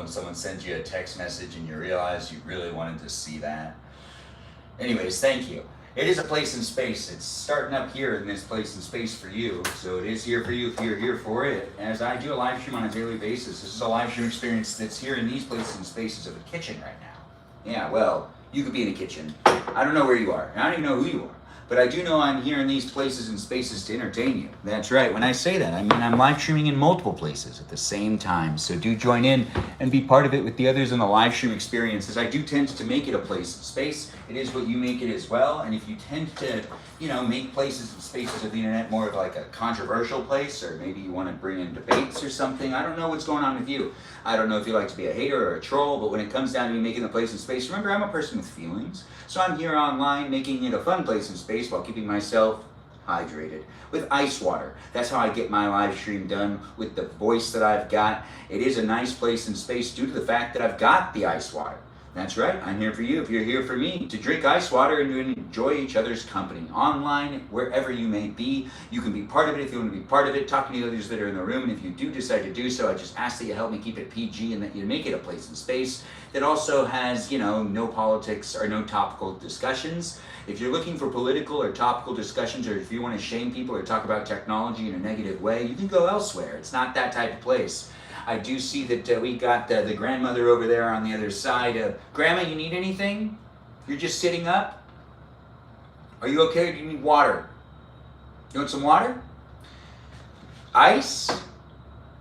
when someone sends you a text message and you realize you really wanted to see that. Anyways, thank you. It is a place in space. It's starting up here in this place in space for you. So it is here for you if you're here for it. As I do a live stream on a daily basis, this is a live stream experience that's here in these places and spaces of a kitchen right now. Yeah, well, you could be in a kitchen. I don't know where you are. I don't even know who you are. But I do know I'm here in these places and spaces to entertain you. That's right. When I say that, I mean I'm live streaming in multiple places at the same time. So do join in and be part of it with the others in the live stream experiences. I do tend to make it a place and space. It is what you make it as well. And if you tend to, make places and spaces of the internet more of like a controversial place, or maybe you want to bring in debates or something, I don't know what's going on with you. I don't know if you like to be a hater or a troll, but when it comes down to me making the place and space, remember I'm a person with feelings. So I'm here online making it a fun place and space while keeping myself hydrated with ice water. That's how I get my live stream done with the voice that I've got. It is a nice place and space due to the fact that I've got the ice water. That's right, I'm here for you if you're here for me, to drink ice water and to enjoy each other's company. Online, wherever you may be, you can be part of it if you want to be part of it, talking to the others that are in the room, and if you do decide to do so, I just ask that you help me keep it PG and that you make it a place and space that also has, no politics or no topical discussions. If you're looking for political or topical discussions, or if you want to shame people or talk about technology in a negative way, you can go elsewhere. It's not that type of place. I do see that we got the grandmother over there on the other side. Grandma, you need anything? You're just sitting up? Are you okay, or do you need water? You want some water? Ice?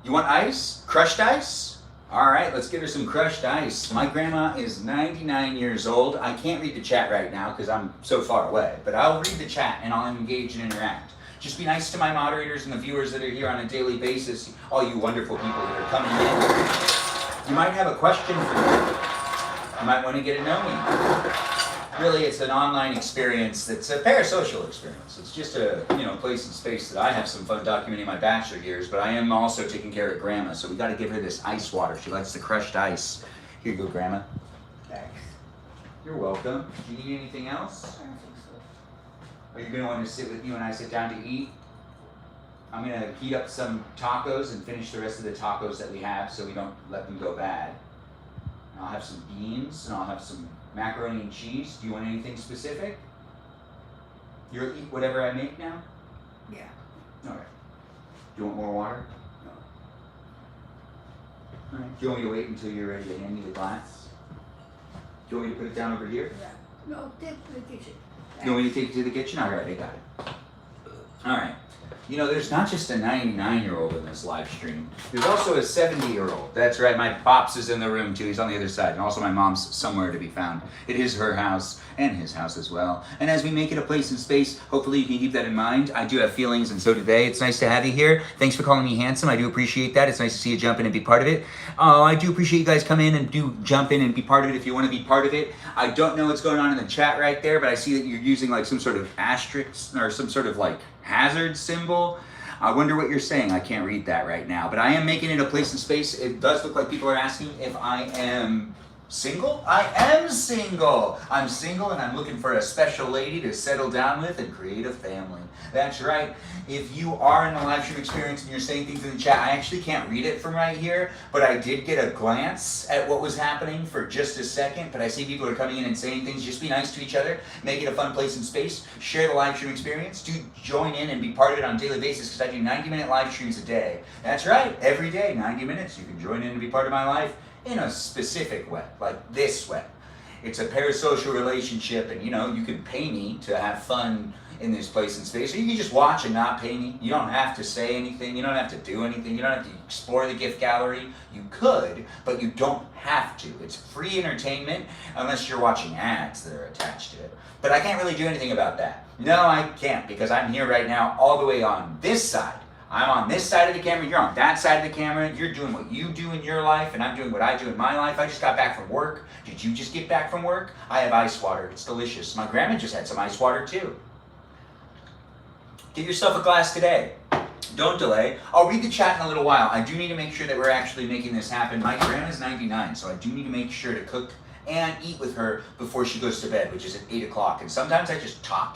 You want ice? Crushed ice? All right, let's get her some crushed ice. My grandma is 99 years old. I can't read the chat right now because I'm so far away, but I'll read the chat and I'll engage and interact. Just be nice to my moderators and the viewers that are here on a daily basis, all you wonderful people that are coming in. You might have a question for me. You might want to get to know me. Really, it's an online experience that's a parasocial experience. It's just a place and space that I have some fun documenting my bachelor years, but I am also taking care of Grandma, so we got to give her this ice water. She likes the crushed ice. Here you go, Grandma. Thanks. You're welcome. Do you need anything else? Are you going to want to sit with me when I sit down to eat? I'm going to heat up some tacos and finish the rest of the tacos that we have so we don't let them go bad. And I'll have some beans and I'll have some macaroni and cheese. Do you want anything specific? You'll eat whatever I make now? Yeah. All right. Do you want more water? No. All right. Do you want me to wait until you're ready to hand me the glass? Do you want me to put it down over here? Yeah. No, take to the kitchen. You want me to take it to the kitchen? All right, I got it. All right. There's not just a 99-year-old in this live stream. There's also a 70-year-old. That's right, my pops is in the room too. He's on the other side. And also my mom's somewhere to be found. It is her house and his house as well. And as we make it a place and space, hopefully you can keep that in mind. I do have feelings, and so do they. It's nice to have you here. Thanks for calling me handsome. I do appreciate that. It's nice to see you jump in and be part of it. I do appreciate you guys come in and do jump in and be part of it if you want to be part of it. I don't know what's going on in the chat right there, but I see that you're using like some sort of asterisk or some sort of like hazard symbol. I wonder what you're saying. I can't read that right now, but I am making it a place and space. It does look like people are asking if I am single. I am single. I'm single and I'm looking for a special lady to settle down with and create a family. That's right. If you are in a live stream experience and you're saying things in the chat, I actually can't read it from right here, but I did get a glance at what was happening for just a second, but I see people are coming in and saying things. Just be nice to each other. Make it a fun place and space. Share the live stream experience. Do join in and be part of it on a daily basis because I do 90-minute live streams a day. That's right. Every day, 90 minutes. You can join in and be part of my life in a specific way, like this way. It's a parasocial relationship, and you can pay me to have fun in this place and space, or you can just watch and not pay me. You don't have to say anything, you don't have to do anything, you don't have to explore the gift gallery. You could, but you don't have to. It's free entertainment unless you're watching ads that are attached to it. But I can't really do anything about that. No, I can't, because I'm here right now all the way on this side. I'm on this side of the camera, you're on that side of the camera, you're doing what you do in your life, and I'm doing what I do in my life. I just got back from work. Did you just get back from work? I have ice water, it's delicious. My grandma just had some ice water too. Get yourself a glass today. Don't delay. I'll read the chat in a little while. I do need to make sure that we're actually making this happen. My grandma's 99, so I do need to make sure to cook and eat with her before she goes to bed, which is at 8 o'clock. And sometimes I just talk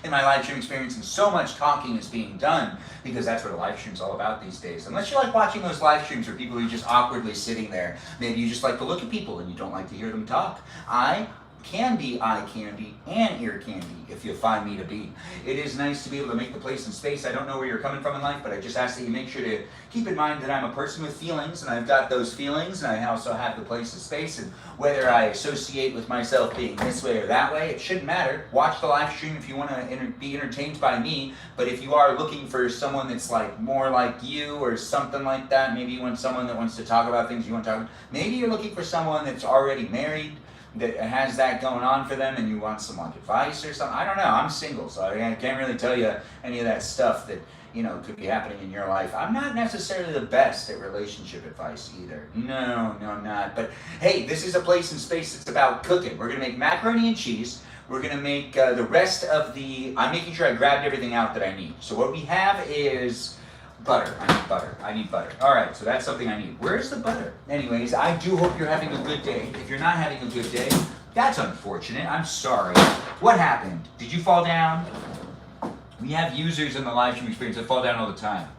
in my live stream experience, and so much talking is being done because that's what a live stream's all about these days. Unless you like watching those live streams where people are just awkwardly sitting there. Maybe you just like to look at people and you don't like to hear them talk. I can be eye candy and ear candy if you find me to be. It is nice to be able to make the place and space. I don't know where you're coming from in life, but I just ask that you make sure to keep in mind that I'm a person with feelings, and I've got those feelings, and I also have the place and space, and whether I associate with myself being this way or that way, it shouldn't matter. Watch the live stream if you want to be entertained by me, but if you are looking for someone that's like more like you or something like that, maybe you want someone that wants to talk about things you want to talk about, maybe you're looking for someone that's already married, that has that going on for them, and you want some like advice or something. I don't know. I'm single, so I can't really tell you any of that stuff that, you know, could be happening in your life. I'm not necessarily the best at relationship advice either. No, I'm not. But hey, this is a place and space that's about cooking. We're gonna make macaroni and cheese. We're gonna make the rest of the. I'm making sure I grabbed everything out that I need. So what we have is butter. I need butter. All right, so that's something I need. Where's the butter? Anyways, I do hope you're having a good day. If you're not having a good day, that's unfortunate. I'm sorry. What happened? Did you fall down? We have users in the live stream experience that fall down all the time.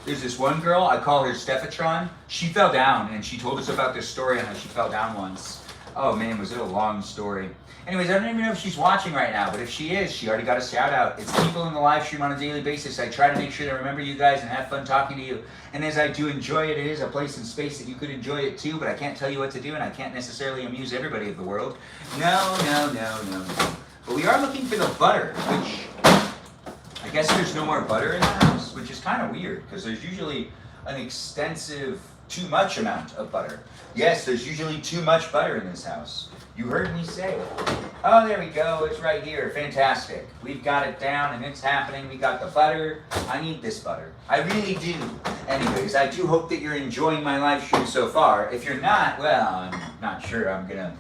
There's this one girl, I call her Stephatron. She fell down, and she told us about this story on how she fell down once. Oh man, was it a long story. Anyways, I don't even know if she's watching right now, but if she is, she already got a shout out. It's people in the live stream on a daily basis. I try to make sure to remember you guys and have fun talking to you. And as I do enjoy it, it is a place and space that you could enjoy it too, but I can't tell you what to do, and I can't necessarily amuse everybody of the world. No. But we are looking for the butter, which I guess there's no more butter in the house, which is kind of weird, because there's usually an extensive, too much amount of butter. Yes, there's usually too much butter in this house. You heard me say it. Oh, there we go. It's right here. Fantastic. We've got it down and it's happening. We got the butter. I need this butter. I really do. Anyways, I do hope that you're enjoying my live stream so far. If you're not, well, I'm not sure I'm going to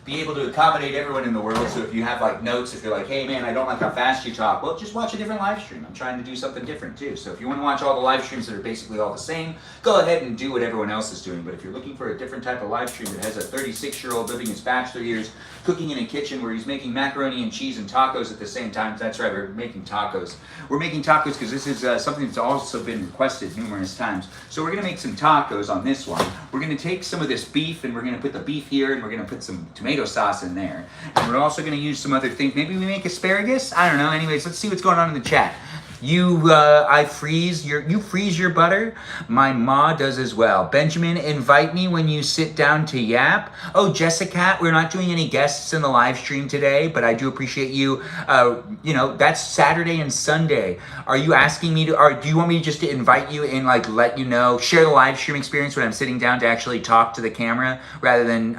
be able to accommodate everyone in the world. So if you have like notes, if you're like, hey man, I don't like how fast you talk, well, just watch a different live stream. I'm trying to do something different too. So if you want to watch all the live streams that are basically all the same, go ahead and do what everyone else is doing. But if you're looking for a different type of live stream that has a 36-year-old living his bachelor years, cooking in a kitchen where he's making macaroni and cheese and tacos at the same time, that's right, we're making tacos. We're making tacos because this is something that's also been requested numerous times. So we're going to make some tacos on this one. We're going to take some of this beef and we're going to put the beef here and we're going to put some tomato sauce in there. And we're also going to use some other things. Maybe we make asparagus? I don't know. Anyways, let's see what's going on in the chat. You freeze your butter. My ma does as well. Benjamin, invite me when you sit down to yap. Oh, Jessica, we're not doing any guests in the live stream today, but I do appreciate you. That's Saturday and Sunday. Are you asking me to, or do you want me just to invite you and like let you know, share the live stream experience when I'm sitting down to actually talk to the camera rather than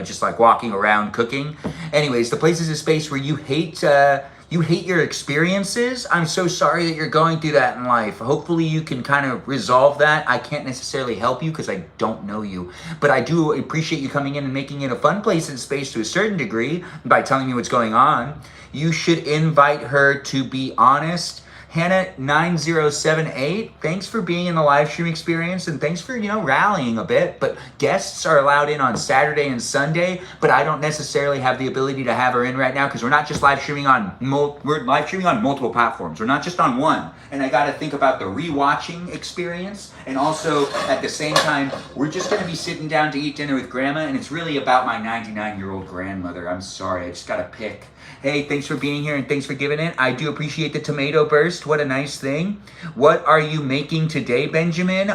just like walking around cooking? Anyways, the place is a space where you hate your experiences. I'm so sorry that you're going through that in life. Hopefully you can kind of resolve that. I can't necessarily help you because I don't know you, but I do appreciate you coming in and making it a fun place and space to a certain degree by telling me what's going on. You should invite her to be honest. Hannah9078, thanks for being in the live stream experience and thanks for, rallying a bit. But guests are allowed in on Saturday and Sunday, but I don't necessarily have the ability to have her in right now because we're not just live streaming we're live streaming on multiple platforms. We're not just on one. And I got to think about the rewatching experience. And also at the same time, we're just going to be sitting down to eat dinner with grandma. And it's really about my 99-year-old grandmother. I'm sorry. I just got to pick. Hey, thanks for being here and thanks for giving it. I do appreciate the tomato burst. What a nice thing. What are you making today, Benjamin?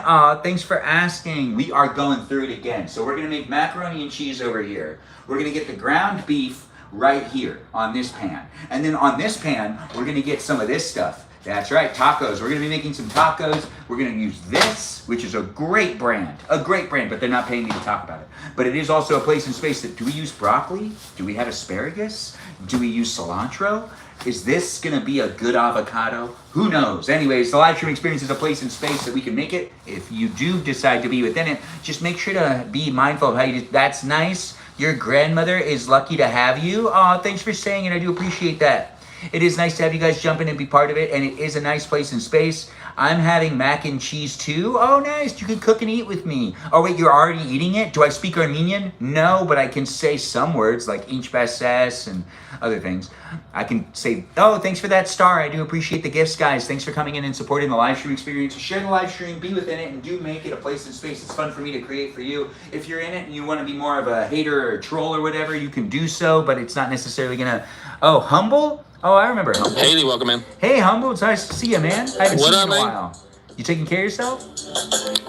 Thanks for asking. We are going through it again. So we're going to make macaroni and cheese over here. We're going to get the ground beef right here on this pan. And then on this pan, we're going to get some of this stuff. That's right, tacos. We're going to be making some tacos. We're going to use this, which is a great brand, but they're not paying me to talk about it. But it is also a place and space that, do we use broccoli? Do we have asparagus? Do we use cilantro? Is this going to be a good avocado? Who knows? Anyways, the live stream experience is a place and space that we can make it. If you do decide to be within it, just make sure to be mindful of how you do. That's nice. Your grandmother is lucky to have you. Oh, thanks for saying it. I do appreciate that. It is nice to have you guys jump in and be part of it, and it is a nice place and space. I'm having mac and cheese too. Oh, nice. You can cook and eat with me. Oh, wait, you're already eating it? Do I speak Armenian? No, but I can say some words like inch bases and other things. I can say, oh, thanks for that star. I do appreciate the gifts, guys. Thanks for coming in and supporting the live stream experience. Share the live stream, be within it, and do make it a place and space it's fun for me to create for you. If you're in it and you want to be more of a hater or a troll or whatever, you can do so, but it's not necessarily going to... Oh, Humble? Oh, I remember Humble. Haley, welcome in. Hey, Humble. It's nice to see you, man. I haven't seen you in a man? while. You taking care of yourself?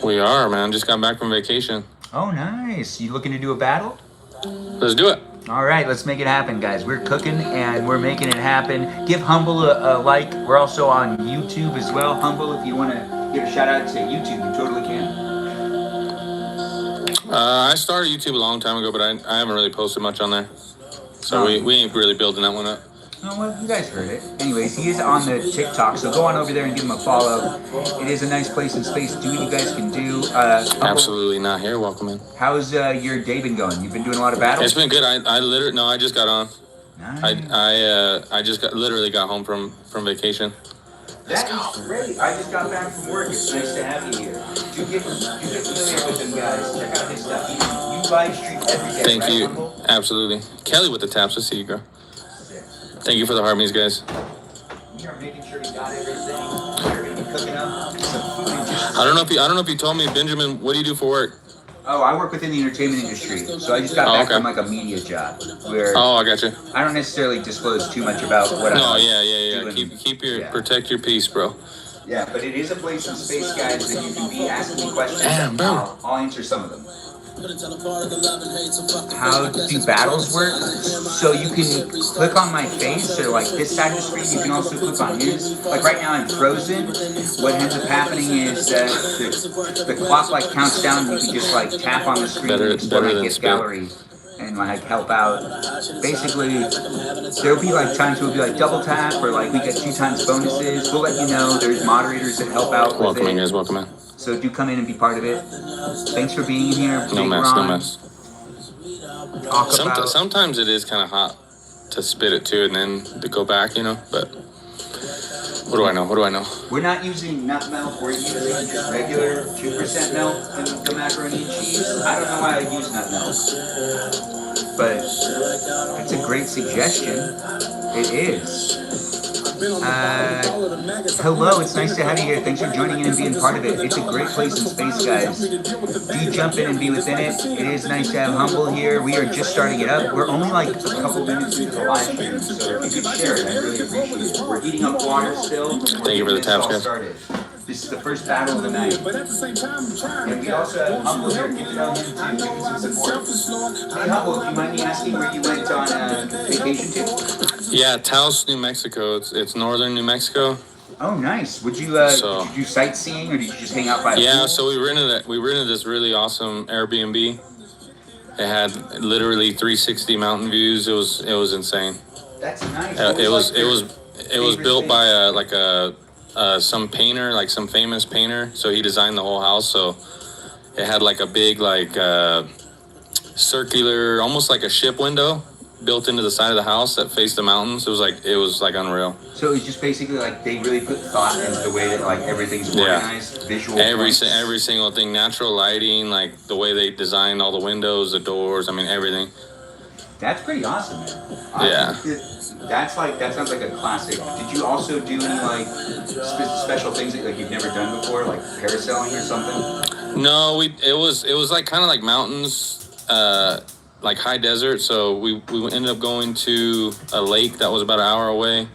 We are, man. Just got back from vacation. Oh, nice. You looking to do a battle? Let's do it. All right, let's make it happen, guys. We're cooking and we're making it happen. Give Humble a like. We're also on YouTube as well. Humble, if you want to give a shout out to YouTube, you totally can. I started YouTube a long time ago, but I haven't really posted much on there. So we ain't really building that one up. Oh, well, you guys heard it. Anyways, he is on the TikTok, so go on over there and give him a follow. It is a nice place and space. Do what you guys can do. Absolutely not here. Welcome in. How's your day been going? You've been doing a lot of battles? It's been good. I just got on. Nice. I just literally got home from vacation. That is great. I just got back from work. It's nice to have you here. Do get familiar with him, guys. Check out his stuff. You live stream every day. Thank right, you. Humble? Absolutely. Kelly with the taps. I see you, girl. Thank you for the harmonies, guys. We are making sure we got everything. We're gonna be cooking up some food. I don't know if you told me, Benjamin. What do you do for work? Oh, I work within the entertainment industry, so I just got back from like a media job where I got you. I don't necessarily disclose too much about what I'm doing. Protect your peace, bro. Yeah, but it is a place and space, guys, that you can be asking me questions. Damn, bro. I'll answer some of them. How do battles work? So you can click on my face or like this side of the screen. You can also click on his. Like right now I'm frozen. What ends up happening is that the clock like counts down. And you can just like tap on the screen and explore my gift gallery and like help out. Basically, there'll be like times we'll be like double tap or like we get 2 times bonuses. We'll let you know. There's moderators that help out with Welcome in, it. guys. Welcome in. So do come in and be part of it. Thanks for being here. No mess, no mess. Talk Sometimes it is kind of hot to spit it too and then to go back, but what do I know? We're not using nut milk. We're using just regular 2% milk in the macaroni and cheese. I don't know why I use nut milk, but it's a great suggestion. It is. Hello, it's nice to have you here. Thanks for joining in and being part of it. It's a great place and space, guys. Do jump in and be within it. It is nice to have Humble here. We are just starting it up. We're only like a couple minutes into the live stream, so if you could share it, I really appreciate it. We're heating up water still. Thank you for the taps, guys. This is the first battle of the night. And we also have Humble here. Get to know him too. Give him some support. Hey Humble, do you mind me asking where you went on vacation to? Yeah, Taos, New Mexico. It's northern New Mexico. Oh, nice. Did you do sightseeing or did you just hang out by the pool? So we rented this really awesome Airbnb. It had literally 360 mountain views. It was insane. That's nice. It was built by some painter, like some famous painter. So he designed the whole house. So it had like a big circular, almost like a ship window built into the side of the house that faced the mountains. It was like unreal. So it's just basically like they really put thought into the way that like everything's organized, visual. Every single thing, natural lighting, like the way they designed all the windows, the doors. I mean everything. That's pretty awesome, man. That sounds like a classic. Did you also do any like special things that like you've never done before, like parasailing or something? No, it was like kind of like mountains, like high desert. So we ended up going to a lake that was about an hour away.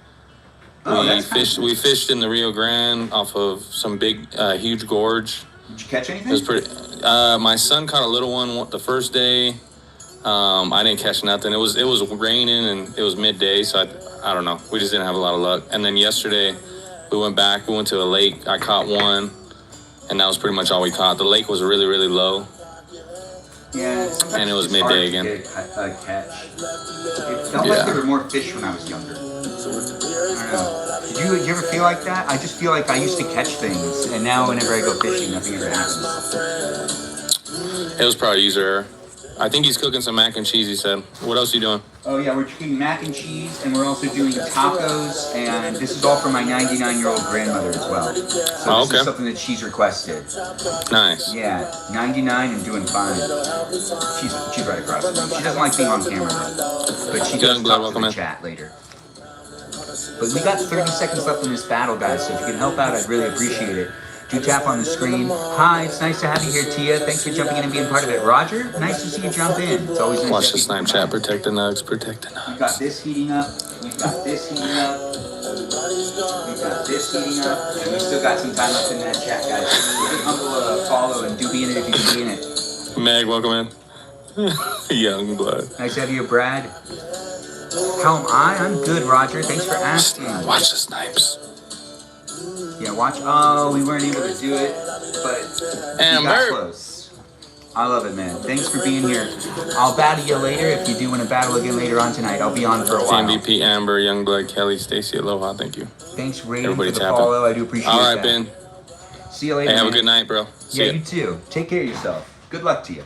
We fished in the Rio Grande off of some big, huge gorge. Did you catch anything? It was pretty. My son caught a little one the first day. I didn't catch nothing. It was raining and it was midday, so I don't know. We just didn't have a lot of luck. And then yesterday, we went to a lake. I caught one, and that was pretty much all we caught. The lake was really, really low. Yeah, and it was midday again. Catch. It felt like there were more fish when I was younger. I don't know. Did you ever feel like that? I just feel like I used to catch things, and now whenever I go fishing, nothing ever happens. It was probably user error. I think he's cooking some mac and cheese, he said. What else are you doing? Oh yeah, we're cooking mac and cheese, and we're also doing tacos, and this is all for my 99-year-old grandmother as well. So this is something that she's requested. Nice. Yeah, 99 and doing fine. She's right across from me. She doesn't like being on camera though, but she does talk to the chat later. But we got 30 seconds left in this battle, guys, so if you can help out, I'd really appreciate it. Do tap on the screen. Hi, it's nice to have you here, Tia. Thanks for jumping in and being part of it. Roger, nice to see you jump in. It's always nice. Watch the Snapchat. Protect the nugs. Protect the nugs. We've got this heating up. We've got this heating up. We've got this heating up. And we've still got some time left in that chat, guys. You can humble follow and do be in it if you can be in it. Meg, welcome in. Young blood. Nice to have you, Brad. How am I? I'm good, Roger. Thanks for asking. Watch the snipes. Yeah, watch. Oh, we weren't able to do it, but we got close. I love it, man. Thanks for being here. I'll battle you later if you do want to battle again later on tonight. I'll be on for a while. MVP, Amber, Youngblood, Kelly, Stacy, aloha. Thank you. Thanks, Raiden, for the follow. I do appreciate that. All right, Ben. See you later, Hey, have man. a good night, bro. See ya. You too. Take care of yourself. Good luck to you.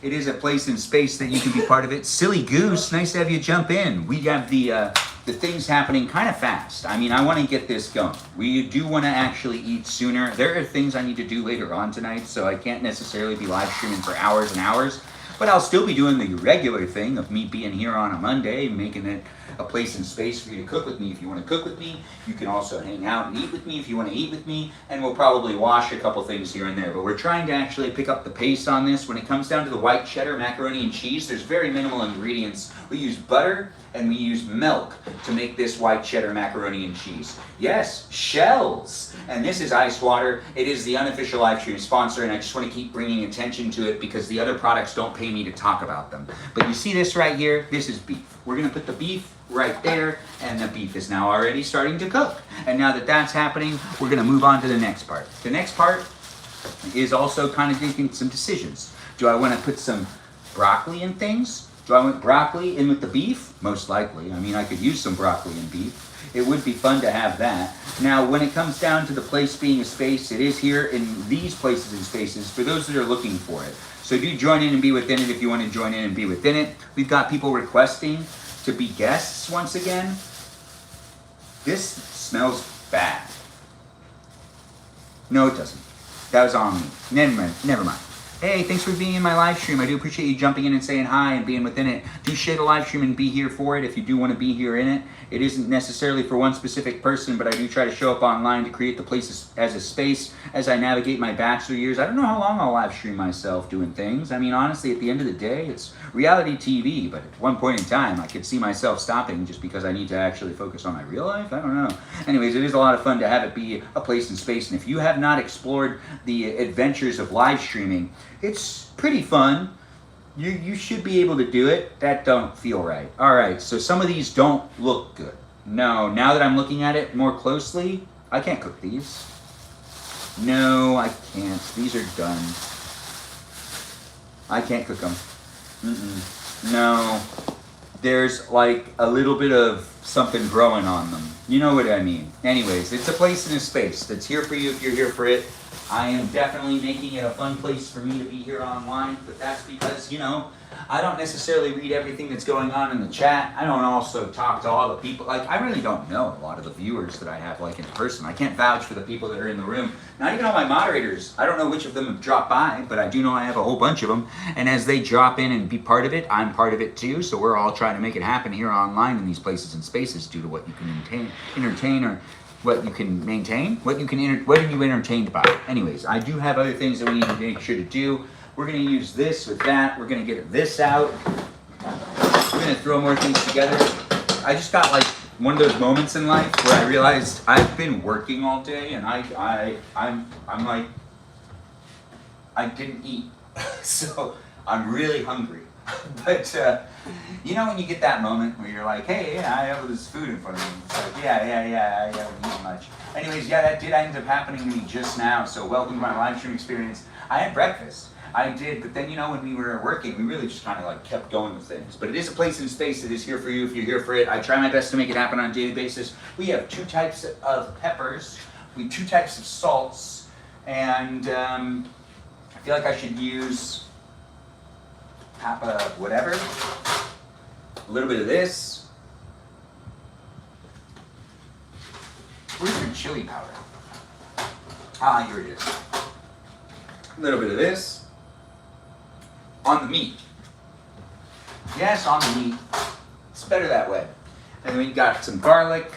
It is a place in space that you can be part of it. Silly Goose, nice to have you jump in. We have the things happening kind of fast. I mean, I want to get this going. We do want to actually eat sooner. There are things I need to do later on tonight, so I can't necessarily be live streaming for hours and hours. But I'll still be doing the regular thing of me being here on a Monday, making it a place and space for you to cook with me if you want to cook with me. You can also hang out and eat with me if you want to eat with me. And we'll probably wash a couple things here and there. But we're trying to actually pick up the pace on this. When it comes down to the white cheddar, macaroni and cheese, there's very minimal ingredients. We use butter and we use milk to make this white cheddar macaroni and cheese. Yes, shells. And this is ice water. It is the unofficial live stream sponsor, and I just want to keep bringing attention to it because the other products don't pay me to talk about them. But you see this right here? This is beef. We're going to put the beef right there, and the beef is now already starting to cook. And now that that's happening, we're going to move on to the next part. The next part is also kind of making some decisions. Do I want to put some broccoli in things? Do I want broccoli in with the beef? Most likely. I mean, I could use some broccoli and beef. It would be fun to have that. Now, when it comes down to the place being a space, it is here in these places and spaces for those that are looking for it. So do join in and be within it if you want to join in and be within it. We've got people requesting to be guests once again. This smells bad. No, it doesn't. That was on me. Never mind. Hey, thanks for being in my live stream. I do appreciate you jumping in and saying hi and being within it. Do share the live stream and be here for it if you do want to be here in it. It isn't necessarily for one specific person, but I do try to show up online to create the place as a space as I navigate my bachelor years. I don't know how long I'll live stream myself doing things. I mean, honestly, at the end of the day, it's reality TV, but at one point in time, I could see myself stopping just because I need to actually focus on my real life. I don't know. Anyways, it is a lot of fun to have it be a place and space, and if you have not explored the adventures of live streaming, it's pretty fun. You should be able to do it. That don't feel right. All right, so some of these don't look good. No, now that I'm looking at it more closely, I can't cook these. No, I can't. These are done. I can't cook them. No. There's like a little bit of something growing on them. You know what I mean. Anyways, it's a place and a space that's here for you if you're here for it. I am definitely making it a fun place for me to be here online, but that's because, you know, I don't necessarily read everything that's going on in the chat. I don't also talk to all the people. Like, I really don't know a lot of the viewers that I have, like, in person. I can't vouch for the people that are in the room. Not even all my moderators. I don't know which of them have dropped by, but I do know I have a whole bunch of them. And as they drop in and be part of it, I'm part of it too. So we're all trying to make it happen here online in these places and spaces due to what you can entertain or what you can maintain, what are you entertained by? Anyways, I do have other things that we need to make sure to do. We're going to use this with that. We're going to get this out. We're going to throw more things together. I just got like one of those moments in life where I realized I've been working all day and I'm like, I didn't eat. So I'm really hungry. But, you know when you get that moment where you're like, hey, yeah, I have this food in front of me. It's like, yeah, I haven't eaten much. Anyways, yeah, that did end up happening to me just now, so welcome to my live stream experience. I had breakfast. I did, but then, you know, when we were working, we really just kind of like kept going with things. But it is a place and space that is here for you if you're here for it. I try my best to make it happen on a daily basis. We have 2 types of peppers, we have 2 types of salts, and I feel like I should use Papa whatever. A little bit of this. Where's your chili powder? Ah, here it is. A little bit of this. On the meat. Yes, on the meat. It's better that way. And then we got some garlic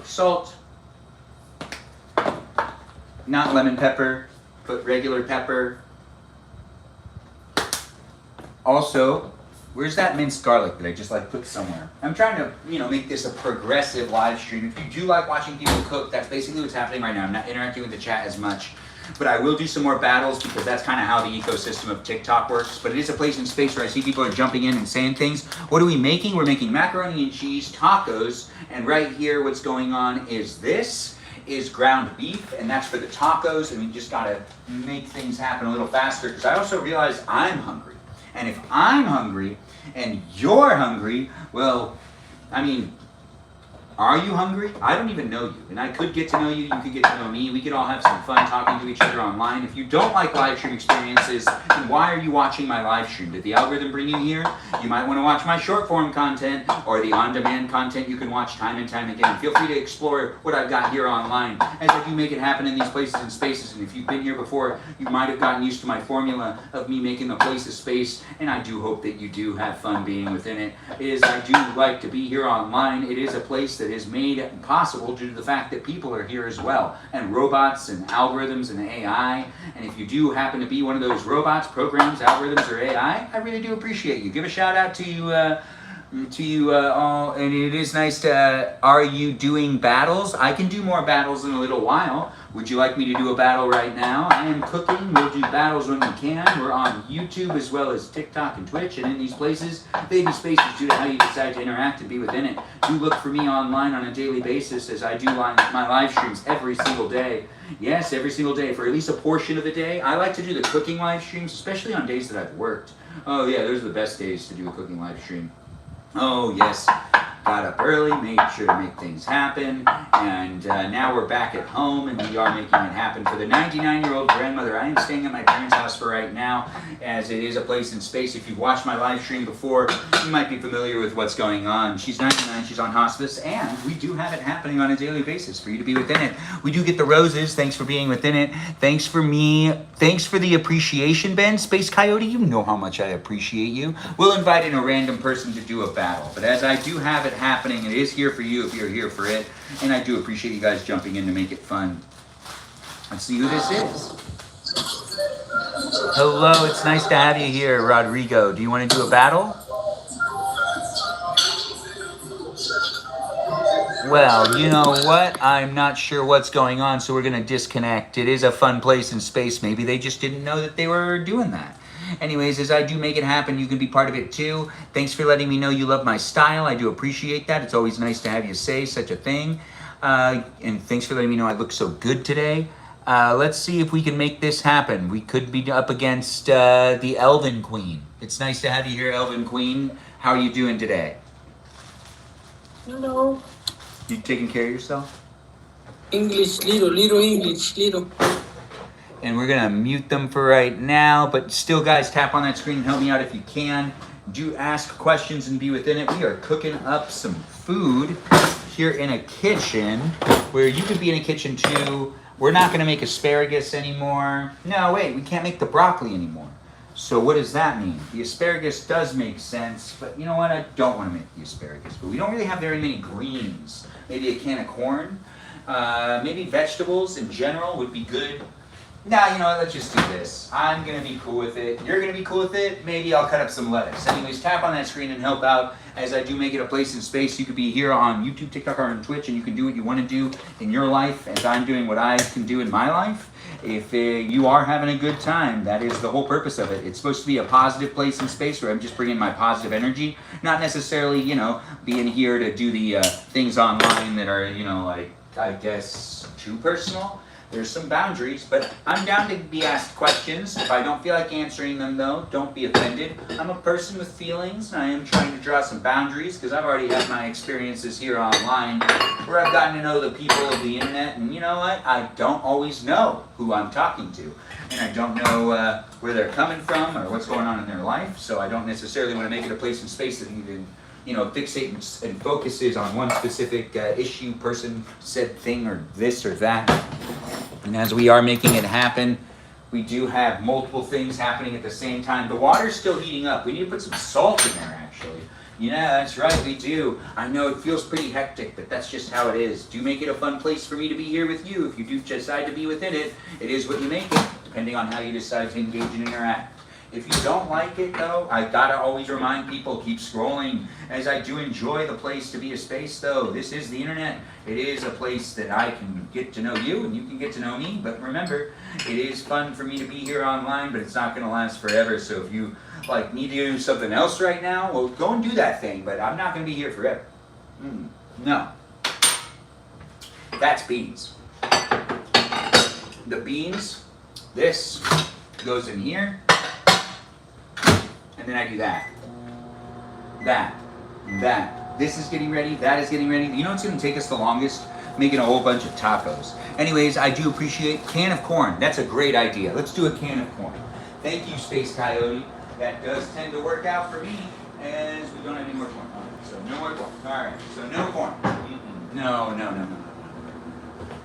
salt, not lemon pepper, but regular pepper. Also, where's that minced garlic that I just like put somewhere? I'm trying to, make this a progressive live stream. If you do like watching people cook, that's basically what's happening right now. I'm not interacting with the chat as much. But I will do some more battles because that's kind of how the ecosystem of TikTok works. But it is a place in space where I see people are jumping in and saying things. What are we making? We're making macaroni and cheese tacos. And right here what's going on is this is ground beef. And that's for the tacos. And we just got to make things happen a little faster. Because I also realize I'm hungry. And if I'm hungry and you're hungry, well, are you hungry? I don't even know you. And I could get to know you, you could get to know me. We could all have some fun talking to each other online. If you don't like live stream experiences, then why are you watching my live stream? Did the algorithm bring you here? You might want to watch my short form content or the on-demand content you can watch time and time again. Feel free to explore what I've got here online as I do make it happen in these places and spaces. And if you've been here before, you might have gotten used to my formula of me making a place a space. And I do hope that you do have fun being within it. I do like to be here online. It is a place that is made possible due to the fact that people are here as well, and robots and algorithms and AI. And if you do happen to be one of those robots, programs, algorithms, or AI, I really do appreciate you. Give a shout out to you all. And it is nice to. Are you doing battles? I can do more battles in a little while. Would you like me to do a battle right now? I am cooking. We'll do battles when we can. We're on YouTube as well as TikTok and Twitch, and in these places, baby spaces due to how you decide to interact and be within it. Do look for me online on a daily basis as I do my live streams every single day. Yes, every single day for at least a portion of the day. I like to do the cooking live streams, especially on days that I've worked. Oh yeah, those are the best days to do a cooking live stream. Oh yes. Got up early, made sure to make things happen, and now we're back at home, and we are making it happen for the 99-year-old grandmother. I am staying at my parents' house for right now, as it is a place in space. If you've watched my live stream before, you might be familiar with what's going on. She's 99, she's on hospice, and we do have it happening on a daily basis for you to be within it. We do get the roses. Thanks for being within it. Thanks for me. Thanks for the appreciation, Ben. Space Coyote, you know how much I appreciate you. We'll invite in a random person to do a battle, but as I do have it happening, it is here for you if you're here for it, and I do appreciate you guys jumping in to make it fun. Let's see who this is. Hello, it's nice to have you here, Rodrigo. Do you want to do a battle? Well, you know what? I'm not sure what's going on, so we're going to disconnect. It is a fun place in space. Maybe they just didn't know that they were doing that. Anyways, as I do make it happen, you can be part of it too. Thanks for letting me know you love my style. I do appreciate that. It's always nice to have you say such a thing. And thanks for letting me know I look so good today. Let's see if we can make this happen. We could be up against the Elven Queen. It's nice to have you here, Elven Queen. How are you doing today? Hello. You taking care of yourself? English, little English, little. And we're gonna mute them for right now, but still guys, tap on that screen and help me out if you can. Do ask questions and be within it. We are cooking up some food here in a kitchen where you could be in a kitchen too. We're not gonna make asparagus anymore. No, wait, we can't make the broccoli anymore. So what does that mean? The asparagus does make sense, but you know what? I don't wanna make the asparagus, but we don't really have very many greens. Maybe a can of corn. Maybe vegetables in general would be good. Nah, you know what, let's just do this. I'm gonna be cool with it. You're gonna be cool with it. Maybe I'll cut up some lettuce. Anyways, tap on that screen and help out as I do make it a place in space. You could be here on YouTube, TikTok, or on Twitch, and you can do what you wanna do in your life as I'm doing what I can do in my life. If you are having a good time, that is the whole purpose of it. It's supposed to be a positive place in space where I'm just bringing my positive energy, not necessarily, being here to do the things online that are, like, I guess, too personal. There's some boundaries, but I'm down to be asked questions. If I don't feel like answering them though, don't be offended. I'm a person with feelings, and I am trying to draw some boundaries because I've already had my experiences here online where I've gotten to know the people of the internet, and you know what? I don't always know who I'm talking to, and I don't know where they're coming from or what's going on in their life, so I don't necessarily want to make it a place and space that even fixate and focuses on one specific issue, person, said thing, or this or that. And as we are making it happen, we do have multiple things happening at the same time. The water's still heating up. We need to put some salt in there, actually. Yeah, that's right, we do. I know it feels pretty hectic, but that's just how it is. Do make it a fun place for me to be here with you. If you do decide to be within it, it is what you make it, depending on how you decide to engage and interact. If you don't like it though, I gotta always remind people, keep scrolling. As I do enjoy the place to be a space though, this is the internet. It is a place that I can get to know you and you can get to know me. But remember, it is fun for me to be here online, but it's not gonna last forever. So if you need to do something else right now, well, go and do that thing, but I'm not gonna be here forever. No. That's beans. The beans, this goes in here. And then I do that. This is getting ready, that is getting ready. You know what's gonna take us the longest? Making a whole bunch of tacos. Anyways, I do appreciate can of corn. That's a great idea. Let's do a can of corn. Thank you, Space Coyote. That does tend to work out for me, as we don't have any more corn. So no more corn. All right, so no corn. No.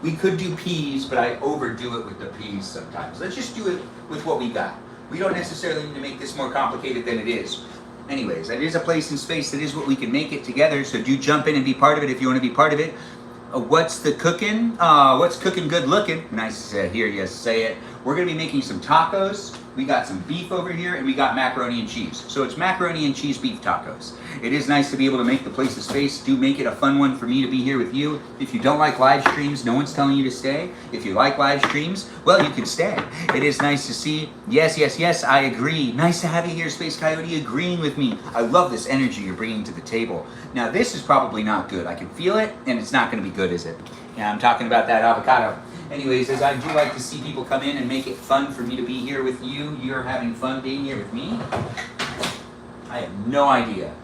We could do peas, but I overdo it with the peas sometimes. Let's just do it with what we got. We don't necessarily need to make this more complicated than it is. Anyways, it is a place in space that is what we can make it together, so do jump in and be part of it if you want to be part of it. What's the cooking? What's cooking good looking? Nice to hear you say it. We're going to be making some tacos. We got some beef over here, and we got macaroni and cheese. So it's macaroni and cheese beef tacos. It is nice to be able to make the place a space. Do make it a fun one for me to be here with you. If you don't like live streams, no one's telling you to stay. If you like live streams, well, you can stay. It is nice to see. Yes, I agree. Nice to have you here, Space Coyote, agreeing with me. I love this energy you're bringing to the table. Now, this is probably not good. I can feel it, and it's not going to be good, is it? Yeah, I'm talking about that avocado. Anyways, as I do like to see people come in and make it fun for me to be here with you, you're having fun being here with me. I have no idea,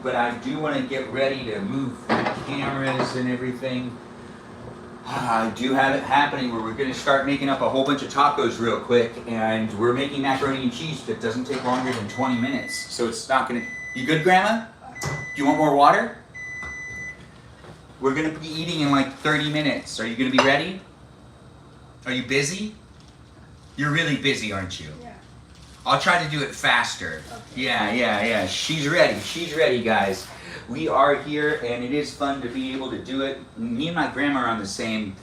but I do want to get ready to move the cameras and everything. I do have it happening where we're going to start making up a whole bunch of tacos real quick, and we're making macaroni and cheese that doesn't take longer than 20 minutes, so it's not going to... You good, Grandma? Do you want more water? We're going to be eating in like 30 minutes. Are you going to be ready? Are you busy? You're really busy, aren't you? Yeah. I'll try to do it faster. Okay. Yeah. She's ready, guys. We are here, and it is fun to be able to do it. Me and my grandma are on the same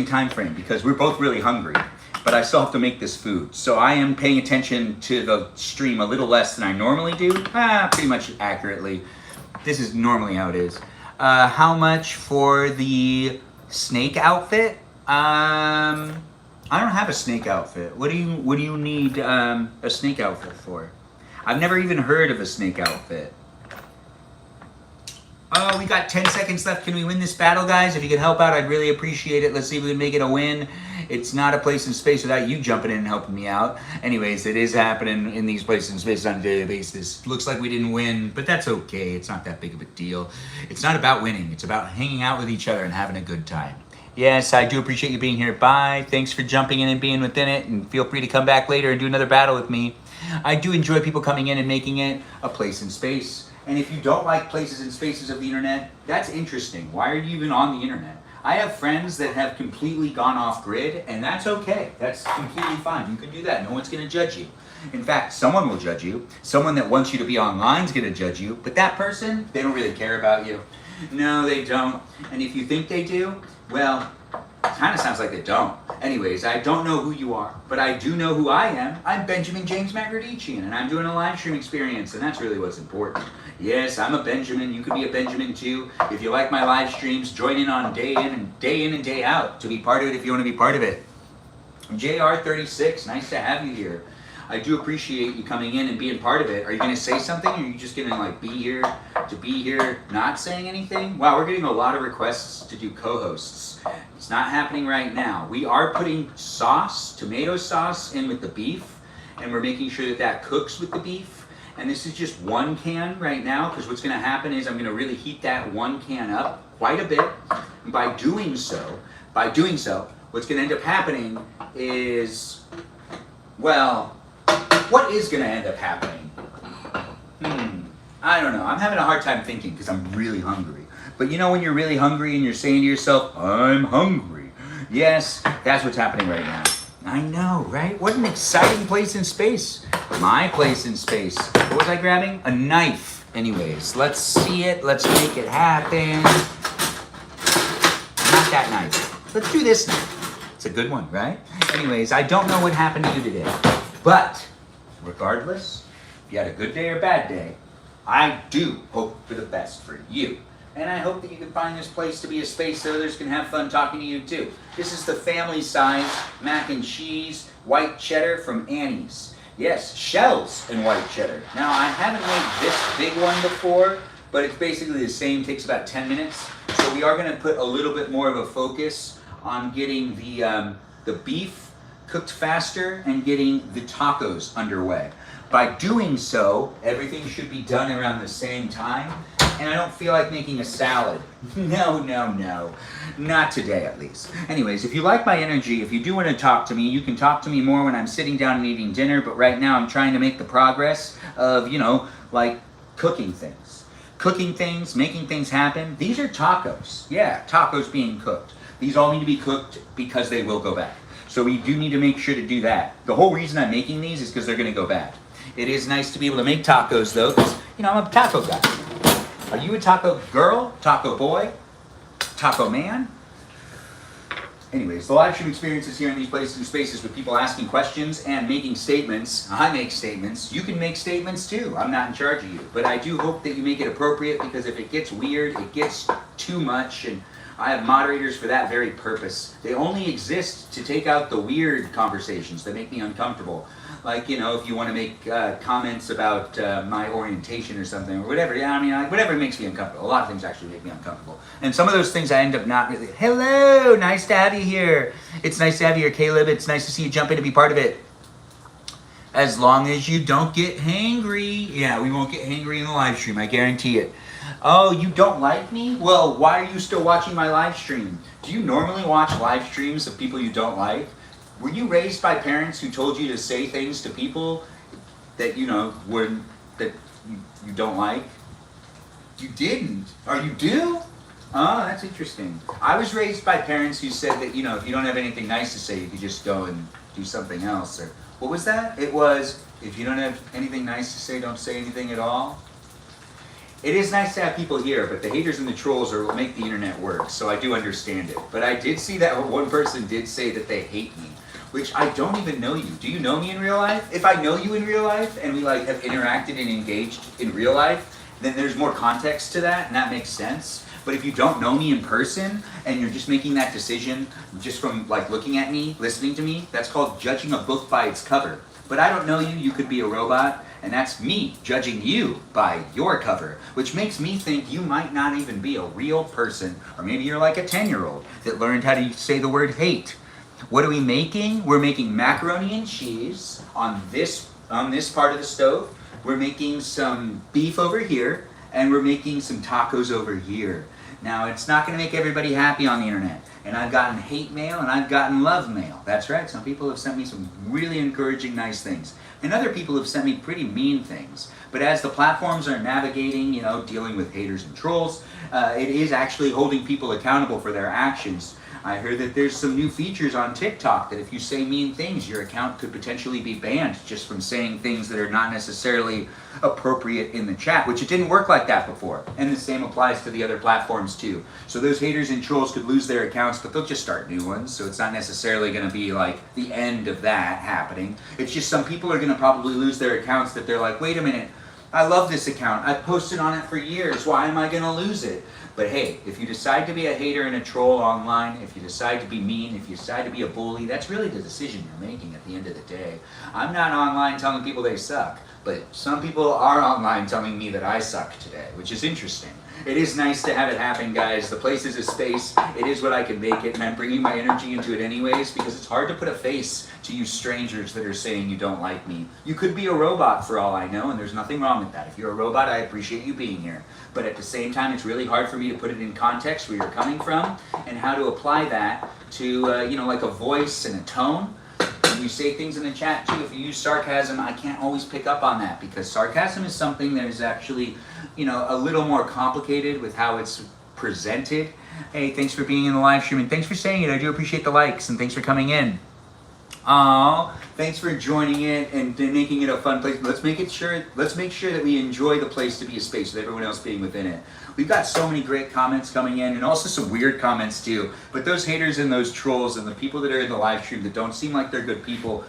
time frame because we're both really hungry. But I still have to make this food. So I am paying attention to the stream a little less than I normally do. Pretty much accurately. This is normally how it is. How much for the snake outfit? I don't have a snake outfit. What do you need a snake outfit for? I've never even heard of a snake outfit. Oh, we got 10 seconds left. Can we win this battle, guys? If you could help out, I'd really appreciate it. Let's see if we can make it a win. It's not a place in space without you jumping in and helping me out. Anyways, it is happening in these places in space on a daily basis. Looks like we didn't win, but that's okay. It's not that big of a deal. It's not about winning. It's about hanging out with each other and having a good time. Yes, I do appreciate you being here. Bye. Thanks for jumping in and being within it, and feel free to come back later and do another battle with me. I do enjoy people coming in and making it a place in space. And if you don't like places and spaces of the internet, that's interesting. Why are you even on the internet? I have friends that have completely gone off grid, and that's okay. That's completely fine. You can do that. No one's going to judge you. In fact, someone will judge you. Someone that wants you to be online is going to judge you. But that person, they don't really care about you. No, they don't. And if you think they do, well, it kind of sounds like they don't. Anyways, I don't know who you are, but I do know who I am. I'm Benjamin James Magrdichian, and I'm doing a live stream experience, and that's really what's important. Yes, I'm a Benjamin. You could be a Benjamin too. If you like my live streams, join in on day in and day out to be part of it if you want to be part of it. JR36, nice to have you here. I do appreciate you coming in and being part of it. Are you going to say something, or are you just going to like be here to be here, not saying anything? Wow, we're getting a lot of requests to do co-hosts. It's not happening right now. We are putting sauce, tomato sauce, in with the beef, and we're making sure that that cooks with the beef. And this is just one can right now, because what's going to happen is I'm going to really heat that one can up quite a bit. And by doing so, what's going to end up happening is, well, what is going to end up happening? I don't know. I'm having a hard time thinking because I'm really hungry. But you know when you're really hungry and you're saying to yourself, I'm hungry. Yes, that's what's happening right now. I know, right? What an exciting place in space. My place in space. What was I grabbing? A knife. Anyways, let's see it. Let's make it happen. Not that knife. Let's do this knife. It's a good one, right? Anyways, I don't know what happened to you today. But regardless, if you had a good day or bad day, I do hope for the best for you. And I hope that you can find this place to be a space so others can have fun talking to you too. This is the family size mac and cheese white cheddar from Annie's. Yes, shells and white cheddar. Now I haven't made this big one before, but it's basically the same, takes about 10 minutes. So we are gonna put a little bit more of a focus on getting the beef cooked faster and getting the tacos underway. By doing so, everything should be done around the same time. And I don't feel like making a salad. No. Not today, at least. Anyways, if you like my energy, if you do want to talk to me, you can talk to me more when I'm sitting down and eating dinner. But right now I'm trying to make the progress of, like cooking things. Cooking things, making things happen. These are tacos. Yeah, tacos being cooked. These all need to be cooked because they will go bad. So we do need to make sure to do that. The whole reason I'm making these is because they're going to go bad. It is nice to be able to make tacos, though, because, I'm a taco guy. Are you a taco girl, taco boy, taco man? Anyways, the live stream experiences here in these places and spaces with people asking questions and making statements. I make statements. You can make statements too. I'm not in charge of you. But I do hope that you make it appropriate, because if it gets weird, it gets too much, and I have moderators for that very purpose. They only exist to take out the weird conversations that make me uncomfortable. Like, if you want to make comments about my orientation or something, or whatever. Yeah, whatever makes me uncomfortable. A lot of things actually make me uncomfortable. And some of those things I end up not really. Hello, nice to have you here. It's nice to have you here, Caleb. It's nice to see you jump in to be part of it. As long as you don't get hangry. Yeah, we won't get hangry in the live stream, I guarantee it. Oh, you don't like me? Well, why are you still watching my live stream? Do you normally watch live streams of people you don't like? Were you raised by parents who told you to say things to people that you don't like? You didn't. Or you do? Oh, that's interesting. I was raised by parents who said that, if you don't have anything nice to say, you could just go and do something else. Or what was that? It was, if you don't have anything nice to say, don't say anything at all. It is nice to have people here, but the haters and the trolls are what make the internet work, so I do understand it. But I did see that one person did say that they hate me, which I don't even know you. Do you know me in real life? If I know you in real life and we have interacted and engaged in real life, then there's more context to that, and that makes sense. But if you don't know me in person and you're just making that decision just from looking at me, listening to me, that's called judging a book by its cover. But I don't know you, you could be a robot, and that's me judging you by your cover, which makes me think you might not even be a real person, or maybe you're like a 10-year-old that learned how to say the word hate. What are we making? We're making macaroni and cheese on this part of the stove. We're making some beef over here, and we're making some tacos over here. Now, it's not going to make everybody happy on the internet. And I've gotten hate mail and I've gotten love mail. That's right. Some people have sent me some really encouraging, nice things. And other people have sent me pretty mean things. But as the platforms are navigating, dealing with haters and trolls, it is actually holding people accountable for their actions. I heard that there's some new features on TikTok that if you say mean things, your account could potentially be banned just from saying things that are not necessarily appropriate in the chat, which it didn't work like that before. And the same applies to the other platforms too. So those haters and trolls could lose their accounts, but they'll just start new ones. So it's not necessarily going to be the end of that happening. It's just some people are going to probably lose their accounts that they're like, wait a minute, I love this account. I've posted on it for years. Why am I going to lose it? But hey, if you decide to be a hater and a troll online, if you decide to be mean, if you decide to be a bully, that's really the decision you're making at the end of the day. I'm not online telling people they suck, but some people are online telling me that I suck today, which is interesting. It is nice to have it happen, guys. The place is a space. It is what I can make it, and I'm bringing my energy into it anyways, because it's hard to put a face to you strangers that are saying you don't like me. You could be a robot for all I know, and there's nothing wrong with that. If you're a robot, I appreciate you being here. But at the same time, it's really hard for me to put it in context where you're coming from and how to apply that to, like a voice and a tone. When you say things in the chat too, if you use sarcasm, I can't always pick up on that, because sarcasm is something that is actually, a little more complicated with how it's presented. Hey, thanks for being in the live stream, and thanks for saying it. I do appreciate the likes, and thanks for coming in. Oh, thanks for joining it and making it a fun place. Let's make sure that we enjoy the place to be a space with everyone else being within it. We've got so many great comments coming in, and also some weird comments too. But those haters and those trolls and the people that are in the live stream that don't seem like they're good people,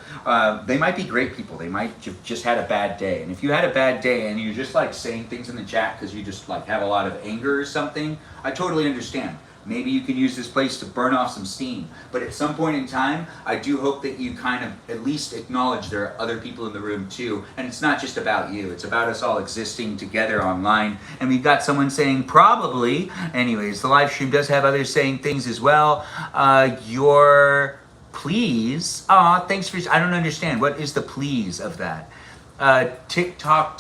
they might be great people. They might have just had a bad day. And if you had a bad day and you're just like saying things in the chat because you just like have a lot of anger or something, I totally understand. Maybe you can use this place to burn off some steam. But at some point in time, I do hope that you kind of at least acknowledge there are other people in the room too. And it's not just about you. It's about us all existing together online. And we've got someone saying probably. Anyways, the live stream does have others saying things as well. Your please. Aw, thanks for... I don't understand. What is the please of that? TikTok.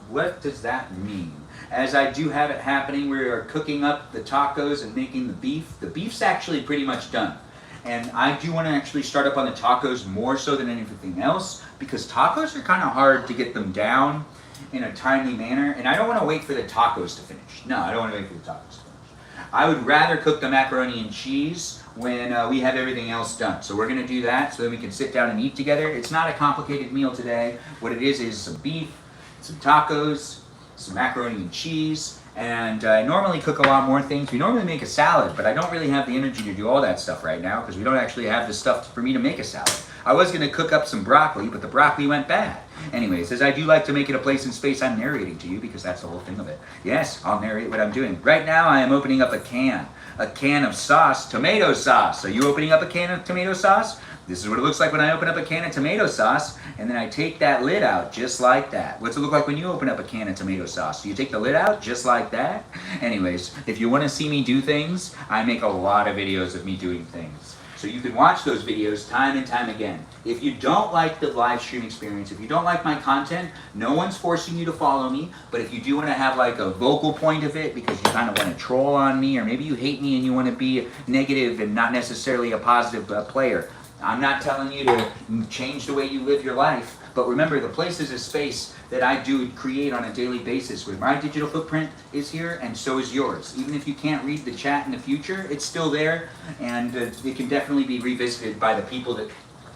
What does that mean? As I do have it happening, we are cooking up the tacos and making the beef. The beef's actually pretty much done. And I do want to actually start up on the tacos more so than anything else, because tacos are kind of hard to get them down in a timely manner. And I don't want to wait for the tacos to finish. No, I don't want to wait for the tacos to finish. I would rather cook the macaroni and cheese when we have everything else done. So we're going to do that so that we can sit down and eat together. It's not a complicated meal today. What it is some beef, some tacos, some macaroni and cheese, and I normally cook a lot more things. We normally make a salad, but I don't really have the energy to do all that stuff right now because we don't actually have the stuff for me to make a salad. I was going to cook up some broccoli, but the broccoli went bad. Anyways, as I do like to make it a place in space, I'm narrating to you because that's the whole thing of it. Yes, I'll narrate what I'm doing. Right now, I am opening up a can of sauce, tomato sauce. Are you opening up a can of tomato sauce? This is what it looks like when I open up a can of tomato sauce, and then I take that lid out just like that. What's it look like when you open up a can of tomato sauce? Do you take the lid out just like that? Anyways, if you want to see me do things, I make a lot of videos of me doing things. So you can watch those videos time and time again. If you don't like the live stream experience, if you don't like my content, no one's forcing you to follow me. But if you do want to have like a vocal point of it because you kind of want to troll on me, or maybe you hate me and you want to be negative and not necessarily a positive player, I'm not telling you to change the way you live your life, but remember, the place is a space that I do create on a daily basis where my digital footprint is here and so is yours. Even if you can't read the chat in the future, it's still there, and it can definitely be revisited by the people that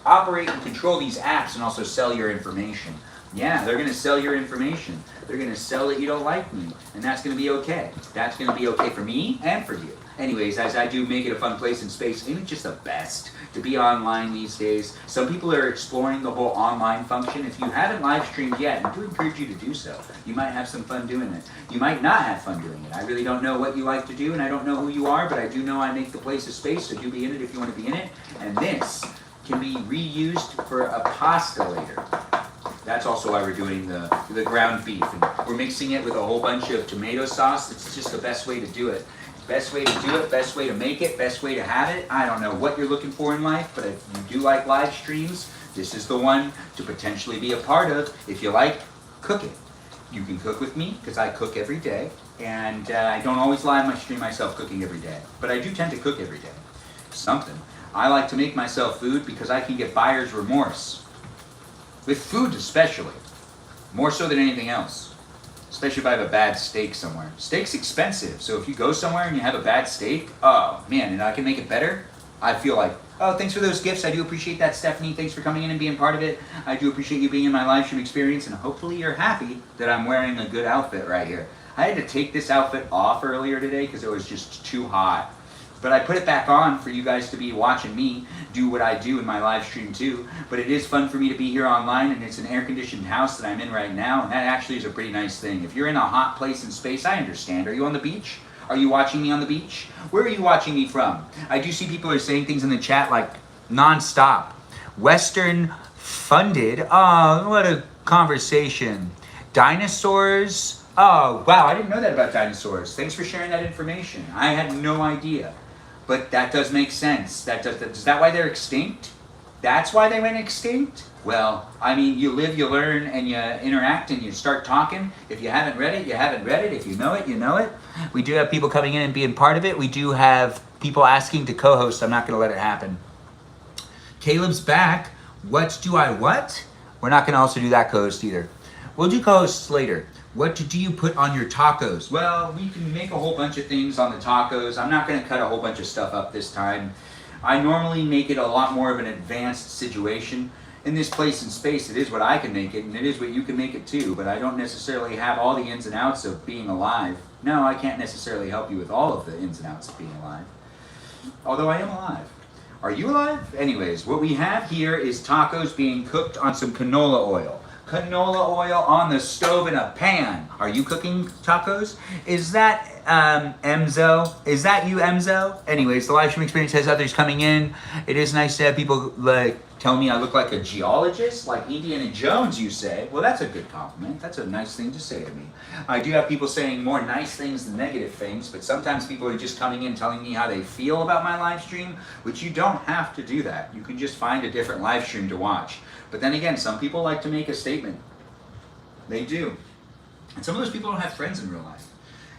operate and control these apps and also sell your information. Yeah, they're going to sell your information. They're going to sell that you don't like me, and that's going to be okay. That's going to be okay for me and for you. Anyways, as I do make it a fun place in space, and it's just the best to be online these days. Some people are exploring the whole online function. If you haven't live streamed yet, I do encourage you to do so. You might have some fun doing it. You might not have fun doing it. I really don't know what you like to do, and I don't know who you are, but I do know I make the place a space, so do be in it if you want to be in it. And this can be reused for a pasta later. That's also why we're doing the ground beef. And we're mixing it with a whole bunch of tomato sauce. It's just the best way to do it. Best way to do it, best way to make it, best way to have it. I don't know what you're looking for in life, but if you do like live streams, this is the one to potentially be a part of. If you like cooking, you can cook with me because I cook every day. And I don't always live stream myself cooking every day, but I do tend to cook every day. Something. I like to make myself food because I can get buyer's remorse. With food especially. More so than anything else. Especially if I have a bad steak somewhere. Steak's expensive, so if you go somewhere and you have a bad steak, oh man, and I can make it better, I feel like, oh, thanks for those gifts. I do appreciate that, Stephanie. Thanks for coming in and being part of it. I do appreciate you being in my live stream experience, and hopefully you're happy that I'm wearing a good outfit right here. I had to take this outfit off earlier today because it was just too hot. But I put it back on for you guys to be watching me do what I do in my live stream too. But it is fun for me to be here online, and it's an air-conditioned house that I'm in right now, and that actually is a pretty nice thing. If you're in a hot place in space, I understand. Are you on the beach? Are you watching me on the beach? Where are you watching me from? I do see people are saying things in the chat like non-stop. Western funded. Oh, what a conversation. Dinosaurs. Oh, wow, I didn't know that about dinosaurs. Thanks for sharing that information. I had no idea. But that does make sense. Is that why they're extinct? That's why they went extinct? Well, I mean, you live, you learn, and you interact, and you start talking. If you haven't read it, you haven't read it. If you know it, you know it. We do have people coming in and being part of it. We do have people asking to co-host. I'm not going to let it happen. Caleb's back. What? We're not going to also do that co-host either. We'll do co-hosts later. What do you put on your tacos? Well, we can make a whole bunch of things on the tacos. I'm not going to cut a whole bunch of stuff up this time. I normally make it a lot more of an advanced situation. In this place and space, it is what I can make it, and it is what you can make it too, but I don't necessarily have all the ins and outs of being alive. No, I can't necessarily help you with all of the ins and outs of being alive. Although I am alive. Are you alive? Anyways, what we have here is tacos being cooked on some canola oil. Canola oil on the stove in a pan. Are you cooking tacos? Is that Emzo? Is that you, Emzo? Anyways, the live stream experience has others coming in. It is nice to have people like tell me I look like a geologist, like Indiana Jones, you say. Well, that's a good compliment. That's a nice thing to say to me. I do have people saying more nice things than negative things, but sometimes people are just coming in telling me how they feel about my live stream, which you don't have to do that. You can just find a different live stream to watch. But then again, some people like to make a statement. They do. And some of those people don't have friends in real life.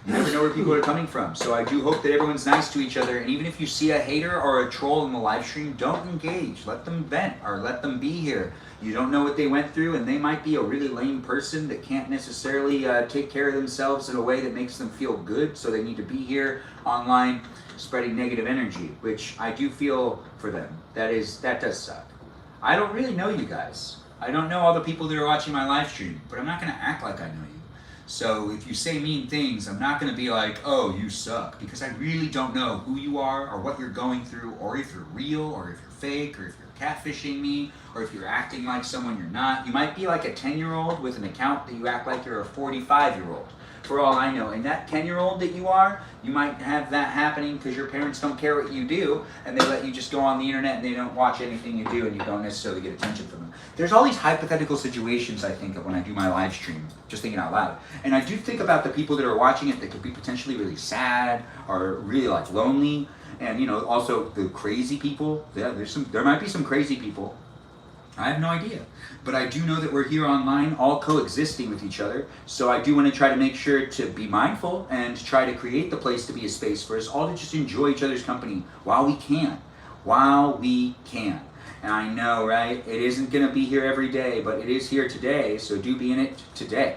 You never know where people are coming from. So I do hope that everyone's nice to each other. And even if you see a hater or a troll in the live stream, don't engage. Let them vent or let them be here. You don't know what they went through, and they might be a really lame person that can't necessarily take care of themselves in a way that makes them feel good. So they need to be here online spreading negative energy, which I do feel for them. That does suck. I don't really know you guys. I don't know all the people that are watching my live stream, but I'm not going to act like I know you. So if you say mean things, I'm not going to be like, oh, you suck, because I really don't know who you are or what you're going through, or if you're real or if you're fake, or if you're catfishing me, or if you're acting like someone you're not. You might be like a 10-year-old with an account that you act like you're a 45-year-old. For all I know. And that 10-year-old that you are, you might have that happening because your parents don't care what you do, and they let you just go on the internet and they don't watch anything you do, and you don't necessarily get attention from them. There's all these hypothetical situations I think of when I do my live stream, just thinking out loud. And I do think about the people that are watching it that could be potentially really sad or really like lonely, and also the crazy people. Yeah, there might be some crazy people. I have no idea. But I do know that we're here online all coexisting with each other. So I do want to try to make sure to be mindful and to try to create the place to be a space for us all to just enjoy each other's company while we can. And I know, right? It isn't going to be here every day, but it is here today. So do be in it today.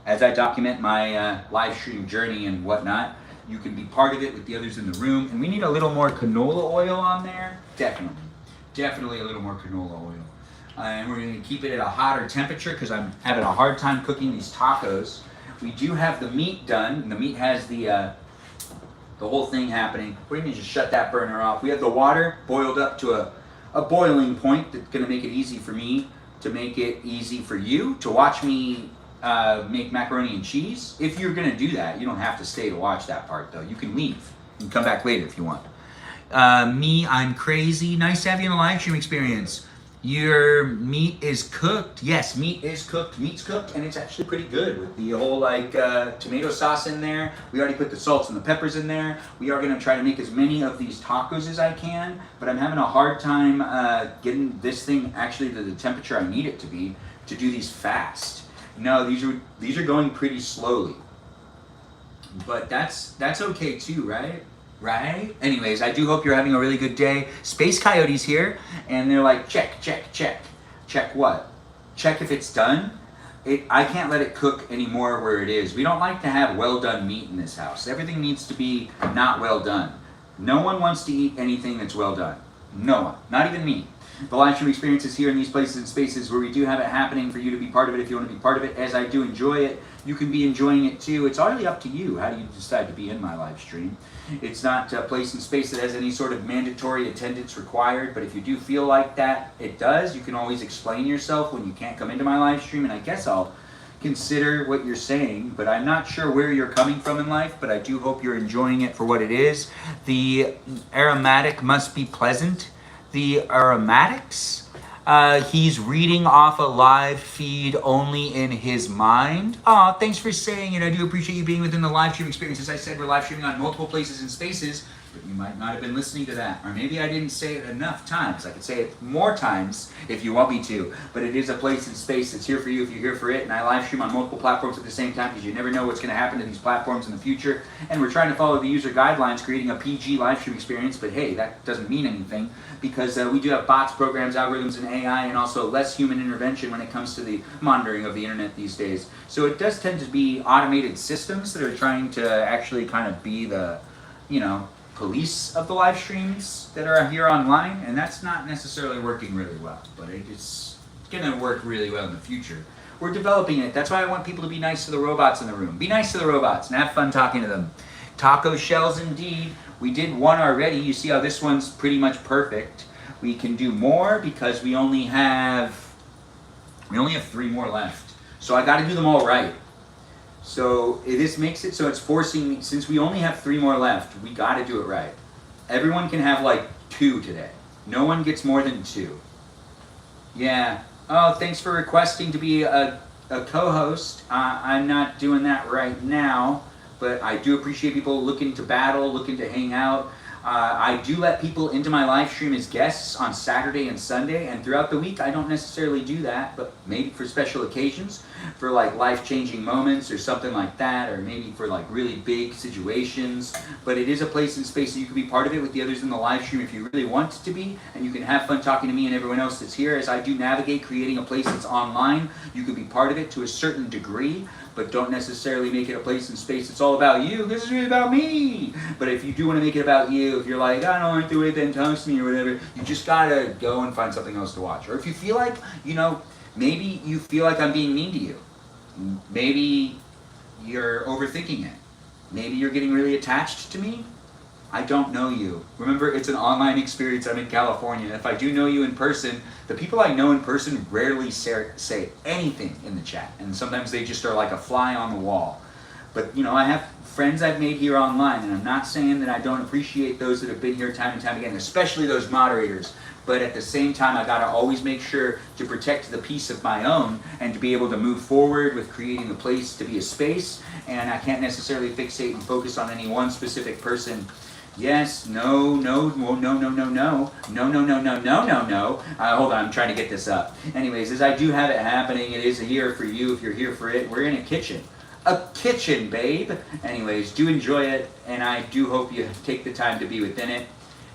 As I document my live stream journey and whatnot, you can be part of it with the others in the room. And we need a little more canola oil on there. Definitely a little more canola oil. And we're going to keep it at a hotter temperature because I'm having a hard time cooking these tacos. We do have the meat done, and the meat has the whole thing happening. We're going to just shut that burner off. We have the water boiled up to a boiling point that's going to make it easy for me to make it easy for you to watch me make macaroni and cheese. If you're going to do that, you don't have to stay to watch that part, though. You can leave and come back later if you want. I'm crazy. Nice to have you in the live stream experience. Your meat is cooked. Yes, meat is cooked. Meat's cooked, and it's actually pretty good with the whole tomato sauce in there. We already put the salts and the peppers in there. We are gonna try to make as many of these tacos as I can, but I'm having a hard time getting this thing actually to the temperature I need it to be to do these fast. No, these are going pretty slowly, but that's okay too, right? Right? Anyways, I do hope you're having a really good day. Space Coyote's here, and they're like, check. Check what? Check if it's done? I can't let it cook anymore where it is. We don't like to have well-done meat in this house. Everything needs to be not well done. No one wants to eat anything that's well done. No one. Not even me. The live stream experience is here in these places and spaces where we do have it happening for you to be part of it if you want to be part of it. As I do enjoy it, you can be enjoying it too. It's already up to you. How do you decide to be in my live stream? It's not a place and space that has any sort of mandatory attendance required, but if you do feel like that, it does. You can always explain yourself when you can't come into my live stream, and I guess I'll consider what you're saying, but I'm not sure where you're coming from in life, but I do hope you're enjoying it for what it is. The aromatic must be pleasant. The aromatics? He's reading off a live feed only in his mind. Aw, thanks for saying it. I do appreciate you being within the live stream experience. As I said, we're live streaming on multiple places and spaces, but you might not have been listening to that. Or maybe I didn't say it enough times. I could say it more times if you want me to, but it is a place and space that's here for you if you're here for it, and I live stream on multiple platforms at the same time because you never know what's going to happen to these platforms in the future, and we're trying to follow the user guidelines, creating a PG live stream experience, but hey, that doesn't mean anything because we do have bots, programs, algorithms, and AI, and also less human intervention when it comes to the monitoring of the internet these days. So it does tend to be automated systems that are trying to actually kind of be the, police of the live streams that are here online, and that's not necessarily working really well, but it's gonna work really well in the future. We're developing it. That's why I want people to be nice to the robots in the room. Be nice to the robots and have fun talking to them. Taco shells indeed. We did one already. You see how this one's pretty much perfect. We can do more because we only have 3 more left. So I gotta do them all right. So this makes it so it's forcing me, since we only have 3 more left, we gotta do it right. Everyone can have like 2 today. No one gets more than 2. Yeah. Oh, thanks for requesting to be a co-host. I'm not doing that right now, but I do appreciate people looking to battle, looking to hang out. I do let people into my live stream as guests on Saturday and Sunday, and throughout the week I don't necessarily do that, but maybe for special occasions, for like life-changing moments or something like that, or maybe for like really big situations. But it is a place and space that you can be part of it with the others in the live stream if you really want to be, and you can have fun talking to me and everyone else that's here. As I do navigate creating a place that's online, you can be part of it to a certain degree, but don't necessarily make it a place and space that's all about you. This is really about me. But if you do want to make it about you, if you're like, I don't like the way Ben toast me or whatever, you just gotta go and find something else to watch. Or if you feel like, maybe you feel like I'm being mean to you. Maybe you're overthinking it. Maybe you're getting really attached to me. I don't know you. Remember, it's an online experience. I'm in California. If I do know you in person, the people I know in person rarely say anything in the chat. And sometimes they just are like a fly on the wall. But, I have friends I've made here online, and I'm not saying that I don't appreciate those that have been here time and time again, especially those moderators. But at the same time, I gotta always make sure to protect the peace of my own and to be able to move forward with creating the place to be a space. And I can't necessarily fixate and focus on any one specific person. Yes, no. Hold on, I'm trying to get this up. Anyways, as I do have it happening, it is here for you if you're here for it. We're in a kitchen. A kitchen, babe. Anyways, do enjoy it, and I do hope you take the time to be within it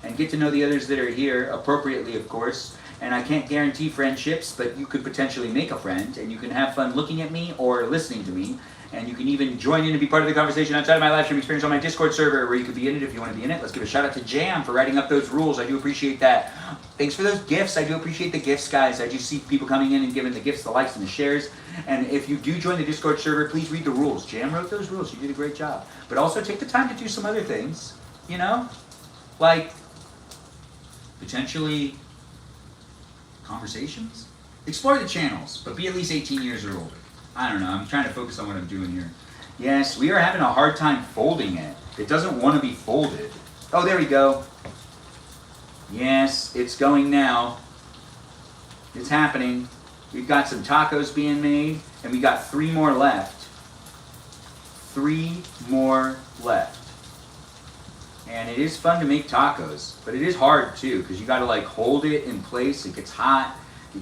and get to know the others that are here, appropriately, of course. And I can't guarantee friendships, but you could potentially make a friend, and you can have fun looking at me or listening to me. And you can even join in and be part of the conversation outside of my live stream experience on my Discord server, where you could be in it if you want to be in it. Let's give a shout out to Jam for writing up those rules. I do appreciate that. Thanks for those gifts. I do appreciate the gifts, guys. I do see people coming in and giving the gifts, the likes, and the shares. And if you do join the Discord server, please read the rules. Jam wrote those rules. You did a great job. But also take the time to do some other things, like potentially conversations. Explore the channels, but be at least 18 years or older. I don't know, I'm trying to focus on what I'm doing here. Yes, we are having a hard time folding it. It doesn't want to be folded. Oh, there we go. Yes, it's going now. It's happening. We've got some tacos being made, and we got 3 more left. 3 more left. And it is fun to make tacos, but it is hard too, because you got to like hold it in place. It gets hot.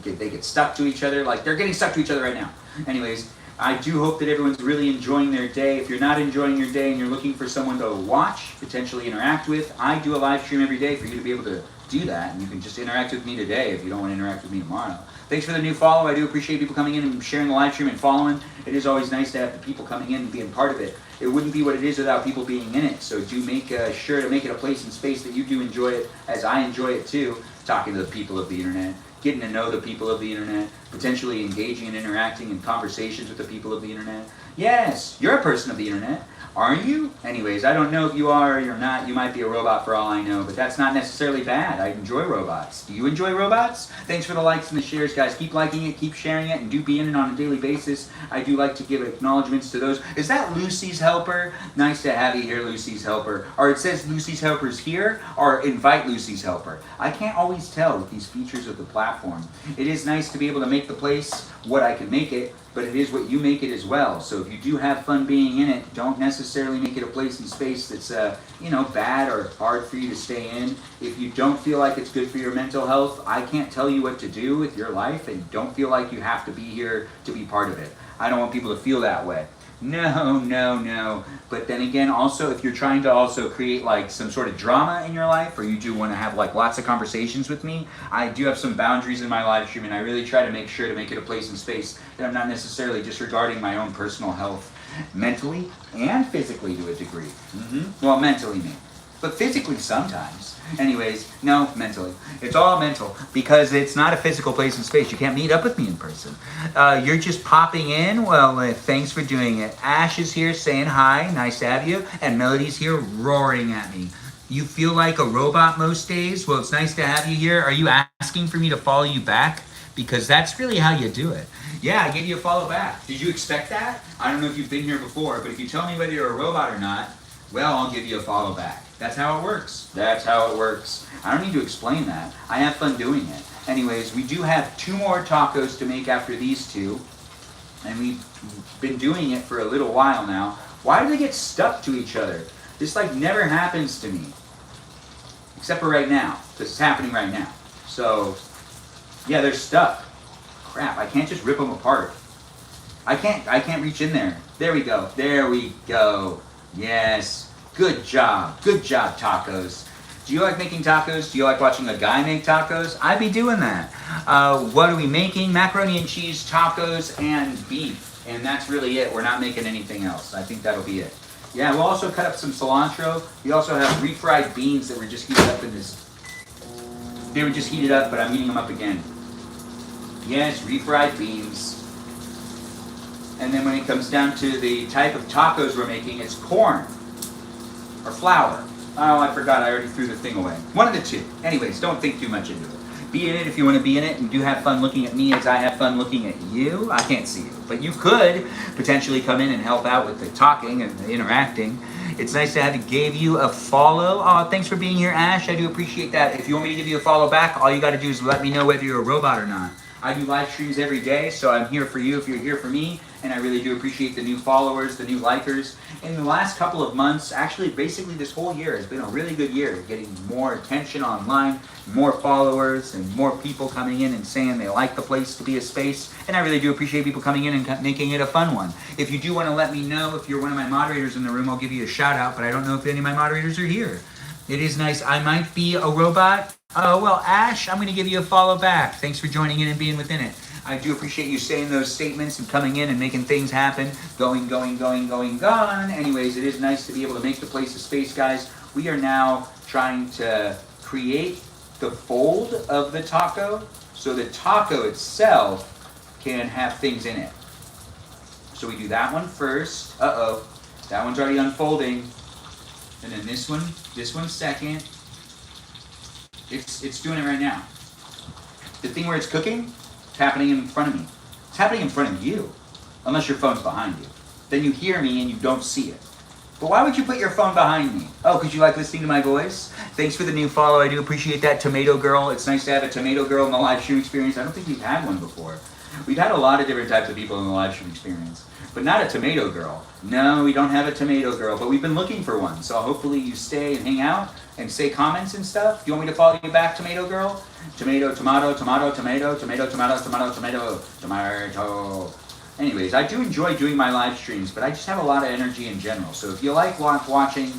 They get stuck to each other. Like they're getting stuck to each other right now. Anyways, I do hope that everyone's really enjoying their day. If you're not enjoying your day and you're looking for someone to watch, potentially interact with, I do a live stream every day for you to be able to do that. And you can just interact with me today if you don't want to interact with me tomorrow. Thanks for the new follow. I do appreciate people coming in and sharing the live stream and following. It is always nice to have the people coming in and being part of it. It wouldn't be what it is without people being in it. So do make sure to make it a place and space that you do enjoy it, as I enjoy it too, talking to the people of the internet, getting to know the people of the internet, potentially engaging and interacting in conversations with the people of the internet. Yes, you're a person of the internet. Aren't you? Anyways, I don't know if you are or you're not. You might be a robot for all I know, but that's not necessarily bad. I enjoy robots. Do you enjoy robots? Thanks for the likes and the shares, guys. Keep liking it, keep sharing it, and do be in it on a daily basis. I do like to give acknowledgments to those. Is that Lucy's Helper? Nice to have you here, Lucy's Helper. Or it says Lucy's Helper's here, or invite Lucy's Helper. I can't always tell with these features of the platform. It is nice to be able to make the place what I can make it, but it is what you make it as well. So if you do have fun being in it, don't necessarily make it a place and space that's bad or hard for you to stay in. If you don't feel like it's good for your mental health, I can't tell you what to do with your life, and don't feel like you have to be here to be part of it. I don't want people to feel that way. No. But then again, also, if you're trying to also create like some sort of drama in your life, or you do want to have like lots of conversations with me, I do have some boundaries in my live stream, and I really try to make sure to make it a place and space that I'm not necessarily disregarding my own personal health, mentally and physically to a degree. Well, mentally maybe, but physically sometimes. Anyways, no, mentally. It's all mental, because it's not a physical place and space. You can't meet up with me in person. You're just popping in. Well, thanks for doing it. Ash is here saying hi. Nice to have you. And Melody's here roaring at me. You feel like a robot most days? Well, it's nice to have you here. Are you asking for me to follow you back? Because that's really how you do it. Yeah, I gave you a follow back. Did you expect that? I don't know if you've been here before, but if you tell me whether you're a robot or not, well, I'll give you a follow back. That's how it works. That's how it works. I don't need to explain that. I have fun doing it. Anyways, we do have 2 more tacos to make after these 2. And we've been doing it for a little while now. Why do they get stuck to each other? This like never happens to me. Except for right now. This is happening right now. So, yeah, they're stuck. Crap, I can't just rip them apart. I can't reach in there. There we go. There we go. Yes. Good job, tacos. Do you like making tacos? Do you like watching a guy make tacos? I'd be doing that. What are we making? Macaroni and cheese, tacos, and beef. And that's really it. We're not making anything else. I think that'll be it. Yeah, we'll also cut up some cilantro. We also have refried beans that were just heated up in this. They were just heated up, but I'm heating them up again. Yes, refried beans. And then when it comes down to the type of tacos we're making, it's corn. Or flour. Oh, I forgot. I already threw the thing away. One of the 2. Anyways, don't think too much into it. Be in it if you want to be in it, and do have fun looking at me as I have fun looking at you. I can't see you, but you could potentially come in and help out with the talking and the interacting. It's nice to have you. Gave you a follow. Oh, thanks for being here, Ash. I do appreciate that. If you want me to give you a follow back, all you got to do is let me know whether you're a robot or not. I do live streams every day, so I'm here for you if you're here for me, and I really do appreciate the new followers, the new likers. In the last couple of months, actually basically this whole year has been a really good year, getting more attention online, more followers, and more people coming in and saying they like the place to be a space, and I really do appreciate people coming in and making it a fun one. If you do want to let me know, if you're one of my moderators in the room, I'll give you a shout out, but I don't know if any of my moderators are here. It is nice. I might be a robot. Oh, well, Ash, I'm going to give you a follow back. Thanks for joining in and being within it. I do appreciate you saying those statements and coming in and making things happen. Going. Anyways, it is nice to be able to make the place a space, guys. We are now trying to create the fold of the taco so the taco itself can have things in it. So we do that one first. Uh-oh. That one's already unfolding. And then this one second. It's doing it right now. The thing where it's cooking, it's happening in front of me. It's happening in front of you, unless your phone's behind you. Then you hear me and you don't see it. But why would you put your phone behind me? Oh, because you like listening to my voice? Thanks for the new follow. I do appreciate that, Tomato Girl. It's nice to have a Tomato Girl in the live stream experience. I don't think we've had one before. We've had a lot of different types of people in the live stream experience, but not a Tomato Girl. No, we don't have a Tomato Girl, but we've been looking for one. So hopefully you stay and hang out and say comments and stuff. You want me to follow you back, Tomato Girl? Tomato. Anyways, I do enjoy doing my live streams, but I just have a lot of energy in general. So if you like watching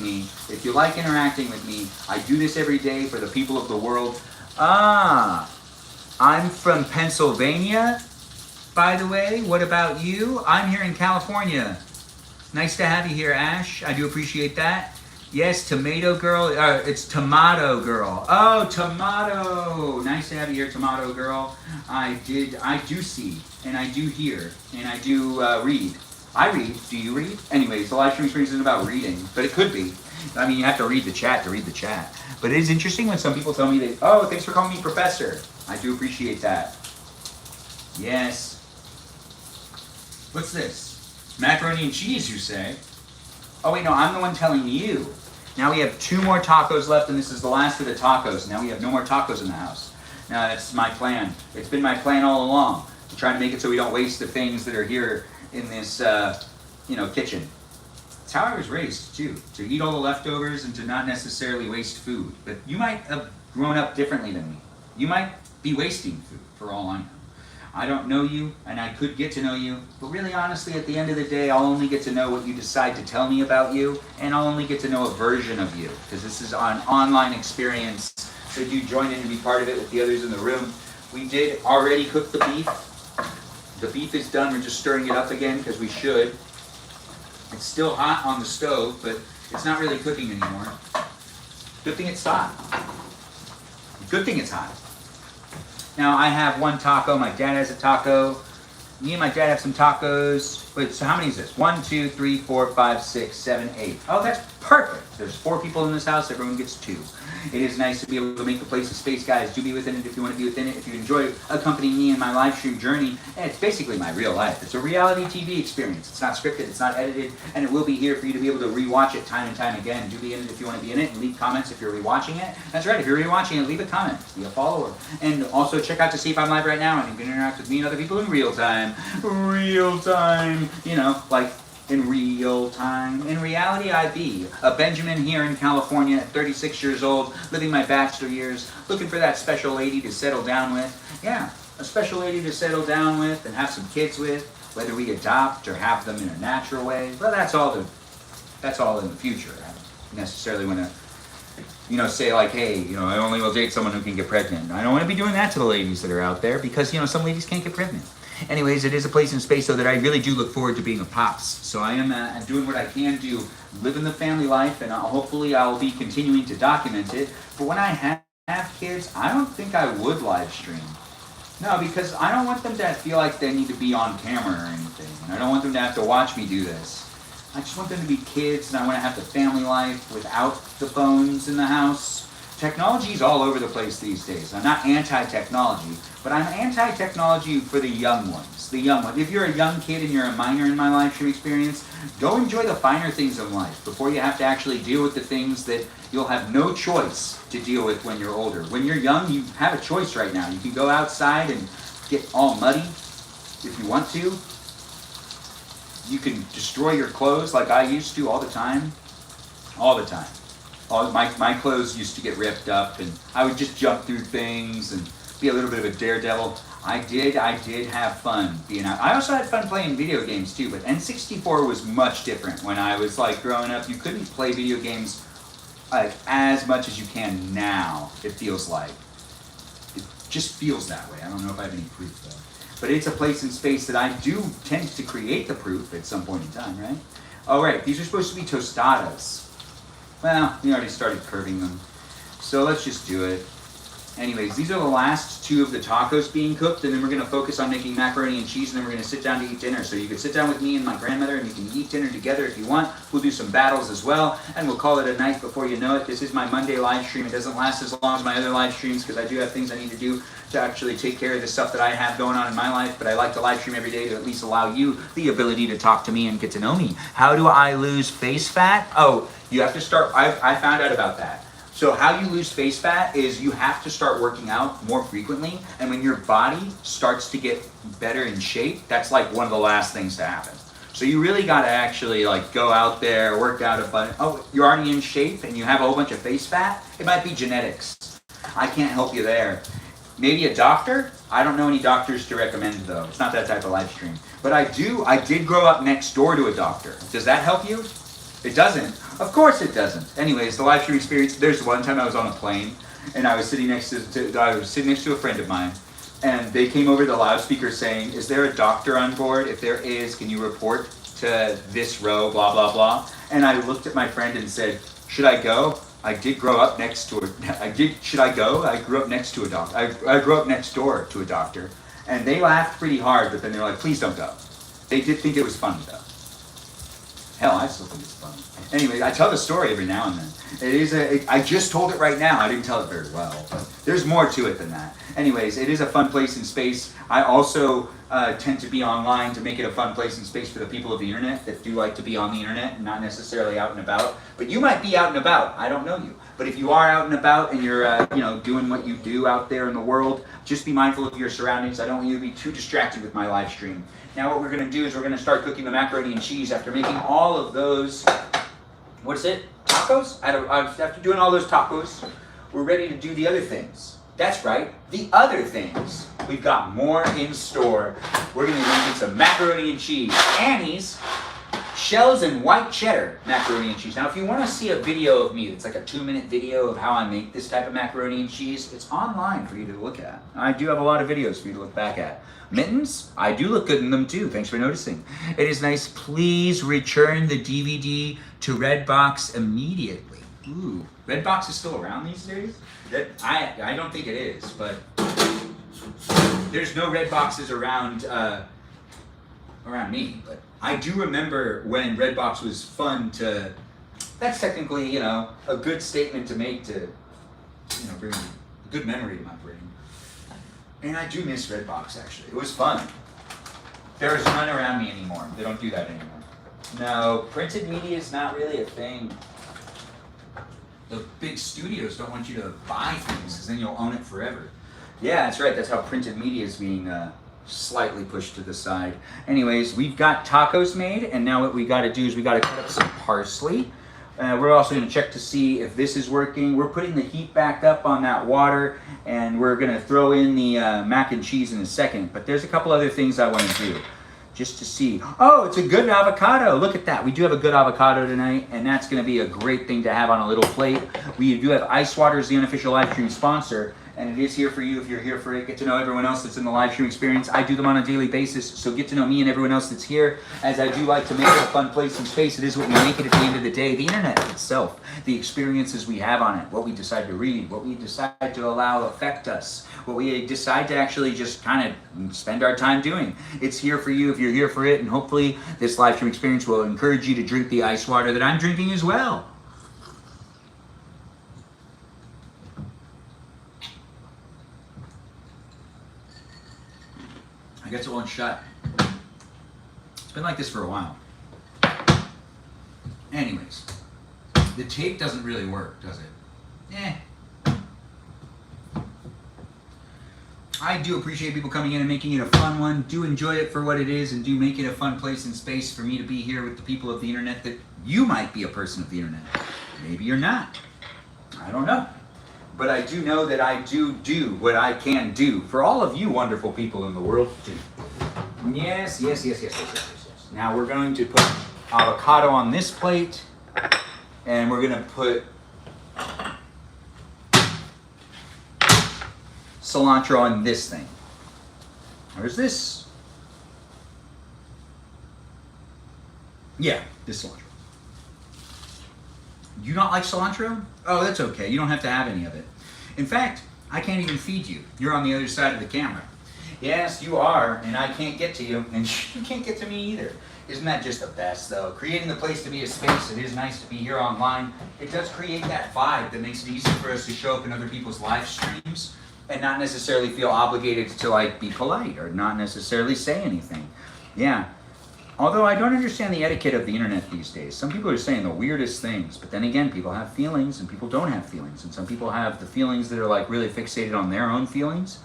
me, if you like interacting with me, I do this every day for the people of the world. I'm from Pennsylvania, by the way. What about you? I'm here in California. Nice to have you here, Ash. I do appreciate that. Yes, Tomato Girl. It's Tomato Girl. Oh, Tomato. Nice to have you here, Tomato Girl. I do see, and I do hear, and I do read. I read. Do you read? Anyways, the live stream experience isn't about reading, but it could be. I mean, you have to read the chat to read the chat. But it is interesting when some people tell me that, oh, thanks for calling me Professor. I do appreciate that. Yes. What's this? Macaroni and cheese, you say? Oh, wait, no, I'm the one telling you. Now we have 2 more tacos left, and this is the last of the tacos. Now we have no more tacos in the house. Now that's my plan. It's been my plan all along to try to make it so we don't waste the things that are here in this, kitchen. It's how I was raised, too, to eat all the leftovers and to not necessarily waste food. But you might have grown up differently than me. You might be wasting food, for all I know. I don't know you, and I could get to know you, but really honestly, at the end of the day, I'll only get to know what you decide to tell me about you, and I'll only get to know a version of you, because this is an online experience, so do join in and be part of it with the others in the room. We did already cook the beef. The beef is done, we're just stirring it up again, because we should. It's still hot on the stove, but it's not really cooking anymore. Good thing it's hot. Good thing it's hot. Now I have 1 taco, my dad has a taco, me and my dad have some tacos. Wait, so how many is this? 1, 2, 3, 4, 5, 6, 7, 8. Oh, that's perfect. There's 4 people in this house, everyone gets 2. It is nice to be able to make the place a space, guys. Do be within it if you want to be within it. If you enjoy accompanying me in my live stream journey, and it's basically my real life. It's a reality TV experience. It's not scripted, it's not edited, and it will be here for you to be able to rewatch it time and time again. Do be in it if you want to be in it, and leave comments if you're rewatching it. That's right, if you're rewatching it, leave a comment, be a follower. And also check out to see if I'm live right now, and you can interact with me and other people in real time. Real time, like in real time. In reality, I be a Benjamin here in California at 36 years old, living my bachelor years, looking for that special lady to settle down with. Yeah, a special lady to settle down with and have some kids with, whether we adopt or have them in a natural way. Well, that's all in the future. I don't necessarily want to, say like, hey, I only will date someone who can get pregnant. I don't want to be doing that to the ladies that are out there because, some ladies can't get pregnant. Anyways, it is a place in space, though, that I really do look forward to being a pops. So I am doing what I can do, living the family life, and hopefully I'll be continuing to document it. But when I have kids, I don't think I would live stream. No, because I don't want them to feel like they need to be on camera or anything. I don't want them to have to watch me do this. I just want them to be kids, and I want to have the family life without the phones in the house. Technology is all over the place these days. I'm not anti-technology, but I'm anti-technology for the young ones. The young ones. If you're a young kid and you're a minor in my live stream experience, go enjoy the finer things in life before you have to actually deal with the things that you'll have no choice to deal with when you're older. When you're young, you have a choice right now. You can go outside and get all muddy if you want to. You can destroy your clothes like I used to all the time. All the time. My clothes used to get ripped up, and I would just jump through things and be a little bit of a daredevil. I did have fun being out. I also had fun playing video games too, but N64 was much different when I was growing up. You couldn't play video games as much as you can now, it feels like. It just feels that way. I don't know if I have any proof though. But it's a place in space that I do tend to create the proof at some point in time, right? Oh right, these are supposed to be tostadas. Well, we already started curving them. So let's just do it. Anyways, these are the last 2 of the tacos being cooked, and then we're going to focus on making macaroni and cheese, and then we're going to sit down to eat dinner. So you can sit down with me and my grandmother, and you can eat dinner together if you want. We'll do some battles as well, and we'll call it a night before you know it. This is my Monday live stream. It doesn't last as long as my other live streams because I do have things I need to do to actually take care of the stuff that I have going on in my life, but I like to live stream every day to at least allow you the ability to talk to me and get to know me. How do I lose face fat? Oh, you have to start, I found out about that. So how you lose face fat is you have to start working out more frequently, and when your body starts to get better in shape, that's one of the last things to happen. So you really got to actually go out there, work out a bunch. Oh, you're already in shape and you have a whole bunch of face fat? It might be genetics. I can't help you there. Maybe a doctor? I don't know any doctors to recommend though. It's not that type of live stream. But I did grow up next door to a doctor. Does that help you? It doesn't. Of course it doesn't. Anyways, the live stream experience, there's one time I was on a plane and I was sitting next to a friend of mine, and they came over the loudspeaker saying, is there a doctor on board? If there is, can you report to this row, blah, blah, blah. And I looked at my friend and said, Should I go? I did grow up next to should I go? I grew up next to a doctor. I grew up next door to a doctor. And they laughed pretty hard, but then they're like, please don't go. They did think it was funny, though. Hell, I still think it's funny. Anyway, I tell the story every now and then. I just told it right now. I didn't tell it very well, but there's more to it than that. Anyways, it is a fun place in space. I also tend to be online to make it a fun place in space for the people of the internet that do like to be on the internet and not necessarily out and about. But you might be out and about. I don't know you. But if you are out and about and you're doing what you do out there in the world, just be mindful of your surroundings. I don't want you to be too distracted with my live stream. Now what we're going to do is we're going to start cooking the macaroni and cheese after making all of those, what is it? Tacos? After doing all those tacos, we're ready to do the other things. That's right, the other things. We've got more in store. We're going to be making some macaroni and cheese. Annie's shells and white cheddar macaroni and cheese. Now, if you want to see a video of me, it's like a 2-minute video of how I make this type of macaroni and cheese, it's online for you to look at. I do have a lot of videos for you to look back at. Mittens, I do look good in them too. Thanks for noticing. It is nice. Please return the DVD to Redbox immediately. Ooh, Redbox is still around these days? I don't think it is, but there's no Redboxes around me. But I do remember when Redbox was fun to. That's technically, a good statement to make to, bring a good memory to my brain. And I do miss Redbox, actually. It was fun. There's none around me anymore. They don't do that anymore. No, printed media is not really a thing. The big studios don't want you to buy things because then you'll own it forever. Yeah, that's right. That's how printed media is being slightly pushed to the side. Anyways, we've got tacos made, and now what we got to do is we got to cut up some parsley. We're also going to check to see if this is working. We're putting the heat back up on that water, and we're going to throw in the mac and cheese in a second. But there's a couple other things I want to do just to see. Oh, it's a good avocado. Look at that. We do have a good avocado tonight, and that's going to be a great thing to have on a little plate. We do have Ice Water as the unofficial live stream sponsor, and it is here for you if you're here for it. Get to know everyone else that's in the live stream experience. I do them on a daily basis, so get to know me and everyone else that's here, as I do like to make it a fun place in space. It is what we make it at the end of the day. The internet itself, the experiences we have on it, what we decide to read, what we decide to allow affect us, what we decide to actually just kind of spend our time doing. It's here for you if you're here for it, and hopefully this live stream experience will encourage you to drink the ice water that I'm drinking as well. I guess it won't shut. It's been like this for a while. Anyways, the tape doesn't really work, does it? I do appreciate people coming in and making it a fun one. Do enjoy it for what it is, and do make it a fun place and space for me to be here with the people of the internet that you might be a person of the internet. Maybe you're not. I don't know. But I do know that I do what I can do for all of you wonderful people in the world too. Yes. Now we're going to put avocado on this plate, and we're going to put cilantro on this thing. Where's this? Yeah, this cilantro. You not like cilantro? Oh, that's okay. You don't have to have any of it. In fact, I can't even feed you. You're on the other side of the camera. Yes, you are, and I can't get to you, and you can't get to me either. Isn't that just the best, though? Creating the place to be a space, it is nice to be here online. It does create that vibe that makes it easy for us to show up in other people's live streams and not necessarily feel obligated to, be polite or not necessarily say anything. Yeah. Although I don't understand the etiquette of the internet these days. Some people are saying the weirdest things, but then again, people have feelings and people don't have feelings. And some people have the feelings that are really fixated on their own feelings.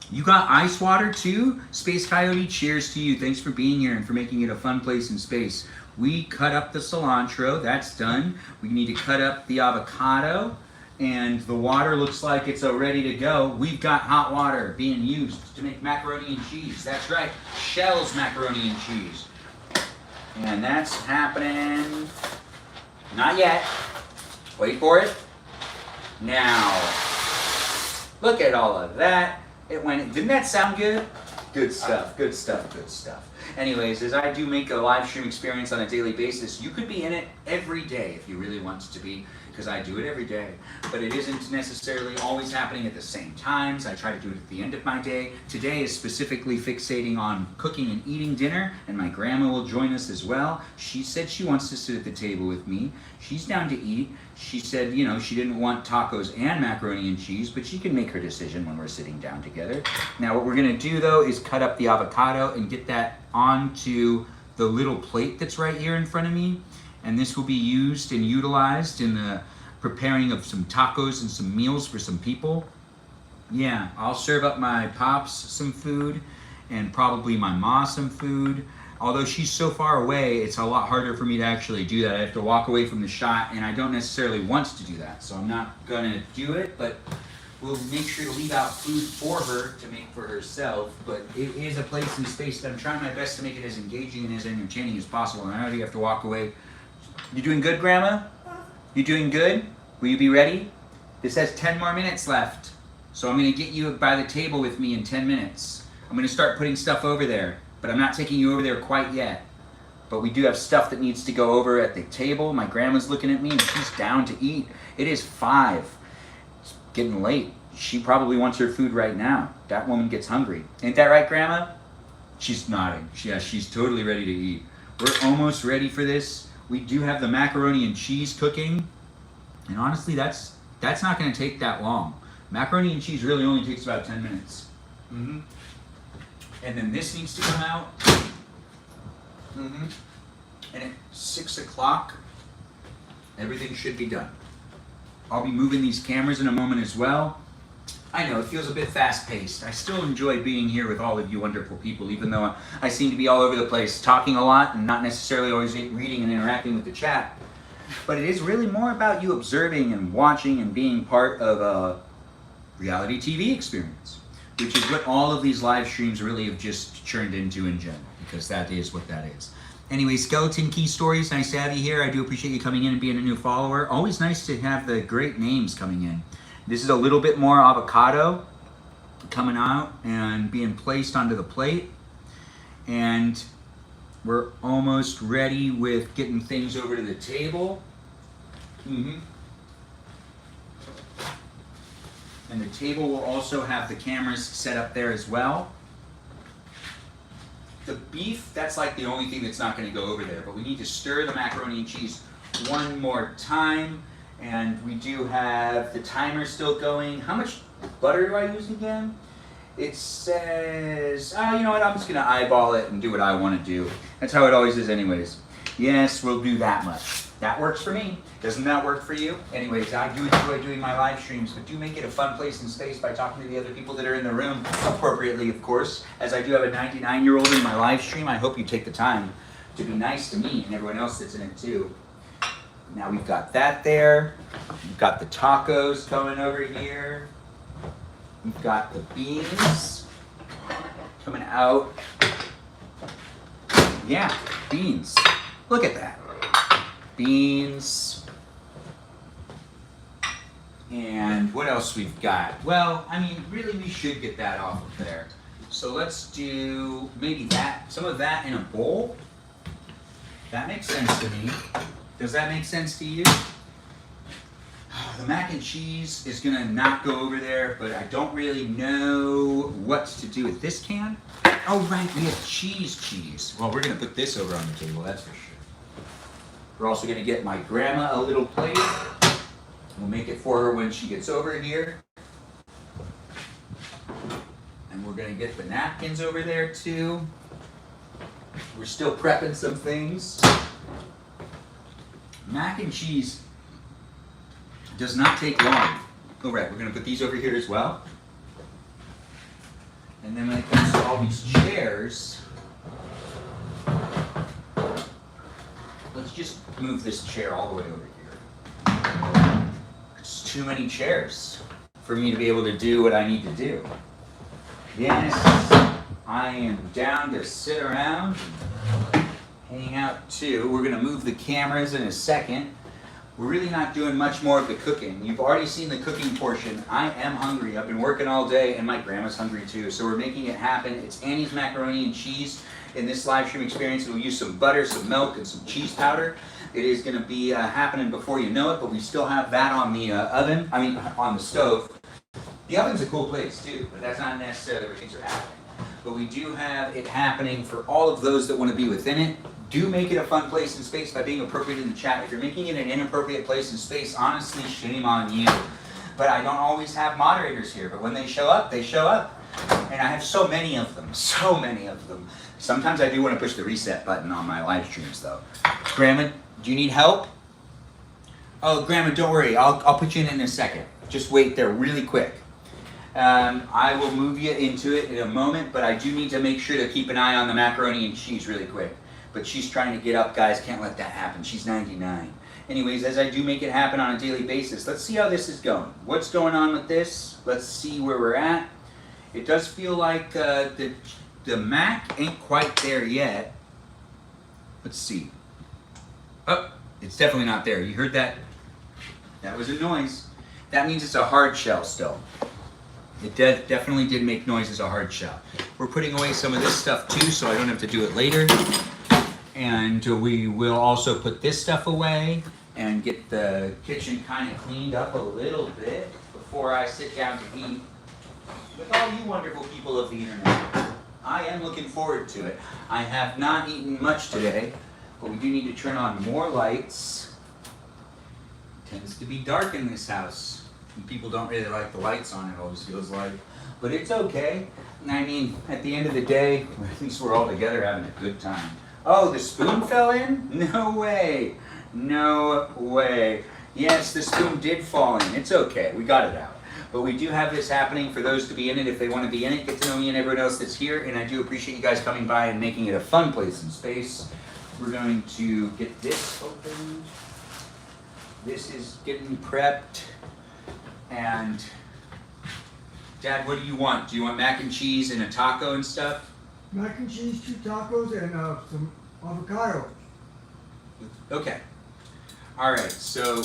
You got ice water too? Space Coyote, cheers to you. Thanks for being here and for making it a fun place in space. We cut up the cilantro, that's done. We need to cut up the avocado, and the water looks like it's ready to go. We've got hot water being used to make macaroni and cheese. That's right, Shell's macaroni and cheese. And that's happening, not yet. Wait for it. Now, look at all of that. It went, didn't that sound good? Good stuff, good stuff, good stuff. Anyways, as I do make a live stream experience on a daily basis, you could be in it every day if you really wanted to be, because I do it every day. But it isn't necessarily always happening at the same times. I try to do it at the end of my day. Today is specifically fixating on cooking and eating dinner, and my grandma will join us as well. She said she wants to sit at the table with me. She's down to eat. She said, you know, she didn't want tacos and macaroni and cheese, but she can make her decision when we're sitting down together. Now what we're gonna do though is cut up the avocado and get that onto the little plate that's right here in front of me. And this will be used and utilized in the preparing of some tacos and some meals for some people. Yeah, I'll serve up my pops some food and probably my ma some food. Although she's so far away, it's a lot harder for me to actually do that. I have to walk away from the shot, and I don't necessarily want to do that. So I'm not gonna do it, but we'll make sure to leave out food for her to make for herself. But it is a place and space that I'm trying my best to make it as engaging and as entertaining as possible. And I already have to walk away. You doing good, Grandma? You doing good? Will you be ready? This has 10 more minutes left. So I'm gonna get you by the table with me in 10 minutes. I'm gonna start putting stuff over there, but I'm not taking you over there quite yet. But we do have stuff that needs to go over at the table. My grandma's looking at me and she's down to eat. It is 5. It's getting late. She probably wants her food right now. That woman gets hungry. Ain't that right, Grandma? She's nodding. Yeah, she's totally ready to eat. We're almost ready for this. We do have the macaroni and cheese cooking. And honestly, that's not gonna take that long. Macaroni and cheese really only takes about 10 minutes. And then this needs to come out. And at 6 o'clock, everything should be done. I'll be moving these cameras in a moment as well. I know, it feels a bit fast-paced. I still enjoy being here with all of you wonderful people, even though I seem to be all over the place, talking a lot and not necessarily always reading and interacting with the chat. But it is really more about you observing and watching and being part of a reality TV experience, which is what all of these live streams really have just churned into in general, because that is what that is. Anyway, Skeleton Key Stories, nice to have you here. I do appreciate you coming in and being a new follower. Always nice to have the great names coming in. This is a little bit more avocado coming out and being placed onto the plate. And we're almost ready with getting things over to the table. And the table will also have the cameras set up there as well. The beef, that's like the only thing that's not going to go over there, but we need to stir the macaroni and cheese one more time. And we do have the timer still going. How much butter do I use again? It says, oh, you know what, I'm just gonna eyeball it and do what I wanna do. That's how it always is anyways. Yes, we'll do that much. That works for me. Doesn't that work for you? Anyways, I do enjoy doing my live streams, but do make it a fun place and space by talking to the other people that are in the room, appropriately, of course. As I do have a 99-year-old in my live stream, I hope you take the time to be nice to me and everyone else that's in it too. Now we've got that there. We've got the tacos coming over here. We've got the beans coming out. Yeah, beans. Look at that. Beans. And what else we've got? Well, I mean, really we should get that off of there. So let's do maybe that, some of that in a bowl. That makes sense to me. Does that make sense to you? The mac and cheese is gonna not go over there, but I don't really know what to do with this can. Oh right, we have cheese. Well, we're gonna put this over on the table, that's for sure. We're also gonna get my grandma a little plate. We'll make it for her when she gets over here. And we're gonna get the napkins over there too. We're still prepping some things. Mac and cheese does not take long. All right, we're gonna put these over here as well. And then when it comes to all these chairs, let's just move this chair all the way over here. It's too many chairs for me to be able to do what I need to do. Yes, I am down to sit around and hang out too. We're gonna move the cameras in a second, we're really not doing much more of the cooking. You've already seen the cooking portion. I am hungry. I've been working all day, and my grandma's hungry too. So we're making it happen. It's Annie's macaroni and cheese. In this live stream experience, we'll use some butter, some milk, and some cheese powder. It is going to be happening before you know it, but we still have that on the on the stove. The oven's a cool place too, but that's not necessarily where things are happening. But we do have it happening for all of those that want to be within it. Do make it a fun place and space by being appropriate in the chat. If you're making it an inappropriate place and space, honestly, shame on you. But I don't always have moderators here, but when they show up, they show up. And I have so many of them, so many of them. Sometimes I do want to push the reset button on my live streams though. Grandma, do you need help? Oh, Grandma, don't worry. I'll put you in a second. Just wait there really quick. I will move you into it in a moment, but I do need to make sure to keep an eye on the macaroni and cheese really quick. But she's trying to get up, guys. Can't let that happen. She's 99. Anyways, as I do make it happen on a daily basis, let's see how this is going. What's going on with this? Let's see where we're at. It does feel like the Mac ain't quite there yet. Let's see. Oh, it's definitely not there. You heard that? That was a noise. That means it's a hard shell still. It definitely did make noise as a hard shell. We're putting away some of this stuff too, so I don't have to do it later. And we will also put this stuff away and get the kitchen kind of cleaned up a little bit before I sit down to eat with all you wonderful people of the internet. I am looking forward to it. I have not eaten much today, but we do need to turn on more lights. It tends to be dark in this house. And people don't really like the lights on, it always feels like. But it's okay. I mean, at the end of the day, at least we're all together having a good time. Oh, the spoon fell in? No way. No way. Yes, the spoon did fall in. It's okay. We got it out. But we do have this happening for those to be in it if they want to be in it. Get to know me and everyone else that's here. And I do appreciate you guys coming by and making it a fun place and space. We're going to get this opened. This is getting prepped. And Dad, what do you want? Do you want mac and cheese and a taco and stuff? Mac and cheese, 2 tacos, and some avocado. Okay. All right. So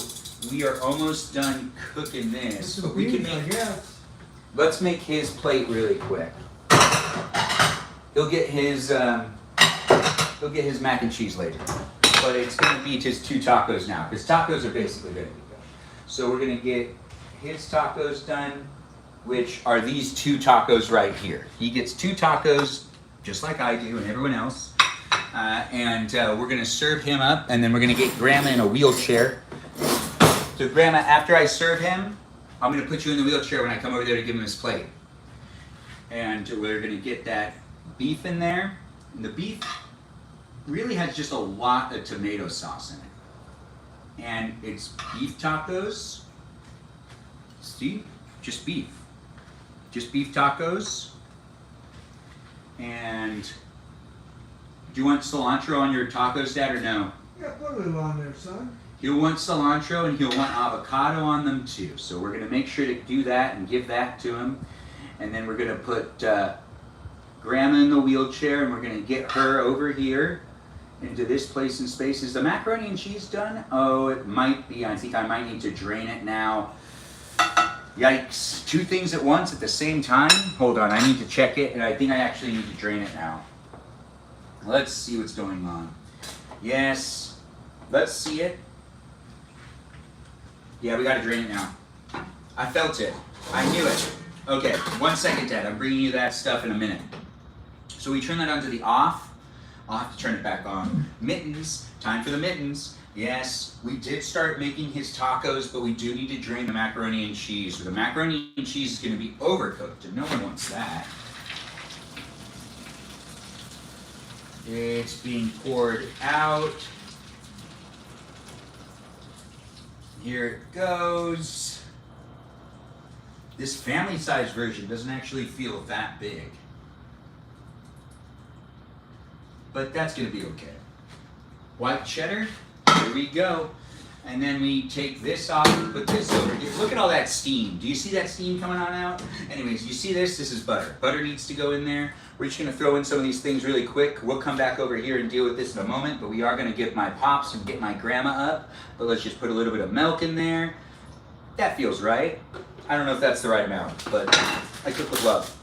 we are almost done cooking this, but we can make. Let's make his plate really quick. He'll get his mac and cheese later, but it's gonna be just 2 tacos now because tacos are basically ready to go. So we're gonna get his tacos done, which are these 2 tacos right here. He gets 2 tacos, just like I do and everyone else. And we're gonna serve him up, and then we're gonna get Grandma in a wheelchair. So Grandma, after I serve him, I'm gonna put you in the wheelchair when I come over there to give him his plate. And we're gonna get that beef in there. And the beef really has just a lot of tomato sauce in it. And it's beef tacos. See? Just beef. Just beef tacos. And do you want cilantro on your tacos, Dad, or no? Yeah, put a little on there, son. He'll want cilantro and he'll want avocado on them too. So we're gonna make sure to do that and give that to him. And then we're gonna put Grandma in the wheelchair and we're gonna get her over here into this place and space. Is the macaroni and cheese done? Oh, it might be. I think I might need to drain it now. Yikes. 2 things at once at the same time? Hold on, I need to check it and I think I actually need to drain it now. Let's see what's going on. Yes, let's see it. Yeah, we gotta drain it now. I felt it. I knew it. Okay, 1 second, Dad. I'm bringing you that stuff in a minute. So we turn that onto the off. I'll have to turn it back on. Mittens. Time for the mittens. Yes, we did start making his tacos, but we do need to drain the macaroni and cheese. So the macaroni and cheese is going to be overcooked, and no one wants that. It's being poured out. Here it goes. This family-sized version doesn't actually feel that big. But that's going to be okay. White cheddar, here we go. And then we take this off and put this over here. Look at all that steam. Do you see that steam coming on out? Anyways, you see this? This is butter. Butter needs to go in there. We're just gonna throw in some of these things really quick. We'll come back over here and deal with this in a moment, but we are gonna give my pops and get my grandma up. But let's just put a little bit of milk in there. That feels right. I don't know if that's the right amount, but I cook with love.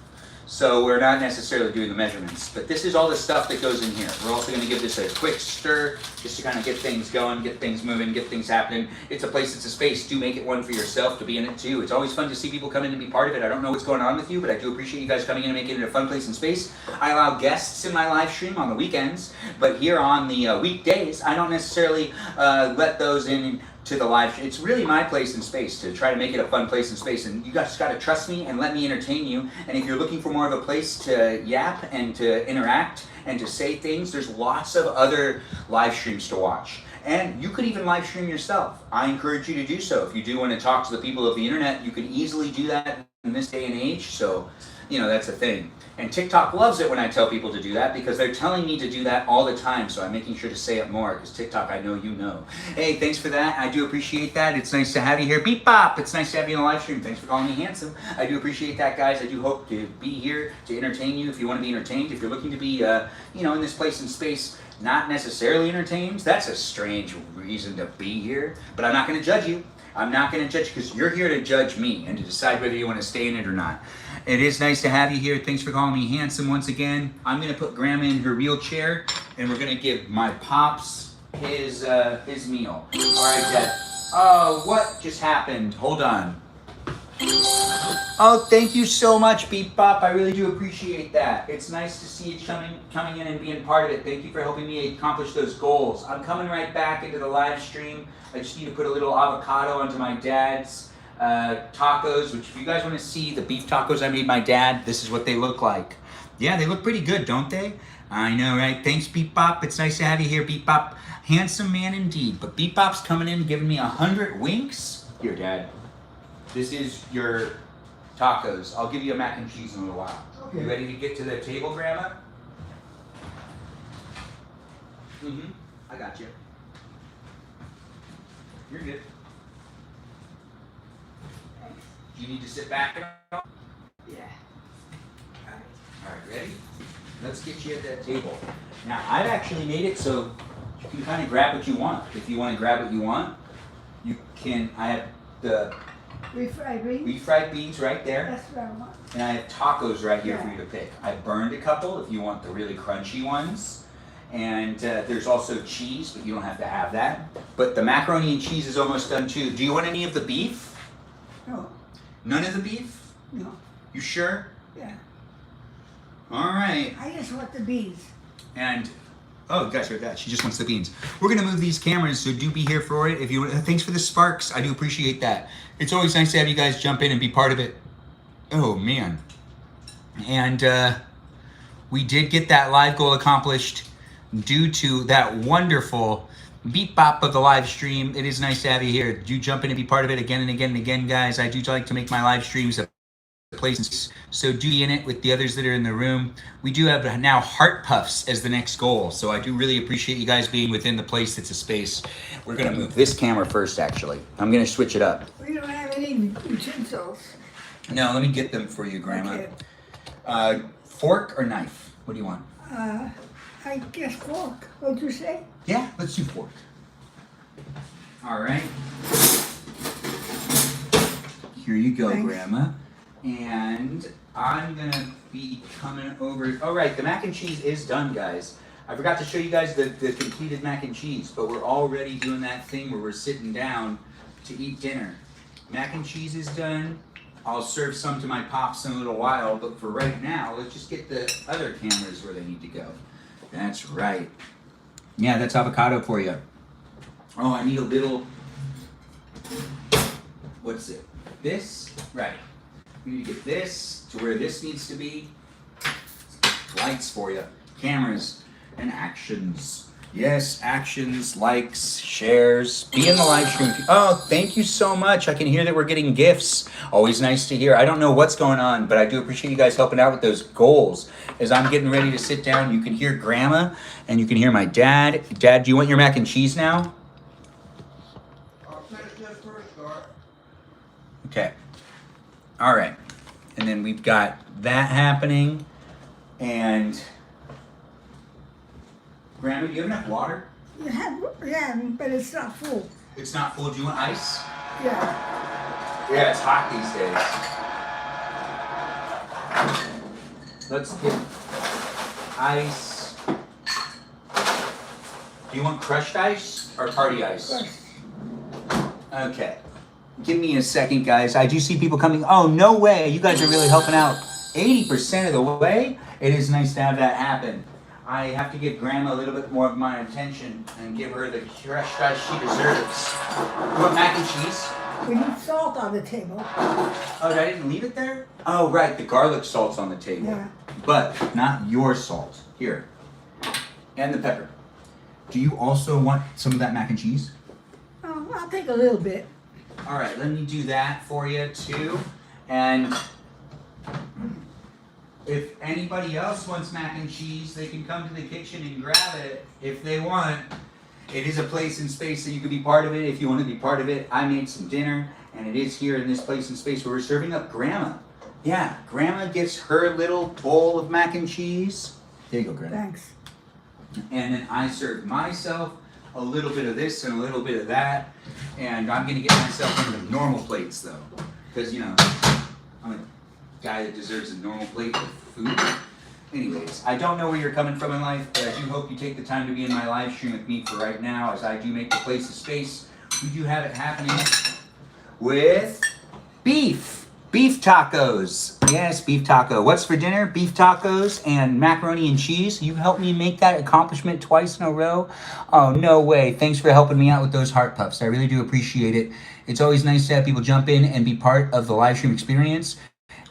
So we're not necessarily doing the measurements, but this is all the stuff that goes in here. We're also gonna give this a quick stir, just to kind of get things going, get things moving, get things happening. It's a place, it's a space. Do make it one for yourself to be in it too. It's always fun to see people come in and be part of it. I don't know what's going on with you, but I do appreciate you guys coming in and making it a fun place and space. I allow guests in my live stream on the weekends, but here on the weekdays, I don't necessarily let those in to the live stream. It's really my place and space to try to make it a fun place and space, and you guys got to trust me and let me entertain you. And if you're looking for more of a place to yap and to interact and to say things, there's lots of other live streams to watch. And you could even live stream yourself. I encourage you to do so. If you do want to talk to the people of the internet, you can easily do that in this day and age. So, you know, that's a thing. And TikTok loves it when I tell people to do that because they're telling me to do that all the time. So I'm making sure to say it more because TikTok, I know you know. Hey, thanks for that. I do appreciate that. It's nice to have you here. Beep bop. It's nice to have you on the live stream. Thanks for calling me handsome. I do appreciate that, guys. I do hope to be here to entertain you if you want to be entertained. If you're looking to be, in this place and space, not necessarily entertained, that's a strange reason to be here. But I'm not going to judge you. I'm not going to judge you because you're here to judge me and to decide whether you want to stay in it or not. It is nice to have you here. Thanks for calling me handsome once again. I'm going to put Grandma in her real chair, and we're going to give my pops his meal. All right, Dad. Oh, what just happened? Hold on. Oh, thank you so much, Beep Bop. I really do appreciate that. It's nice to see you coming in and being part of it. Thank you for helping me accomplish those goals. I'm coming right back into the live stream. I just need to put a little avocado onto my dad's tacos, which if you guys want to see the beef tacos I made my dad, this is what they look like. Yeah, they look pretty good, don't they? I know, right? Thanks, Beep Bop. It's nice to have you here, Beep Bop. Handsome man indeed. But Beep Bop's coming in giving me 100 winks. Here, Dad. This is your tacos. I'll give you a mac and cheese in a little while. Okay. You ready to get to the table, Grandma? Mm-hmm. I got you. You're good. You need to sit back. Yeah. All right, ready? Let's get you at that table. Now, I've actually made it so you can kind of grab what you want. If you want to grab what you want, you can. I have the refried beans right there. That's what I want. And I have tacos right here for you to pick. I burned a couple if you want the really crunchy ones. And there's also cheese, but you don't have to have that. But the macaroni and cheese is almost done too. Do you want any of the beef? No. None of the beef? No. You sure? Yeah. All right. I just want the beans. And oh, you guys heard that? She just wants the beans. We're gonna move these cameras, so do be here for it. If you thanks for the sparks, I do appreciate that. It's always nice to have you guys jump in and be part of it. Oh man. And we did get that live goal accomplished due to that wonderful beep bop of the live stream. It is nice to have you here. Do jump in and be part of it again and again and again, guys. I do like to make my live streams a place, so do be in it with the others that are in the room. We do have now heart puffs as the next goal, so I do really appreciate you guys being within the place that's a space. We're gonna move this camera first, actually. I'm gonna switch it up. We don't have any utensils. No, let me get them for you, Grandma. Okay. Fork or knife? What do you want? I guess fork. What'd you say? Yeah, let's do fork. All right. Here you go, Thanks. Grandma. And I'm gonna be coming over. All right, the mac and cheese is done, guys. I forgot to show you guys the completed mac and cheese, but we're already doing that thing where we're sitting down to eat dinner. Mac and cheese is done. I'll serve some to my pops in a little while, but for right now, let's just get the other cameras where they need to go. That's right. Yeah, that's avocado for you. Oh, I need a little, what's it? This? Right. We need to get this to where this needs to be. Lights for you. Cameras and actions. Yes, actions, likes, shares. Be in the live stream. Oh, thank you so much. I can hear that we're getting gifts. Always nice to hear. I don't know what's going on, but I do appreciate you guys helping out with those goals. As I'm getting ready to sit down, you can hear Grandma and you can hear my dad. Dad, do you want your mac and cheese now? Okay. All right. And then we've got that happening. And Grandma, do you have enough water? Yeah, but it's not full. It's not full. Do you want ice? Yeah. Yeah, it's hot these days. Let's get ice. Do you want crushed ice or party ice? Okay. Give me a second, guys. I do see people coming. Oh, no way. You guys are really helping out 80% of the way. It is nice to have that happen. I have to give Grandma a little bit more of my attention and give her the crushed ice she deserves. You want mac and cheese? We need salt on the table. Oh, I didn't leave it there? Oh, right. The garlic salt's on the table. Yeah. But not your salt. Here. And the pepper. Do you also want some of that mac and cheese? Oh, I'll take a little bit. All right, let me do that for you too. And if anybody else wants mac and cheese, they can come to the kitchen and grab it if they want. It is a place and space that you can be part of it if you want to be part of it. I made some dinner, and it is here in this place and space where we're serving up Grandma. Yeah, Grandma gets her little bowl of mac and cheese. There you go, Grandma. Thanks. And then I serve myself a little bit of this and a little bit of that. And I'm going to get myself one of the normal plates, though. Because, you know, I'm a guy that deserves a normal plate of food. Anyways, I don't know where you're coming from in life, but I do hope you take the time to be in my live stream with me for right now, as I do make the place a space. We do have it happening with beef. Beef tacos. Yes, beef taco. What's for dinner? Beef tacos and macaroni and cheese. You helped me make that accomplishment twice in a row. Oh, no way. Thanks for helping me out with those heart puffs. I really do appreciate it. It's always nice to have people jump in and be part of the live stream experience.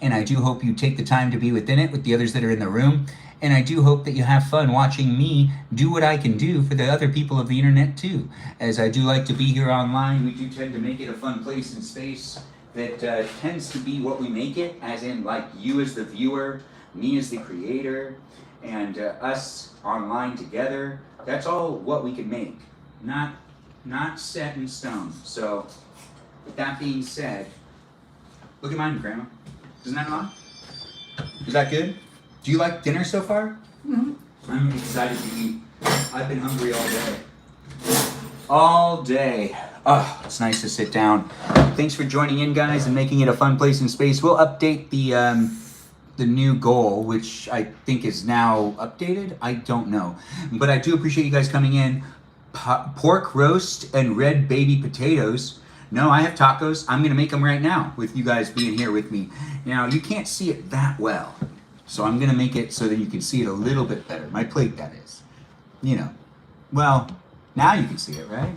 And I do hope you take the time to be within it with the others that are in the room. And I do hope that you have fun watching me do what I can do for the other people of the internet too. As I do like to be here online, we do tend to make it a fun place and space that tends to be what we make it, as in like you as the viewer, me as the creator, and us online together. That's all what we can make, not set in stone. So with that being said, look at mine, Grandma. Isn't that on? Is that good? Do you like dinner so far? Mm-hmm. I'm excited to eat. I've been hungry all day. All day. Oh, it's nice to sit down. Thanks for joining in, guys, and making it a fun place and space. We'll update the new goal, which I think is now updated. I don't know. But I do appreciate you guys coming in. Pork roast and red baby potatoes. No, I have tacos. I'm going to make them right now with you guys being here with me. Now, you can't see it that well. So I'm going to make it so that you can see it a little bit better. My plate, that is. You know. Well, now you can see it, right?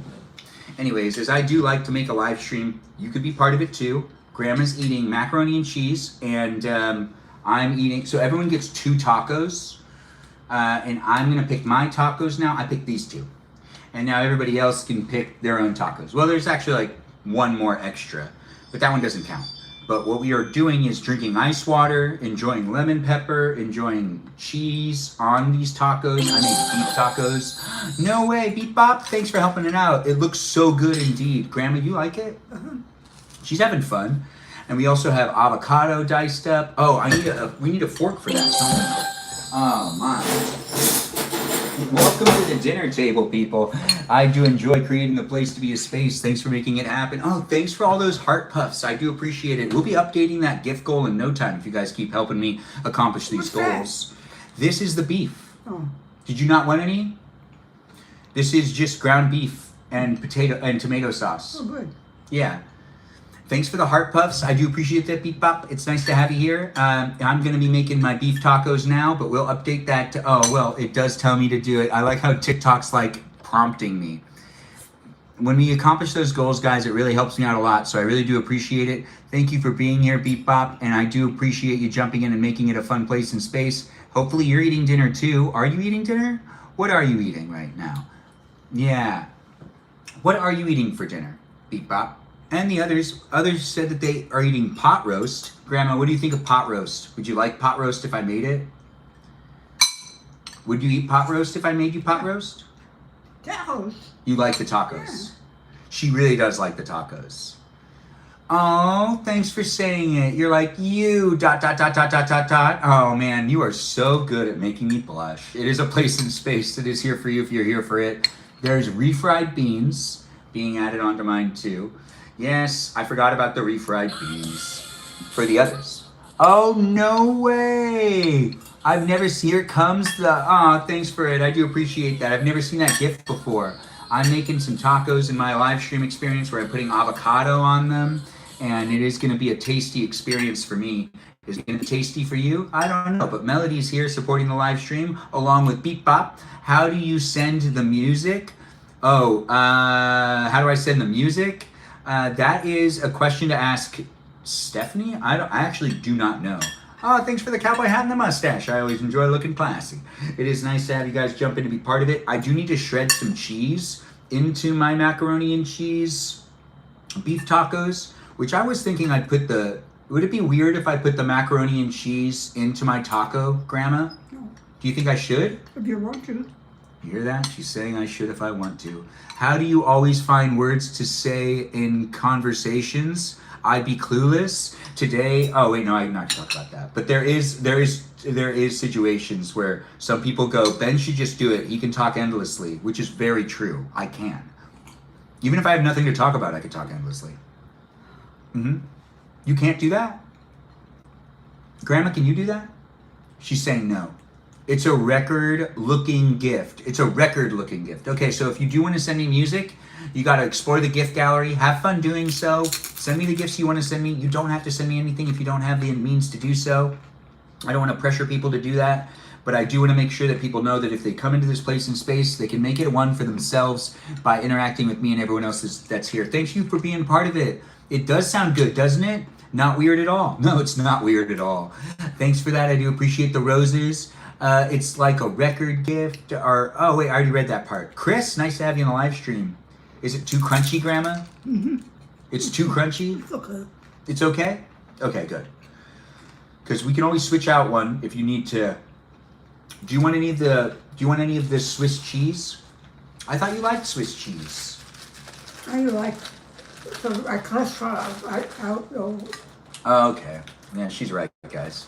Anyways, as I do like to make a live stream, you could be part of it too. Grandma's eating macaroni and cheese, and I'm eating, so everyone gets 2 tacos, and I'm gonna pick my tacos now. I picked these 2. And now everybody else can pick their own tacos. Well, there's actually like one more extra, but that one doesn't count. But what we are doing is drinking ice water, enjoying lemon pepper, enjoying cheese on these tacos. I made beef tacos. No way, Beep Bop. Thanks for helping it out. It looks so good indeed. Grandma, you like it? Uh-huh. She's having fun. And we also have avocado diced up. Oh, we need a fork for that. Oh my. Welcome to the dinner table, people. I do enjoy creating the place to be a space. Thanks for making it happen. Oh, thanks for all those heart puffs. I do appreciate it. We'll be updating that gift goal in no time if you guys keep helping me accomplish these goals. This is the beef. Oh. Did you not want any? This is just ground beef and potato and tomato sauce. Oh, good. Yeah. Thanks for the heart puffs. I do appreciate that, Beep Bop. It's nice to have you here. I'm going to be making my beef tacos now, but we'll update that. Oh, well, it does tell me to do it. I like how TikTok's like prompting me. When we accomplish those goals, guys, it really helps me out a lot. So I really do appreciate it. Thank you for being here, Beep Bop. And I do appreciate you jumping in and making it a fun place and space. Hopefully you're eating dinner too. Are you eating dinner? What are you eating right now? Yeah. What are you eating for dinner, Beep Bop? And the others said that they are eating pot roast. Grandma, what do you think of pot roast? Would you like pot roast if I made it? Would you eat pot roast if I made you pot roast? Tacos. You like the tacos. Yeah. She really does like the tacos. Oh, thanks for saying it. You're like, you, dot, dot, dot, dot, dot, dot, dot. Oh, man, you are so good at making me blush. It is a place in space that is here for you if you're here for it. There's refried beans being added onto mine, too. Yes, I forgot about the refried beans for the others. Oh, no way. I've never seen, here comes the, thanks for it. I do appreciate that. I've never seen that gift before. I'm making some tacos in my live stream experience where I'm putting avocado on them. And it is going to be a tasty experience for me. Is it going to be tasty for you? I don't know, but Melody's here supporting the live stream along with Beep Bop. How do you send the music? Oh, how do I send the music? That is a question to ask Stephanie. I actually do not know. Oh, thanks for the cowboy hat and the mustache. I always enjoy looking classy. It is nice to have you guys jump in to be part of it. I do need to shred some cheese into my macaroni and cheese beef tacos. Which I was thinking I'd put would it be weird if I put the macaroni and cheese into my taco, Grandma? No. Do you think I should? If you want to. You hear that? She's saying I should if I want to. How do you always find words to say in conversations? I'd be clueless. Today, oh wait, no, I'm not gonna talk about that. But there is situations where some people go, Ben should just do it. He can talk endlessly, which is very true. I can. Even if I have nothing to talk about, I could talk endlessly. You can't do that? Grandma, can you do that? She's saying no. It's a record-looking gift. It's a record-looking gift. Okay, so if you do want to send me music, you got to explore the gift gallery. Have fun doing so. Send me the gifts you want to send me. You don't have to send me anything if you don't have the means to do so. I don't want to pressure people to do that, but I do want to make sure that people know that if they come into this place in space, they can make it one for themselves by interacting with me and everyone else that's here. Thank you for being part of it. It does sound good, doesn't it? Not weird at all. No, it's not weird at all. Thanks for that. I do appreciate the roses. It's like a record gift or, oh wait, I already read that part. Chris, nice to have you on the live stream. Is it too crunchy, Grandma? Mm-hmm. It's too crunchy? It's okay. It's okay? Okay, good. Because we can always switch out one if you need to. Do you want any of the Swiss cheese? I thought you liked Swiss cheese. I like my cholesterol. I don't know. Okay. Yeah, she's right, guys.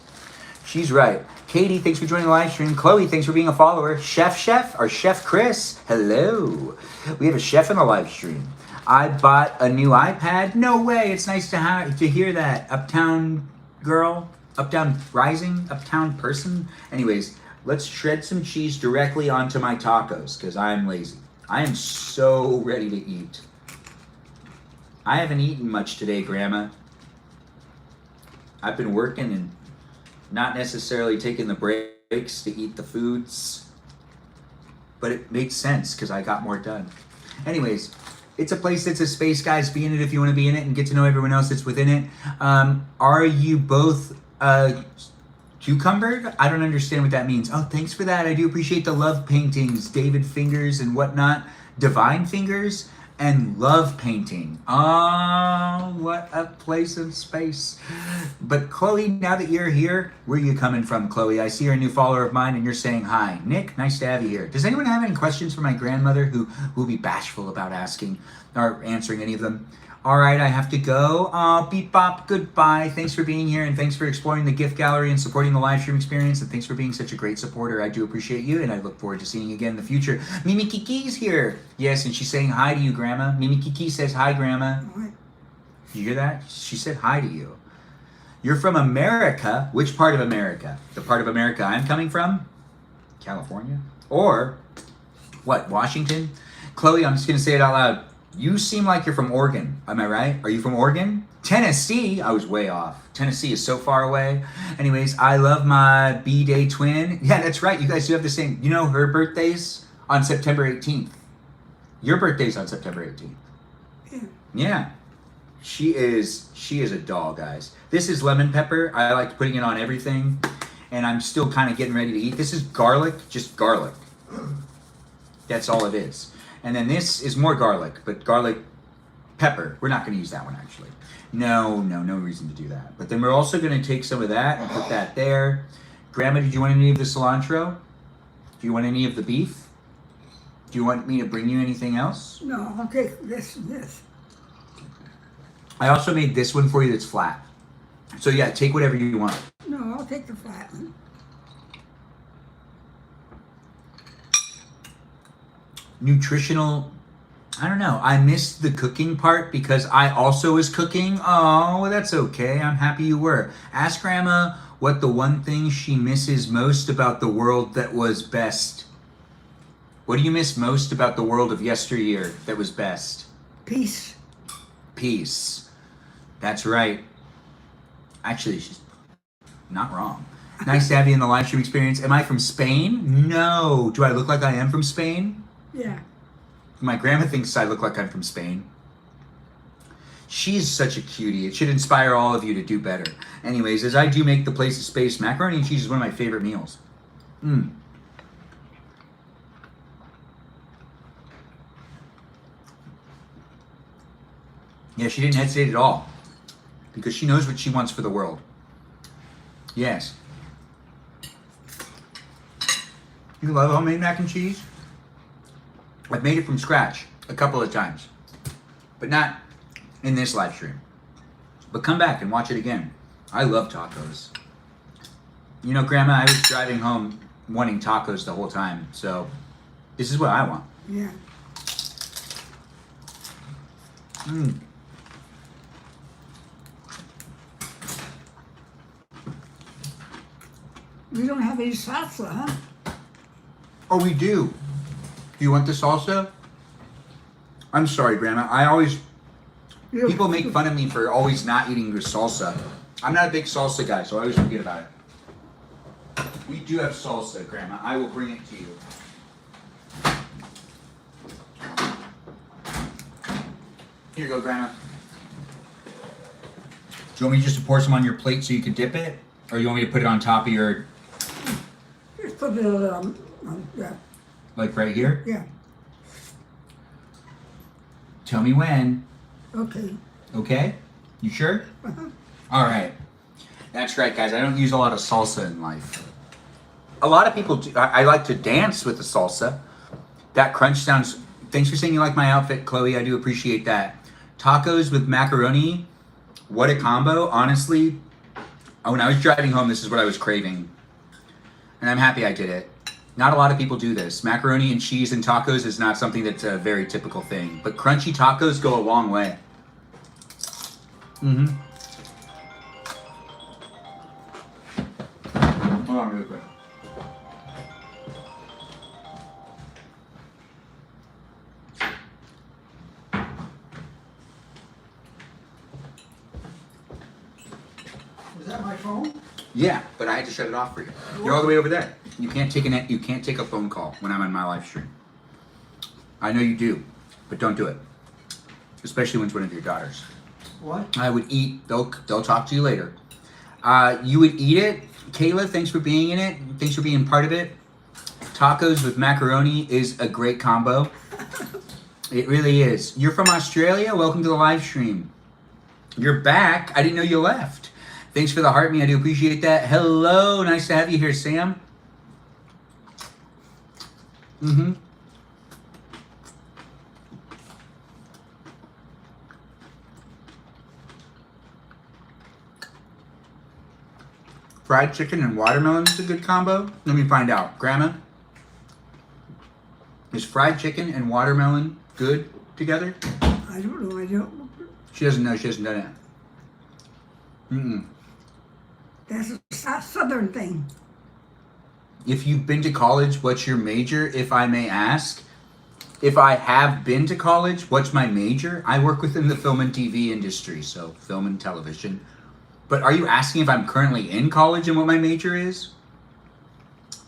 She's right. Katie, thanks for joining the live stream. Chloe, thanks for being a follower. Chef, or Chef Chris, hello. We have a chef in the live stream. I bought a new iPad. No way. It's nice to hear that. Uptown girl, uptown rising, uptown person. Anyways, let's shred some cheese directly onto my tacos because I'm lazy. I am so ready to eat. I haven't eaten much today, Grandma. I've been working and not necessarily taking the breaks to eat the foods, but it makes sense because I got more done. Anyways, it's a place that's a space, guys. Be in it if you want to be in it and get to know everyone else that's within it. Are you both cucumbered? I don't understand what that means. Oh, thanks for that. I do appreciate the love paintings, David Fingers and whatnot. Divine Fingers and love painting. Oh, what a place in space. But Chloe, now that you're here, where are you coming from, Chloe? I see you're a new follower of mine and you're saying hi. Nick, nice to have you here. Does anyone have any questions for my grandmother who will be bashful about asking or answering any of them? All right, I have to go. Beep bop, goodbye. Thanks for being here and thanks for exploring the gift gallery and supporting the live stream experience and thanks for being such a great supporter. I do appreciate you and I look forward to seeing you again in the future. Mimi Kiki's here. Yes, and she's saying hi to you, Grandma. Mimi Kiki says hi, Grandma. What? You hear that? She said hi to you. You're from America. Which part of America? The part of America I'm coming from? California? Or, what, Washington? Chloe, I'm just going to say it out loud. You seem like you're from Oregon. Am I right? Are you from Oregon? Tennessee? I was way off. Tennessee is so far away. Anyways, I love my B-Day twin. Yeah, that's right. You guys do have the same. You know her birthday's on September 18th. Your birthday's on September 18th. Yeah. Yeah. She is a doll, guys. This is lemon pepper. I like putting it on everything. And I'm still kind of getting ready to eat. This is garlic, just garlic. That's all it is. And then this is more garlic, but garlic pepper. We're not going to use that one, actually. No reason to do that. But then we're also going to take some of that and put that there. Grandma, did you want any of the cilantro? Do you want any of the beef? Do you want me to bring you anything else? No, I'll take this and this. I also made this one for you that's flat. So yeah, take whatever you want. No, I'll take the flat one. Nutritional, I don't know. I missed the cooking part because I also was cooking. Oh, well, that's okay. I'm happy you were. Ask Grandma what the one thing she misses most about the world that was best. What do you miss most about the world of yesteryear that was best? Peace. Peace. That's right. Actually, she's not wrong. Nice to have you in the live stream experience. Am I from Spain? No. Do I look like I am from Spain? Yeah. My grandma thinks I look like I'm from Spain. She's such a cutie. It should inspire all of you to do better. Anyways, as I do make the place a space, macaroni and cheese is one of my favorite meals. Yeah, she didn't hesitate at all because she knows what she wants for the world. Yes. You love homemade mac and cheese? I've made it from scratch a couple of times, but not in this live stream. But come back and watch it again. I love tacos. You know, Grandma, I was driving home wanting tacos the whole time, so this is what I want. Yeah. We don't have any salsa, huh? Oh, we do. Do you want the salsa? I'm sorry, Grandma. People make fun of me for always not eating the salsa. I'm not a big salsa guy, so I always forget about it. We do have salsa, Grandma. I will bring it to you. Here you go, Grandma. Do you want me just to pour some on your plate so you can dip it? Or you want me to put it on top of your... Just put it on, yeah. Like right here? Yeah. Tell me when. Okay. Okay? You sure? Uh-huh. All right. That's right, guys. I don't use a lot of salsa in life. A lot of people do. I like to dance with the salsa. That crunch sounds... Thanks for saying you like my outfit, Chloe. I do appreciate that. Tacos with macaroni. What a combo. Honestly, when I was driving home, this is what I was craving. And I'm happy I did it. Not a lot of people do this. Macaroni and cheese and tacos is not something that's a very typical thing. But crunchy tacos go a long way. Hold on really quick. Is that my phone? Yeah, but I had to shut it off for you. You're all the way over there. You can't take a phone call when I'm on my live stream. I know you do, but don't do it. Especially when it's one of your daughters. What? I would eat. They'll talk to you later. You would eat it, Kayla. Thanks for being in it. Thanks for being part of it. Tacos with macaroni is a great combo. It really is. You're from Australia. Welcome to the live stream. You're back. I didn't know you left. Thanks for the heart me. I do appreciate that. Hello. Nice to have you here, Sam. Fried chicken and watermelon is a good combo. Let me find out. Grandma, is fried chicken and watermelon good together? I don't know. I don't. She doesn't know. She hasn't done it. That's a southern thing. If you've been to college, what's your major, if I may ask? If I have been to college, what's my major? I work within the film and TV industry, so film and television. But are you asking if I'm currently in college and what my major is?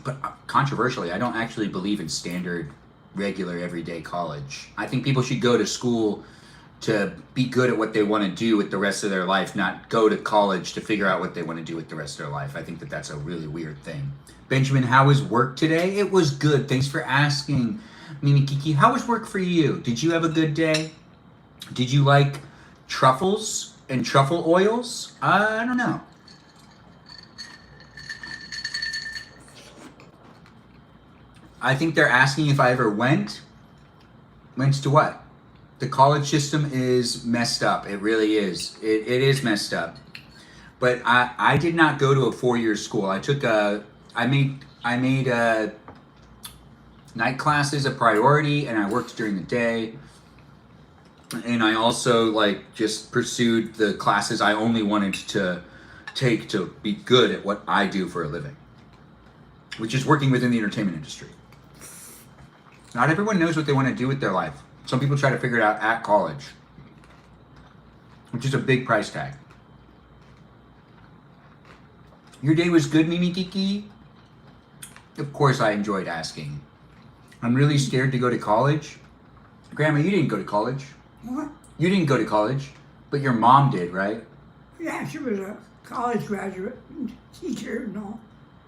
But controversially, I don't actually believe in standard, regular, everyday college. I think people should go to school to be good at what they want to do with the rest of their life, not go to college to figure out what they want to do with the rest of their life. I think that that's a really weird thing. Benjamin, how was work today? It was good. Thanks for asking. Mimi Kiki, how was work for you? Did you have a good day? Did you like truffles and truffle oils? I don't know. I think they're asking if I ever went. Went to what? the college system is messed up. It really is. It is messed up. But I did not go to a 4-year school. I made night classes a priority, and I worked during the day. And I also like just pursued the classes I only wanted to take to be good at what I do for a living, which is working within the entertainment industry. Not everyone knows what they want to do with their life. Some people try to figure it out at college, which is a big price tag. Your day was good, Mimi Kiki? Of course I enjoyed asking. I'm really scared to go to college. Grandma, you didn't go to college. What? You didn't go to college, but your mom did, right? Yeah, she was a college graduate, teacher and all,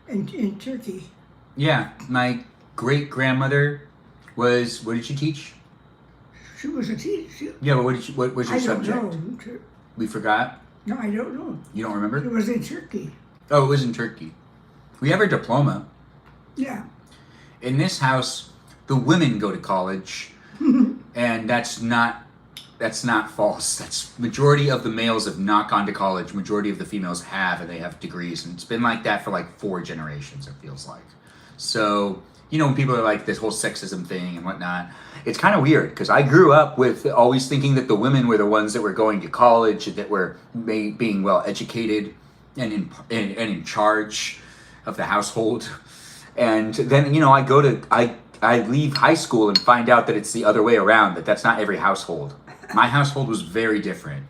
in Turkey. Yeah, my great-grandmother was, what did she teach? She was a teacher. Yeah, but what was your subject? I don't know. We forgot? No, I don't know. You don't It remember? was in Turkey. Oh, it was in Turkey. We have her diploma. Yeah. In this house, the women go to college, and that's not false. That's majority of the males have not gone to college. Majority of the females have, and they have degrees, and it's been like that for like 4 generations. It feels like. So when people are like this whole sexism thing and whatnot, it's kind of weird because I grew up with always thinking that the women were the ones that were going to college, that were being well educated and in charge of the household. And then I leave high school and find out that it's the other way around, that that's not every household. My household was very different.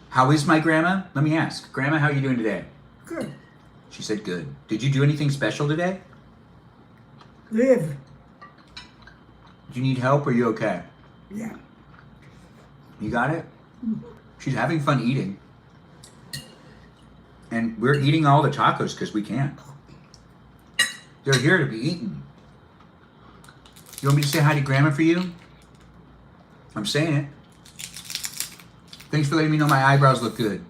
How is my grandma? Let me ask. Grandma, how are you doing today? Good. She said good. Did you do anything special today? Live. Do you need help or are you okay? Yeah. You got it? She's having fun eating. And we're eating all the tacos because we can. They're here to be eaten. You want me to say hi to Grandma for you? I'm saying it. Thanks for letting me know my eyebrows look good.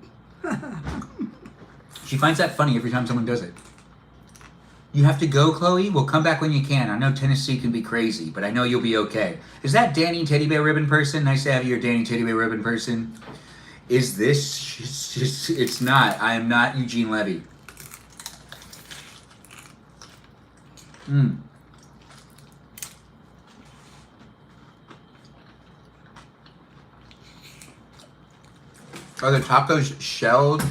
She finds that funny every time someone does it. You have to go, Chloe? Well, come back when you can. I know Tennessee can be crazy, but I know you'll be okay. Is that Danny Teddy Bear Ribbon Person? Nice to have you here, Danny Teddy Bear Ribbon Person. Is this... It's not. I am not Eugene Levy. Are the tacos shelled?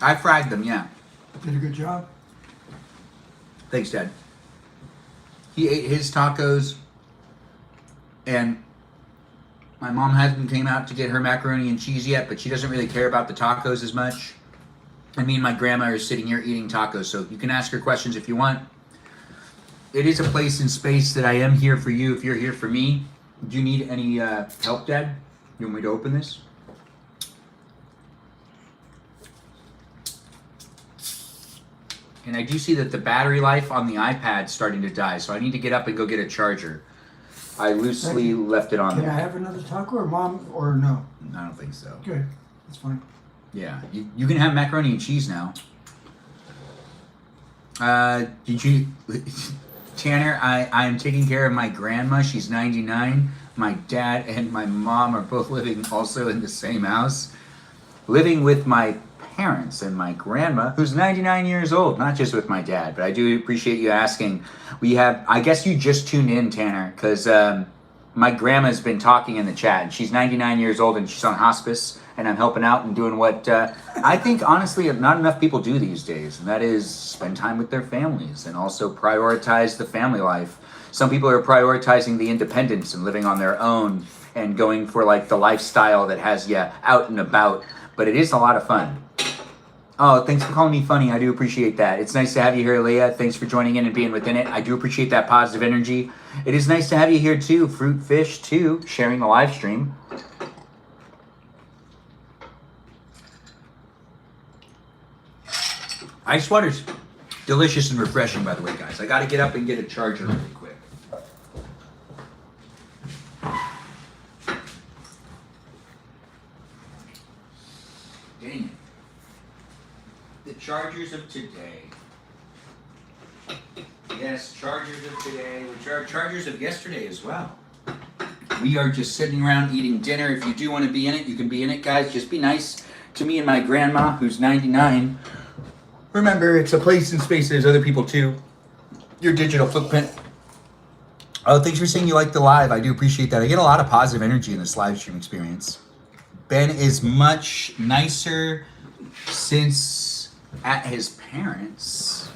I fried them, yeah. Did a good job. Thanks, Dad. He ate his tacos, and my mom hasn't came out to get her macaroni and cheese yet, but she doesn't really care about the tacos as much. And me and my grandma are sitting here eating tacos, so you can ask her questions if you want. It is a place in space that I am here for you if you're here for me. Do you need any help, Dad? You want me to open this? And I do see that the battery life on the iPad's starting to die, so I need to get up and go get a charger. I loosely left it on Can I there. have another taco or Mom or no? I don't think so. Good. That's fine. Yeah, you can have macaroni and cheese now. Did you... Tanner, I am taking care of my grandma. She's 99. My dad and my mom are both living also in the same house. Living with my parents and my grandma, who's 99 years old, not just with my dad, but I do appreciate you asking. We have, I guess you just tuned in, Tanner, because my grandma's been talking in the chat, and she's 99 years old, and she's on hospice, and I'm helping out and doing what I think, honestly, not enough people do these days, and that is spend time with their families and also prioritize the family life. Some people are prioritizing the independence and living on their own and going for like the lifestyle that has you out and about, but it is a lot of fun. Oh, thanks for calling me funny. I do appreciate that. It's nice to have you here, Leah. Thanks for joining in and being within it. I do appreciate that positive energy. It is nice to have you here too, Fruit Fish too, sharing the live stream. Ice water's delicious and refreshing, by the way, guys. I got to get up and get a charger really quick. Dang it. The Chargers of today. Yeah, Yes, Chargers of today, which are Chargers of yesterday as well. We are just sitting around eating dinner. If you do want to be in it, you can be in it, guys. Just be nice to me and my grandma, who's 99. Remember, it's a place and space. There's other people too. Your digital footprint. Oh, thanks for saying you like the live. I do appreciate that. I get a lot of positive energy in this live stream experience. Ben is much nicer since at his parents'.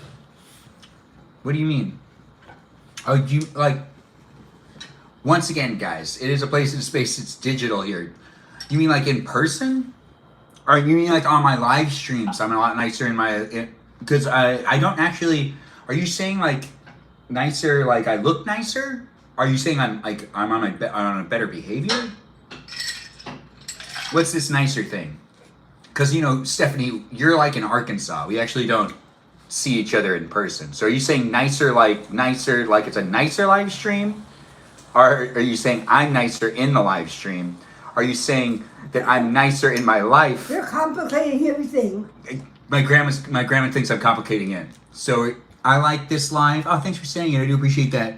What do you mean? Oh, you like? Once again, guys, it is a place in space. It's digital here. You mean like in person? Or you mean like on my live streams? I'm a lot nicer in my, because I don't actually. Are you saying like nicer? Like I look nicer? Are you saying I'm on a better behavior? What's this nicer thing? Because, you know, Stephanie, you're like in Arkansas. We actually don't see each other in person. So are you saying nicer like it's a nicer live stream? Or are you saying I'm nicer in the live stream? Are you saying that I'm nicer in my life? You're complicating everything. My grandma thinks I'm complicating it. So I like this live. Oh, thanks for saying it. I do appreciate that.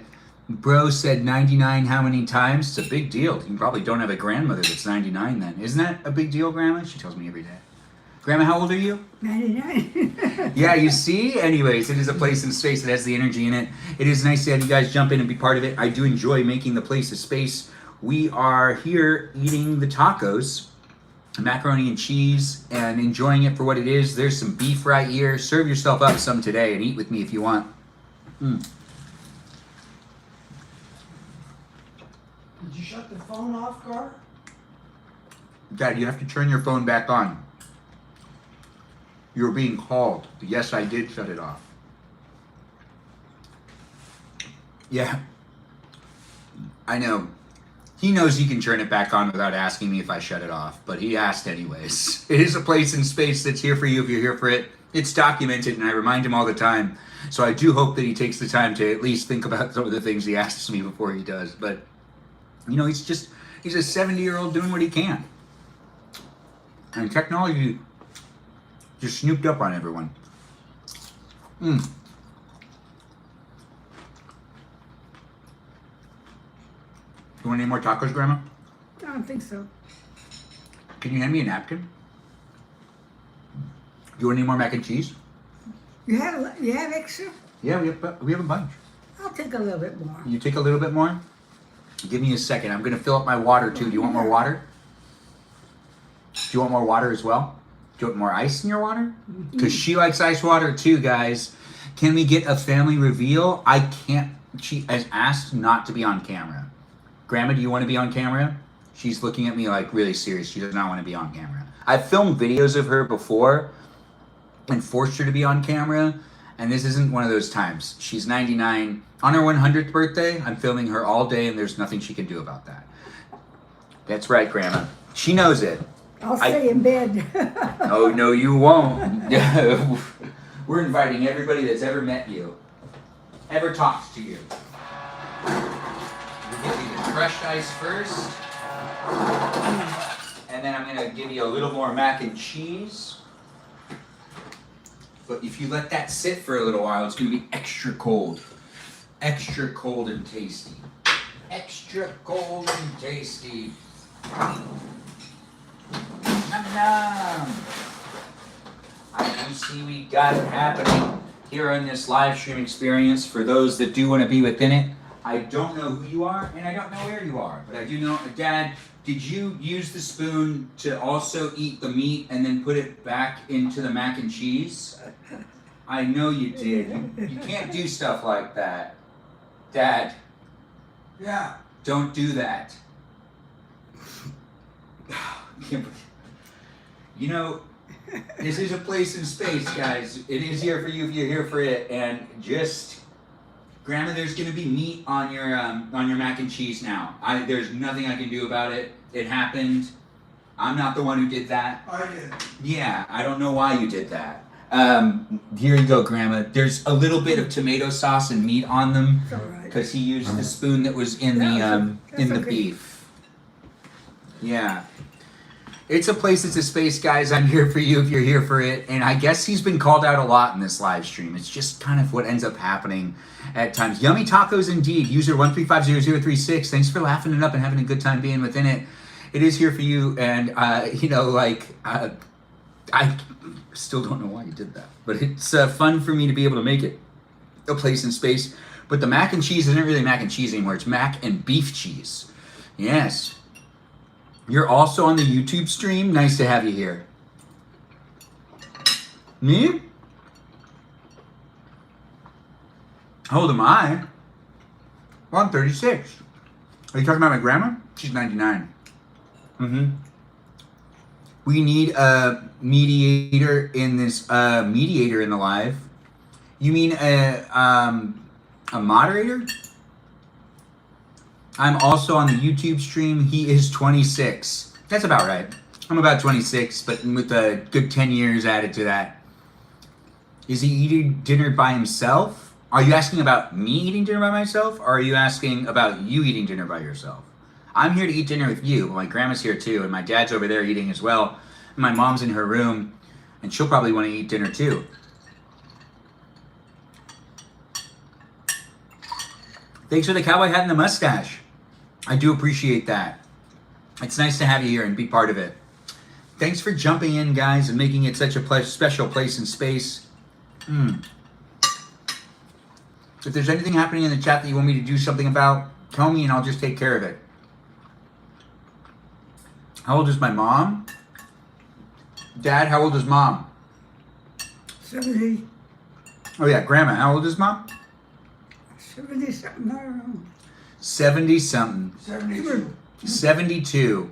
Bro said 99 how many times? It's a big deal. You probably don't have a grandmother that's 99 then. Isn't that a big deal, Grandma? She tells me every day. Grandma, how old are you? 99. Yeah, you see? Anyways, it is a place in space that has the energy in it. It is nice to have you guys jump in and be part of it. I do enjoy making the place a space. We are here eating the tacos, macaroni and cheese, and enjoying it for what it is. There's some beef right here. Serve yourself up some today and eat with me if you want. Did you shut the phone off, Gar? Dad, you have to turn your phone back on. You're being called. Yes, I did shut it off. Yeah. I know. He knows he can turn it back on without asking me if I shut it off, but he asked anyways. It is a place in space that's here for you if you're here for it. It's documented, and I remind him all the time. So I do hope that he takes the time to at least think about some of the things he asks me before he does. But, you know, he's a 70-year-old doing what he can. And technology just snooped up on everyone. You want any more tacos, Grandma? I don't think so. Can you hand me a napkin? Do you want any more mac and cheese? You have extra? Yeah, we have a bunch. I'll take a little bit more. You take a little bit more? Give me a second. I'm going to fill up my water, too. Do you want more water? Do you want more water as well? Do you want more ice in your water? Because she likes ice water, too, guys. Can we get a family reveal? I can't. She has asked not to be on camera. Grandma, do you want to be on camera? She's looking at me like really serious. She does not want to be on camera. I've filmed videos of her before and forced her to be on camera, and this isn't one of those times. She's 99. On her 100th birthday, I'm filming her all day, and there's nothing she can do about that. That's right, Grandma. She knows it. I'll stay in bed. Oh, no, you won't. We're inviting everybody that's ever met you, ever talked to you. We'll give you the crushed ice first. And then I'm going to give you a little more mac and cheese. But if you let that sit for a little while, it's going to be extra cold. Extra cold and tasty. Extra cold and tasty. Nom. I do see we got it happening here on this live stream experience. For those that do want to be within it, I don't know who you are and I don't know where you are, but I do know. Dad, did you use the spoon to also eat the meat and then put it back into the mac and cheese? I know you did. You can't do stuff like that. Dad. Yeah. Don't do that. You know, this is a place in space, guys. It is here for you if you're here for it. And just, Grandma, there's gonna be meat on your mac and cheese now. There's nothing I can do about it. It happened. I'm not the one who did that. I did. Yeah, I don't know why you did that. Here you go, Grandma. There's a little bit of tomato sauce and meat on them It's all right. because he used the spoon that was in the That's okay. beef. Yeah. It's a place, it's a space, guys. I'm here for you if you're here for it. And I guess he's been called out a lot in this live stream. It's just kind of what ends up happening at times. Yummy tacos indeed. User 1350036. Thanks for laughing it up and having a good time being within it. It is here for you. And, I still don't know why you did that. But it's fun for me to be able to make it a place in space. But the mac and cheese isn't really mac and cheese anymore. It's mac and beef cheese. Yes. You're also on the YouTube stream. Nice to have you here. Me? How old am I? Well, I'm 36. Are you talking about my grandma? She's 99. We need a mediator in this, mediator in the live. You mean a moderator? I'm also on the YouTube stream. He is 26. That's about right. I'm about 26, but with a good 10 years added to that. Is he eating dinner by himself? Are you asking about me eating dinner by myself? Or are you asking about you eating dinner by yourself? I'm here to eat dinner with you. My grandma's here too, and my dad's over there eating as well. And my mom's in her room, and she'll probably want to eat dinner too. Thanks for the cowboy hat and the mustache. I do appreciate that. It's nice to have you here and be part of it. Thanks for jumping in, guys, and making it such a special place in space. If there's anything happening in the chat that you want me to do something about, tell me and I'll just take care of it. How old is my mom? Dad, how old is mom? 70. Oh yeah, grandma, how old is mom? 70 something, I don't know. 70 something. 72. 72.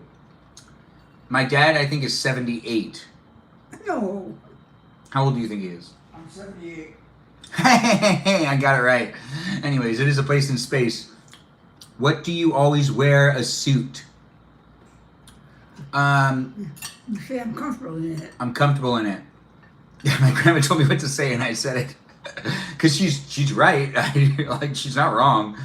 My dad, I think, is 78. No. How old do you think he is? I'm 78. Hey, I got it right. Anyways, it is a place in space. What do you always wear a suit? You say I'm comfortable in it. I'm comfortable in it. Yeah, my grandma told me what to say and I said it. Because she's right. Like, she's not wrong.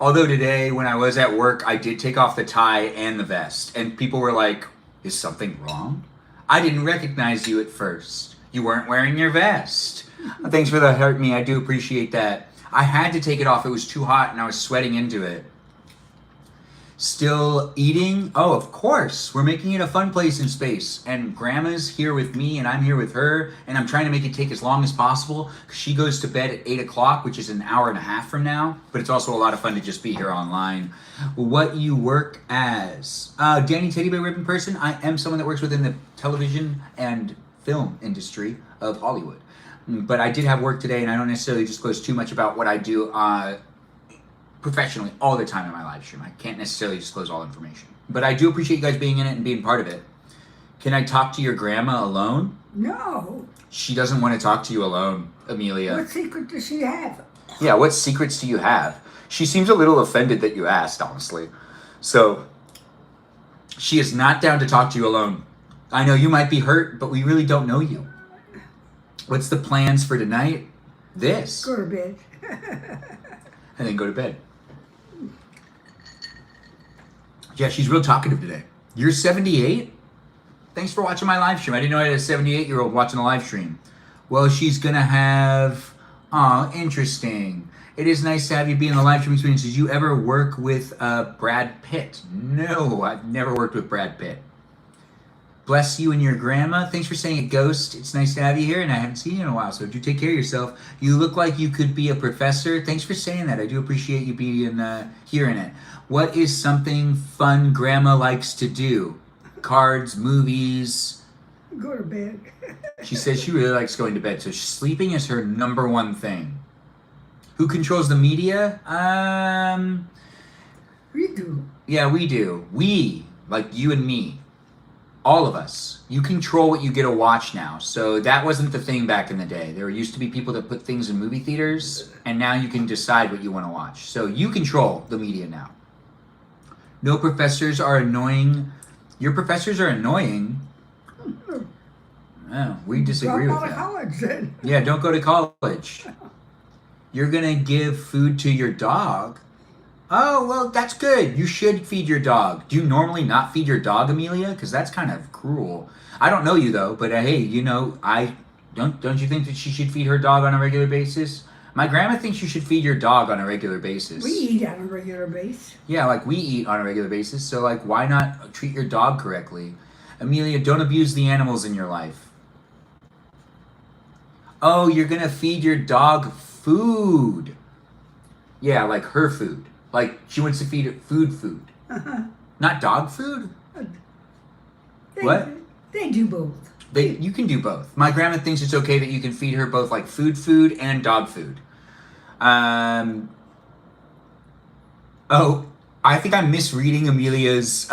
Although today, when I was at work, I did take off the tie and the vest. And people were like, is something wrong? I didn't recognize you at first. You weren't wearing your vest. Thanks for the hurt me. I do appreciate that. I had to take it off. It was too hot and I was sweating into it. Still eating? Oh, of course. We're making it a fun place in space. And Grandma's here with me and I'm here with her. And I'm trying to make it take as long as possible. She goes to bed at 8 o'clock, which is an hour and a half from now. But it's also a lot of fun to just be here online. What you work as? Danny Teddy Bear Ribbon Person. I am someone that works within the television and film industry of Hollywood. But I did have work today and I don't necessarily disclose too much about what I do professionally all the time in my live stream. I can't necessarily disclose all information. But I do appreciate you guys being in it and being part of it. Can I talk to your grandma alone? No. She doesn't want to talk to you alone, Amelia. What secret does she have? Yeah, what secrets do you have? She seems a little offended that you asked, honestly. So, she is not down to talk to you alone. I know you might be hurt, but we really don't know you. What's the plans for tonight? This. Go to bed. And then go to bed. Yeah, she's real talkative today. You're 78? Thanks for watching my live stream. I didn't know I had a 78-year-old watching a live stream. Well, she's going to have... Oh, interesting. It is nice to have you be in the live stream experience. Did you ever work with Brad Pitt? No, I've never worked with Brad Pitt. Bless you and your grandma. Thanks for saying it, Ghost. It's nice to have you here, and I haven't seen you in a while, so do take care of yourself. You look like you could be a professor. Thanks for saying that. I do appreciate you being hearing it. What is something fun grandma likes to do? Cards, movies? Go to bed. She says she really likes going to bed, so sleeping is her number one thing. Who controls the media? We do. Yeah, we do. We, like you and me. All of us. You control what you get to watch now. So that wasn't the thing back in the day. There used to be people that put things in movie theaters, and now you can decide what you want to watch. So you control the media now. No professors are annoying. Your professors are annoying. Oh, we disagree with Drop out of that. college then. Yeah, don't go to college. You're going to give food to your dog. Oh, well, that's good. You should feed your dog. Do you normally not feed your dog, Amelia? Because that's kind of cruel. I don't know you though, but hey, you know, I don't you think that she should feed her dog on a regular basis? My grandma thinks you should feed your dog on a regular basis. We eat on a regular basis. Yeah, like we eat on a regular basis, so like why not treat your dog correctly? Amelia, don't abuse the animals in your life. Oh, you're gonna feed your dog food. Yeah, like her food. Like she wants to feed it food. Not dog food? What? They do both. You can do both. My grandma thinks it's okay that you can feed her both like food and dog food. Oh, I think I'm misreading Amelia's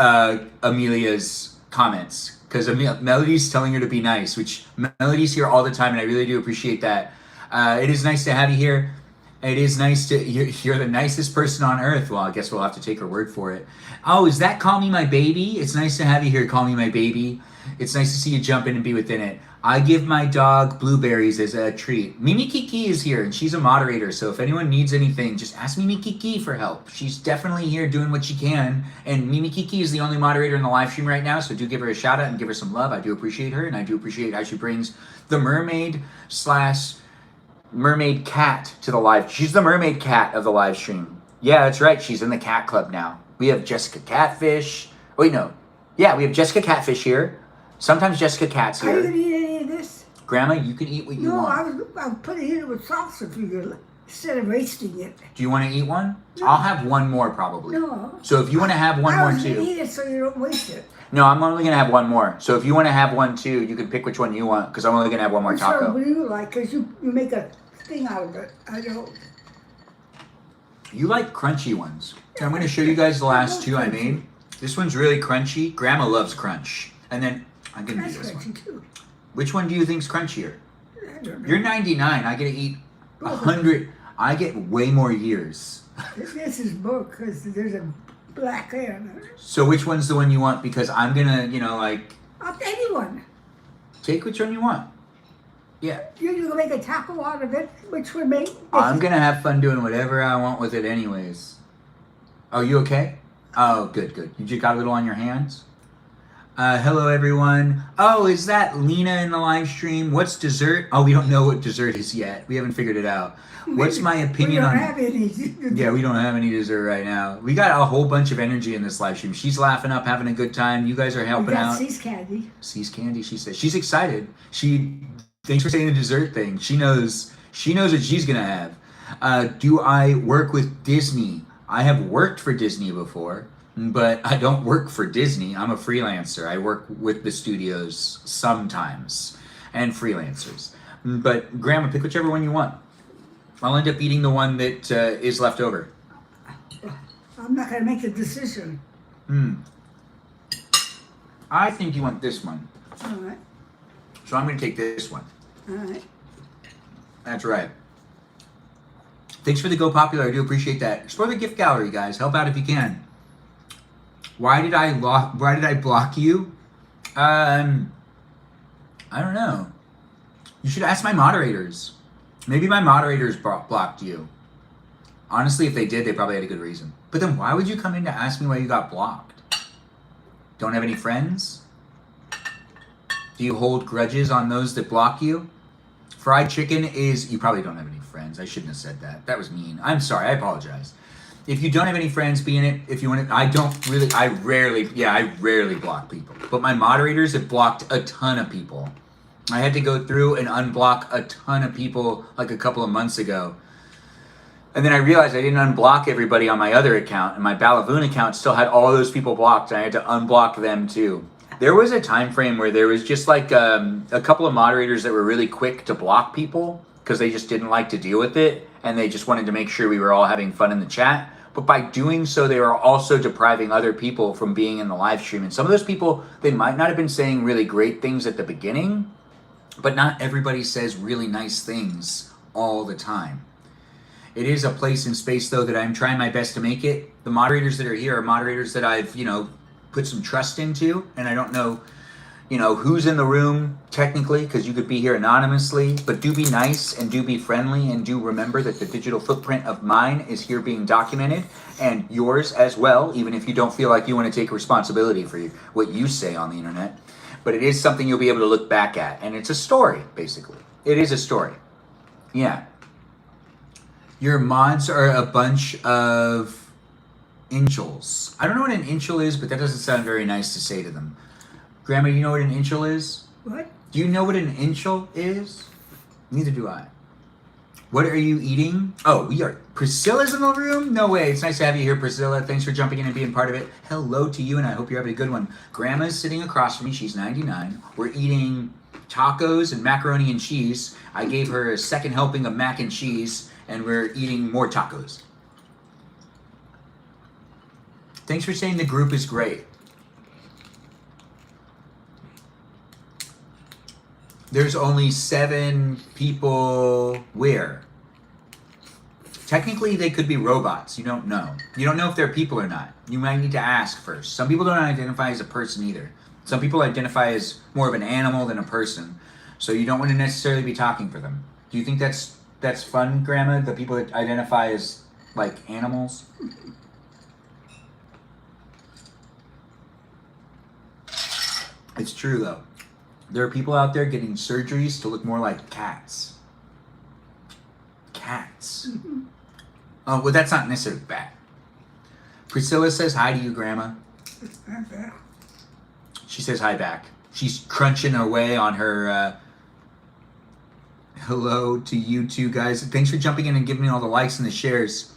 comments because Melody's telling her to be nice, which Melody's here all the time, and I really do appreciate that. It is nice to have you here. It is nice to you're the nicest person on earth. Well, I guess we'll have to take her word for it. Oh, is that Call Me My Baby? It's nice to have you here, Call Me My Baby. It's nice to see you jump in and be within it. I give my dog blueberries as a treat. Mimi Kiki is here, and she's a moderator, so if anyone needs anything, just ask Mimi Kiki for help. She's definitely here doing what she can, and Mimi Kiki is the only moderator in the live stream right now, so do give her a shout out and give her some love. I do appreciate her, and I do appreciate how she brings the mermaid cat to the live. She's the mermaid cat of the live stream. Yeah, that's right. She's in the cat club now. We have Jessica Catfish. Wait, no. Yeah, we have Jessica Catfish here. Sometimes Jessica Cat's Are you here. gonna eat any of this? Grandma, you can eat what you No, I want. was putting it in with salsa for you instead of wasting it. Do you want to eat one? No. I'll have one more probably. No. So if you want to have one I more was gonna too. eat it so you don't waste it. No, I'm only going to have one more. So if you want to have one too, you can pick which one you want because I'm only going to have one more Which one taco. do you like? Because you make a thing out of it. I don't. You like crunchy ones. I'm going to show you guys the last two I made. This one's really crunchy. Grandma loves crunch. And then I'm going to do That's this one. crunchy too. Which one do you think's crunchier? I don't know. You're 99. I get to eat 100. I get way more years. This is book because there's a black hair on it. So which one's the one you want? Because I'm going to, you know, like, I'll take anyone. take which one you want. Yeah. You're gonna make a taco out of it, which would make. I'm going to have fun doing whatever I want with it anyways. Oh, you okay? Oh, good. You just got a little on your hands? Hello, everyone. Oh, is that Lena in the live stream? What's dessert? Oh, we don't know what dessert is yet. We haven't figured it out. What's my opinion we don't on... have any. Yeah, we don't have any dessert right now. We got a whole bunch of energy in this live stream. She's laughing up, having a good time. You guys are We helping got out. See's candy. Sees candy, she says. She's excited. Thanks for saying the dessert thing. She knows what she's gonna have. Do I work with Disney? I have worked for Disney before, but I don't work for Disney. I'm a freelancer. I work with the studios sometimes and freelancers. But Grandma, pick whichever one you want. I'll end up eating the one that is left over. I'm not gonna make the decision. I think you want this one. All right. So I'm going to take this one. All right. That's right. Thanks for the Go Popular. I do appreciate that. Explore the gift gallery, guys. Help out if you can. Why did I block you? I don't know. You should ask my moderators. Maybe my moderators blocked you. Honestly, if they did, they probably had a good reason. But then why would you come in to ask me why you got blocked? Don't have any friends? Do you hold grudges on those that block you? Fried chicken is... You probably don't have any friends. I shouldn't have said that. That was mean. I'm sorry. I apologize. If you don't have any friends, be in it. If you want to... I rarely block people. But my moderators have blocked a ton of people. I had to go through and unblock a ton of people like a couple of months ago. And then I realized I didn't unblock everybody on my other account. And my Balavoon account still had all those people blocked. And I had to unblock them too. There was a time frame where there was just like a couple of moderators that were really quick to block people because they just didn't like to deal with it. And they just wanted to make sure we were all having fun in the chat. But by doing so, they were also depriving other people from being in the live stream. And some of those people, they might not have been saying really great things at the beginning, but not everybody says really nice things all the time. It is a place and space, though, that I'm trying my best to make it. The moderators that are here are moderators that I've, put some trust into, and I don't know you know, who's in the room technically, because you could be here anonymously, but do be nice and do be friendly and do remember that the digital footprint of mine is here being documented and yours as well, even if you don't feel like you want to take responsibility for what you say on the internet. But it is something you'll be able to look back at, and it's a story, basically. It is a story. Yeah. Your mods are a bunch of inchels. I don't know what an inchel is, but that doesn't sound very nice to say to them. Grandma, you know what an inchel is? What? Do you know what an inchel is? Neither do I. What are you eating? Oh, we are. Priscilla's in the room? No way. It's nice to have you here, Priscilla. Thanks for jumping in and being part of it. Hello to you, and I hope you're having a good one. Grandma's sitting across from me. She's 99. We're eating tacos and macaroni and cheese. I gave her a second helping of mac and cheese, and we're eating more tacos. Thanks for saying the group is great. There's only 7 people where? Technically, they could be robots. You don't know. You don't know if they're people or not. You might need to ask first. Some people don't identify as a person either. Some people identify as more of an animal than a person. So you don't want to necessarily be talking for them. Do you think that's fun, Grandma? The people that identify as, like, animals? It's true, though. There are people out there getting surgeries to look more like cats. Cats. Oh, well, that's not necessarily bad. Priscilla says hi to you, Grandma. She says hi back. She's crunching away on her hello to you two guys. Thanks for jumping in and giving me all the likes and the shares.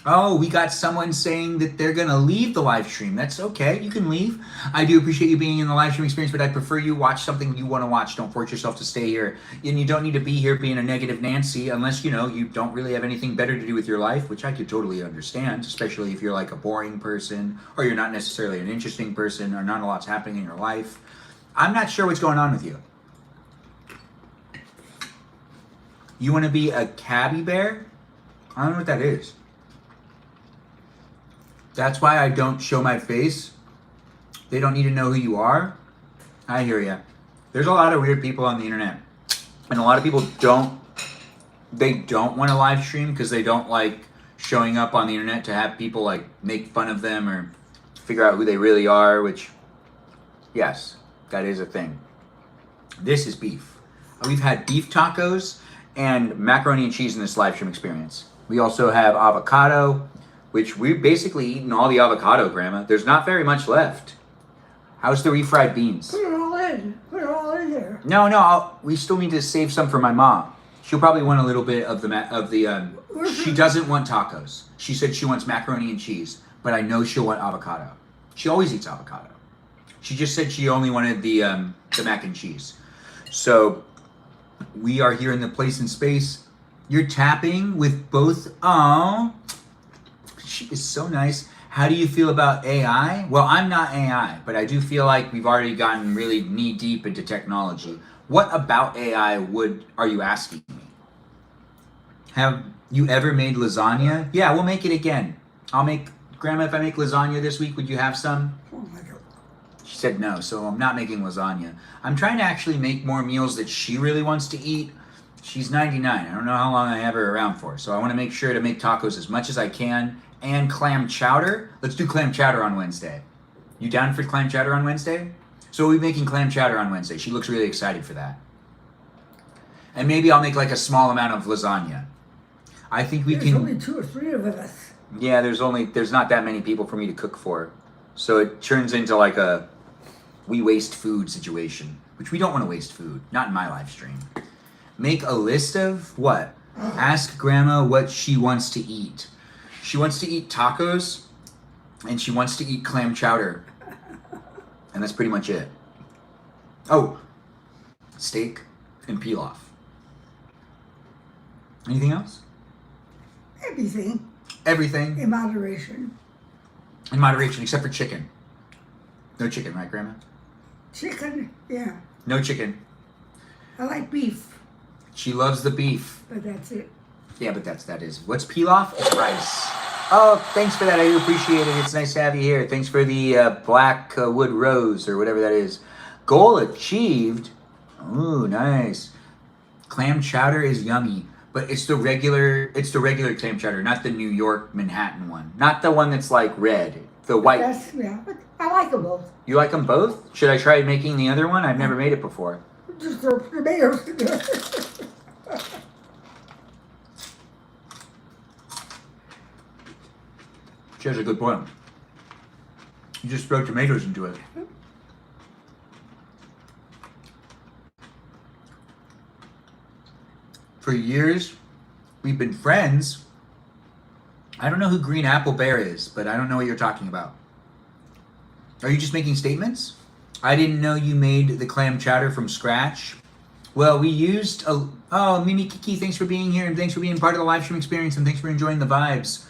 Oh, we got someone saying that they're going to leave the live stream. That's okay. You can leave. I do appreciate you being in the live stream experience, but I prefer you watch something you want to watch. Don't force yourself to stay here. And you don't need to be here being a negative Nancy unless, you know, you don't really have anything better to do with your life, which I could totally understand, especially if you're like a boring person or you're not necessarily an interesting person or not a lot's happening in your life. I'm not sure what's going on with you. You want to be a cabby bear? I don't know what that is. That's why I don't show my face. They don't need to know who you are. I hear ya. There's a lot of weird people on the internet. And a lot of people don't want to live stream because they don't like showing up on the internet to have people like make fun of them or figure out who they really are, which, yes, that is a thing. This is beef. We've had beef tacos and macaroni and cheese in this live stream experience. We also have avocado, which we've basically eaten all the avocado, Grandma. There's not very much left. How's the refried beans? Put it all in. Put it all in there. No, we still need to save some for my mom. She'll probably want a little bit of she doesn't want tacos. She said she wants macaroni and cheese, but I know she'll want avocado. She always eats avocado. She just said she only wanted the mac and cheese. So we are here in the place and space. You're tapping with both. Oh, she is so nice. How do you feel about AI? Well, I'm not AI, but I do feel like we've already gotten really knee deep into technology. What about AI are you asking me? Have you ever made lasagna? Yeah, we'll make it again. Grandma, if I make lasagna this week, would you have some? Oh my God. She said no, so I'm not making lasagna. I'm trying to actually make more meals that she really wants to eat. She's 99. I don't know how long I have her around for, so I want to make sure to make tacos as much as I can. And clam chowder. Let's do clam chowder on Wednesday. You down for clam chowder on Wednesday? So we'll be making clam chowder on Wednesday. She looks really excited for that. And maybe I'll make like a small amount of lasagna. I think There's only 2 or 3 of us. Yeah, there's not that many people for me to cook for. So it turns into like a we waste food situation, which we don't want to waste food. Not in my live stream. Make a list of what? Ask Grandma what she wants to eat. She wants to eat tacos, and she wants to eat clam chowder. And that's pretty much it. Oh, steak and pilaf. Anything else? Everything. Everything. In moderation. In moderation, except for chicken. No chicken, right, Grandma? Chicken, yeah. No chicken. I like beef, She loves the beef. but that's it. Yeah, but that is. What's pilaf? It's rice. Oh, thanks for that. I do appreciate it. It's nice to have you here. Thanks for the black wood rose or whatever that is. Goal achieved. Ooh, nice. Clam chowder is yummy, but it's the regular clam chowder, not the New York Manhattan one. Not the one that's like red. The white. Yeah, but I like them both. You like them both? Should I try making the other one? I've never made it before. Just throw tomatoes in there. She has a good point. You just throw tomatoes into it. For years, we've been friends. I don't know who Green Apple Bear is, but I don't know what you're talking about. Are you just making statements? I didn't know you made the clam chowder from scratch. Well, we used Mimi Kiki, thanks for being here and thanks for being part of the live stream experience and thanks for enjoying the vibes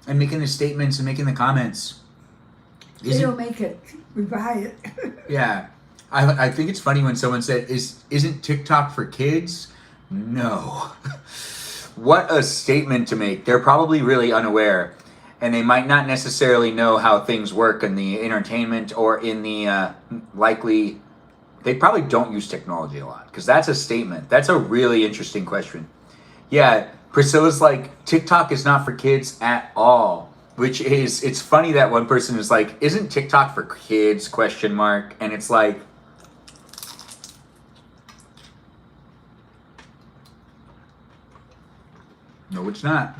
and making the statements and making the comments. They don't make it. We buy it. Yeah. I think it's funny when someone said, isn't TikTok for kids? No. What a statement to make. They're probably really unaware and they might not necessarily know how things work in the entertainment or in the likely, they probably don't use technology a lot because that's a statement. That's a really interesting question. Yeah, Priscilla's like, TikTok is not for kids at all, which is, it's funny that one person is like, isn't TikTok for kids, ? And it's like, no, it's not.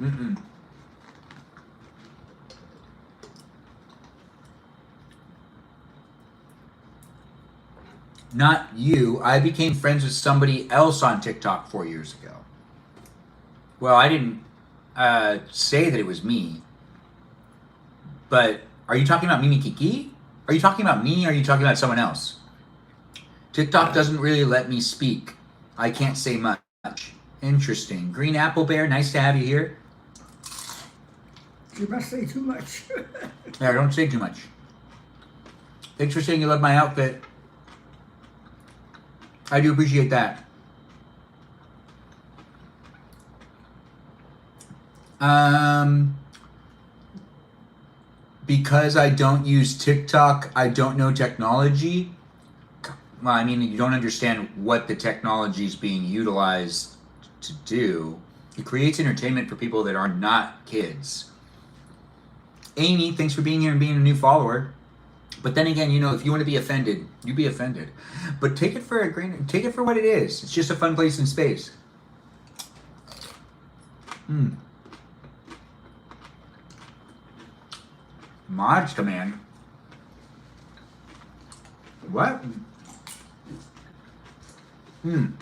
Mm-mm. Not you. I became friends with somebody else on TikTok 4 years ago. Well, I didn't say that it was me. But are you talking about Mimi Kiki? Are you talking about me or are you talking about someone else? TikTok doesn't really let me speak. I can't say much. Interesting. Green Apple Bear, nice to have you here. You must say too much. Yeah, don't say too much. Thanks for saying you love my outfit. I do appreciate that. Because I don't use TikTok, I don't know technology. Well, I mean, you don't understand what the technology is being utilized to do. It creates entertainment for people that are not kids. Amy, thanks for being here and being a new follower. But then again, you know, if you want to be offended, you be offended. But take it for what it is. It's just a fun place and space. Mods command. What? You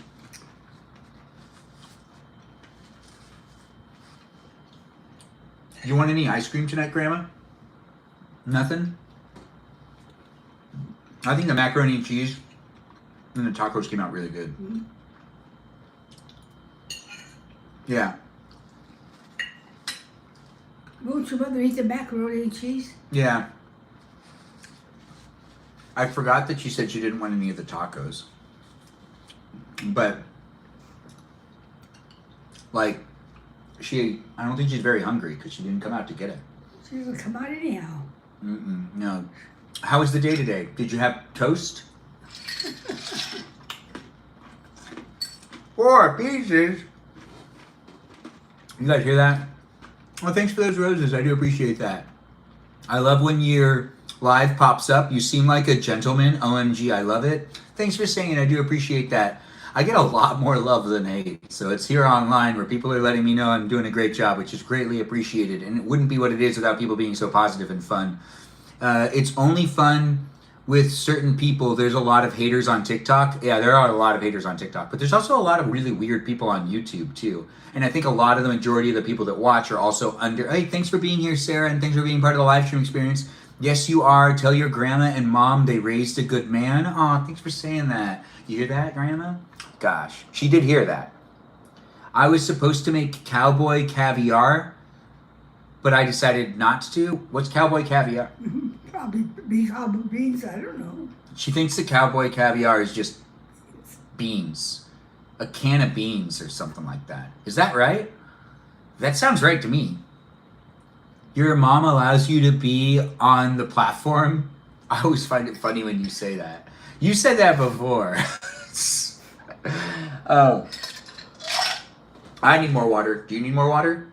want any ice cream tonight, Grandma? Nothing? I think the macaroni and cheese and the tacos came out really good. Yeah. Won't your mother eat the macaroni and cheese? Yeah. I forgot that she said she didn't want any of the tacos. But, like, I don't think she's very hungry because she didn't come out to get it. She doesn't come out anyhow. No. How was the day today? Did you have toast? 4 pieces. You guys hear that? Well, thanks for those roses. I do appreciate that. I love when your live pops up. You seem like a gentleman. OMG, I love it. Thanks for saying it. I do appreciate that. I get a lot more love than hate. So it's here online where people are letting me know I'm doing a great job, which is greatly appreciated. And it wouldn't be what it is without people being so positive and fun. It's only fun with certain people. There's a lot of haters on TikTok. Yeah, there are a lot of haters on TikTok. But there's also a lot of really weird people on YouTube, too. And I think a lot of the majority of the people that watch are also under... Hey, thanks for being here, Sarah, and thanks for being part of the live stream experience. Yes, you are. Tell your grandma and mom they raised a good man. Aw, thanks for saying that. You hear that, Grandma? Gosh, she did hear that. I was supposed to make cowboy caviar, but I decided not to. What's cowboy caviar? Probably beans, I don't know. She thinks the cowboy caviar is just beans. A can of beans or something like that. Is that right? That sounds right to me. Your mom allows you to be on the platform? I always find it funny when you say that. You said that before. Oh. I need more water. Do you need more water?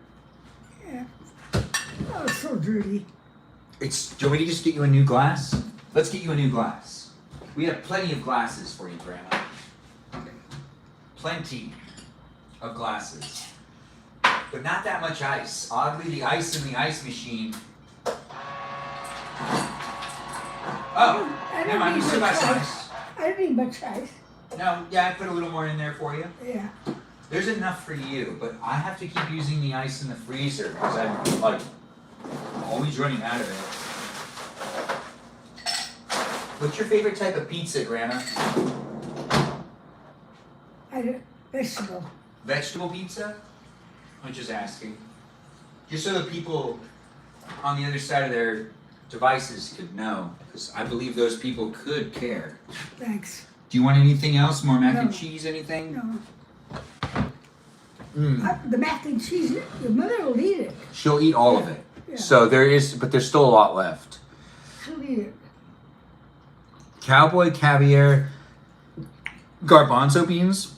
Yeah. Oh, it's so dirty. Do you want me to just get you a new glass? Let's get you a new glass. We have plenty of glasses for you, Grandma. Plenty of glasses. But not that much ice. Oddly, the ice in the ice machine. Oh, I never mind. You need still got much some ice. ice. I don't need much ice. No, yeah, I put a little more in there for you. Yeah. There's enough for you, but I have to keep using the ice in the freezer because I'm like always running out of it. What's your favorite type of pizza, Grandma? Vegetable. Vegetable pizza? I'm just asking. Just so the people on the other side of their devices could know, because I believe those people could care. Thanks. Do you want anything else? More mac and No. cheese? Anything? No. Mm. The mac and cheese, your mother will eat it. She'll eat all of it. Yeah. So but there's still a lot left. She'll eat it. Cowboy caviar, garbanzo beans,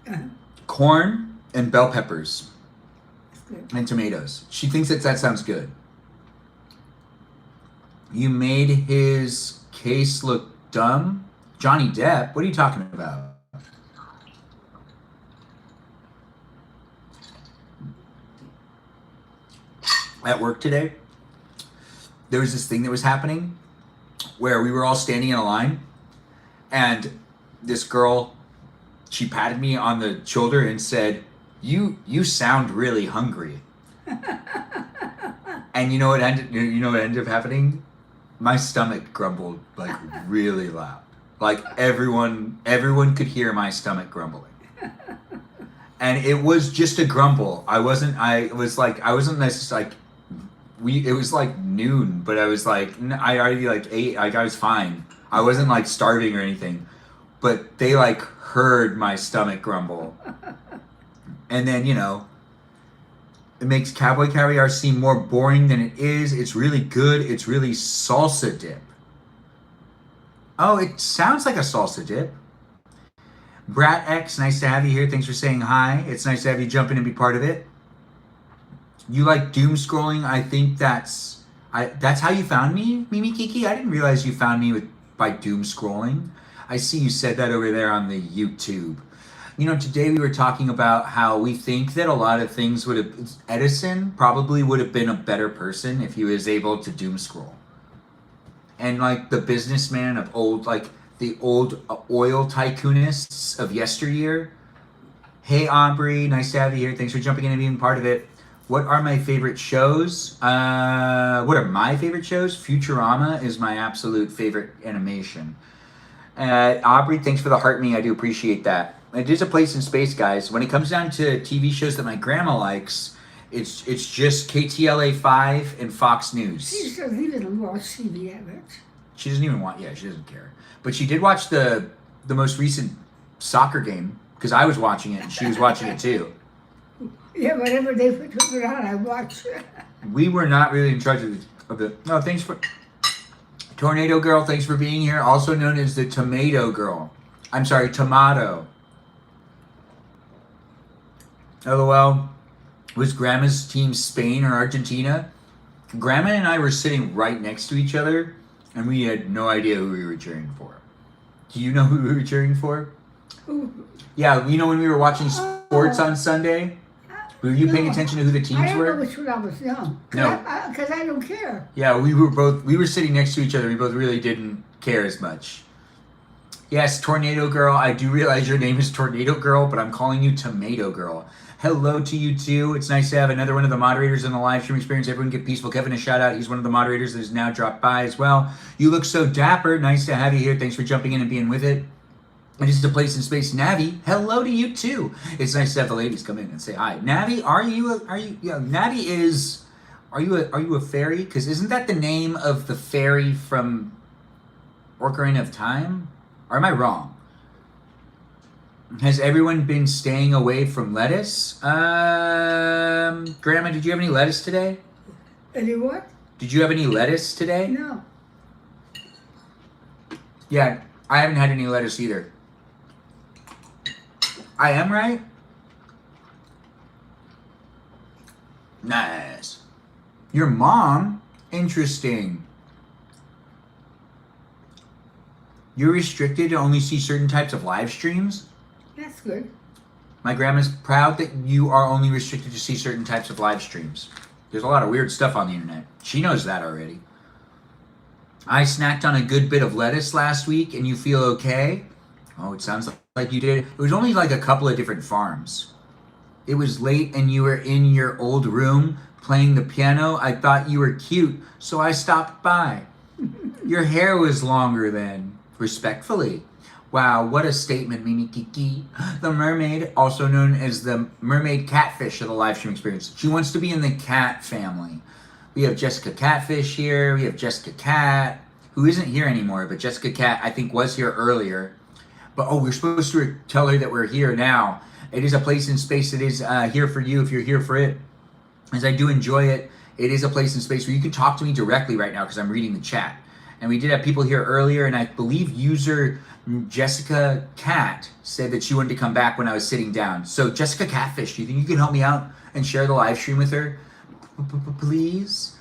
Uh-huh. corn, and bell peppers, It's good. and tomatoes. She thinks that sounds good. You made his case look dumb? Johnny Depp? What are you talking about? At work today, there was this thing that was happening where we were all standing in a line, and this girl, she patted me on the shoulder and said, you sound really hungry. And you know what ended up happening? My stomach grumbled like really loud. Like everyone could hear my stomach grumbling. And it was just a grumble. It was like noon, but I was like, I already like ate, like I was fine. I wasn't like starving or anything, but they like heard my stomach grumble. And then, it makes cowboy caviar seem more boring than it is. It's really good. It's really salsa dip. Oh, it sounds like a salsa dip. Brat X, nice to have you here. Thanks for saying hi. It's nice to have you jump in and be part of it. You like doom scrolling? I think that's how you found me, Mimi Kiki. I didn't realize you found me by doom scrolling. I see you said that over there on the YouTube. Today we were talking about how we think that a lot of things Edison probably would have been a better person if he was able to doom scroll. And like the businessman of old, like the old oil tycoonists of yesteryear. Hey Aubrey, nice to have you here. Thanks for jumping in and being part of it. What are my favorite shows? What are my favorite shows? Futurama is my absolute favorite animation. Aubrey, thanks for the heart me. I do appreciate that. It is a place in space, guys. When it comes down to TV shows that my grandma likes, it's just KTLA 5 and Fox News. She doesn't even watch TV that much. She doesn't even she doesn't care. But she did watch the most recent soccer game, because I was watching it and she was watching it too. Yeah, whatever they put it on, I watch. We were not really in charge of the. No, thanks for. Tornado Girl, thanks for being here. Also known as the Tomato Girl. I'm sorry, Tomato. LOL. Was Grandma's team Spain or Argentina? Grandma and I were sitting right next to each other, and we had no idea who we were cheering for. Do you know who we were cheering for? Who? Yeah, when we were watching sports on Sunday? Were you paying attention to who the teams I don't were? know which one I was young. No. Because I don't care. Yeah, we were sitting next to each other. We both really didn't care as much. Yes, Tornado Girl. I do realize your name is Tornado Girl, but I'm calling you Tomato Girl. Hello to you too. It's nice to have another one of the moderators in the live stream experience. Everyone give Peaceful Kevin a shout out. He's one of the moderators that has now dropped by as well. You look so dapper. Nice to have you here. Thanks for jumping in and being with it. It is a place in space. Navi, hello to you too. It's nice to have the ladies come in and say hi. Navi, are you a fairy? Because isn't that the name of the fairy from Ocarina of Time? Or am I wrong? Has everyone been staying away from lettuce? Grandma, did you have any lettuce today? Any what? Did you have any lettuce today? No. Yeah, I haven't had any lettuce either. I am right? Nice. Your mom? Interesting. You're restricted to only see certain types of live streams? That's good. My grandma's proud that you are only restricted to see certain types of live streams. There's a lot of weird stuff on the internet. She knows that already. I snacked on a good bit of lettuce last week and you feel okay? Oh, it sounds like you did. It was only like a couple of different farms. It was late and you were in your old room playing the piano. I thought you were cute, so I stopped by. Your hair was longer then. Respectfully. Wow, what a statement, Mimi Kiki. The mermaid, also known as the mermaid catfish of the live stream experience. She wants to be in the cat family. We have Jessica Catfish here. We have Jessica Cat, who isn't here anymore, but Jessica Cat, I think, was here earlier. But, oh, we're supposed to tell her that we're here now. It is a place and space that is here for you if you're here for it. As I do enjoy it, it is a place and space where you can talk to me directly right now because I'm reading the chat. And we did have people here earlier, and I believe user Jessica Cat said that she wanted to come back when I was sitting down. So, Jessica Catfish, do you think you can help me out and share the live stream with her? Please?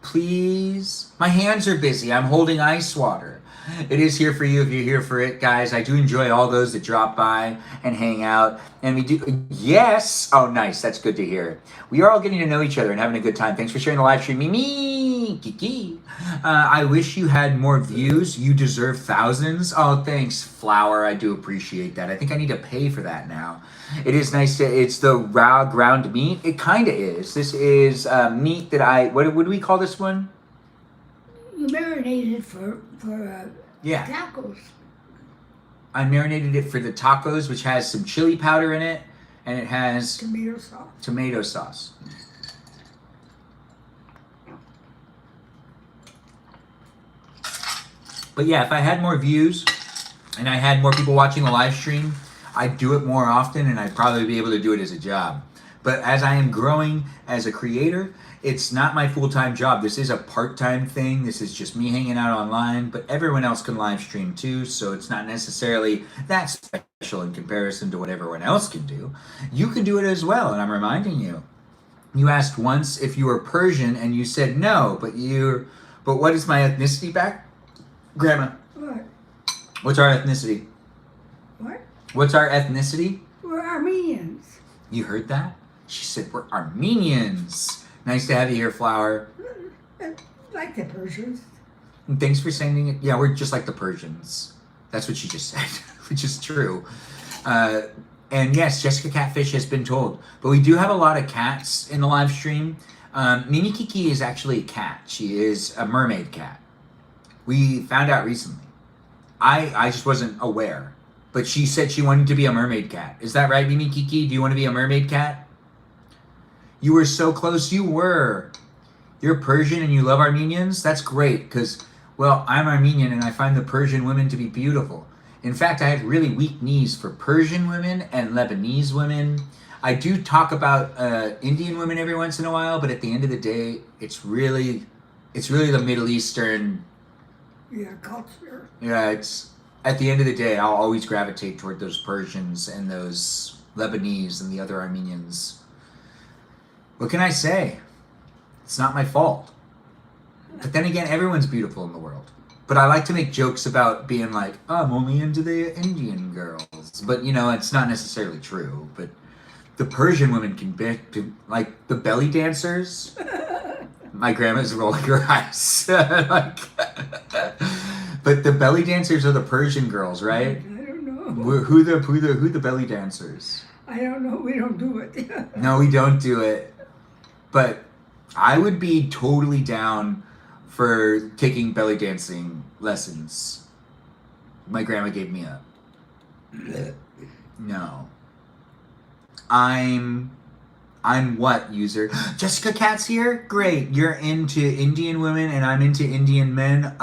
Please? My hands are busy. I'm holding ice water. It is here for you if you're here for it, guys. I do enjoy all those that drop by and hang out. And we do, yes! Oh, nice. That's good to hear. We are all getting to know each other and having a good time. Thanks for sharing the live stream. Mimi! Kiki! I wish you had more views. You deserve thousands. Oh, thanks, Flower. I do appreciate that. I think I need to pay for that now. It is nice to, it's the raw ground meat. It kind of is. This is meat that what do we call this one? You marinated for Yeah. tacos. I marinated it for the tacos, which has some chili powder in it, and it has Tomato sauce. tomato sauce. But yeah, if I had more views and I had more people watching the live stream, I'd do it more often and I'd probably be able to do it as a job. But as I am growing as a creator, it's not my full-time job. This is a part-time thing. This is just me hanging out online, but everyone else can live stream too, so it's not necessarily that special in comparison to what everyone else can do. You can do it as well, and I'm reminding you. You asked once if you were Persian, and you said no, but what is my ethnicity back? Grandma, What? what's our ethnicity? What? What's our ethnicity? We're Armenians. You heard that? She said we're Armenians. Nice to have you here, Flower. Like the Persians. And thanks for sending it. Yeah, we're just like the Persians. That's what she just said, which is true. And yes, Jessica Catfish has been told. But we do have a lot of cats in the live stream. Mimi Kiki is actually a cat. She is a mermaid cat. We found out recently. I just wasn't aware. But she said she wanted to be a mermaid cat. Is that right, Mimi Kiki? Do you want to be a mermaid cat? You were so close. You were. You're Persian and you love Armenians? That's great because, well, I'm Armenian and I find the Persian women to be beautiful. In fact, I have really weak knees for Persian women and Lebanese women. I do talk about Indian women every once in a while, but at the end of the day, it's really the Middle Eastern. Yeah, culture. Yeah, it's at the end of the day, I'll always gravitate toward those Persians and those Lebanese and the other Armenians. What can I say? It's not my fault. But then again, everyone's beautiful in the world. But I like to make jokes about being like, oh, I'm only into the Indian girls. But, you know, it's not necessarily true. But the Persian women can be, like, the belly dancers. My grandma's rolling her eyes. But the belly dancers are the Persian girls, right? I don't know. Who the belly dancers? I don't know. We don't do it. No, we don't do it. But I would be totally down for taking belly dancing lessons. My grandma gave me up. No. I'm what, user? Jessica Cat's here? Great. You're into Indian women and I'm into Indian men.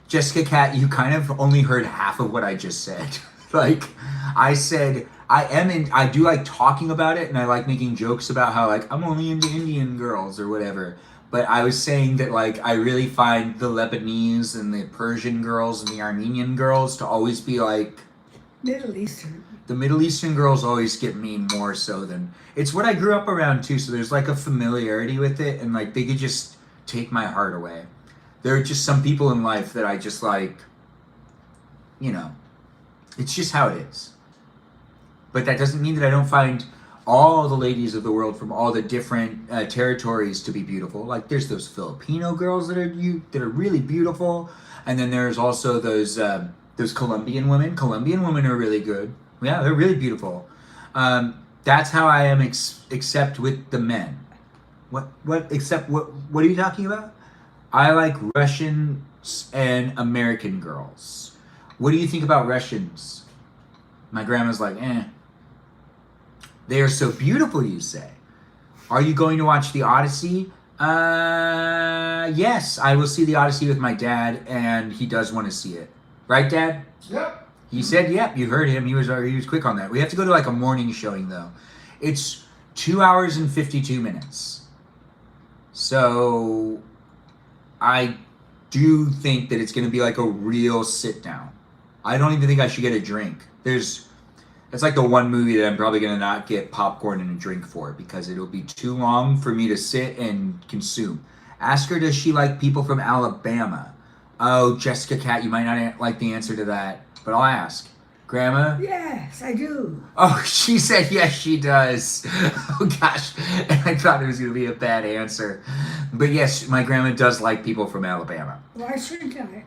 Jessica Cat, you kind of only heard half of what I just said. Like, I I do like talking about it, and I like making jokes about how like I'm only into Indian girls or whatever. But I was saying that like I really find the Lebanese and the Persian girls and the Armenian girls to always be like Middle Eastern. the Middle Eastern girls always get me more so than it's what I grew up around too. So there's like a familiarity with it, and like they could just take my heart away. There are just some people in life that I just like, you know, it's just how it is. But that doesn't mean that I don't find all the ladies of the world from all the different territories to be beautiful. Like there's those Filipino girls that are really beautiful, and then there's also those Colombian women. Colombian women are really good. Yeah, they're really beautiful. That's how I am except with the men. What are you talking about? I like Russians and American girls. What do you think about Russians? My grandma's like, eh. They are so beautiful, you say. Are you going to watch the Odyssey? Yes, I will see the Odyssey with my dad, and he does want to see it. Right, Dad? Yep. He said, yep, you heard him. He was quick on that. We have to go to like a morning showing, though. It's 2 hours and 52 minutes. So I do think that it's going to be like a real sit down. I don't even think I should get a drink. It's like the one movie that I'm probably going to not get popcorn and a drink for because it'll be too long for me to sit and consume. Ask her, does she like people from Alabama? Oh, Jessica Cat, you might not like the answer to that, but I'll ask. Grandma? Yes, I do. Oh, she said yes, she does. Oh, gosh. And I thought it was going to be a bad answer. But yes, my grandma does like people from Alabama. Why shouldn't I?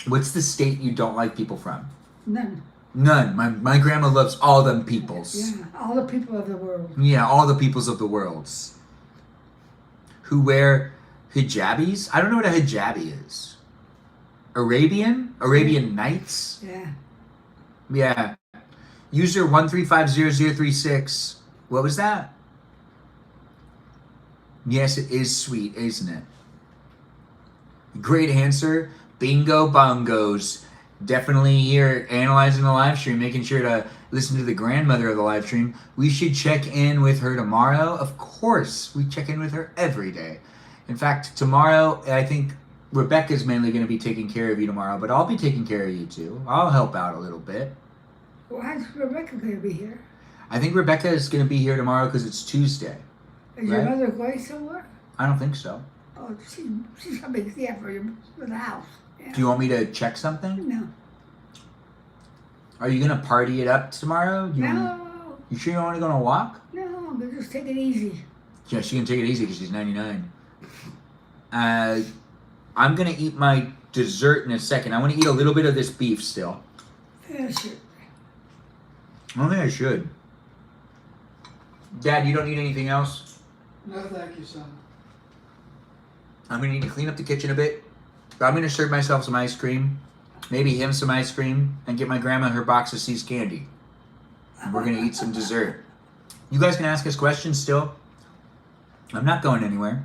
What's the state you don't like people from? None. None. My grandma loves all them peoples. Yeah, all the people of the world. Yeah, all the peoples of the worlds. Who wear hijabis? I don't know what a hijabi is. Arabian Nights? Yeah. Yeah. User 1350036. What was that? Yes, it is sweet, isn't it? Great answer. Bingo bongos. Definitely here analyzing the live stream, making sure to listen to the grandmother of the live stream. We should check in with her tomorrow. Of course, we check in with her every day. In fact, tomorrow, I think Rebecca's mainly going to be taking care of you tomorrow, but I'll be taking care of you too. I'll help out a little bit. Why is Rebecca going to be here? I think Rebecca is going to be here tomorrow because it's Tuesday. Is your Right? mother going somewhere? I don't think so. Oh, she's coming here for the house. Yeah. Do you want me to check something? No. Are you going to party it up tomorrow? No. You sure you don't want to go on a walk? No, I'm going to just take it easy. Yeah, she can take it easy because she's 99. I'm going to eat my dessert in a second. I want to eat a little bit of this beef still. Finish it. I don't think I should. Dad, you don't need anything else? No, thank you, son. I'm going to need to clean up the kitchen a bit. I'm going to serve myself some ice cream. Maybe him some ice cream. And get my grandma her box of See's candy. And we're going to eat some dessert. You guys can ask us questions still. I'm not going anywhere.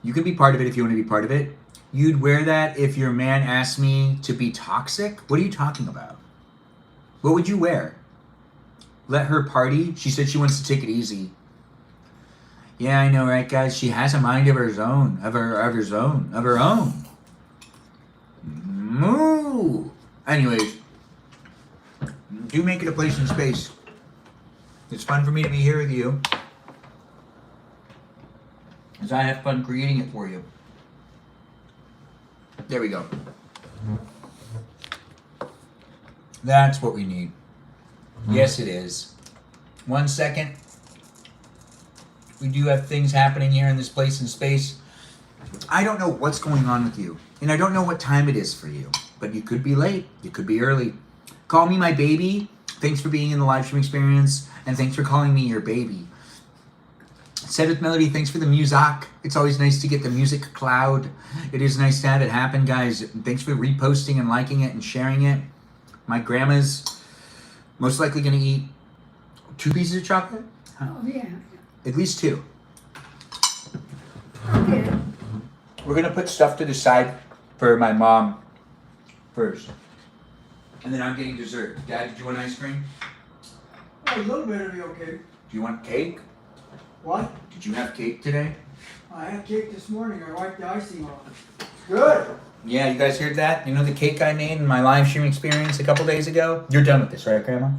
You can be part of it if you want to be part of it. You'd wear that if your man asked me to be toxic? What are you talking about? What would you wear? Let her party? She said she wants to take it easy. Yeah, I know, right, guys? She has a mind of her own. Of her own. Moo! Anyways, do make it a place in space. It's fun for me to be here with you. Because I have fun creating it for you. There we go. That's what we need. Yes, it is. 1 second. We do have things happening here in this place in space. I don't know what's going on with you. And I don't know what time it is for you. But you could be late. You could be early. Call me my baby. Thanks for being in the live stream experience. And thanks for calling me your baby. Said with Melody, thanks for the music. It's always nice to get the music cloud. It is nice to have it happen, guys. Thanks for reposting and liking it and sharing it. My grandma's most likely going to eat 2 pieces of chocolate. Oh, yeah. At least 2. Okay. We're going to put stuff to the side for my mom first. And then I'm getting dessert. Dad, did you want ice cream? A little bit will be okay. Do you want cake? What? Did you have cake today? I had cake this morning. I wiped the icing off. Good. Yeah, you guys heard that? You know the cake I made in my live stream experience a couple days ago? You're done with this, right, Grandma?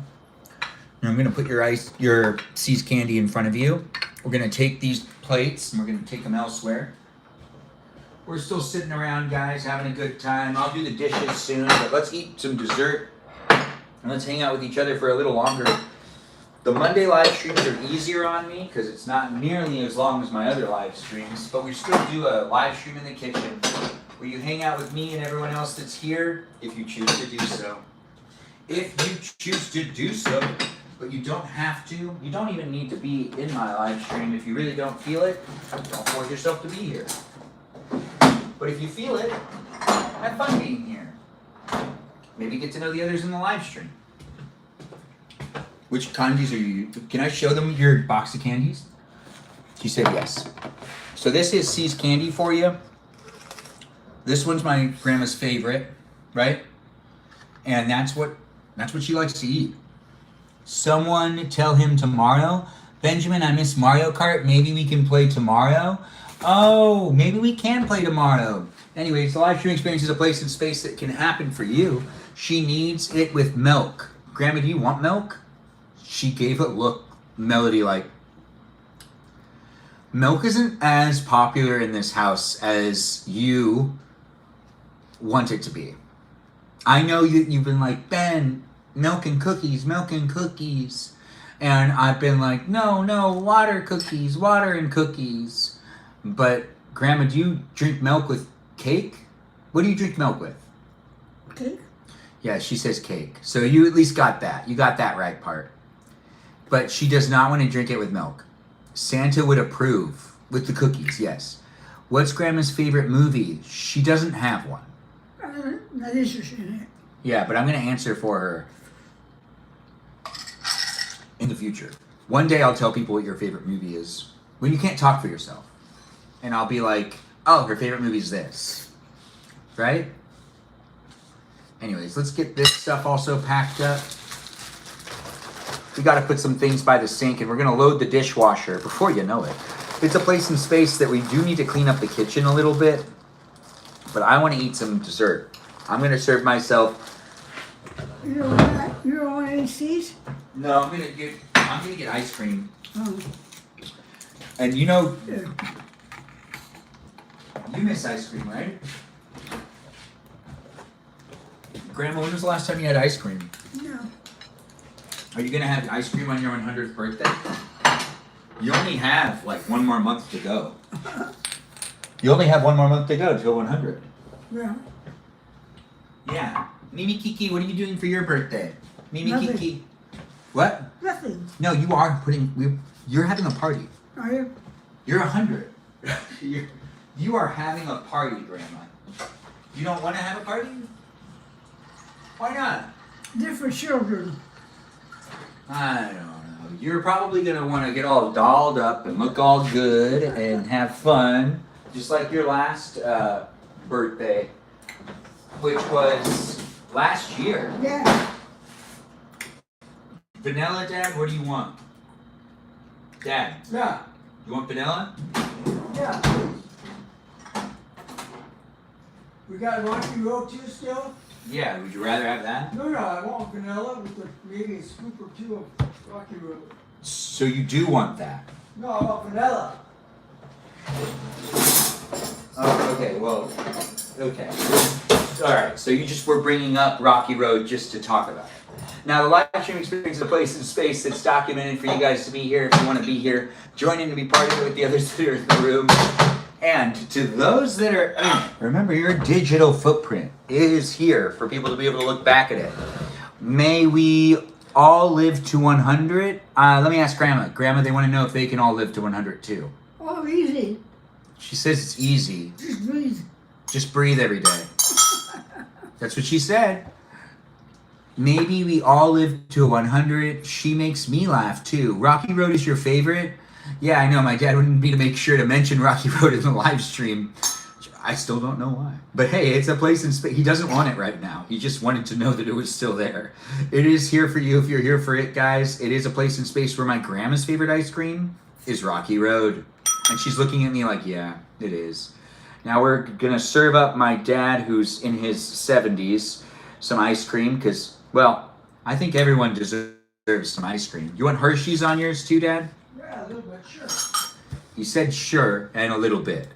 I'm gonna put your C's candy in front of you. We're gonna take these plates and we're gonna take them elsewhere. We're still sitting around, guys, having a good time. I'll do the dishes soon, but let's eat some dessert and let's hang out with each other for a little longer. The Monday live streams are easier on me because it's not nearly as long as my other live streams, but we still do a live stream in the kitchen where you hang out with me and everyone else that's here if you choose to do so. If you choose to do so, but you don't have to, you don't even need to be in my live stream if you really don't feel it. Don't force yourself to be here. But if you feel it, have fun being here. Maybe get to know the others in the live stream. Which candies are you? Can I show them your box of candies? She said yes. So this is C's candy for you. This one's my grandma's favorite, right? And that's what she likes to eat. Someone tell him tomorrow, Benjamin, I miss Mario Kart. Maybe we can play tomorrow. Oh, maybe we can play tomorrow. Anyways, the live stream experience is a place in space that can happen for you. She needs it with milk. Grandma, do you want milk? She gave a look, Melody, like, milk isn't as popular in this house as you want it to be. I know you've been like, Ben, milk and cookies, milk and cookies. And I've been like, no, water and cookies. But, Grandma, do you drink milk with cake? What do you drink milk with? Cake? Yeah, she says cake. So you at least got that. You got that right part. But she does not want to drink it with milk. Santa would approve. With the cookies, yes. What's Grandma's favorite movie? She doesn't have one. I'm not interested in it. Yeah, but I'm going to answer for her in the future. One day I'll tell people what your favorite movie is when you can't talk for yourself. And I'll be like, oh, her favorite movie is this. Right? Anyways, let's get this stuff also packed up. We got to put some things by the sink, and we're going to load the dishwasher before you know it. It's a place in space that we do need to clean up the kitchen a little bit, but I want to eat some dessert. I'm going to serve myself. You don't want any seeds? No, I'm going to get ice cream. Oh. And you know, Yeah. you miss ice cream, right? Grandma, when was the last time you had ice cream? No. Are you going to have ice cream on your 100th birthday? You only have like one more month to go. You only have one more month to go till 100. Yeah. Yeah. Mimi Kiki, what are you doing for your birthday? Mimi Nothing. Kiki. What? Nothing. No, you're having a party. Are you? You're 100. You are having a party, Grandma. You don't want to have a party? Why not? They're for children. I don't know. You're probably going to want to get all dolled up and look all good and have fun, just like your last birthday, which was last year. Yeah. Vanilla, Dad, what do you want? Dad, Yeah. you want vanilla? Yeah. We got Rocky Road too still? Yeah, would you rather have that? No, I want vanilla with maybe a scoop or two of Rocky Road. So you do want that? No, I want vanilla. Oh, okay, well, okay. All right, so you just were bringing up Rocky Road just to talk about it. Now, the live stream experience is a place in space that's documented for you guys to be here. If you want to be here, join in to be part of it with the others that are in the room. And to those that are, remember, your digital footprint is here for people to be able to look back at it. May we all live to 100? Let me ask Grandma. Grandma, they want to know if they can all live to 100 too. Oh, easy. She says it's easy. Just breathe. Just breathe every day. That's what she said. Maybe we all live to 100. She makes me laugh too. Rocky Road is your favorite? Yeah, I know. My dad wanted me to make sure to mention Rocky Road in the live stream. I still don't know why. But hey, it's a place in space. He doesn't want it right now. He just wanted to know that it was still there. It is here for you if you're here for it, guys. It is a place in space where my grandma's favorite ice cream is Rocky Road. And she's looking at me like, yeah, it is. Now we're going to serve up my dad, who's in his 70s, some ice cream because, well, I think everyone deserves some ice cream. You want Hershey's on yours too, Dad? Yeah, a little bit, sure. He said sure and a little bit.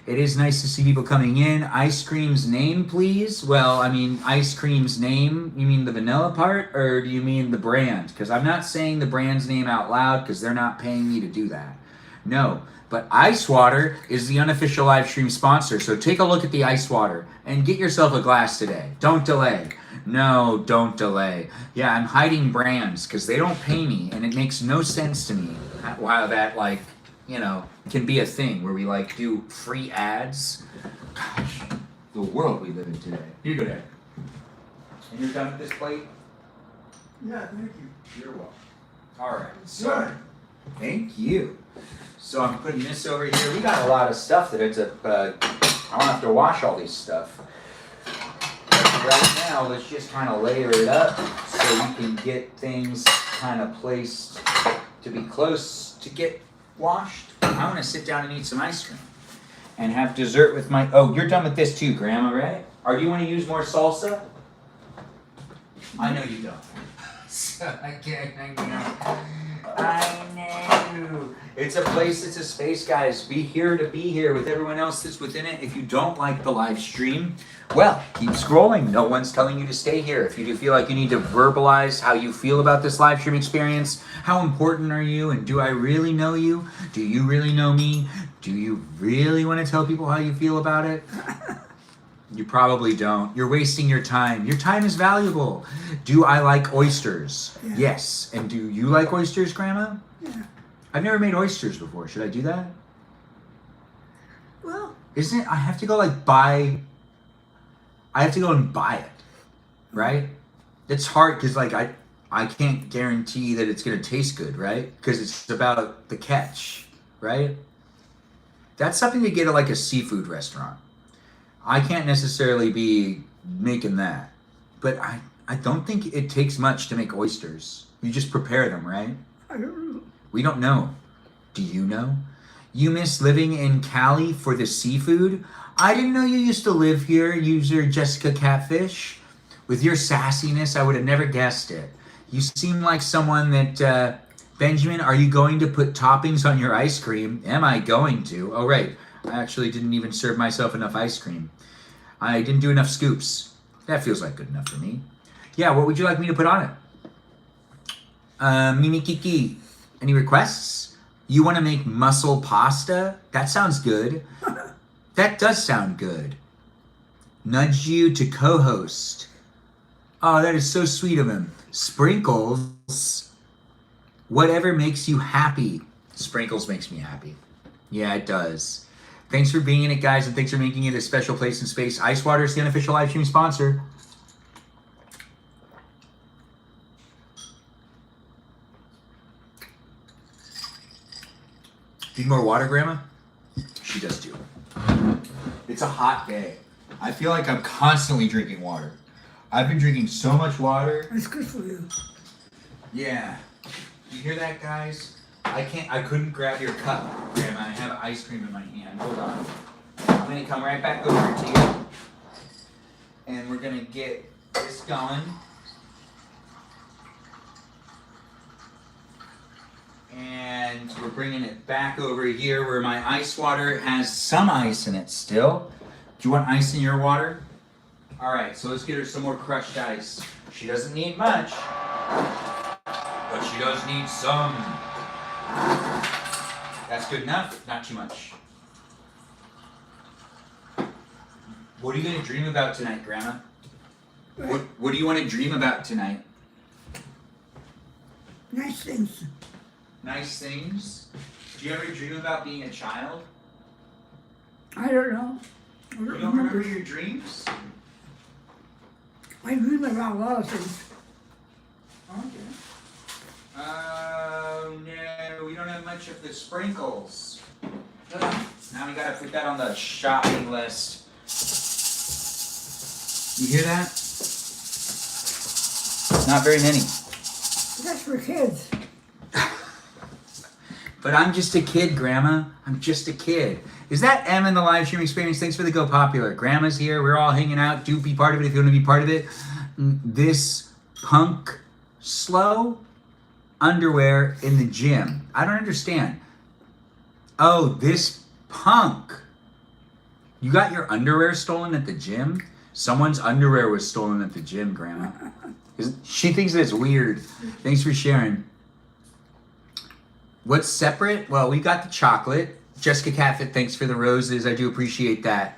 It is nice to see people coming in. Ice cream's name, please? Well, I mean, ice cream's name, you mean the vanilla part, or do you mean the brand? Because I'm not saying the brand's name out loud because they're not paying me to do that. No, but Ice Water is the unofficial live stream sponsor, so take a look at the Ice Water and get yourself a glass today. Don't delay. No, don't delay. Yeah, I'm hiding brands because they don't pay me, and it makes no sense to me how that, like, you know, can be a thing where we like do free ads. Gosh, the world we live in today. Here you go, Dad. And you're done with this plate? Yeah, thank you. You're welcome. All right. So, thank you. So I'm putting this over here. We got a lot of stuff that ends up. I don't have to wash all these stuff. But right now, let's just kind of layer it up so we can get things kind of placed to be close to get washed. I want to sit down and eat some ice cream and have dessert with my. Oh, you're done with this too, Grandma, right? Or do you want to use more salsa? I know you don't. So I can't. I know. It's a place. It's a space, guys. Be here to be here with everyone else that's within it. If you don't like the live stream, well, keep scrolling. No one's telling you to stay here. If you do feel like you need to verbalize how you feel about this live stream experience, how important are you, and do I really know you? Do you really know me? Do you really want to tell people how you feel about it? You probably don't. You're wasting your time. Your time is valuable. Do I like oysters? Yeah. Yes. And do you like oysters, Grandma? Yeah. I've never made oysters before. Should I do that? Well, Isn't it? I have to go like buy. I have to go and buy it, right? It's hard because like I can't guarantee that it's gonna taste good, right? Because it's about the catch, right? That's something to get at like a seafood restaurant. I can't necessarily be making that, but I don't think it takes much to make oysters. You just prepare them, right? I don't know. We don't know. Do you know? You miss living in Cali for the seafood? I didn't know you used to live here, user Jessica Catfish. With your sassiness, I would have never guessed it. You seem like someone that, Benjamin, are you going to put toppings on your ice cream? Am I going to? Oh, right. I actually didn't even serve myself enough ice cream. I didn't do enough scoops. That feels like good enough for me. Yeah, what would you like me to put on it? Mimi Kiki, any requests? You want to make mussel pasta? That sounds good. That does sound good. Nudge you to co-host. Oh, that is so sweet of him. Sprinkles. Whatever makes you happy. Sprinkles makes me happy. Yeah, it does. Thanks for being in it, guys, and thanks for making it a special place in space. Ice Water is the unofficial live stream sponsor. Need more water, Grandma? She does too. It's a hot day. I feel like I'm constantly drinking water. I've been drinking so much water. It's good for you. Yeah. You hear that, guys? I couldn't grab your cup, Grandma. I have ice cream in my hand. Hold on. I'm gonna come right back over to you. And we're gonna get this going. And we're bringing it back over here where my ice water has some ice in it still. Do you want ice in your water? All right, so let's get her some more crushed ice. She doesn't need much, but she does need some. That's good enough, not too much. What are you gonna dream about tonight, Grandma? What do you want to dream about tonight? Nice things. Nice things? Do you ever dream about being a child? I don't know. I don't You don't remember your dreams? I dream about a lot of things. Okay. Oh no, we don't have much of the sprinkles. Ugh. Now we gotta put that on the shopping list. You hear that? Not very many. That's for kids. But I'm just a kid, Grandma. I'm just a kid. Is that M in the live stream experience? Thanks for the Go Popular. Grandma's here. We're all hanging out. Do be part of it if you want to be part of it. This punk slow underwear in the gym. I don't understand. Oh, this punk. You got your underwear stolen at the gym? Someone's underwear was stolen at the gym, Grandma. She thinks that it's weird. Thanks for sharing. What's separate? Well, we got the chocolate. Jessica Catfit, thanks for the roses. I do appreciate that.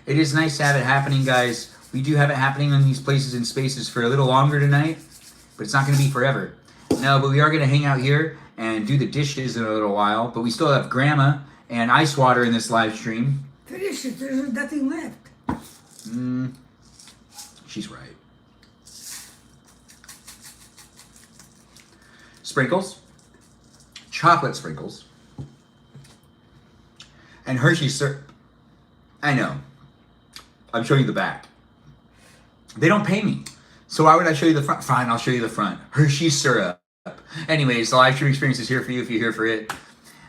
It is nice to have it happening, guys. We do have it happening in these places and spaces for a little longer tonight, but it's not going to be forever. No, but we are going to hang out here and do the dishes in a little while, but we still have Grandma and ice water in this live stream. Finish it. There's nothing left. She's right. Sprinkles. Chocolate sprinkles. And Hershey's syrup. I know. I'm showing you the back. They don't pay me. So why would I show you the front? Fine, I'll show you the front. Hershey's syrup. Anyways, the live stream experience is here for you if you're here for it.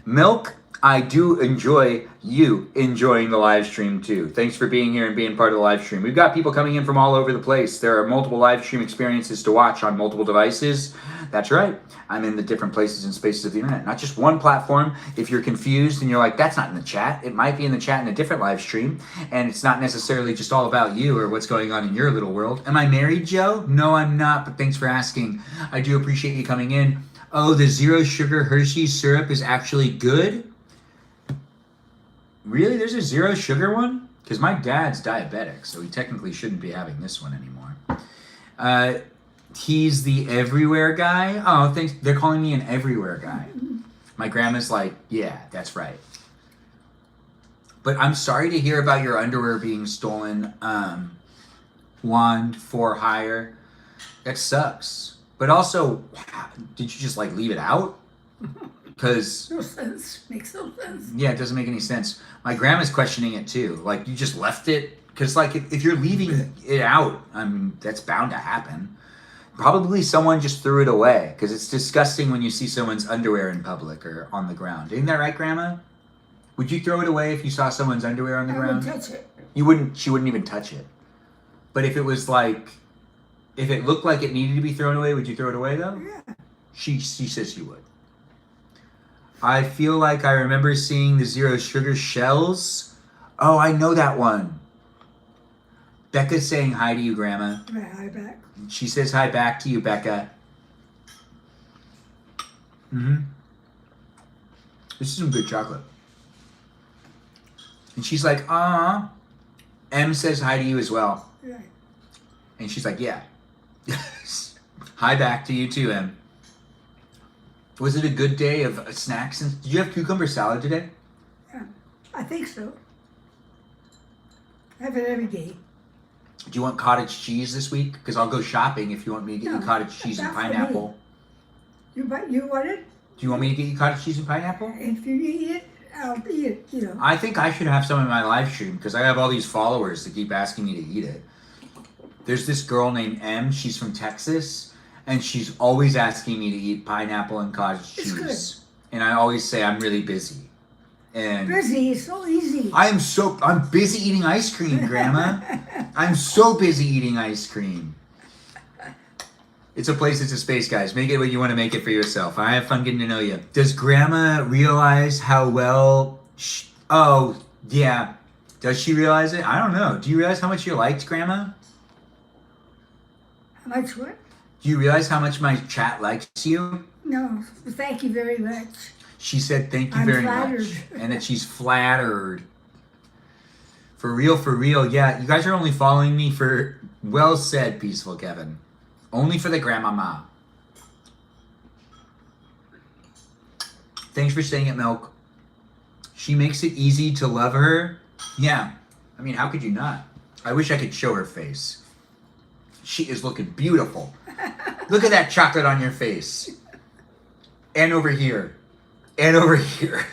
Milk, I do enjoy you enjoying the live stream too. Thanks for being here and being part of the live stream. We've got people coming in from all over the place. There are multiple live stream experiences to watch on multiple devices. That's right. I'm in the different places and spaces of the internet, not just one platform. If you're confused and you're like, that's not in the chat, it might be in the chat in a different live stream, and it's not necessarily just all about you or what's going on in your little world. Am I married, Joe? No, I'm not, but thanks for asking. I do appreciate you coming in. Oh, the zero sugar Hershey's syrup is actually good? Really? There's a zero sugar one? Because my dad's diabetic, so he technically shouldn't be having this one anymore. He's the everywhere guy. Oh, thanks. They're calling me an everywhere guy. My grandma's like, yeah, that's right. But I'm sorry to hear about your underwear being stolen. Wand for hire. That sucks. But also, did you just like leave it out? Because No sense. Makes no sense. yeah, it doesn't make any sense. My grandma's questioning it too. Like, you just left it? Because like, if you're leaving it out, I mean, that's bound to happen. Probably someone just threw it away, because it's disgusting when you see someone's underwear in public or on the ground. Isn't that right, Grandma? Would you throw it away if you saw someone's underwear on the ground? I wouldn't touch it. You wouldn't. She wouldn't even touch it. But if it was like, if it looked like it needed to be thrown away, would you throw it away though? Yeah. She says she would. I feel like I remember seeing the zero sugar shells. Oh, I know that one. Becca's saying hi to you, Grandma. Hi back. She says hi back to you, Becca. This is some good chocolate. And she's like, ah. M says hi to you as well. Right. And she's like, yeah. Hi back to you too, M. Was it a good day of snacks? And did you have cucumber salad today? Yeah. I think so. I have it every day. Do you want cottage cheese this week? Because I'll go shopping if you want me to get you No, cottage cheese and not for me. pineapple. You want it? Do you want me to get you cottage cheese and pineapple? If you eat it, I'll eat it, you know. I think I should have some in my live stream because I have all these followers that keep asking me to eat it. There's this girl named M. She's from Texas, and she's always asking me to eat pineapple and cottage It's cheese. And I always say I'm really busy. And Busy, it's so easy. I'm busy eating ice cream, Grandma. I'm so busy eating ice cream. It's a place, it's a space, guys. Make it what you want to make it for yourself. I have fun getting to know you. Does Grandma realize how well... Oh, yeah. Does she realize it? I don't know. Do you realize how much you're liked, Grandma? How much what? Do you realize how much my chat likes you? No, thank you very much. She said thank you I'm very flattered. much. And that she's flattered. For real. Yeah, you guys are only following me for... Well said, Peaceful Kevin. Only for the grandmama. Thanks for saying it, Milk. She makes it easy to love her. Yeah. I mean, how could you not? I wish I could show her face. She is looking beautiful. Look at that chocolate on your face. And over here. And over here.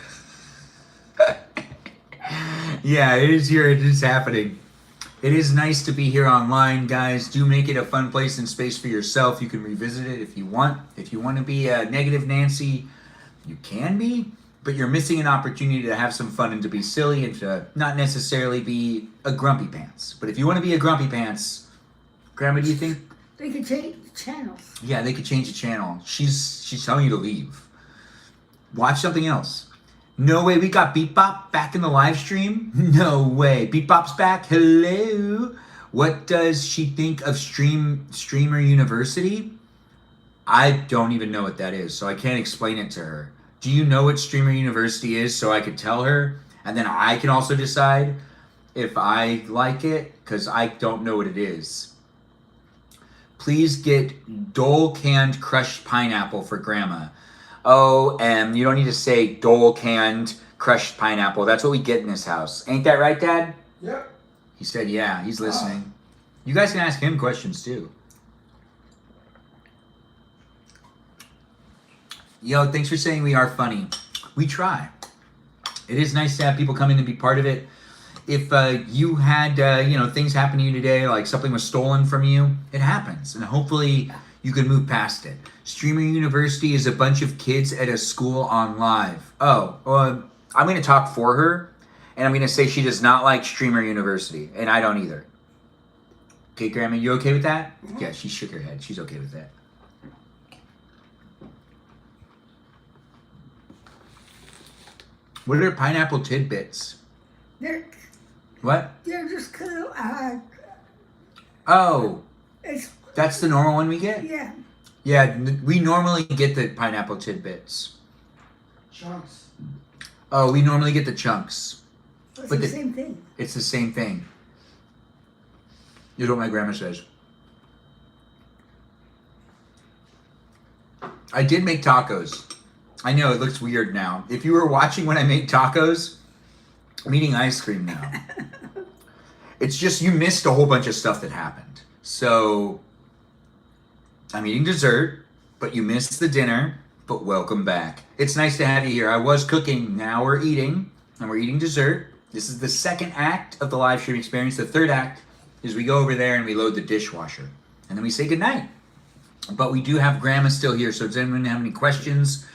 Yeah, it is here. It is happening. It is nice to be here online, guys. Do make it a fun place and space for yourself. You can revisit it if you want. If you want to be a negative Nancy, you can be, but you're missing an opportunity to have some fun and to be silly and to not necessarily be a grumpy pants. But if you want to be a grumpy pants, Grandma, do you think? They could change the channels. Yeah, they could change the channel. She's telling you to leave. Watch something else. No way, we got Beat Bop back in the live stream? No way. Beat Bop's back. Hello. What does she think of Streamer University? I don't even know what that is, so I can't explain it to her. Do you know what Streamer University is so I could tell her? And then I can also decide if I like it, because I don't know what it is. Please get Dole canned crushed pineapple for Grandma. Oh, you don't need to say Dole canned crushed pineapple. That's what we get in this house. Ain't that right, Dad? Yep. He said, yeah, he's listening. You guys can ask him questions too. Yo, thanks for saying we are funny. We try. It is nice to have people come in and be part of it. If you had, things happen to you today, like something was stolen from you, it happens. And hopefully you can move past it. Streamer University is a bunch of kids at a school on live. I'm going to talk for her, and I'm going to say she does not like Streamer University, and I don't either. Okay, Grandma, you okay with that? Mm-hmm. Yeah, she shook her head. She's okay with that. What are pineapple tidbits? What? They're just kind of, That's the normal one we get? yeah. Yeah, we normally get the pineapple tidbits. Chunks. Oh, we normally get the chunks. It's But the same thing. It's the same thing. You know what my grandma says. I did make tacos. I know, it looks weird now. If you were watching when I made tacos, I'm eating ice cream now. It's just you missed a whole bunch of stuff that happened. So, I'm eating dessert, but you missed the dinner, but welcome back. It's nice to have you here. I was cooking, now we're eating, and we're eating dessert. This is the second act of the live stream experience. The third act is we go over there and we load the dishwasher. And then we say goodnight. But we do have Grandma still here, so does anyone have any questions?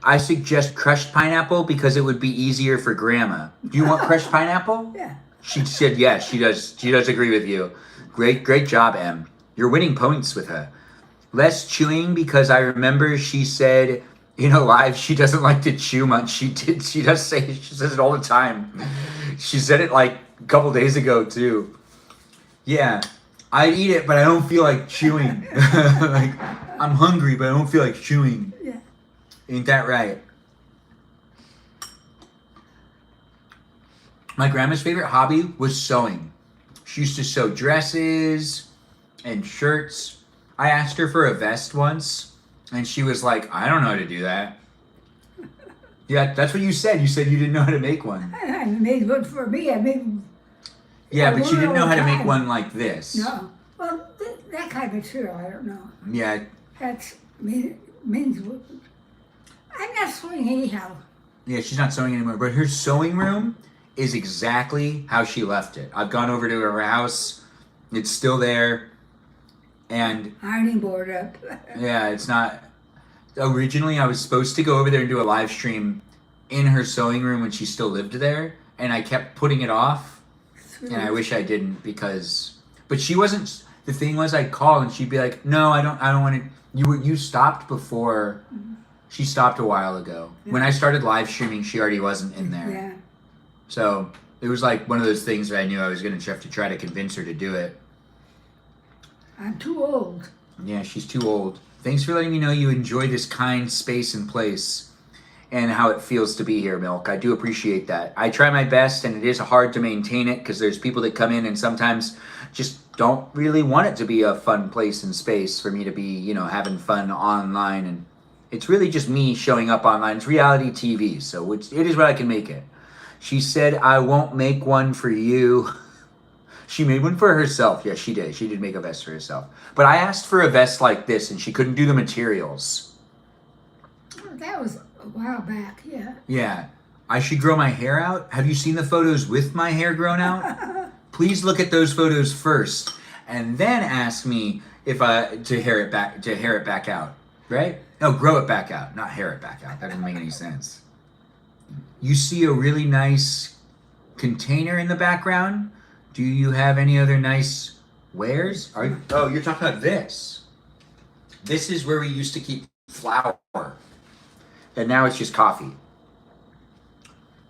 I suggest crushed pineapple because it would be easier for Grandma. Do you want crushed pineapple? Yeah. She said yes, she does. She does agree with you. Great job, Em. You're winning points with her. Less chewing because I remember she said in a live she doesn't like to chew much. She says it all the time. She said it like a couple days ago too. Yeah, I eat it, but I don't feel like chewing. Like I'm hungry, but I don't feel like chewing. Yeah. Ain't that right? My grandma's favorite hobby was sewing. She used to sew dresses and shirts. I asked her for a vest once, and she was like, I don't know how to do that. Yeah, that's what you said. You said you didn't know how to make one. I made one for me. Yeah, but you didn't know how to make time. one like this. No. Well, that kind of material, I don't know. Yeah. That's men's work. I'm not sewing anyhow. Yeah, she's not sewing anymore. But her sewing room is exactly how she left it. I've gone over to her house. It's still there. And Ironing board up. yeah, it's not. Originally, I was supposed to go over there and do a live stream in her sewing room when she still lived there. And I kept putting it off. And I wish I didn't because. But she wasn't. The thing was, I'd call and she'd be like, no, I don't want to. You stopped before. Mm-hmm. She stopped a while ago. Yeah. When I started live streaming, she already wasn't in there. Yeah. So it was like one of those things that I knew I was going to have to try to convince her to do it. I'm too old. Yeah, she's too old. Thanks for letting me know you enjoy this kind space and place and how it feels to be here, Milk. I do appreciate that. I try my best, and it is hard to maintain it because there's people that come in and sometimes just don't really want it to be a fun place and space for me to be, having fun online. And it's really just me showing up online. It's reality TV, so it is what I can make it. She said, I won't make one for you. She made one for herself. Yes, she did. She did make a vest for herself. But I asked for a vest like this, and she couldn't do the materials. That was a while back, yeah. Yeah. I should grow my hair out. Have you seen the photos with my hair grown out? Please look at those photos first, and then ask me if to hair it back out, right? No, grow it back out, not hair it back out. That doesn't make any sense. You see a really nice container in the background. Do you have any other nice wares? Oh, you're talking about this. This is where we used to keep flour, and now it's just coffee.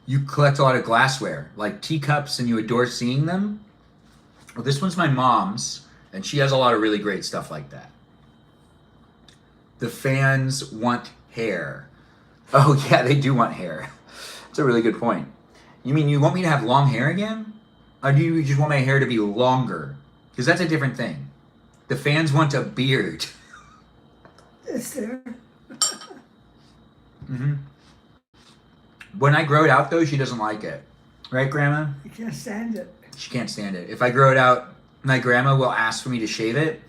You collect a lot of glassware, like teacups, and you adore seeing them. Well, this one's my mom's, and she has a lot of really great stuff like that. The fans want hair. Oh yeah, they do want hair. That's a really good point. You mean you want me to have long hair again? Or do you just want my hair to be longer? Because that's a different thing. The fans want a beard. It's there. Mm-hmm. When I grow it out, though, she doesn't like it. Right, Grandma? I can't stand it. She can't stand it. If I grow it out, my grandma will ask for me to shave it.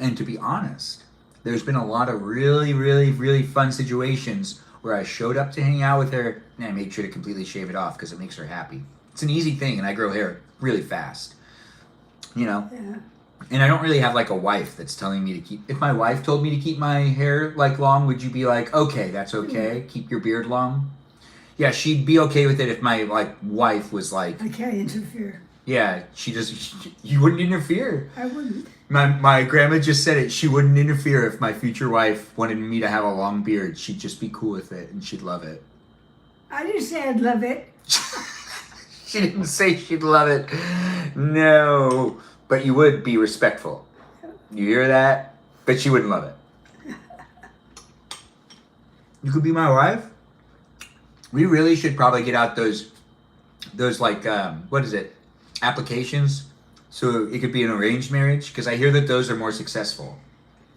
And to be honest, there's been a lot of really, really, really fun situations where I showed up to hang out with her and I made sure to completely shave it off because it makes her happy. It's an easy thing, and I grow hair really fast. You know? Yeah. And I don't really have like a wife that's telling me to keep. If my wife told me to keep my hair like long, would you be like, okay, that's okay, keep your beard long? Yeah, she'd be okay with it if my like wife was like, I can't interfere. yeah, you wouldn't interfere. I wouldn't. My grandma just said it. She wouldn't interfere if my future wife wanted me to have a long beard. She'd just be cool with it and she'd love it. I didn't say I'd love it. She didn't say she'd love it. No. But you would be respectful. You hear that? But she wouldn't love it. You could be my wife. We really should probably get out those like, what is it? Applications. So it could be an arranged marriage. Because I hear that those are more successful.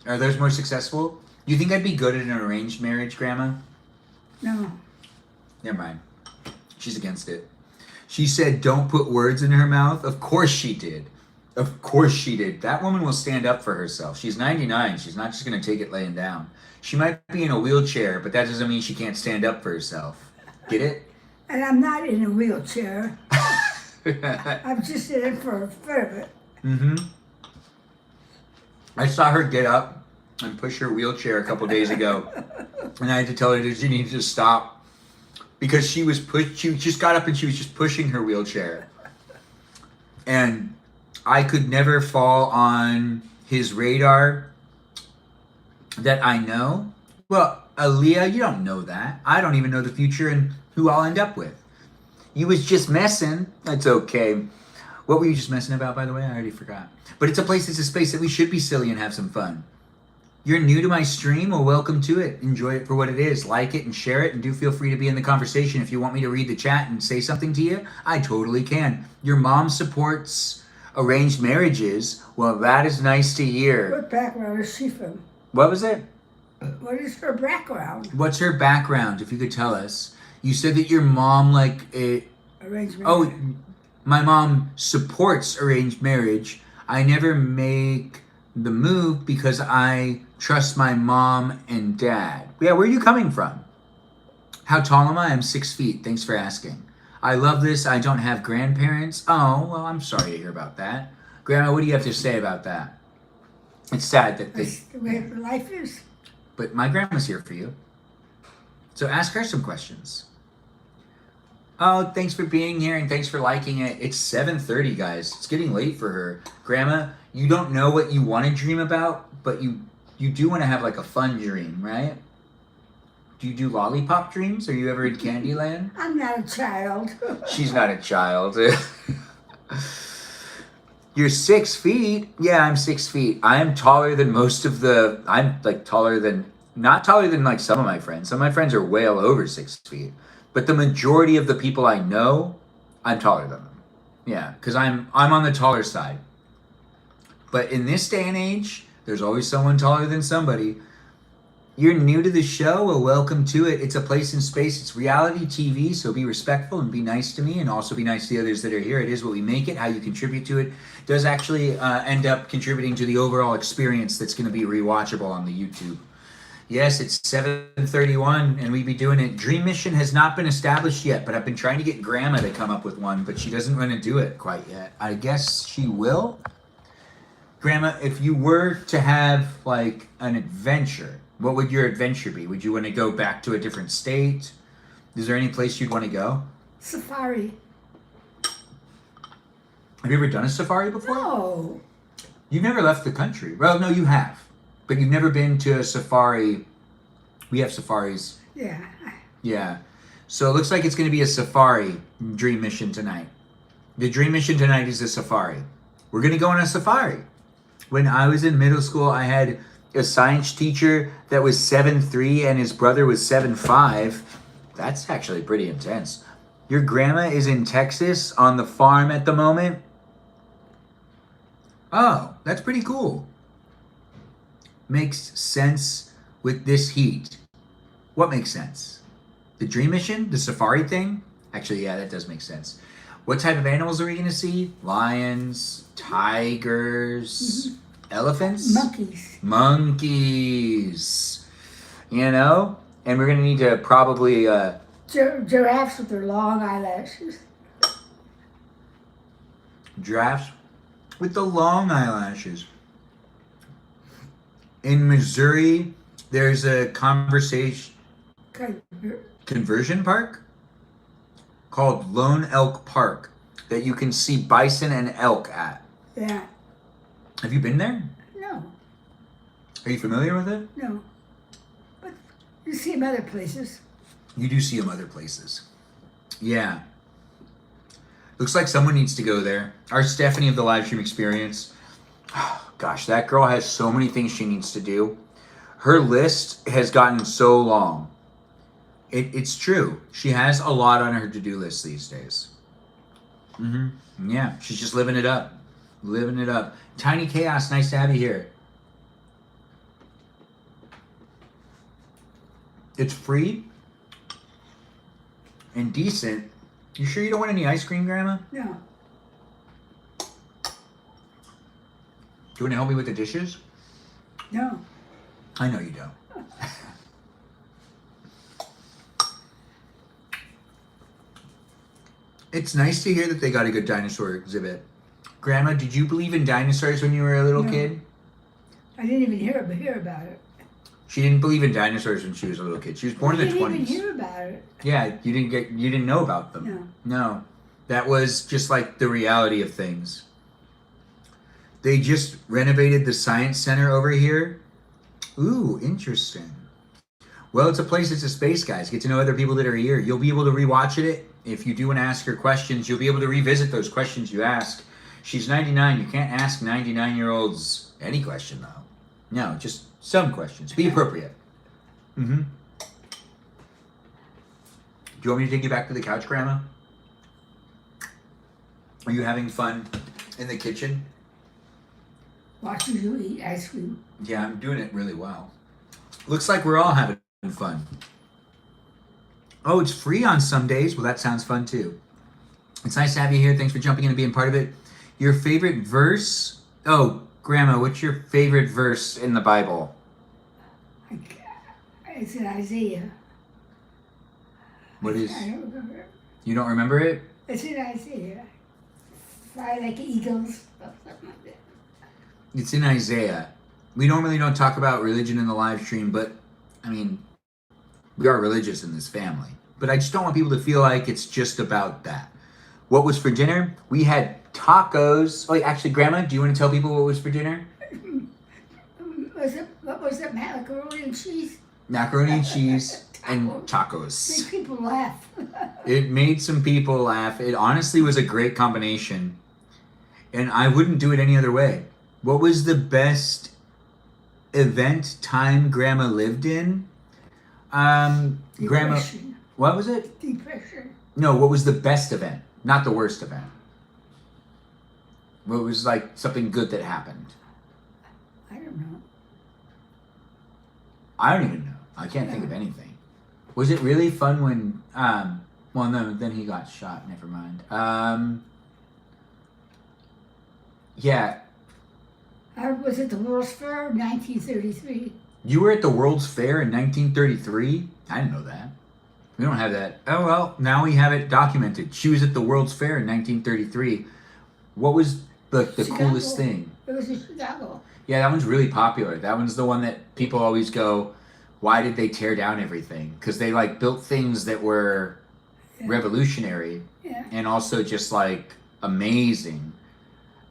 Are those more successful? You think I'd be good at an arranged marriage, Grandma? No. Never mind. She's against it. She said, don't put words in her mouth. Of course she did. Of course she did. That woman will stand up for herself. She's 99. She's not just going to take it laying down. She might be in a wheelchair, but that doesn't mean she can't stand up for herself. Get it? And I'm not in a wheelchair. I'm just in it for a bit of it. Mm-hmm. I saw her get up and push her wheelchair a couple days ago. And I had to tell her that she needed to stop. Because she just got up and she was just pushing her wheelchair. And I could never fall on his radar that I know. Well, Aaliyah, you don't know that. I don't even know the future and who I'll end up with. You was just messing. That's okay. What were you just messing about, by the way? I already forgot. But it's a space that we should be silly and have some fun. You're new to my stream? Well, welcome to it. Enjoy it for what it is. Like it and share it, and do feel free to be in the conversation. If you want me to read the chat and say something to you, I totally can. Your mom supports arranged marriages. Well, that is nice to hear. What background is she from? What was it? What is her background? What's her background, if you could tell us? You said that your mom, Arranged marriage. Oh, my mom supports arranged marriage. I never make the move because I trust my mom and dad. Yeah, where are you coming from? How tall am I? I'm 6 feet. Thanks for asking. I love this. I don't have grandparents. Oh, well, I'm sorry to hear about that. Grandma, what do you have to say about that? It's sad that That's the way life is. But my grandma's here for you. So ask her some questions. Oh, thanks for being here and thanks for liking it. It's 7:30, guys. It's getting late for her. Grandma, you don't know what you want to dream about, but you do want to have like a fun dream, right? Do you do lollipop dreams? Are you ever in Candyland? I'm not a child. She's not a child. You're 6 feet? Yeah, I'm 6 feet. I am taller than I'm like not taller than like some of my friends. Some of my friends are well over 6 feet. But the majority of the people I know, I'm taller than them. Yeah, because I'm on the taller side. But in this day and age, there's always someone taller than somebody. You're new to the show? Well, welcome to it. It's a place in space. It's reality TV, so be respectful and be nice to me and also be nice to the others that are here. It is what we make it. How you contribute to it does actually end up contributing to the overall experience that's going to be rewatchable on the YouTube. Yes, it's 7:31, and we'd be doing it. Dream Mission has not been established yet, but I've been trying to get Grandma to come up with one, but she doesn't want to do it quite yet. I guess she will. Grandma, if you were to have like an adventure, what would your adventure be? Would you want to go back to a different state? Is there any place you'd want to go? Safari. Have you ever done a safari before? No. You've never left the country. Well, no, you have. But you've never been to a safari. We have safaris. Yeah. Yeah. So it looks like it's going to be a safari dream mission tonight. The dream mission tonight is a safari. We're going to go on a safari. When I was in middle school, I had a science teacher that was 7'3" and his brother was 7'5". That's actually pretty intense. Your grandma is in Texas on the farm at the moment. Oh, that's pretty cool. Makes sense with this heat. What makes sense? The dream mission? The safari thing? Actually, yeah, that does make sense. What type of animals are we going to see? Lions, tigers, elephants? Monkeys. Monkeys. You know? And we're going to need to probably... Giraffes with their long eyelashes. Giraffes with the long eyelashes. In Missouri, there's a conversion park called Lone Elk Park that you can see bison and elk at. Yeah. Have you been there? No. Are you familiar with it? No. But you see them other places. You do see them other places. Yeah. Looks like someone needs to go there. Our Stephanie of the live stream experience. Gosh, that girl has so many things she needs to do. Her list has gotten so long. It's true. She has a lot on her to-do list these days. Yeah, she's just living it up. Living it up. Tiny Chaos, nice to have you here. It's free and decent. You sure you don't want any ice cream, Grandma? No. Do you want to help me with the dishes? No. I know you don't. It's nice to hear that they got a good dinosaur exhibit. Grandma, did you believe in dinosaurs when you were a little No. kid? I didn't even hear about it. She didn't believe in dinosaurs when she was a little kid. She was born in the I didn't 20s. even hear about it. Yeah, you didn't know about them. No. That was just like the reality of things. They just renovated the science center over here. Ooh, interesting. Well, it's a place, it's a space, guys. Get to know other people that are here. You'll be able to rewatch it. If you do want to ask her questions, you'll be able to revisit those questions you asked. She's 99. You can't ask 99-year-olds any question, though. No, just some questions. Be appropriate. Do you want me to take you back to the couch, Grandma? Are you having fun in the kitchen? Watching you eat ice cream. Yeah, I'm doing it really well. Looks like we're all having fun. Oh, it's free on some days. Well, that sounds fun too. It's nice to have you here. Thanks for jumping in and being part of it. Your favorite verse? Oh, Grandma, what's your favorite verse in the Bible? It's in Isaiah. What is? I don't remember. You don't remember it? It's in Isaiah. Fly like eagles. Something like that. It's in Isaiah. We normally don't talk about religion in the live stream, but I mean, we are religious in this family. But I just don't want people to feel like it's just about that. What was for dinner? We had tacos. Oh, actually, Grandma, do you want to tell people what was for dinner? What was it? Macaroni and cheese? Macaroni and cheese and tacos. Make people laugh. It made some people laugh. It honestly was a great combination. And I wouldn't do it any other way. What was the best event time Grandma lived in? Grandma, Depression. what was it? Depression. No, what was the best event? Not the worst event. What was like something good that happened? I don't know. I don't even know. I can't think of anything. Was it really fun when, well, no, then he got shot. Never mind. Yeah. I was at the World's Fair in 1933. You were at the World's Fair in 1933? I didn't know that. We don't have that. Oh, well, now we have it documented. She was at the World's Fair in 1933. What was the coolest thing? It was in Chicago. Yeah, that one's really popular. That one's the one that people always go, why did they tear down everything? Because they like built things that were revolutionary and also just like amazing.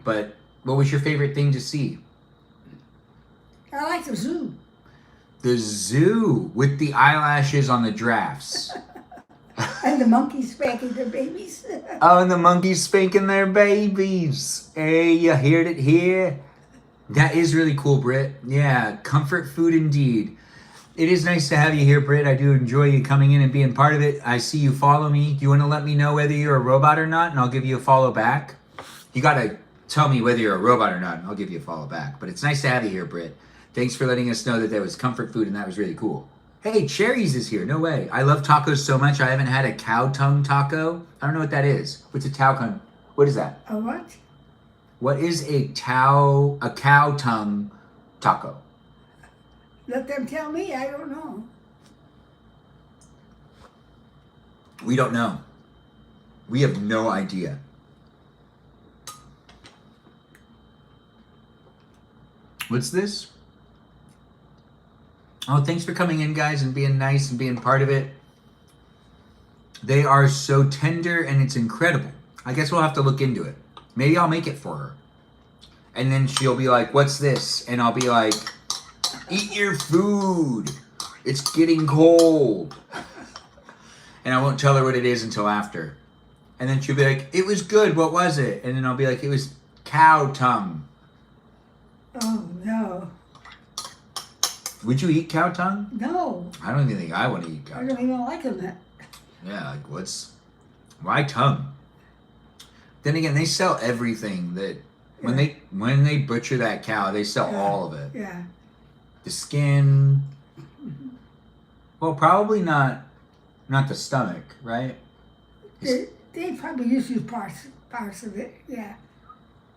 But what was your favorite thing to see? I like the zoo. The zoo with the eyelashes on the giraffes. And the monkeys spanking their babies. Oh, and the monkeys spanking their babies. Hey, you heard it here. That is really cool, Britt. Yeah, comfort food indeed. It is nice to have you here, Britt. I do enjoy you coming in and being part of it. I see you follow me. Do you want to let me know whether you're a robot or not, and I'll give you a follow back? You got to tell me whether you're a robot or not, and I'll give you a follow back. But it's nice to have you here, Britt. Thanks for letting us know that there was comfort food, and that was really cool. Hey, Cherries is here. No way. I love tacos so much. I haven't had a cow tongue taco. I don't know what that is. What's a cow tongue? What is that? A what? What is a cow tongue taco? Let them tell me. I don't know. We don't know. We have no idea. What's this? Oh, thanks for coming in, guys, and being nice and being part of it. They are so tender, and it's incredible. I guess we'll have to look into it. Maybe I'll make it for her. And then she'll be like, what's this? And I'll be like, eat your food. It's getting cold. And I won't tell her what it is until after. And then she'll be like, it was good. What was it? And then I'll be like, it was cow tongue. Oh, no. Would you eat cow tongue? No. I don't even think I want to eat cow I tongue. don't even like them. Yeah, like why tongue? Then again, they sell everything that when they butcher that cow, they sell all of it. Yeah. The skin. Well, probably not the stomach, right? They probably use parts of it. Yeah.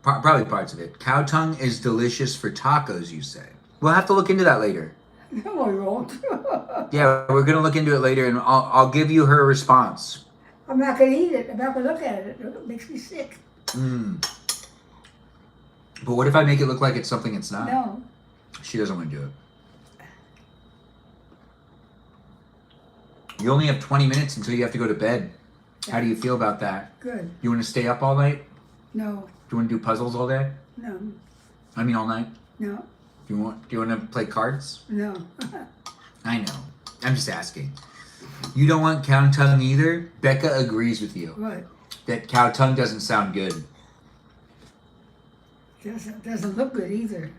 Probably parts of it. Cow tongue is delicious for tacos, you say. We'll have to look into that later. No, we won't. Yeah, we're gonna look into it later, and I'll give you her response. I'm not gonna eat it. I'm not gonna look at it. It makes me sick. But what if I make it look like it's something it's not? No. She doesn't want to do it. You only have 20 minutes until you have to go to bed. How do you feel about that? Good. You want to stay up all night? No. Do you want to do puzzles all day? No. I mean all night? No. Do you want to play cards? No. I know. I'm just asking. You don't want cow tongue either? Becca agrees with you. What? That cow tongue doesn't sound good. Doesn't look good either.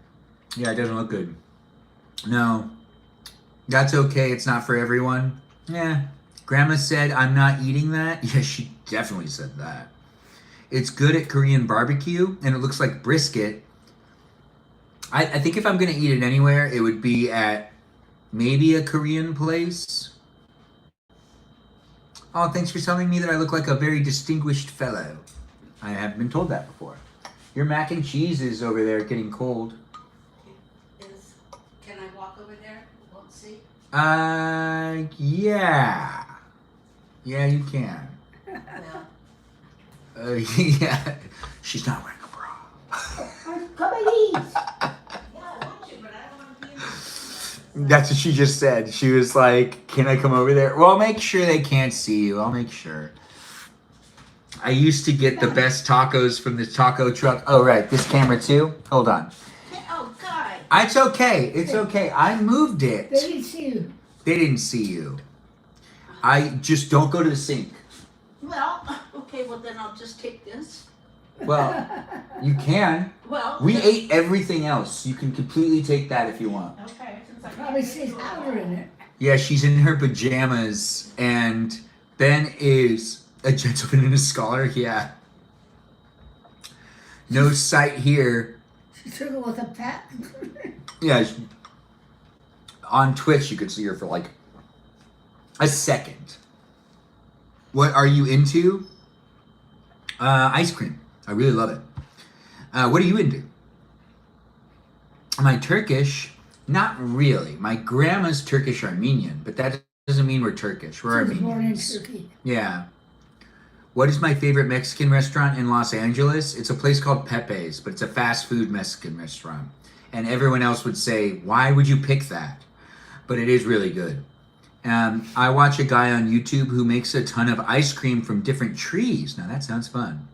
Yeah, it doesn't look good. No. That's okay. It's not for everyone. Yeah. Grandma said I'm not eating that. Yeah, she definitely said that. It's good at Korean barbecue, and it looks like brisket. I think if I'm going to eat it anywhere, it would be at maybe a Korean place. Oh, thanks for telling me that I look like a very distinguished fellow. I haven't been told that before. Your mac and cheese is over there getting cold. Can I walk over there? Won't see. Yeah. Yeah, you can. No. Yeah. She's not wearing a bra. Come and eat. That's what she just said. She was like, can I come over there? Well, I'll make sure they can't see you. I'll make sure. I used to get the best tacos from this taco truck. Oh, right. This camera too? Hold on. Oh, God. It's okay. It's okay. I moved it. They didn't see you. They didn't see you. I just don't go to the sink. Well, okay, well, then I'll just take this. Well, you can. Well. We ate everything else. You can completely take that if you want. Okay, since I Probably sees powder in it. Yeah, she's in her pajamas, and Ben is a gentleman and a scholar. Yeah. No sight here. She took it with a pat. Yeah. On Twitch, you could see her for like a second. What are you into? Ice cream. I really love it. What are you into? My Turkish Not really. My grandma's Turkish Armenian, but that doesn't mean we're Turkish. We're She was born in Armenians. Turkey. Yeah. What is my favorite Mexican restaurant in Los Angeles? It's a place called Pepe's, but it's a fast food Mexican restaurant. And everyone else would say, why would you pick that? But it is really good. I watch a guy on YouTube who makes a ton of ice cream from different trees. Now that sounds fun.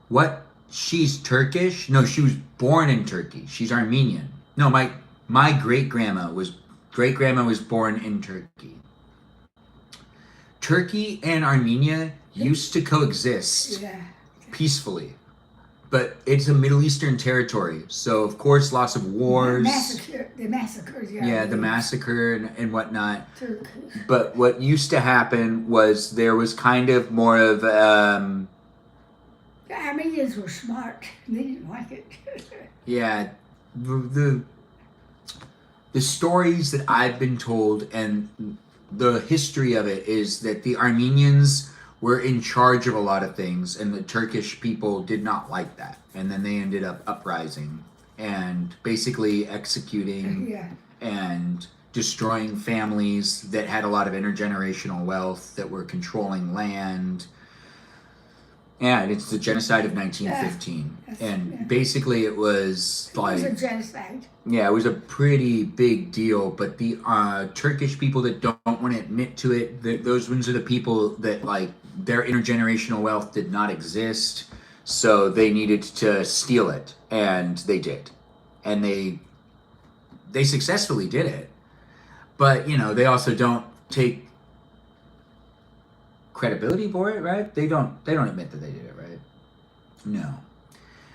What? She's Turkish? No, she was born in Turkey. She's Armenian. No, my great-grandma was born in Turkey. Turkey and Armenia used to coexist Yeah. peacefully, but it's a Middle Eastern territory, so of course lots of wars. The massacres. Yeah, the massacre and whatnot. Turks. But what used to happen was there was kind of more of The Armenians were smart. They didn't like it. yeah, the stories that I've been told and the history of it is that the Armenians were in charge of a lot of things and the Turkish people did not like that. And then they ended up uprising and basically executing Yeah. and destroying families that had a lot of intergenerational wealth, that were controlling land. And it's the genocide of 1915. And basically it was like... It was a genocide. Yeah, it was a pretty big deal, but the Turkish people that don't want to admit to it, those ones are the people that, like, their intergenerational wealth did not exist, so they needed to steal it, and they did. And they successfully did it. But, you know, they also don't take credibility for it, right? They don't admit that they did it, right? No.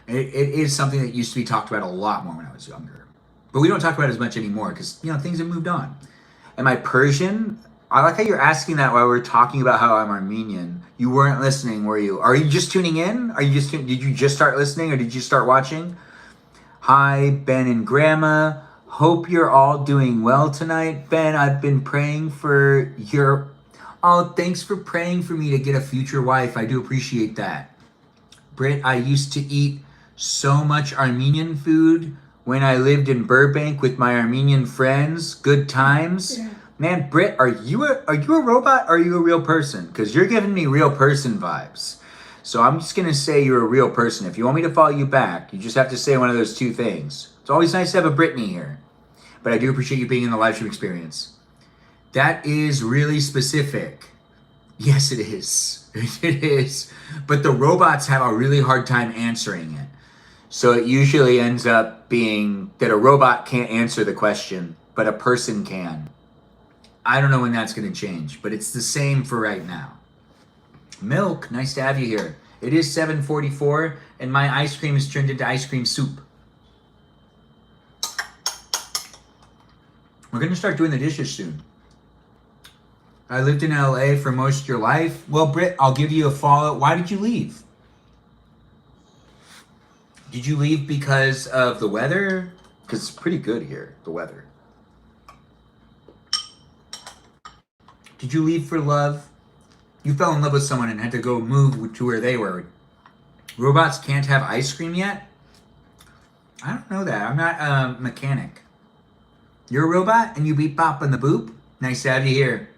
It is something that used to be talked about a lot more when I was younger. But we don't talk about it as much anymore because, you know, things have moved on. Am I Persian? I like how you're asking that while we're talking about how I'm Armenian. You weren't listening, were you? Are you just tuning in? Did you just start listening or did you start watching? Hi, Ben and Grandma. Hope you're all doing well tonight. Ben, I've been praying for your... Oh, thanks for praying for me to get a future wife. I do appreciate that. Britt, I used to eat so much Armenian food when I lived in Burbank with my Armenian friends. Good times. Yeah. Man, Britt, are you a robot or are you a real person? Because you're giving me real person vibes. So I'm just going to say you're a real person. If you want me to follow you back, you just have to say one of those two things. It's always nice to have a Brittany here. But I do appreciate you being in the live stream experience. That is really specific. Yes, it is. It is. But the robots have a really hard time answering it. So it usually ends up being that a robot can't answer the question, but a person can. I don't know when that's going to change, but it's the same for right now. Milk, nice to have you here. It is 7:44, and my ice cream has turned into ice cream soup. We're going to start doing the dishes soon. I lived in LA for most of your life. Well, Britt, I'll give you a follow. Why did you leave? Did you leave because of the weather? Because it's pretty good here, the weather. Did you leave for love? You fell in love with someone and had to go move to where they were. Robots can't have ice cream yet? I don't know that. I'm not a mechanic. You're a robot and you beep bop on the boop? Nice to have you here.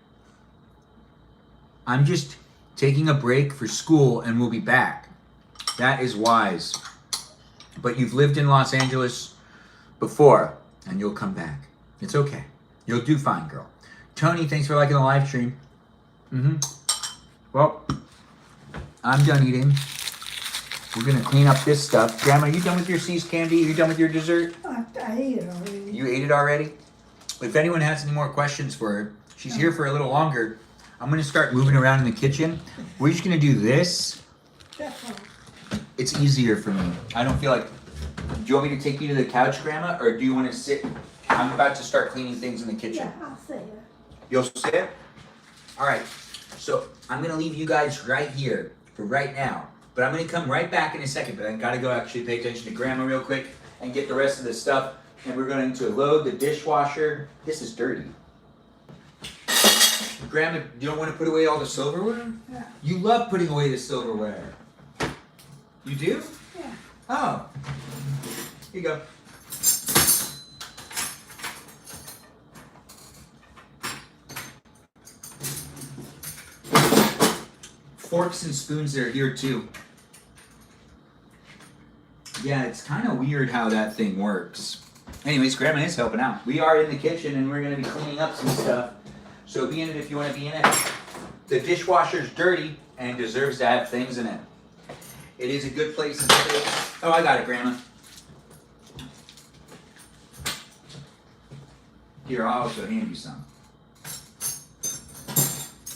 I'm just taking a break for school and we'll be back. That is wise. But you've lived in Los Angeles before and you'll come back. It's okay. You'll do fine, girl. Tony, thanks for liking the live stream. Well, I'm done eating. We're going to clean up this stuff. Grandma, you done with your C's candy? You done with your dessert? I ate it already. You ate it already? If anyone has any more questions for her, she's here for a little longer. I'm going to start moving around in the kitchen. We're just going to do this. That's all. It's easier for me. I don't feel like... Do you want me to take you to the couch, Grandma? Or do you want to sit... I'm about to start cleaning things in the kitchen. Yeah, I'll say it. You'll sit? All right. So I'm going to leave you guys right here for right now. But I'm going to come right back in a second. But I got to go actually pay attention to Grandma real quick and get the rest of this stuff. And we're going to load the dishwasher. This is dirty. Grandma, you don't want to put away all the silverware? Yeah. You love putting away the silverware. You do? Yeah. Oh. Here you go. forks and spoons that are here too. Yeah, it's kind of weird how that thing works. Anyways, Grandma is helping out. We are in the kitchen and we're going to be cleaning up some stuff. So be in it if you want to be in it. The dishwasher's dirty and deserves to have things in it. It is a good place to stay. Oh, I got it, Grandma. Here, I'll also hand you some.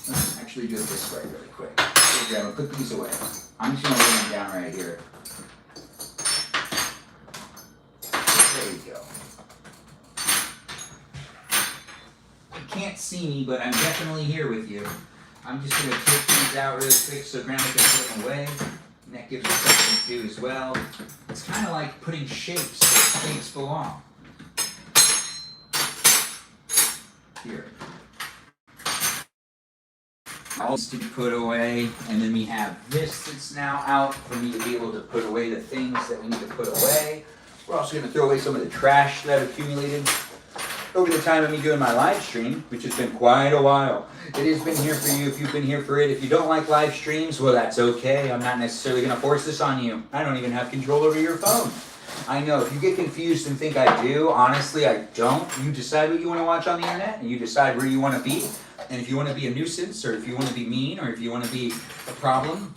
Let's actually do it this way really quick. Here, Grandma, put these away. I'm just going to lay them down right here. There you go. You can't see me, but I'm definitely here with you. I'm just going to take these out really quick so Grandma can put them away. And that gives us something to do as well. It's kind of like putting shapes where shapes belong. Here. All to be put away, and then we have this that's now out for me to be able to put away the things that we need to put away. We're also going to throw away some of the trash that I've accumulated over the time of me doing my live stream, which has been quite a while. It has been here for you if you've been here for it. If you don't like live streams, well, that's okay. I'm not necessarily going to force this on you. I don't even have control over your phone. I know, if you get confused and think I do, honestly, I don't. You decide what you want to watch on the internet, and you decide where you want to be. And if you want to be a nuisance, or if you want to be mean, or if you want to be a problem,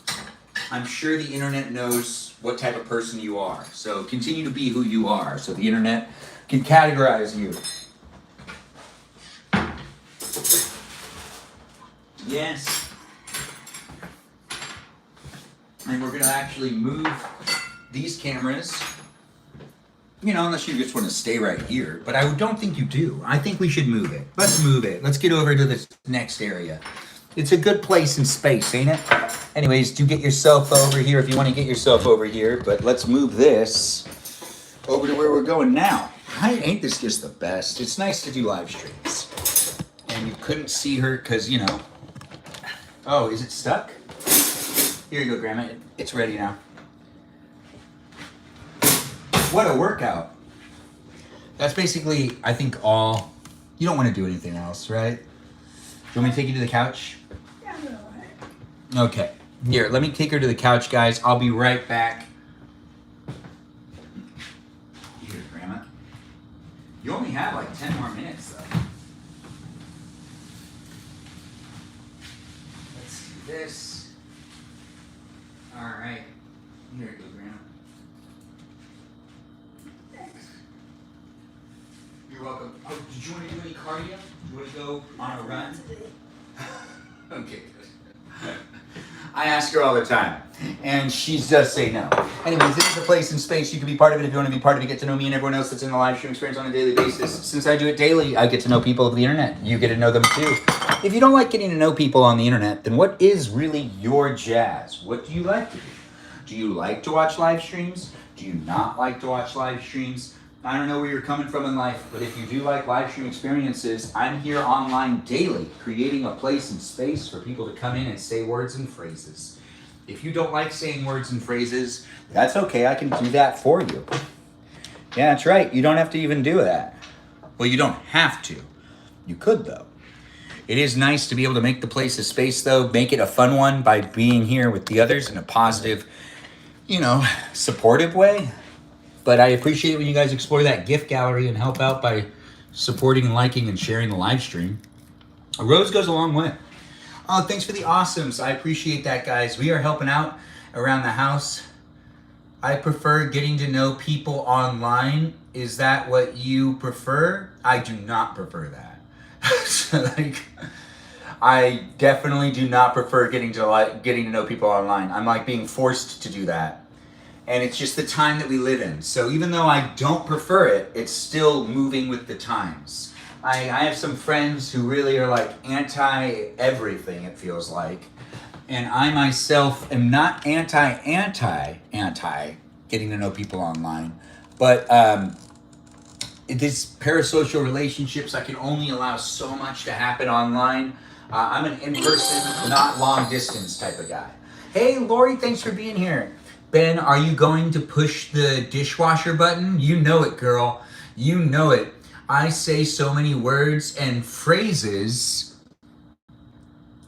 I'm sure the internet knows what type of person you are. So continue to be who you are, so the internet can categorize you. Yes. And we're going to actually move these cameras. You know, unless you just want to stay right here. But I don't think you do. I think we should move it. Let's move it. Let's get over to this next area. It's a good place in space, ain't it? Anyways, do get yourself over here if you want to get yourself over here. But let's move this over to where we're going now. Ain't this just the best? It's nice to do live streams. And you couldn't see her because, you know. Oh, is it stuck? Here you go, Grandma. It's ready now. What a workout. That's basically, I think, all. You don't want to do anything else, right? Do you want me to take you to the couch? Yeah, all right. Okay. Here, let me take her to the couch, guys. I'll be right back. Here, Grandma. You only have like 10 more minutes, though. Let's do this. All right. Here you go, Grandma. You're welcome. Oh, did you want to do any cardio? Do you want to go on a run? Okay, good. I ask her all the time, and she does say no. Anyways, this is a place in space. You can be part of it if you want to be part of it. Get to know me and everyone else that's in the live stream experience on a daily basis. Since I do it daily, I get to know people of the internet. You get to know them too. If you don't like getting to know people on the internet, then what is really your jazz? What do you like to do? Do you like to watch live streams? Do you not like to watch live streams? I don't know where you're coming from in life, but if you do like live stream experiences, I'm here online daily, creating a place and space for people to come in and say words and phrases. If you don't like saying words and phrases, that's okay. I can do that for you. Yeah, that's right. You don't have to even do that. Well, you don't have to. You could, though. It is nice to be able to make the place a space, though. Make it a fun one by being here with the others in a positive, you know, supportive way. But I appreciate it when you guys explore that gift gallery and help out by supporting and liking and sharing the live stream. A rose goes a long way. Oh, thanks for the awesomes. I appreciate that, guys. We are helping out around the house. I prefer getting to know people online. Is that what you prefer? I do not prefer that. So, I definitely do not prefer getting to know people online. I'm like being forced to do that. And it's just the time that we live in. So even though I don't prefer it, it's still moving with the times. I have some friends who really are like anti-everything, it feels like. And I myself am not anti getting to know people online. But these parasocial relationships, I can only allow so much to happen online. I'm an in-person, not long-distance type of guy. Hey, Lori, thanks for being here. Ben, are you going to push the dishwasher button? You know it, girl. You know it. I say so many words and phrases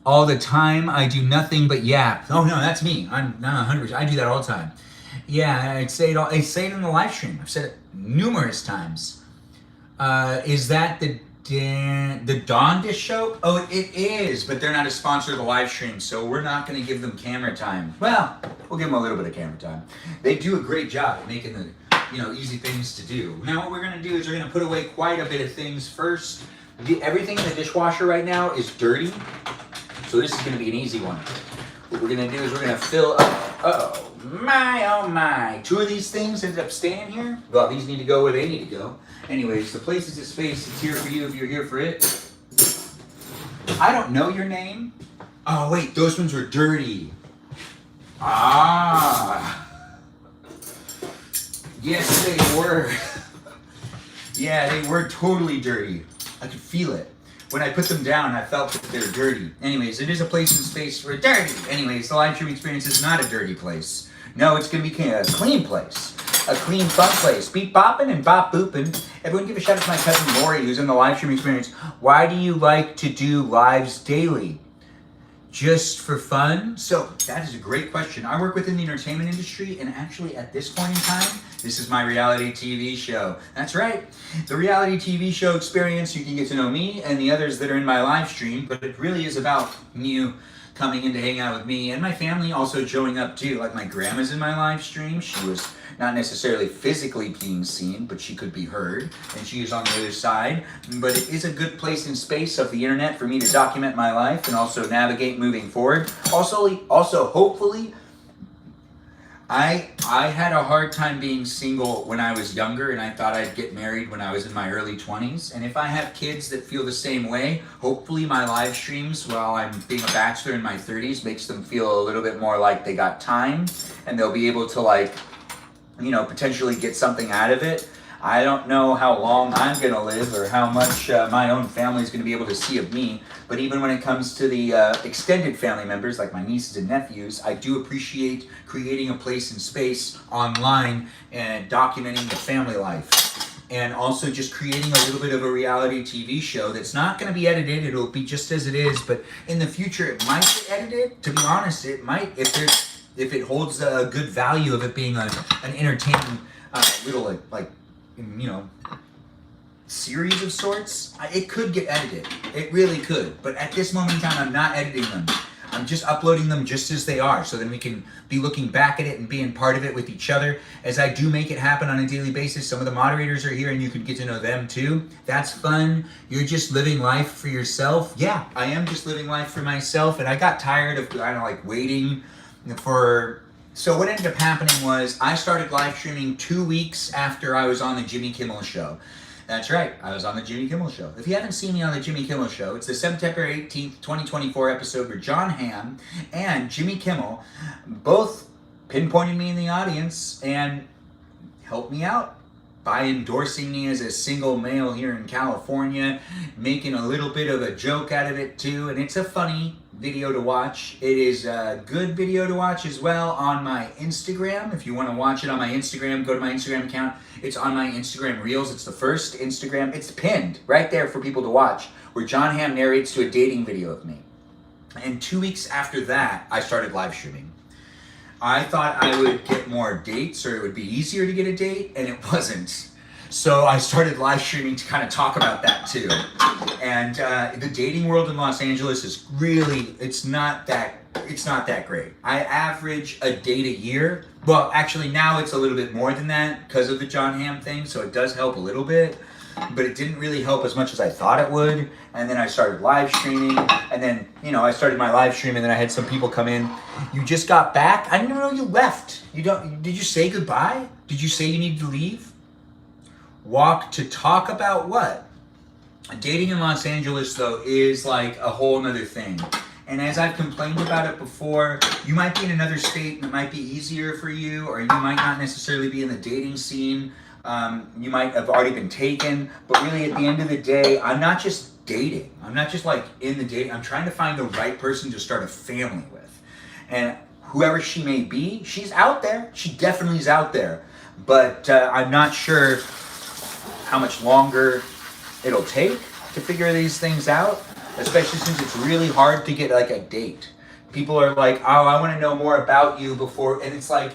all the time. I do nothing but yap. Oh no, that's me. I'm not 100%. I do that all the time. Yeah, I say it all. I say it in the live stream. I've said it numerous times. Is that the Donda show? Oh, it is, but they're not a sponsor of the live stream, so we're not going to give them camera time. Well, we'll give them a little bit of camera time. They do a great job at making the easy things to do. Now what we're going to do is we're going to put away quite a bit of things first. Everything in the dishwasher right now is dirty, so this is going to be an easy one. What we're going to do is we're going to fill up, oh my, 2 of these things ended up staying here. Well, these need to go where they need to go. Anyways, the place is a space. It's here for you if you're here for it. I don't know your name. Oh wait, those ones were dirty. Ah. Yes, they were. Yeah, they were totally dirty. I could feel it. When I put them down, I felt that they're dirty. Anyways, it is a place and space for dirty. Anyways, the live stream experience is not a dirty place. No, it's going to be a clean place. A clean, fun place. Beep bopping and bop booping. Everyone give a shout out to my cousin Lori, who's in the live stream experience. Why do you like to do lives daily? Just for fun? So that is a great question. I work within the entertainment industry, and actually at this point in time, this is my reality TV show. That's right. The reality TV show experience, you can get to know me and the others that are in my live stream, but it really is about you coming in to hang out with me and my family also showing up too. Like my grandma's in my live stream. She was not necessarily physically being seen, but she could be heard, and she is on the other side. But it is a good place and space of the internet for me to document my life and also navigate moving forward. Also, hopefully, I had a hard time being single when I was younger, and I thought I'd get married when I was in my early 20s. And if I have kids that feel the same way, hopefully my live streams while I'm being a bachelor in my 30s makes them feel a little bit more like they got time, and they'll be able to potentially get something out of it. I don't know how long I'm going to live or how much my own family is going to be able to see of me, but even when it comes to the extended family members, like my nieces and nephews, I do appreciate creating a place and space online and documenting the family life. And also just creating a little bit of a reality TV show that's not going to be edited. It'll be just as it is, but in the future it might get edited. To be honest, it might, if it holds a good value of it being an entertaining little series of sorts. It could get edited. It really could. But at this moment in time, I'm not editing them. I'm just uploading them just as they are, so then we can be looking back at it and being part of it with each other as I do make it happen on a daily basis. Some of the moderators are here and you can get to know them too. That's fun. You're just living life for yourself. Yeah, I am just living life for myself, and I got tired of waiting for... So what ended up happening was I started live streaming 2 weeks after I was on the Jimmy Kimmel Show. That's right, I was on the Jimmy Kimmel Show. If you haven't seen me on the Jimmy Kimmel Show, it's the September 18th, 2024 episode where John Hamm and Jimmy Kimmel both pinpointed me in the audience and helped me out by endorsing me as a single male here in California, making a little bit of a joke out of it too, and it's a funny video to watch. It is a good video to watch as well on my Instagram. If you want to watch it on my Instagram, go to my Instagram account. It's on my Instagram Reels. It's the first Instagram. It's pinned right there for people to watch, where John Hamm narrates to a dating video of me. And 2 weeks after that, I started live streaming. I thought I would get more dates, or it would be easier to get a date, and it wasn't. So I started live streaming to kind of talk about that too. And the dating world in Los Angeles is really, it's not that great. I average a date a year. Well, actually now it's a little bit more than that because of the John Hamm thing, so it does help a little bit. But it didn't really help as much as I thought it would. And then I started live streaming, and then, I started my live stream, and then I had some people come in. You just got back? I didn't even know you left. Did you say goodbye? Did you say you needed to leave? Walk to talk about what? Dating in Los Angeles, though, is like a whole nother thing. And as I've complained about it before, you might be in another state and it might be easier for you, or you might not necessarily be in the dating scene. You might have already been taken, but really at the end of the day, I'm not just dating. I'm not just in the dating. I'm trying to find the right person to start a family with. And whoever she may be, she's out there. She definitely is out there. But I'm not sure how much longer it'll take to figure these things out. especially since it's really hard to get like a date. People are like, oh, I want to know more about you before, and it's like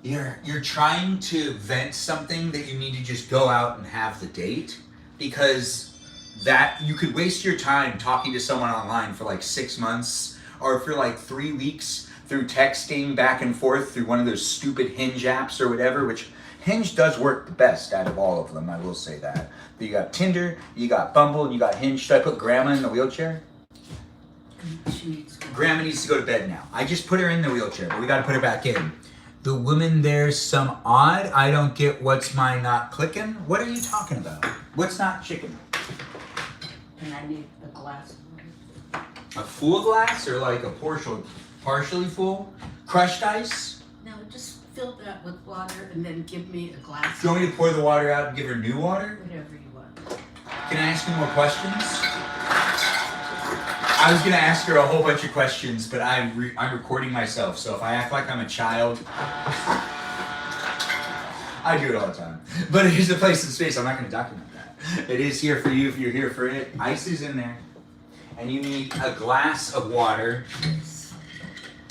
you're trying to vent something that you need to just go out and have the date, because that you could waste your time talking to someone online for like 6 months or for like 3 weeks through texting back and forth through one of those stupid Hinge apps or whatever, which Hinge does work the best out of all of them, I will say that. You got Tinder, you got Bumble, and you got Hinge. Should I put Grandma in the wheelchair? Grandma needs to go to bed now. I just put her in the wheelchair, but we gotta put her back in. The woman there's some odd. I don't get what's my not clicking. What are you talking about? What's not chicken? And I need a glass of water. A full glass or like a partially full? Crushed ice? No, just fill that with water and then give me a glass. Do you want me to pour the water out and give her new water? Whatever you want. Can I ask you more questions? I was gonna ask her a whole bunch of questions, but I'm recording myself, so if I act like I'm a child, I do it all the time. But it is a place in space. I'm not gonna document that. It is here for you if you're here for it. Ice is in there, and you need a glass of water.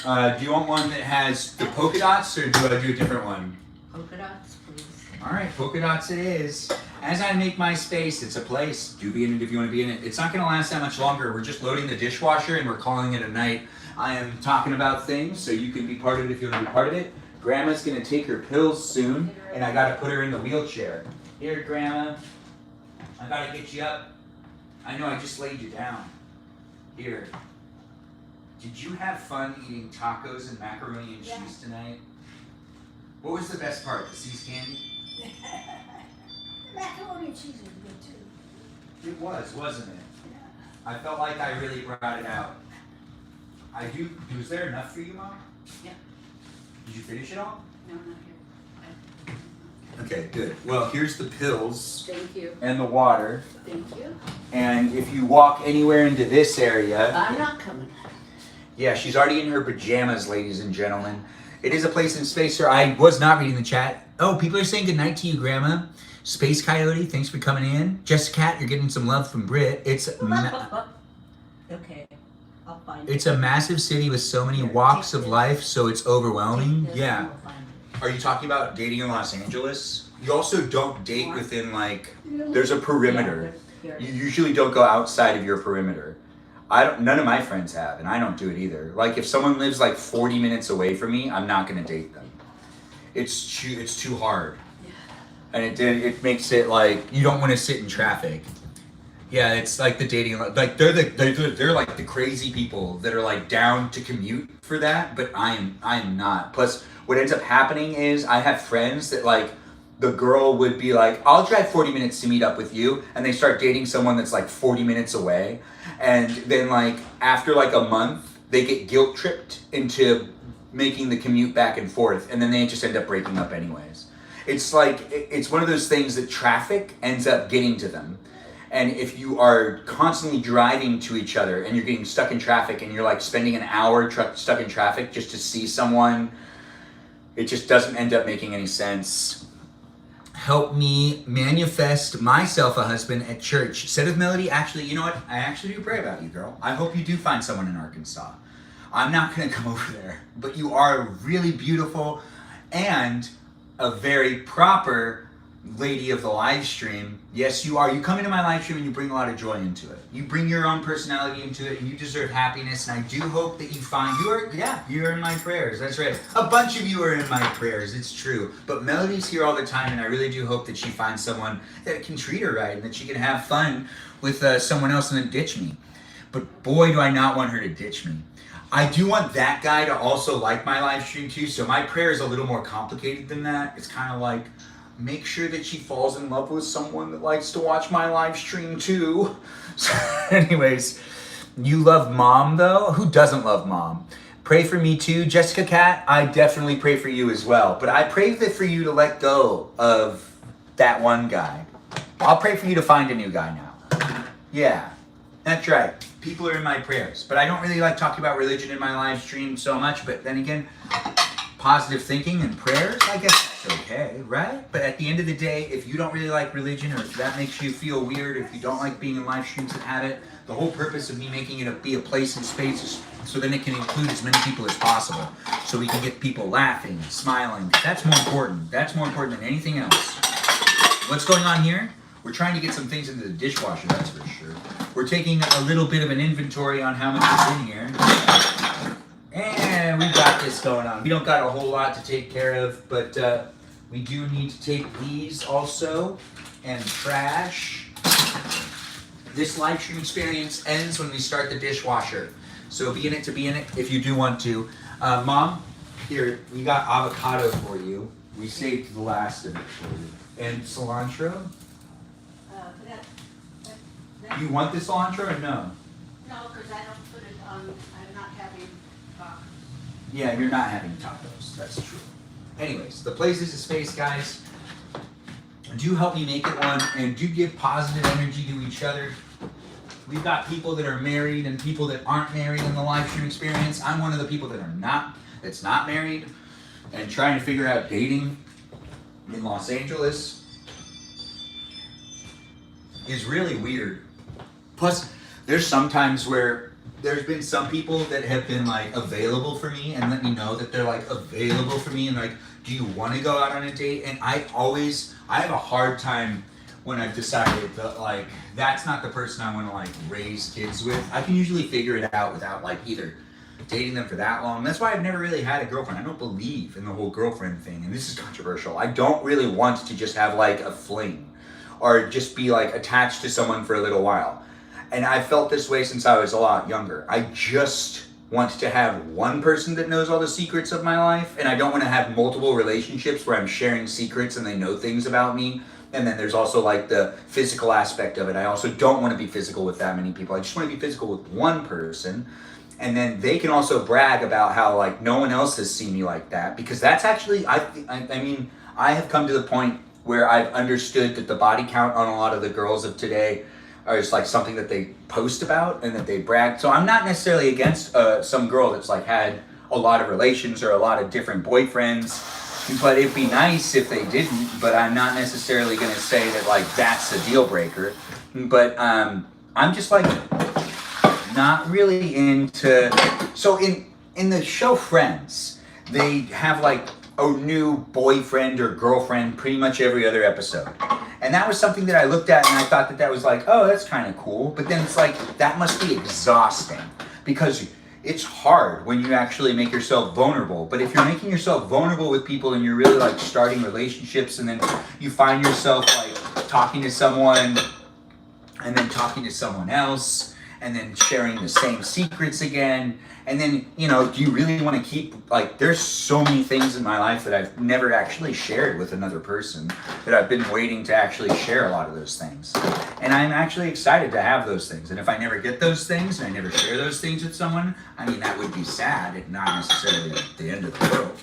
Do you want one that has the polka dots, or do I do a different one? Polka dots, please. All right, polka dots it is. As I make my space, it's a place. Do be in it if you want to be in it. It's not going to last that much longer. We're just loading the dishwasher and we're calling it a night. I am talking about things, so you can be part of it if you want to be part of it. Grandma's going to take her pills soon, and I got to put her in the wheelchair. Here, Grandma. I got to get you up. I know I just laid you down. Here. Did you have fun eating tacos and macaroni and cheese tonight? What was the best part? The sea candy? Macaroni and cheese is good too. It was, wasn't it? I felt like I really brought it out. Was there enough for you, Mom? Yeah. Did you finish it all? No, not here. Okay, good. Well, here's the pills Thank you. and the water. Thank you. And if you walk anywhere into this area, I'm not coming. yeah, she's already in her pajamas, ladies and gentlemen. It is a place in space, sir. I was not reading the chat. Oh, people are saying goodnight to you, Grandma. Space Coyote, thanks for coming in. Jessica Cat, you're getting some love from Brit. Okay, I'll find it. It's a massive city with so many walks of life, so it's overwhelming. Take this Yeah. and we'll find it. Are you talking about dating in Los Angeles? You also don't date within there's a perimeter. Yeah, You usually don't go outside of your perimeter. None of my friends have, and I don't do it either. Like if someone lives like 40 minutes away from me, I'm not gonna date them. It's too hard. And it makes it like you don't want to sit in traffic. Yeah, it's like the dating, like they're like the crazy people that are like down to commute for that, but I am not. Plus, what ends up happening is I have friends that like the girl would be like, I'll drive 40 minutes to meet up with you, and they start dating someone that's like 40 minutes away, and then like after like a month, they get guilt tripped into making the commute back and forth, and then they just end up breaking up anyways. It's like, it's one of those things that traffic ends up getting to them. And if you are constantly driving to each other and you're getting stuck in traffic and you're like spending an hour stuck in traffic just to see someone, it just doesn't end up making any sense. Help me manifest myself a husband at church. Said of Melody, actually, you know what? I actually do pray about you, girl. I hope you do find someone in Arkansas. I'm not going to come over there, but you are really beautiful and a very proper lady of the live stream. Yes, you are. You come into my live stream and you bring a lot of joy into it. You bring your own personality into it, and you deserve happiness. And I do hope that you find you're in my prayers. That's right. A bunch of you are in my prayers. It's true. But Melody's here all the time, and I really do hope that she finds someone that can treat her right and that she can have fun with someone else and then ditch me. But boy, do I not want her to ditch me. I do want that guy to also like my live stream too, so my prayer is a little more complicated than that. It's kind of like, make sure that she falls in love with someone that likes to watch my live stream too. So anyways, you love Mom though? Who doesn't love Mom? Pray for me too. Jessica Cat, I definitely pray for you as well. But I pray that for you to let go of that one guy. I'll pray for you to find a new guy now. Yeah, that's right. People are in my prayers, but I don't really like talking about religion in my live stream so much, but then again, positive thinking and prayers, I guess that's okay. okay, right? But at the end of the day, if you don't really like religion, or if that makes you feel weird, if you don't like being in live streams that have it, the whole purpose of me making it be a place and space is so then it can include as many people as possible. So we can get people laughing, smiling. That's more important. That's more important than anything else. What's going on here? We're trying to get some things into the dishwasher, that's for sure. We're taking a little bit of an inventory on how much is in here. And we got this going on. We don't got a whole lot to take care of, but we do need to take these also and trash. This live stream experience ends when we start the dishwasher. So be in it to be in it if you do want to. Mom, here, we got avocado for you. We saved the last of it for you. And cilantro? You want the cilantro or no? No, because I don't put it on, I'm not having tacos. Yeah, you're not having tacos. That's true. Anyways, the place is a space, guys. Do help me make it one, and do give positive energy to each other. We've got people that are married and people that aren't married in the live stream experience. I'm one of the people that's not married, and trying to figure out dating in Los Angeles is really weird. Plus, there's some times where there's been some people that have been like available for me and let me know that they're like available for me and like, do you want to go out on a date? And I have a hard time when I've decided that like, that's not the person I want to like raise kids with. I can usually figure it out without like either dating them for that long. That's why I've never really had a girlfriend. I don't believe in the whole girlfriend thing. And this is controversial. I don't really want to just have like a fling or just be like attached to someone for a little while. And I felt this way since I was a lot younger. I just want to have one person that knows all the secrets of my life, and I don't want to have multiple relationships where I'm sharing secrets and they know things about me. And then there's also like the physical aspect of it. I also don't want to be physical with that many people. I just want to be physical with one person. And then they can also brag about how like no one else has seen me like that, because that's actually, I mean, I have come to the point where I've understood that the body count on a lot of the girls of today are just like something that they post about and that they brag. So I'm not necessarily against some girl that's like had a lot of relations or a lot of different boyfriends, but it'd be nice if they didn't. But I'm not necessarily gonna say that like that's a deal breaker. But I'm just like not really into. So in the show Friends, they have like a new boyfriend or girlfriend pretty much every other episode. And that was something that I looked at and I thought that was like, oh, that's kind of cool. But then it's like, that must be exhausting because it's hard when you actually make yourself vulnerable. But if you're making yourself vulnerable with people and you're really like starting relationships and then you find yourself like talking to someone and then talking to someone else and then sharing the same secrets again. And then, you know, do you really want to keep, like, there's so many things in my life that I've never actually shared with another person that I've been waiting to actually share a lot of those things. And I'm actually excited to have those things. And if I never get those things and I never share those things with someone, I mean, that would be sad and not necessarily the end of the world.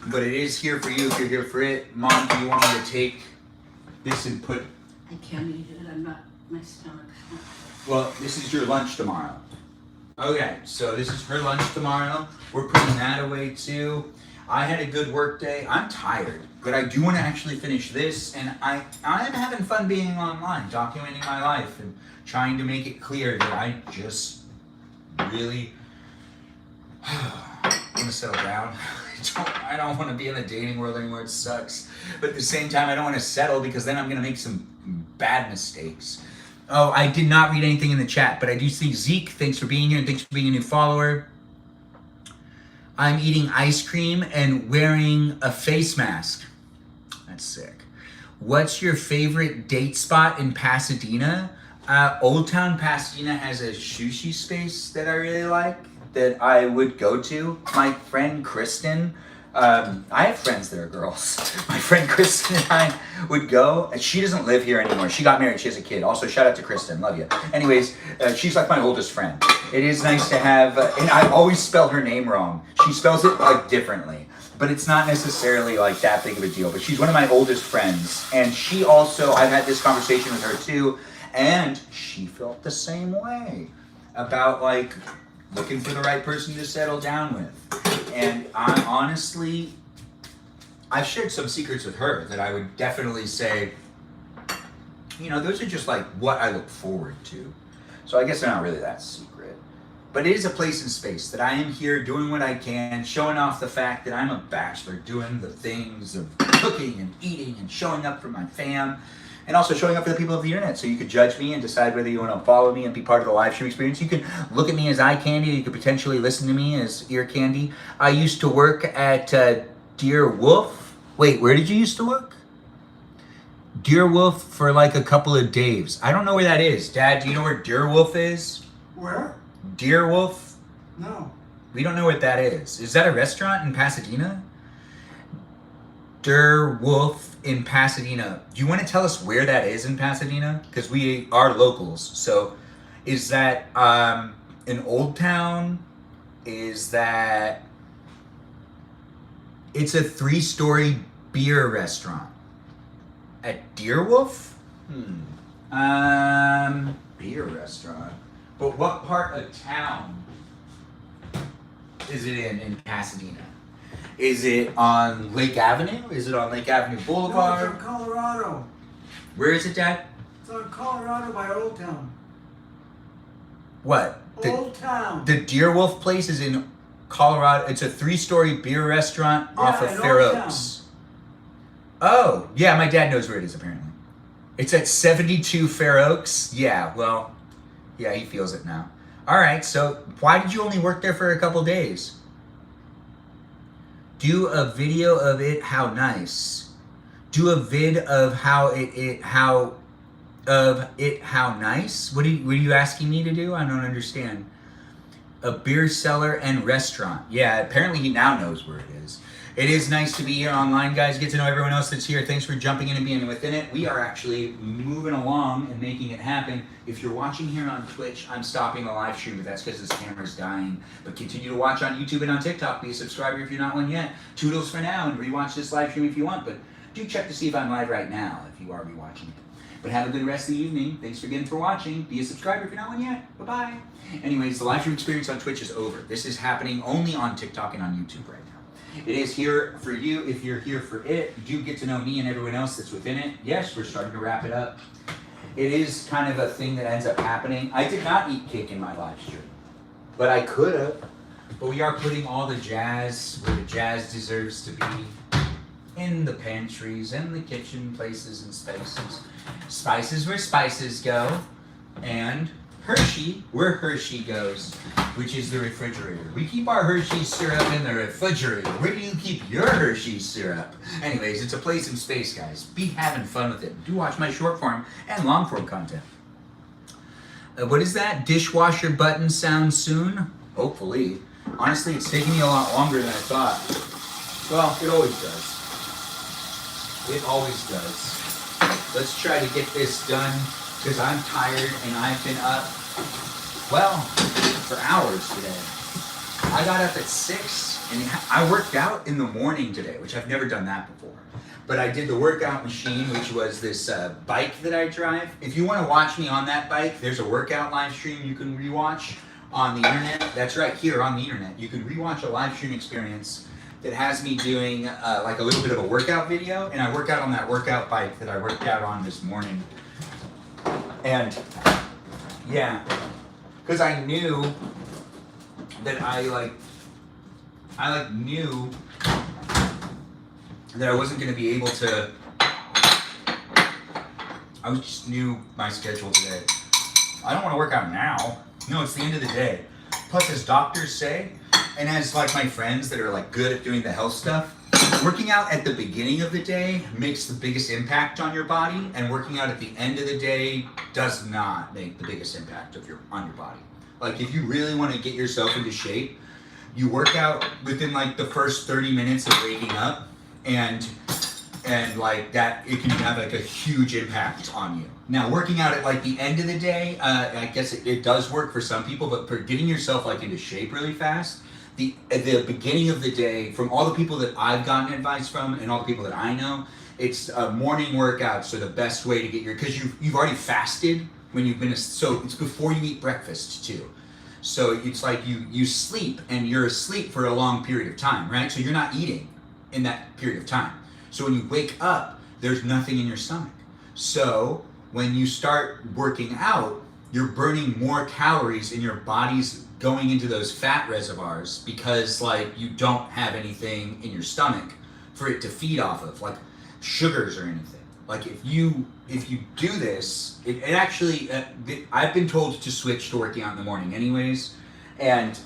But it is here for you if you're here for it. Mom, do you want me to take this and put... I can't eat it, I'm not, my stomach's not. Well, this is your lunch tomorrow. Okay, so this is her lunch tomorrow. We're putting that away too. I had a good work day. I'm tired, but I do want to actually finish this, and I am having fun being online, documenting my life and trying to make it clear that I just really want to settle down. I don't want to be in the dating world anymore. It sucks. But at the same time, I don't want to settle because then I'm going to make some bad mistakes. Oh, I did not read anything in the chat, but I do see Zeke. Thanks for being here and thanks for being a new follower. I'm eating ice cream and wearing a face mask. That's sick. What's your favorite date spot in Pasadena? Old Town Pasadena has a sushi space that I really like that I would go to. My friend Kristen, I have friends that are girls. My friend Kristen and I would go. She doesn't live here anymore. She got married. She has a kid. Also, shout out to Kristen. Love you. Anyways, she's like my oldest friend. It is nice to have, and I always spell her name wrong. She spells it like differently, but it's not necessarily like that big of a deal. But she's one of my oldest friends, and she also, I've had this conversation with her too, and she felt the same way about like looking for the right person to settle down with. And I I've shared some secrets with her that I would definitely say, you know, those are just like what I look forward to. So I guess they're not really that secret. But it is a place and space that I am here doing what I can, showing off the fact that I'm a bachelor, doing the things of cooking and eating and showing up for my fam, and also showing up for the people of the internet. So you could judge me and decide whether you want to follow me and be part of the live stream experience. You can look at me as eye candy. You could potentially listen to me as ear candy. I used to work at Dear Wolf. Wait, where did you used to work? Dear Wolf for like a couple of days. I don't know where that is. Dad, do you know where Dear Wolf is? Where? Dear Wolf? No. We don't know what that is. Is that a restaurant in Pasadena? Der Wolf in Pasadena. Do you want to tell us where that is in Pasadena? Because we are locals. So is that an old town? Is that... It's a 3-story beer restaurant. At Deer Wolf? Beer restaurant. But what part of town is it in Pasadena? Is it on Lake Avenue? Is it on Lake Avenue No, Boulevard? it's in Colorado. Where is it, Dad? It's on Colorado by Old Town. What? Old Town. The Deer Wolf place is in Colorado. It's a 3-story beer restaurant off of in Fair Old Oaks. Oh, yeah, my dad knows where it is apparently. It's at 72 Fair Oaks. Yeah, well, yeah, he feels it now. All right, so why did you only work there for a couple days? Do a video of it, how nice. Do a vid of how how nice. What are you asking me to do? I don't understand. A beer cellar and restaurant. Yeah, apparently he now knows where it is. It is nice to be here online, guys. Get to know everyone else that's here. Thanks for jumping in and being within it. We are actually moving along and making it happen. If you're watching here on Twitch, I'm stopping the live stream, but that's because this camera's dying. But continue to watch on YouTube and on TikTok. Be a subscriber if you're not one yet. Toodles for now, and rewatch this live stream if you want. But do check to see if I'm live right now, if you are rewatching it. But have a good rest of the evening. Thanks again for watching. Be a subscriber if you're not one yet. Bye-bye. Anyways, the live stream experience on Twitch is over. This is happening only on TikTok and on YouTube right now. It is here for you if you're here for it. You do get to know me and everyone else that's within it. Yes, we're starting to wrap it up. It is kind of a thing that ends up happening. I did not eat cake in my live stream, but I could have. But we are putting all the jazz where the jazz deserves to be, in the pantries and the kitchen places and spaces. Spices where spices go, and Hershey where Hershey goes, which is the refrigerator. We keep our Hershey syrup in the refrigerator. Where do you keep your Hershey syrup? Anyways, it's a place and space, guys. Be having fun with it. Do watch my short form and long form content. What is that? Dishwasher button sound soon? Hopefully. Honestly, it's taking me a lot longer than I thought. Well, it always does. It always does. Let's try to get this done, because I'm tired and I've been up, well, for hours today. I got up at 6 and I worked out in the morning today, which I've never done that before. But I did the workout machine, which was this bike that I drive. If you want to watch me on that bike, there's a workout live stream you can rewatch on the internet. That's right here on the internet. You can rewatch a live stream experience that has me doing like a little bit of a workout video, and I work out on that workout bike that I worked out on this morning. And yeah, because I knew that I knew that I wasn't going to be able to. I just knew my schedule today. I don't want to work out now. No, it's the end of the day. Plus, as doctors say, and as like my friends that are like good at doing the health stuff, working out at the beginning of the day makes the biggest impact on your body, and working out at the end of the day does not make the biggest impact on your body. Like if you really want to get yourself into shape, you work out within like the first 30 minutes of waking up, and like that, it can have like a huge impact on you. Now, working out at like the end of the day, I guess it does work for some people, but for getting yourself like into shape really fast, at the beginning of the day, from all the people that I've gotten advice from and all the people that I know, it's morning workouts are the best way to get because you've already fasted when you've been, so it's before you eat breakfast too. So it's like you sleep and you're asleep for a long period of time, right? So you're not eating in that period of time. So when you wake up, there's nothing in your stomach. So when you start working out, you're burning more calories and your body's going into those fat reservoirs because like you don't have anything in your stomach for it to feed off of, like sugars or anything. Like if you do this, it actually, I've been told to switch to working out in the morning anyways, and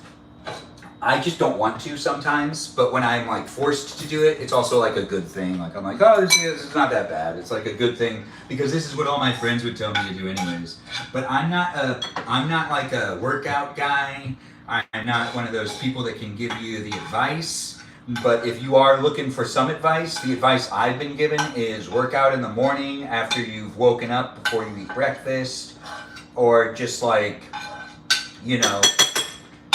I just don't want to sometimes, but when I'm like forced to do it, it's also like a good thing. Like I'm like, oh, this is not that bad. It's like a good thing because this is what all my friends would tell me to do anyways. But I'm not like a workout guy. I'm not one of those people that can give you the advice. But if you are looking for some advice, the advice I've been given is work out in the morning after you've woken up before you eat breakfast, or just like, you know,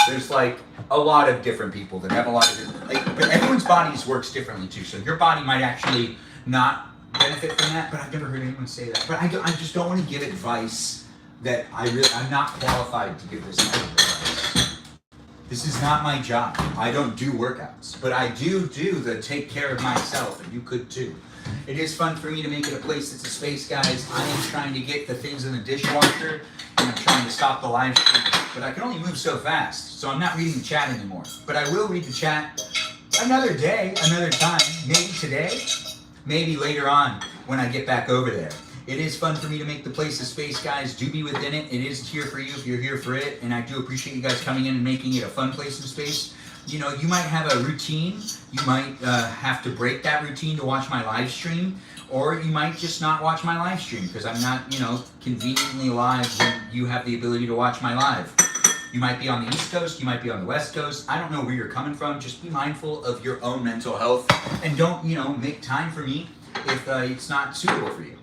there's like a lot of different people that have a lot of different, like, but everyone's bodies works differently too. So your body might actually not benefit from that, but I've never heard anyone say that. But I just don't want to give advice that I'm not qualified to give this kind of advice. This is not my job. I don't do workouts, but I do the take care of myself, and you could too. It is fun for me to make it a place that's a space, guys. I am trying to get the things in the dishwasher, and I'm trying to stop the live stream, but I can only move so fast, so I'm not reading the chat anymore. But I will read the chat another day, another time, maybe today, maybe later on when I get back over there. It is fun for me to make the place a space, guys. Do be within it. It is here for you if you're here for it, and I do appreciate you guys coming in and making it a fun place and space. You know, you might have a routine. You might have to break that routine to watch my live stream, or you might just not watch my live stream because I'm not, you know, conveniently live when you have the ability to watch my live. You might be on the East Coast, you might be on the West Coast. I don't know where you're coming from. Just be mindful of your own mental health and don't, you know, make time for me if it's not suitable for you.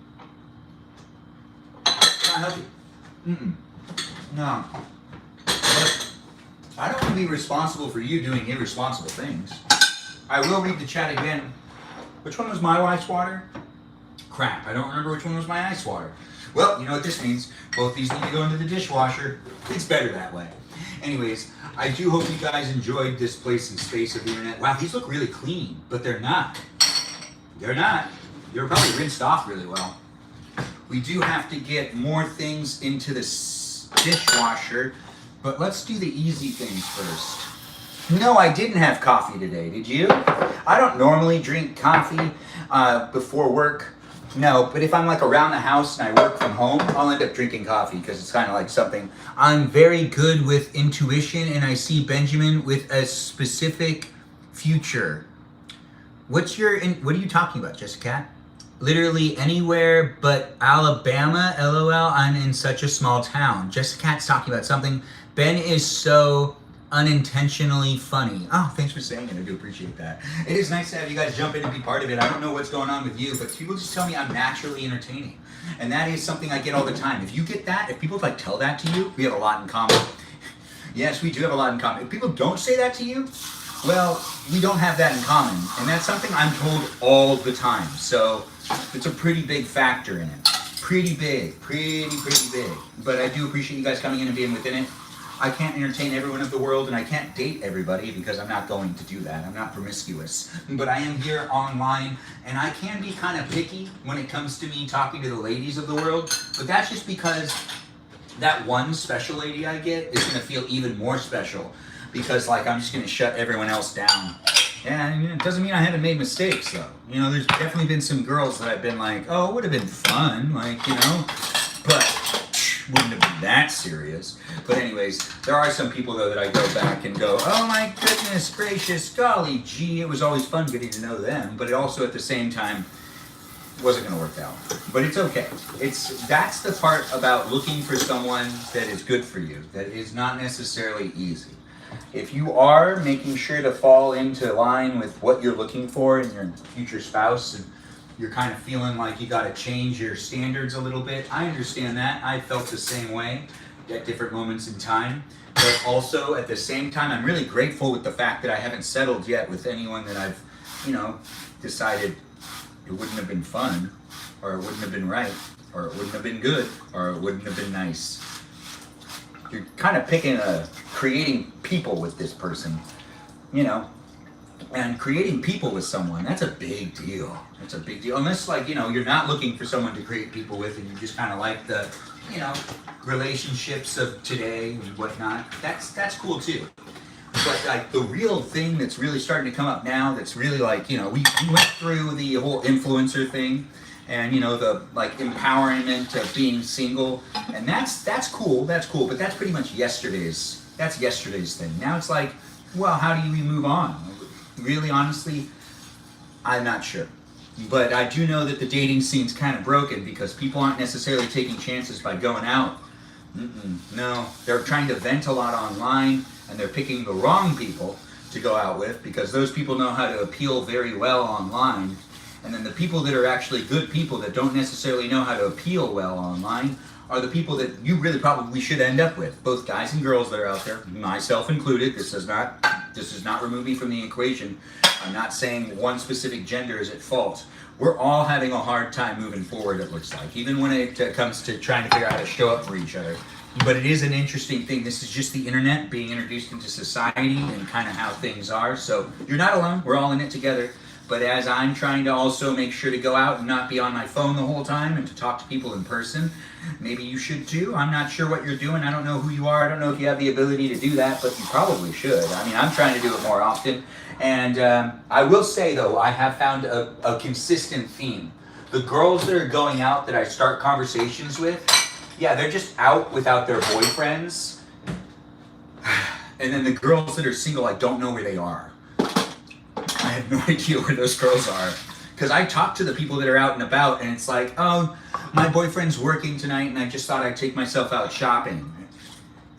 Not healthy. No. But I don't want to be responsible for you doing irresponsible things. I will read the chat again. Which one was my ice water? Crap, I don't remember which one was my ice water. Well, you know what this means. Both these need to go into the dishwasher. It's better that way. Anyways, I do hope you guys enjoyed this place and space of the internet. Wow, these look really clean, but they're not. They're not. They're probably rinsed off really well. We do have to get more things into the dishwasher, but let's do the easy things first. No, I didn't have coffee today, did you? I don't normally drink coffee before work. No, but if I'm like around the house and I work from home, I'll end up drinking coffee because it's kind of like something. I'm very good with intuition, and I see Benjamin with a specific future. What are you talking about, Jessica? Literally anywhere but Alabama, LOL, I'm in such a small town. Jessica Cat's talking about something. Ben is so unintentionally funny. Oh, thanks for saying it. I do appreciate that. It is nice to have you guys jump in and be part of it. I don't know what's going on with you, but people just tell me I'm naturally entertaining. And that is something I get all the time. If you get that, if people like tell that to you, we have a lot in common. Yes, we do have a lot in common. If people don't say that to you, well, we don't have that in common. And that's something I'm told all the time. So it's a pretty big factor in it. Pretty big. Pretty big. But I do appreciate you guys coming in and being within it. I can't entertain everyone of the world, and I can't date everybody because I'm not going to do that. I'm not promiscuous. But I am here online, and I can be kind of picky when it comes to me talking to the ladies of the world. But that's just because that one special lady I get is going to feel even more special because, like, I'm just going to shut everyone else down. And it doesn't mean I haven't made mistakes, though. You know, there's definitely been some girls that I've been like, oh, it would have been fun, like, you know, but wouldn't have been that serious. But anyways, there are some people, though, that I go back and go, oh my goodness gracious, golly gee, it was always fun getting to know them, but it also at the same time wasn't going to work out. But it's okay. That's the part about looking for someone that is good for you, that is not necessarily easy. If you are making sure to fall into line with what you're looking for in your future spouse, and you're kind of feeling like you got to change your standards a little bit, I understand that. I felt the same way at different moments in time. But also at the same time, I'm really grateful with the fact that I haven't settled yet with anyone that I've, you know, decided it wouldn't have been fun, or it wouldn't have been right, or it wouldn't have been good, or it wouldn't have been nice. You're kind of creating people with this person, you know. And creating people with someone, that's a big deal. That's a big deal. Unless, like, you know, you're not looking for someone to create people with and you just kind of like the, you know, relationships of today and whatnot. That's cool too. But like the real thing that's really starting to come up now, that's really like, you know, we went through the whole influencer thing, and you know, the like empowerment of being single, and that's cool, but that's pretty much yesterday's thing. Now it's like, well, how do we move on? Really, honestly, I'm not sure. But I do know that the dating scene's kind of broken because people aren't necessarily taking chances by going out. No, they're trying to vent a lot online, and they're picking the wrong people to go out with because those people know how to appeal very well online. And then the people that are actually good people that don't necessarily know how to appeal well online are the people that you really probably should end up with. Both guys and girls that are out there, myself included. This does not remove me from the equation. I'm not saying one specific gender is at fault. We're all having a hard time moving forward, it looks like, even when it comes to trying to figure out how to show up for each other. But it is an interesting thing. This is just the internet being introduced into society and kind of how things are. So you're not alone. We're all in it together. But as I'm trying to also make sure to go out and not be on my phone the whole time and to talk to people in person, maybe you should too. I'm not sure what you're doing. I don't know who you are. I don't know if you have the ability to do that, but you probably should. I mean, I'm trying to do it more often. And I will say, though, I have found a consistent theme. The girls that are going out that I start conversations with, yeah, they're just out without their boyfriends. And then the girls that are single, I don't know where they are. I have no idea where those girls are. Because I talk to the people that are out and about, and it's like, oh, my boyfriend's working tonight, and I just thought I'd take myself out shopping.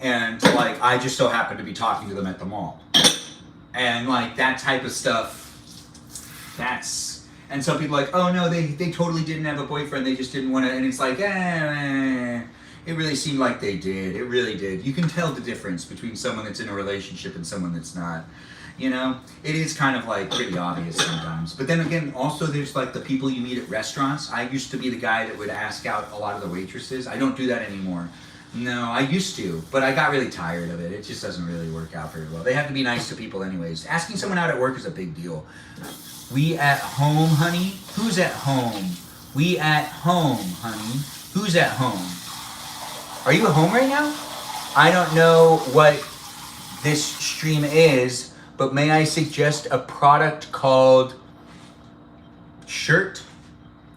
And, like, I just so happen to be talking to them at the mall. And, like, that type of stuff, that's... And some people are like, oh, no, they totally didn't have a boyfriend, they just didn't want to... And it's like, it really seemed like they did. It really did. You can tell the difference between someone that's in a relationship and someone that's not. You know, it is kind of like pretty obvious sometimes. But then again, also there's like the people you meet at restaurants. I used to be the guy that would ask out a lot of the waitresses. I don't do that anymore. No, I used to, but I got really tired of it. It just doesn't really work out very well. They have to be nice to people anyways. Asking someone out at work is a big deal. We at home, honey? Who's at home? We at home, honey? Who's at home? Are you at home right now? I don't know what this stream is, but may I suggest a product called Shirt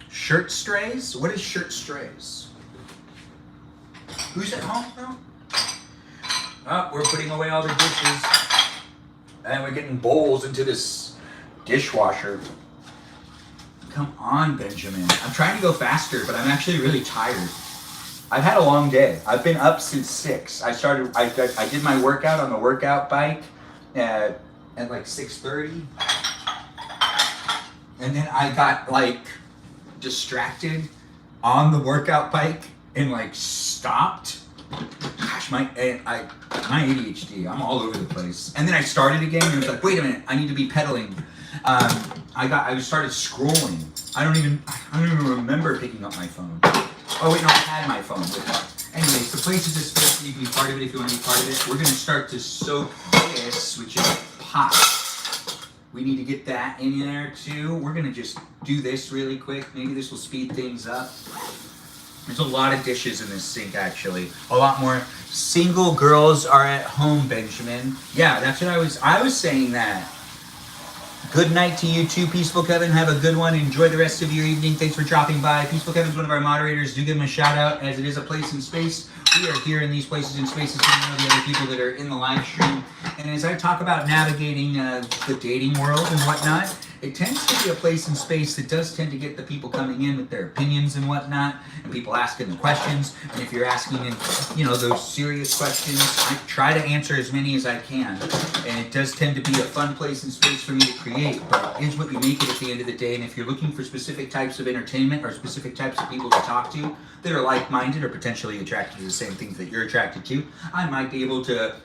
Strays? What is Shirt Strays? Who's at home now? Oh, we're putting away all the dishes. And we're getting bowls into this dishwasher. Come on, Benjamin. I'm trying to go faster, but I'm actually really tired. I've had a long day. I've been up since 6. I did my workout on the workout bike at like 6:30. And then I got like distracted on the workout bike and like stopped. Gosh, my ADHD, I'm all over the place. And then I started again and it was like, wait a minute, I need to be pedaling. I started scrolling. I don't even remember picking up my phone. Oh wait, no, I had my phone with me. Anyways, the place is a space and you can be part of it if you want to be part of it. We're gonna start to soak this, which is pot. We need to get that in there too. We're gonna just do this really quick. Maybe this will speed things up. There's a lot of dishes in this sink actually. A lot more. Single girls are at home, Benjamin. Yeah, that's what I was saying that. Good night to you too, Peaceful Kevin. Have a good one. Enjoy the rest of your evening. Thanks for dropping by. Peaceful Kevin's one of our moderators. Do give him a shout out as it is a place and space. We are here in these places and spaces to know the other people that are in the live stream. And as I talk about navigating the dating world and whatnot, it tends to be a place and space that does tend to get the people coming in with their opinions and whatnot, and people asking the questions. And if you're asking, those serious questions, I try to answer as many as I can. And it does tend to be a fun place and space for me to create, but it is what you make it at the end of the day. And if you're looking for specific types of entertainment or specific types of people to talk to that are like-minded or potentially attracted to the same things that you're attracted to, I might be able to,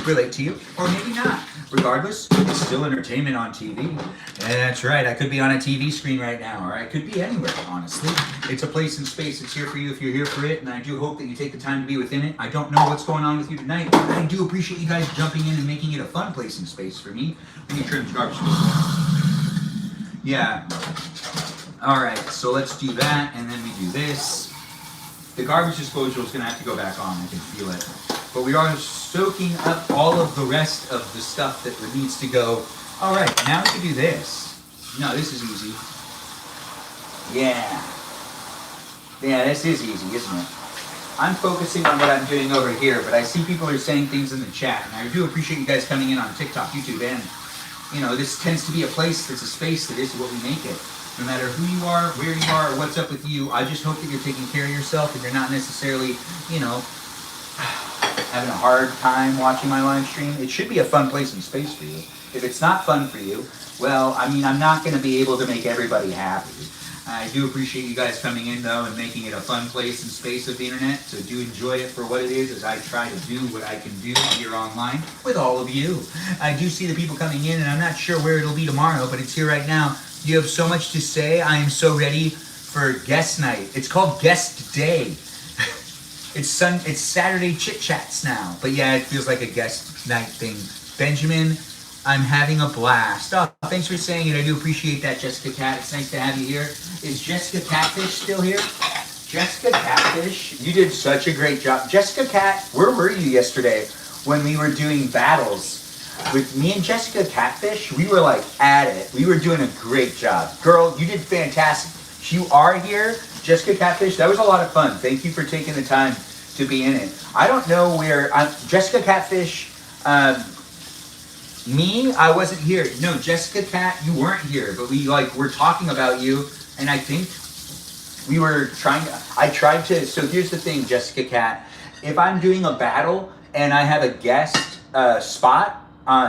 relate to you, or maybe not. Regardless, it's still entertainment on TV. That's right. I could be on a TV screen right now, or I could be anywhere, honestly. It's a place and space. It's here for you if you're here for it, and I do hope that you take the time to be within it. I don't know what's going on with you tonight, but I do appreciate you guys jumping in and making it a fun place and space for me. Let me trim the garbage. Yeah. All right, so let's do that, and then we do this. The garbage disposal is going to have to go back on. I can feel it. But we are soaking up all of the rest of the stuff that needs to go. All right, now we can do this. No, this is easy. Yeah. Yeah, this is easy, isn't it? I'm focusing on what I'm doing over here, but I see people are saying things in the chat, and I do appreciate you guys coming in on TikTok, YouTube, and, you know, this tends to be a place that's a space that is what we make it. No matter who you are, where you are, or what's up with you, I just hope that you're taking care of yourself and you're not necessarily, you know, having a hard time watching my live stream. It should be a fun place and space for you. If it's not fun for you, well, I mean, I'm not going to be able to make everybody happy. I do appreciate you guys coming in, though, and making it a fun place and space of the internet. So do enjoy it for what it is as I try to do what I can do here online with all of you. I do see the people coming in, and I'm not sure where it'll be tomorrow, but it's here right now. You have so much to say. I am so ready for guest night. It's called guest day. It's Saturday chit chats now. But yeah, it feels like a guest night thing. Benjamin, I'm having a blast. Oh, thanks for saying it. I do appreciate that, Jessica Cat. It's nice to have you here. Is Jessica Catfish still here? Jessica Catfish, you did such a great job. Jessica Cat, where were you yesterday when we were doing battles? With me and Jessica Catfish, we were like at it. We were doing a great job. Girl, you did fantastic. You are here, Jessica Catfish. That was a lot of fun. Thank you for taking the time to be in it. I don't know where, Jessica Catfish, me, I wasn't here. No, Jessica Cat, you weren't here, but we were talking about you, and I think we were so here's the thing, Jessica Cat. If I'm doing a battle and I have a guest spot,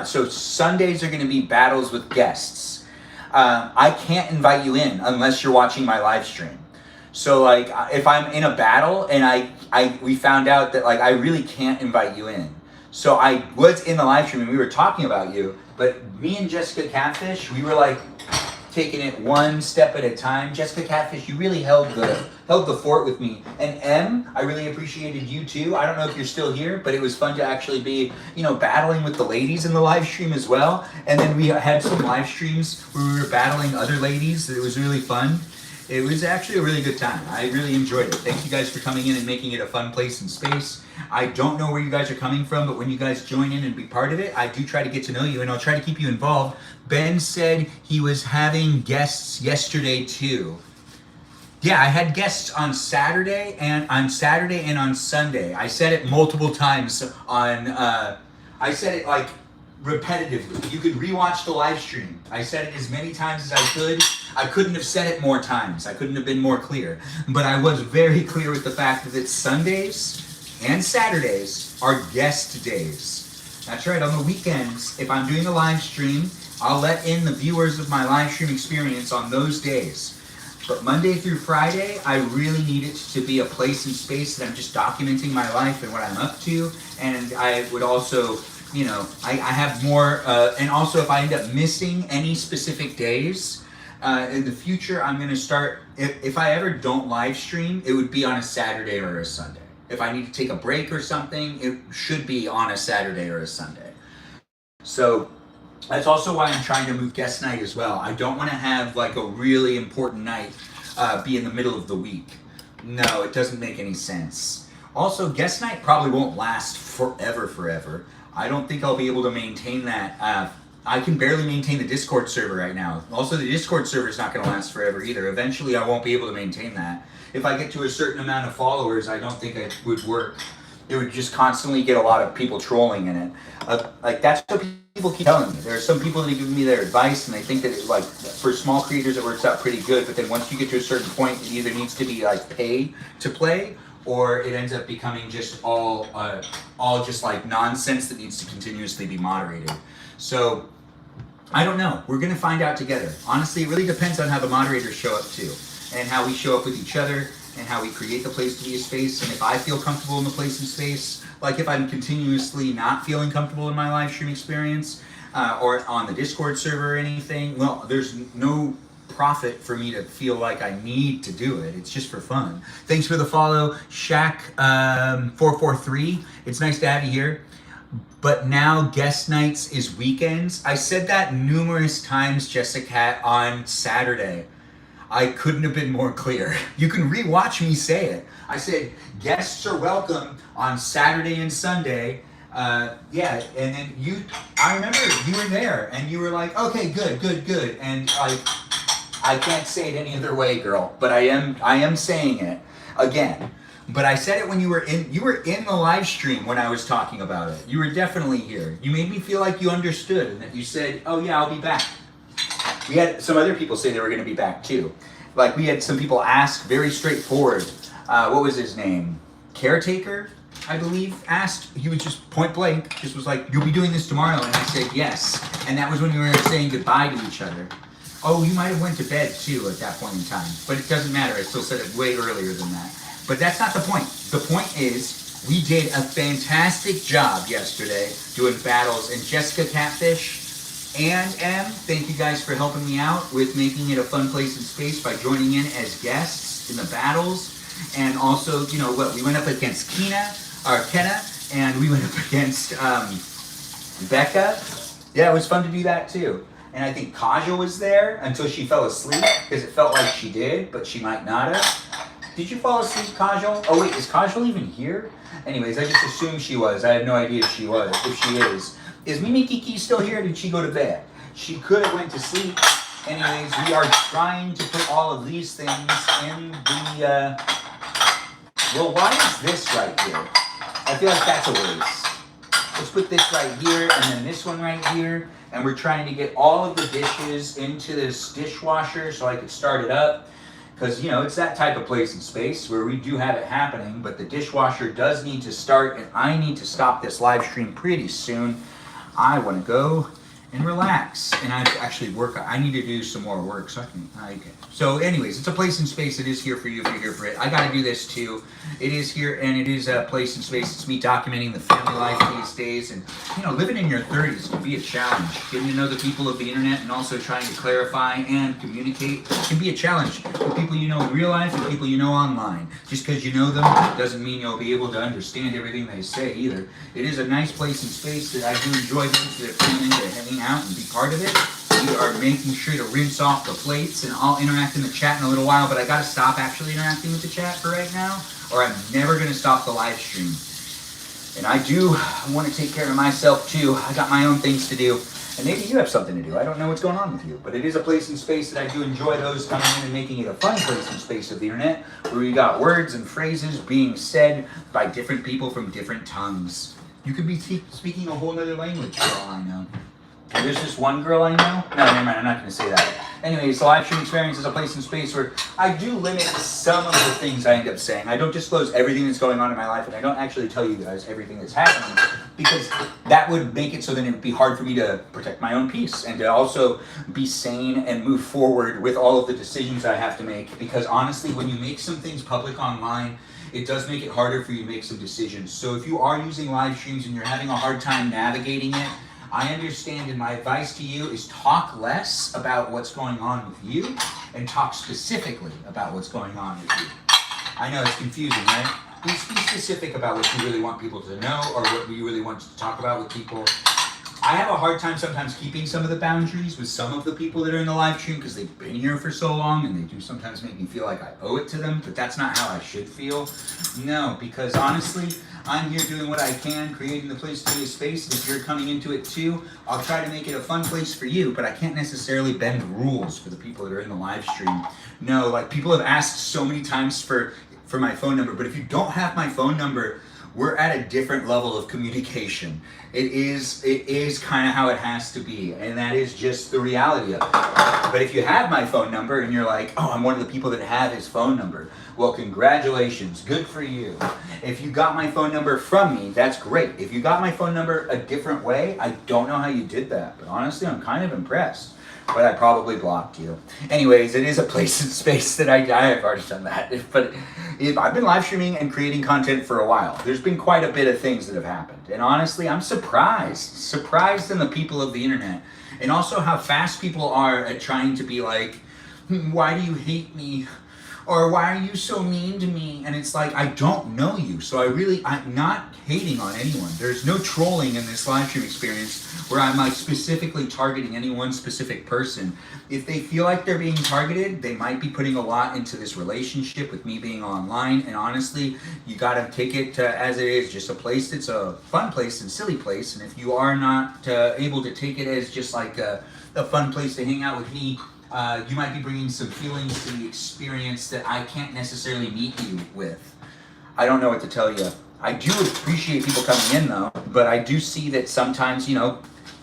so Sundays are going to be battles with guests. I can't invite you in unless you're watching my live stream. So if I'm in a battle and we found out that I really can't invite you in. So I was in the live stream and we were talking about you, but me and Jessica Catfish, we were taking it one step at a time. Jessica Catfish, you really held the fort with me. And M, I really appreciated you too. I don't know if you're still here, but it was fun to actually be, battling with the ladies in the live stream as well. And then we had some live streams where we were battling other ladies. It was really fun. It was actually a really good time. I really enjoyed it. Thank you guys for coming in and making it a fun place and space. I don't know where you guys are coming from, but when you guys join in and be part of it, I do try to get to know you, and I'll try to keep you involved. Ben said he was having guests yesterday too. Yeah, I had guests on Saturday and on Sunday. I said it multiple times I said it repetitively. You could rewatch the live stream. I said it as many times as I could. I couldn't have said it more times. I couldn't have been more clear. But I was very clear with the fact that Sundays and Saturdays are guest days. That's right, on the weekends, if I'm doing a live stream, I'll let in the viewers of my live stream experience on those days. But Monday through Friday, I really need it to be a place and space that I'm just documenting my life and what I'm up to. And I would also, I have more, and also if I end up missing any specific days, in the future, I'm going to start, if I ever don't live stream, it would be on a Saturday or a Sunday. If I need to take a break or something, it should be on a Saturday or a Sunday. So that's also why I'm trying to move guest night as well. I don't want to have a really important night be in the middle of the week. No, it doesn't make any sense. Also, guest night probably won't last forever. I don't think I'll be able to maintain that. I can barely maintain the Discord server right now. Also, the Discord server is not going to last forever either. Eventually, I won't be able to maintain that. If I get to a certain amount of followers, I don't think it would work. It would just constantly get a lot of people trolling in it. That's what people keep telling me. There are some people that give me their advice, and they think that for small creators it works out pretty good. But then once you get to a certain point, it either needs to be pay to play, or it ends up becoming just all just nonsense that needs to continuously be moderated. So I don't know. We're gonna find out together. Honestly, it really depends on how the moderators show up too, and how we show up with each other, and how we create the place to be a space. And if I feel comfortable in the place and space, if I'm continuously not feeling comfortable in my live stream experience, or on the Discord server or anything. Well, there's no profit for me to feel like I need to do it. It's just for fun. Thanks for the follow, Shaq443. It's nice to have you here. But now guest nights is weekends. I said that numerous times, Jessica, on Saturday. I couldn't have been more clear. You can rewatch me say it. I said guests are welcome on Saturday and Sunday. Yeah, and then I remember you were there and you were like, okay, good. And I can't say it any other way, girl, but I am saying it again. But I said it when you were in the live stream when I was talking about it. You were definitely here. You made me feel like you understood and that you said, oh yeah, I'll be back. We had some other people say they were going to be back too. Like we had some people ask very straightforward, what was his name? Caretaker, I believe, asked. He was just point blank, just was like, you'll be doing this tomorrow. And I said, yes. And that was when we were saying goodbye to each other. Oh, you might have went to bed too at that point in time, but it doesn't matter. I still said it way earlier than that. But that's not the point. The point is we did a fantastic job yesterday doing battles, and Jessica Catfish and M, thank you guys for helping me out with making it a fun place and space by joining in as guests in the battles. And also, you know what, we went up against Kenna, and we went up against Becca. Yeah, it was fun to do that too. And I think Kaja was there until she fell asleep, because it felt like she did, but she might not have. Did you fall asleep, Kajal? Oh wait, is Kajal even here? Anyways, I just assumed she was. I had no idea if she was. If she is. Is Mimi Kiki still here or did she go to bed? She could have went to sleep. Anyways, we are trying to put all of these things in the, well, why is this right here? I feel like that's a waste. Let's put this right here and then this one right here. And we're trying to get all of the dishes into this dishwasher so I could start it up. Because, you know, it's that type of place and space where we do have it happening, but the dishwasher does need to start, and I need to stop this live stream pretty soon. I want to go and relax, and I actually I need to do some more work, so So anyways, it's a place and space. It is here for you if you're here for it. I got to do this too. It is here, and it is a place and space. It's me documenting the family life these days, and you know, living in your 30s can be a challenge. Getting to know the people of the internet and also trying to clarify and communicate can be a challenge. The people you know in real life and people you know online. Just because you know them doesn't mean you'll be able to understand everything they say either. It is a nice place and space that I do enjoy those that are coming in to hanging out and be part of it. We are making sure to rinse off the plates, and I'll interact in the chat in a little while, but I gotta stop actually interacting with the chat for right now, or I'm never gonna stop the live stream. And I want to take care of myself too. I got my own things to do, and maybe you have something to do. I don't know what's going on with you, but it is a place and space that I do enjoy those coming in and making it a fun place and space of the internet, where we got words and phrases being said by different people from different tongues. You could be speaking a whole other language for all I know. There's this one girl I know. No, never mind, I'm not going to say that. Anyways, the live stream experience is a place and space where I do limit some of the things I end up saying. I don't disclose everything that's going on in my life, and I don't actually tell you guys everything that's happening, because that would make it so that it would be hard for me to protect my own peace and to also be sane and move forward with all of the decisions I have to make. Because honestly, when you make some things public online, it does make it harder for you to make some decisions. So if you are using live streams and you're having a hard time navigating it, I understand, and my advice to you is talk less about what's going on with you and talk specifically about what's going on with you. I know it's confusing, right? Be specific about what you really want people to know or what you really want to talk about with people. I have a hard time sometimes keeping some of the boundaries with some of the people that are in the live stream because they've been here for so long, and they do sometimes make me feel like I owe it to them, but that's not how I should feel. No, because honestly, I'm here doing what I can, creating the place to be a space, and if you're coming into it too, I'll try to make it a fun place for you, but I can't necessarily bend rules for the people that are in the live stream. No, like people have asked so many times for my phone number, but if you don't have my phone number, we're at a different level of communication. It is kind of how it has to be, and that is just the reality of it. But if you have my phone number and you're like, oh, I'm one of the people that have his phone number, well, congratulations, good for you. If you got my phone number from me, that's great. If you got my phone number a different way, I don't know how you did that, but honestly, I'm kind of impressed. But I probably blocked you. Anyways, it is a place and space that I have already done that. But I've been live streaming and creating content for a while. There's been quite a bit of things that have happened. And honestly, I'm surprised in the people of the internet. And also how fast people are at trying to be like, why do you hate me? Or why are you so mean to me? And it's like, I don't know you. So I'm not hating on anyone. There's no trolling in this live stream experience where I'm like specifically targeting any one specific person. If they feel like they're being targeted, they might be putting a lot into this relationship with me being online. And honestly, you gotta take it as it is, just a place that's a fun place and silly place. And if you are not able to take it as just like a fun place to hang out with me, you might be bringing some feelings to the experience that I can't necessarily meet you with. I don't know what to tell you. I do appreciate people coming in though, but I do see that sometimes,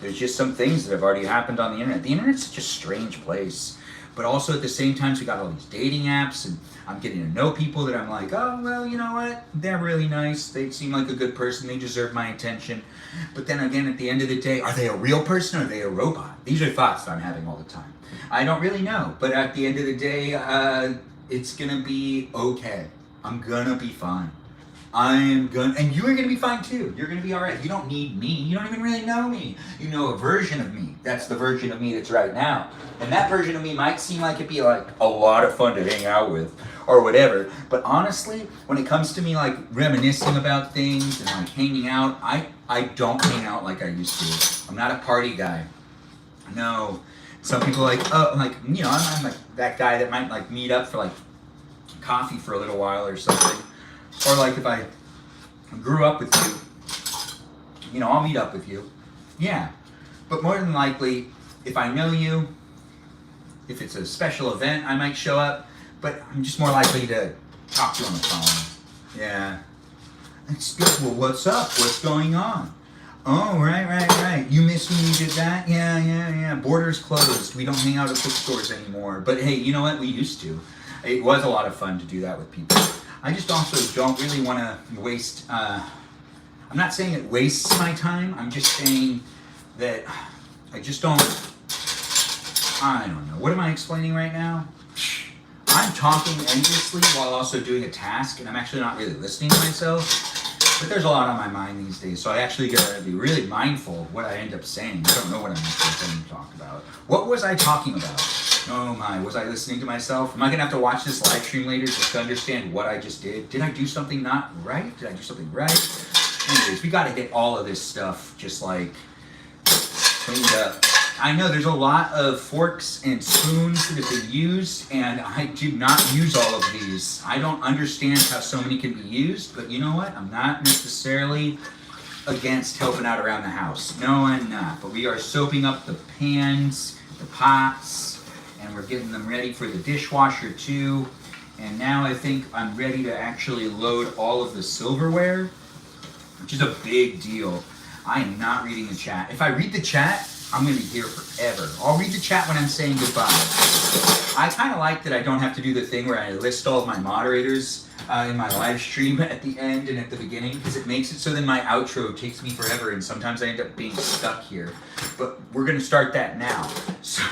there's just some things that have already happened on the internet. The internet's such a strange place. But also at the same time, we got all these dating apps and I'm getting to know people that I'm like, oh, well, you know what? They're really nice. They seem like a good person. They deserve my attention. But then again, at the end of the day, are they a real person or are they a robot? These are thoughts that I'm having all the time. I don't really know. But at the end of the day, it's going to be okay. I'm going to be fine. And you are going to be fine too. You're going to be all right. You don't need me. You don't even really know me. You know a version of me. That's the version of me that's right now. And that version of me might seem like it'd be like a lot of fun to hang out with or whatever. But honestly, when it comes to me like reminiscing about things and like hanging out, I don't hang out like I used to. I'm not a party guy. No. Some people I'm like that guy that might like meet up for like coffee for a little while or something. Or like if I grew up with you, I'll meet up with you. Yeah. But more than likely, if I know you, if it's a special event, I might show up. But I'm just more likely to talk to you on the phone. Yeah. It's good. Well, what's up? What's going on? Oh, right. You miss when you did that? Yeah. Borders closed. We don't hang out at bookstores anymore. But hey, you know what? We used to. It was a lot of fun to do that with people. I just also don't really want to waste, I'm not saying it wastes my time, I'm just saying that I just don't know. What am I explaining right now? I'm talking endlessly while also doing a task, and I'm actually not really listening to myself. But there's a lot on my mind these days, so I actually gotta be really mindful of what I end up saying. I don't know what I'm actually going to talk about. What was I talking about? Oh my, was I listening to myself? Am I going to have to watch this live stream later just to understand what I just did? Did I do something not right? Did I do something right? Anyways, we got to get all of this stuff just like cleaned up. I know there's a lot of forks and spoons that have been used, and I do not use all of these. I don't understand how so many can be used, but you know what? I'm not necessarily against helping out around the house. No, I'm not. But we are soaping up the pans, the pots, and we're getting them ready for the dishwasher too. And now I think I'm ready to actually load all of the silverware, which is a big deal. I am not reading the chat. If I read the chat, I'm going to be here forever. I'll read the chat when I'm saying goodbye. I kind of like that I don't have to do the thing where I list all of my moderators in my live stream at the end and at the beginning, because it makes it so then my outro takes me forever, and sometimes I end up being stuck here. But we're going to start that now. So,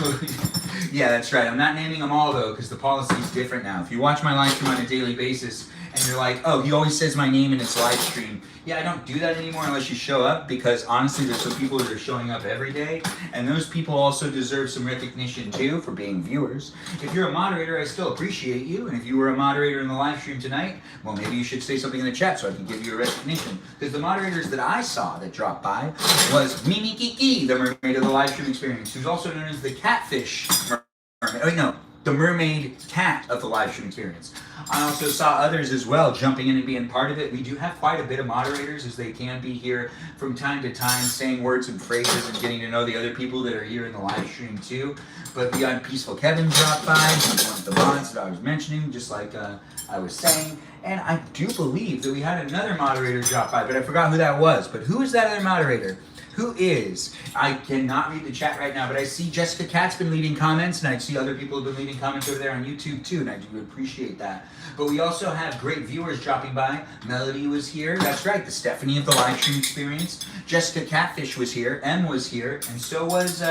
yeah, that's right. I'm not naming them all, though, because the policy is different now. If you watch my live stream on a daily basis, and you're like, oh, he always says my name in his live stream. Yeah, I don't do that anymore unless you show up, because honestly, there's some people that are showing up every day, and those people also deserve some recognition too for being viewers. If you're a moderator, I still appreciate you, and if you were a moderator in the live stream tonight, well, maybe you should say something in the chat so I can give you a recognition. Because the moderators that I saw that dropped by was Mimi Kiki, the mermaid of the live stream experience, who's also known as the catfish mermaid. Oh, wait, no. The mermaid cat of the live stream experience. I also saw others as well jumping in and being part of it. We do have quite a bit of moderators, as they can be here from time to time, saying words and phrases and getting to know the other people that are here in the live stream too. But Beyond Peaceful Kevin dropped by, one of the mods that I was mentioning, just like I was saying. And I do believe that we had another moderator drop by, but I forgot who that was. But who is that other moderator? Who is? I cannot read the chat right now, but I see Jessica Cat's been leaving comments, and I see other people have been leaving comments over there on YouTube too, and I do appreciate that. But we also have great viewers dropping by. Melody was here. That's right, the Stephanie of the live stream experience. Jessica Catfish was here. Em was here, and so was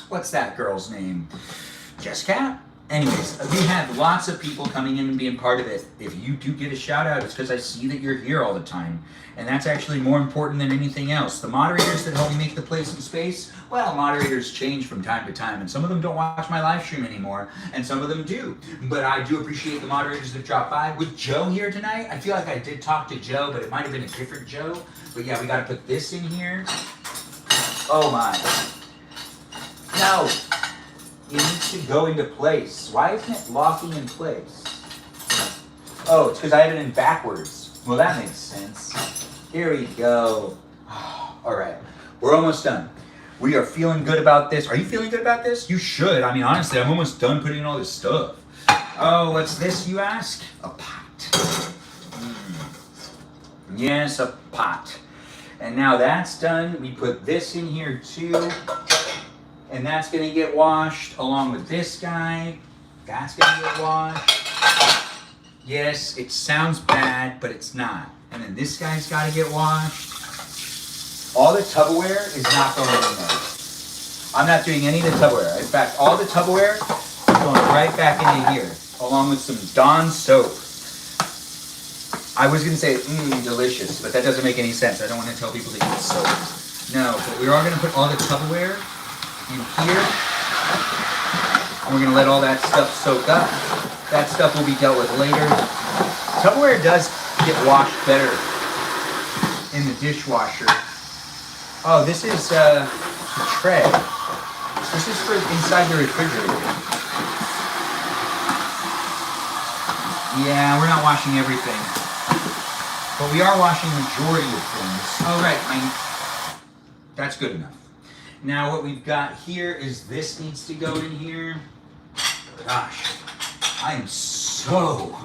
what's that girl's name? Jessica? Anyways, we have lots of people coming in and being part of it. If you do get a shout out, it's because I see that you're here all the time. And that's actually more important than anything else. The moderators that help me make the place and space, well, moderators change from time to time. And some of them don't watch my live stream anymore. And some of them do. But I do appreciate the moderators that drop by. With Joe here tonight, I feel like I did talk to Joe, but it might have been a different Joe. But yeah, we got to put this in here. Oh my. No. It needs to go into place. Why isn't it locking in place? Oh, it's because I had it in backwards. Well, that makes sense. Here we go. All right, we're almost done. We are feeling good about this. Are you feeling good about this? You should. I mean, honestly, I'm almost done putting in all this stuff. Oh, what's this, you ask? A pot. Yes, a pot. And now that's done. We put this in here too. And that's going to get washed along with this guy. That's going to get washed. Yes, it sounds bad, but it's not. And then this guy's got to get washed. All the Tupperware is not going in there. I'm not doing any of the Tupperware. In fact, all the Tupperware is going right back into here, along with some Dawn soap. I was going to say, delicious, but that doesn't make any sense. I don't want to tell people to eat soap. No, but we are going to put all the Tupperware in here. And we're going to let all that stuff soak up. That stuff will be dealt with later. Tupperware does get washed better in the dishwasher. Oh, this is the tray. This is for inside the refrigerator. Yeah, we're not washing everything. But we are washing the majority of things. Oh, right. That's good enough. Now what we've got here is this needs to go in here. Gosh, I am so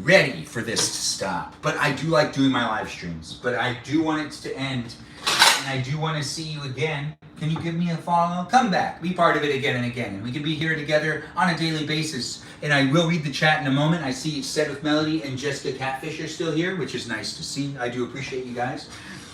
ready for this to stop. But I do like doing my live streams. But I do want it to end. And I do want to see you again. Can you give me a follow? Come back. Be part of it again and again. And we can be here together on a daily basis. And I will read the chat in a moment. I see Said with Melody and Jessica Catfish are still here, which is nice to see. I do appreciate you guys.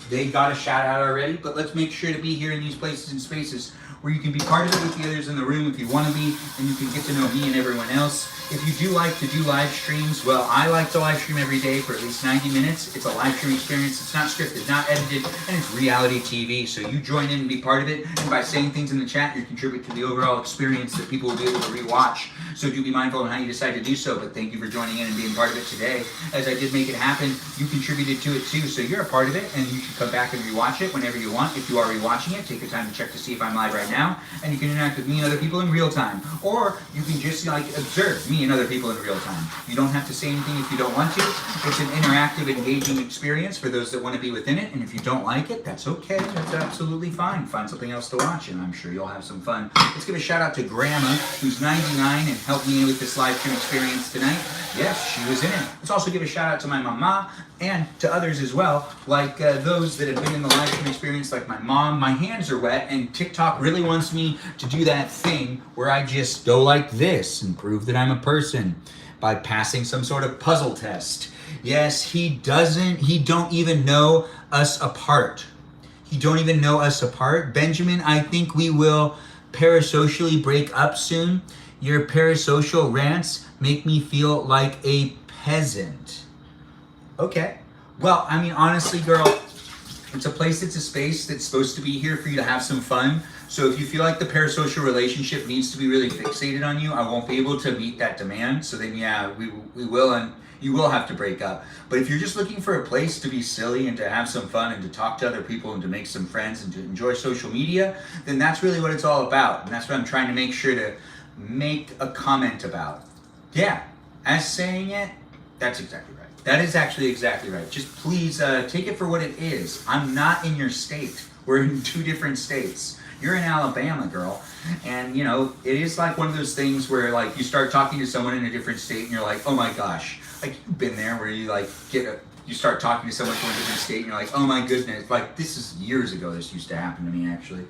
They got a shout out already, but let's make sure to be here in these places and spaces where you can be part of it with the others in the room if you want to be, and you can get to know me and everyone else. If you do like to do live streams, well, I like to live stream every day for at least 90 minutes. It's a live stream experience. It's not scripted, not edited, and it's reality TV. So you join in and be part of it, and by saying things in the chat, you contribute to the overall experience that people will be able to rewatch. So do be mindful of how you decide to do so, but thank you for joining in and being part of it today. As I did make it happen, you contributed to it too, so you're a part of it, and you should come back and rewatch it whenever you want. If you are rewatching it, take the time to check to see if I'm live right now, and you can interact with me and other people in real time. Or you can just observe me and other people in real time. You don't have to say anything if you don't want to. It's an interactive, engaging experience for those that want to be within it, and if you don't like it, that's okay. That's absolutely fine. Find something else to watch, and I'm sure you'll have some fun. Let's give a shout out to Grandma, who's 99 and helped me with this live stream experience tonight. Yes, she was in it. Let's also give a shout out to my mama and to others as well, like those that have been in the live stream experience, like my mom. My hands are wet, and TikTok really wants me to do that thing where I just go like this and prove that I'm a person by passing some sort of puzzle test. Yes, he don't even know us apart. He don't even know us apart. Benjamin, I think we will parasocially break up soon. Your parasocial rants make me feel like a peasant. Okay. Well, I mean, honestly, girl, it's a place, it's a space that's supposed to be here for you to have some fun. So if you feel like the parasocial relationship needs to be really fixated on you, I won't be able to meet that demand. So then, yeah, we will, and you will have to break up. But if you're just looking for a place to be silly and to have some fun and to talk to other people and to make some friends and to enjoy social media, then that's really what it's all about. And that's what I'm trying to make sure to make a comment about. Yeah, as saying it, that's exactly right. That is actually exactly right. Just please take it for what it is. I'm not in your state. We're in two different states. You're in Alabama, girl. And, you know, it is like one of those things where, like, you start talking to someone in a different state and you're like, oh my gosh. Like, you've been there where you, like, you start talking to someone from a different state and you're like, oh my goodness. Like, this is years ago this used to happen to me, actually.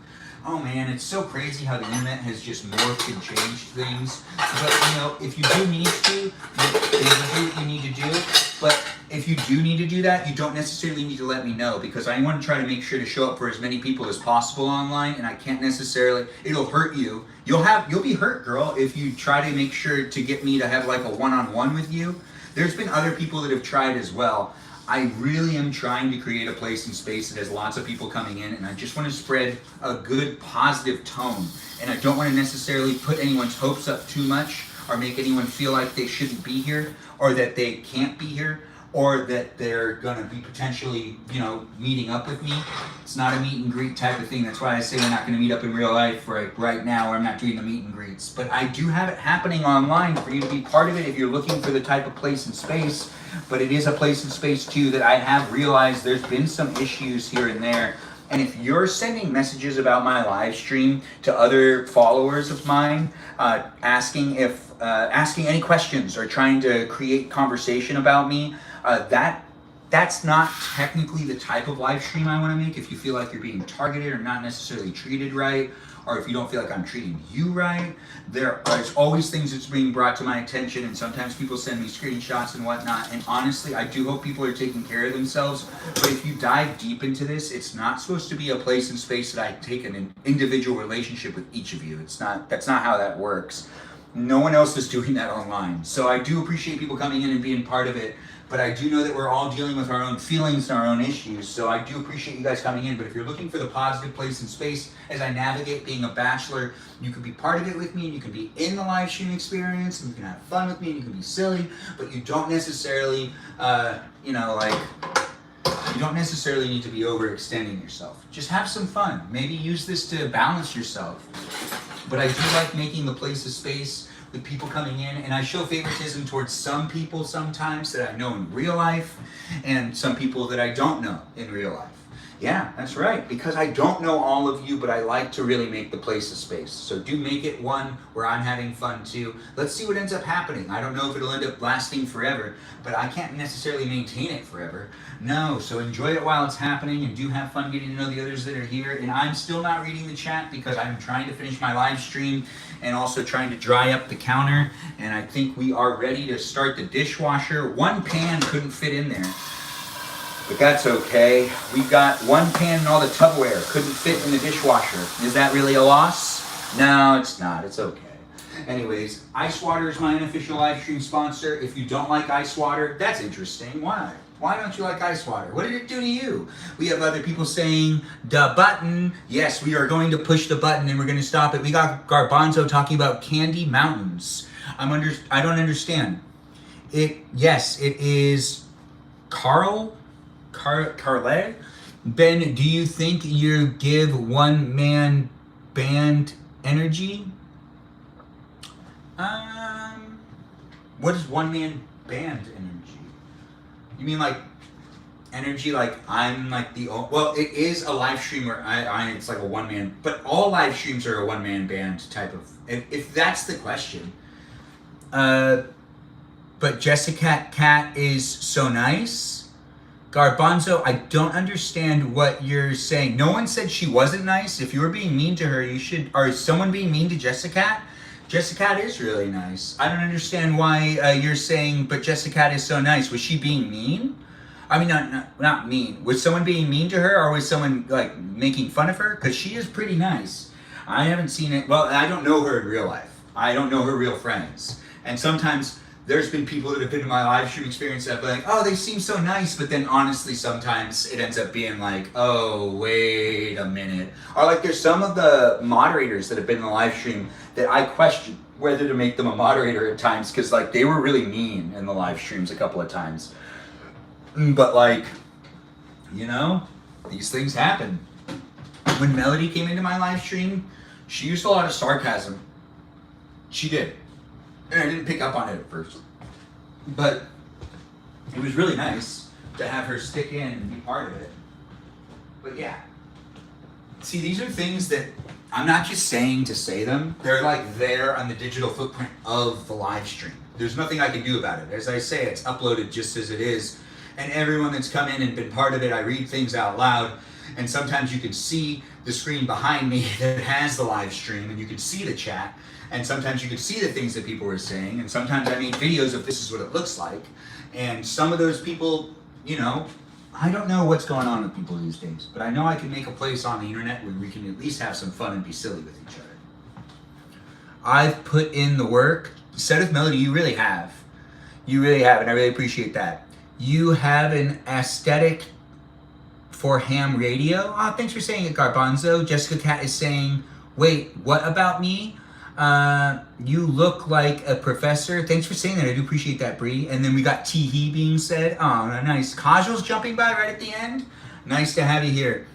Oh man, it's so crazy how the internet has just morphed and changed things. But, you know, if you do need to, you do what you need to do. But if you do need to do that, you don't necessarily need to let me know, because I want to try to make sure to show up for as many people as possible online, and I can't necessarily, it'll hurt you. You'll be hurt, girl, if you try to make sure to get me to have like a one-on-one with you. There's been other people that have tried as well. I really am trying to create a place and space that has lots of people coming in, and I just want to spread a good, positive tone. And I don't want to necessarily put anyone's hopes up too much, or make anyone feel like they shouldn't be here, or that they can't be here, or that they're gonna be potentially, meeting up with me. It's not a meet and greet type of thing. That's why I say we're not gonna meet up in real life right now, or I'm not doing the meet and greets. But I do have it happening online for you to be part of it if you're looking for the type of place and space. But it is a place and space too that I have realized there's been some issues here and there. And if you're sending messages about my live stream to other followers of mine, asking any questions or trying to create conversation about me, that's not technically the type of live stream I want to make. If you feel like you're being targeted or not necessarily treated right, or if you don't feel like I'm treating you right, there's always things that's being brought to my attention, and sometimes people send me screenshots and whatnot, and honestly, I do hope people are taking care of themselves. But if you dive deep into this, it's not supposed to be a place and space that I take an individual relationship with each of you. That's not how that works. No one else is doing that online. So I do appreciate people coming in and being part of it, but I do know that we're all dealing with our own feelings and our own issues. So I do appreciate you guys coming in. But if you're looking for the positive place and space as I navigate being a bachelor, you can be part of it with me, and you can be in the live stream experience, and you can have fun with me, and you can be silly, but you don't necessarily, you don't necessarily need to be overextending yourself. Just have some fun. Maybe use this to balance yourself. But I do like making the place a space with people coming in, and I show favoritism towards some people sometimes that I know in real life, and some people that I don't know in real life. Yeah, that's right, because I don't know all of you, but I like to really make the place a space. So do make it one where I'm having fun too. Let's see what ends up happening. I don't know if it'll end up lasting forever, but I can't necessarily maintain it forever. No, so enjoy it while it's happening, and do have fun getting to know the others that are here. And I'm still not reading the chat because I'm trying to finish my live stream and also trying to dry up the counter. And I think we are ready to start the dishwasher. One pan couldn't fit in there, but that's okay. We've got one pan and all the Tupperware couldn't fit in the dishwasher. Is that really a loss? No, it's not. It's okay. Anyways, ice water is my unofficial live stream sponsor. If you don't like ice water, that's interesting. Why? Why don't you like ice water? What did it do to you? We have other people saying, the button. Yes, we are going to push the button and we're going to stop it. We got Garbanzo talking about Candy Mountains. I don't understand. Yes, it is Carle? Ben, do you think you give one-man band energy? What is one-man band energy? You mean like energy, like I'm like well, it is a live stream where it's like a one-man, but all live streams are a one-man band type of, if that's the question. But Jessica Cat is so nice. Garbanzo, I don't understand what you're saying. No one said she wasn't nice. If you were being mean to her, you should, or is someone being mean to Jessica? Jessica is really nice. I don't understand why you're saying, but Jessica is so nice. Was she being mean? I mean, not mean. Was someone being mean to her, or was someone like making fun of her? Because she is pretty nice. I haven't seen it. Well, I don't know her in real life. I don't know her real friends. And sometimes there's been people that have been in my live stream experience that have been like, oh, they seem so nice, but then honestly, sometimes it ends up being like, oh, wait a minute. Or like there's some of the moderators that have been in the live stream that I question whether to make them a moderator at times, because like they were really mean in the live streams a couple of times. But like, these things happen. When Melody came into my live stream, she used a lot of sarcasm. She did. And I didn't pick up on it at first. But it was really nice to have her stick in and be part of it. But yeah. See, these are things that I'm not just saying to say them. They're like there on the digital footprint of the live stream. There's nothing I can do about it. As I say, it's uploaded just as it is. And everyone that's come in and been part of it, I read things out loud. And sometimes you can see the screen behind me that has the live stream, and you can see the chat. And sometimes you could see the things that people were saying. And sometimes I made videos of this is what it looks like. And some of those people, you know, I don't know what's going on with people these days, but I know I can make a place on the internet where we can at least have some fun and be silly with each other. I've put in the work. Said of Melody, you really have. You really have, and I really appreciate that. You have an aesthetic for ham radio. Oh, thanks for saying it, Garbanzo. Jessica Cat is saying, wait, what about me? You look like a professor. Thanks for saying that. I do appreciate that, Bree. And then we got Teehee being said. Oh, nice. Casual's jumping by right at the end. Nice to have you here.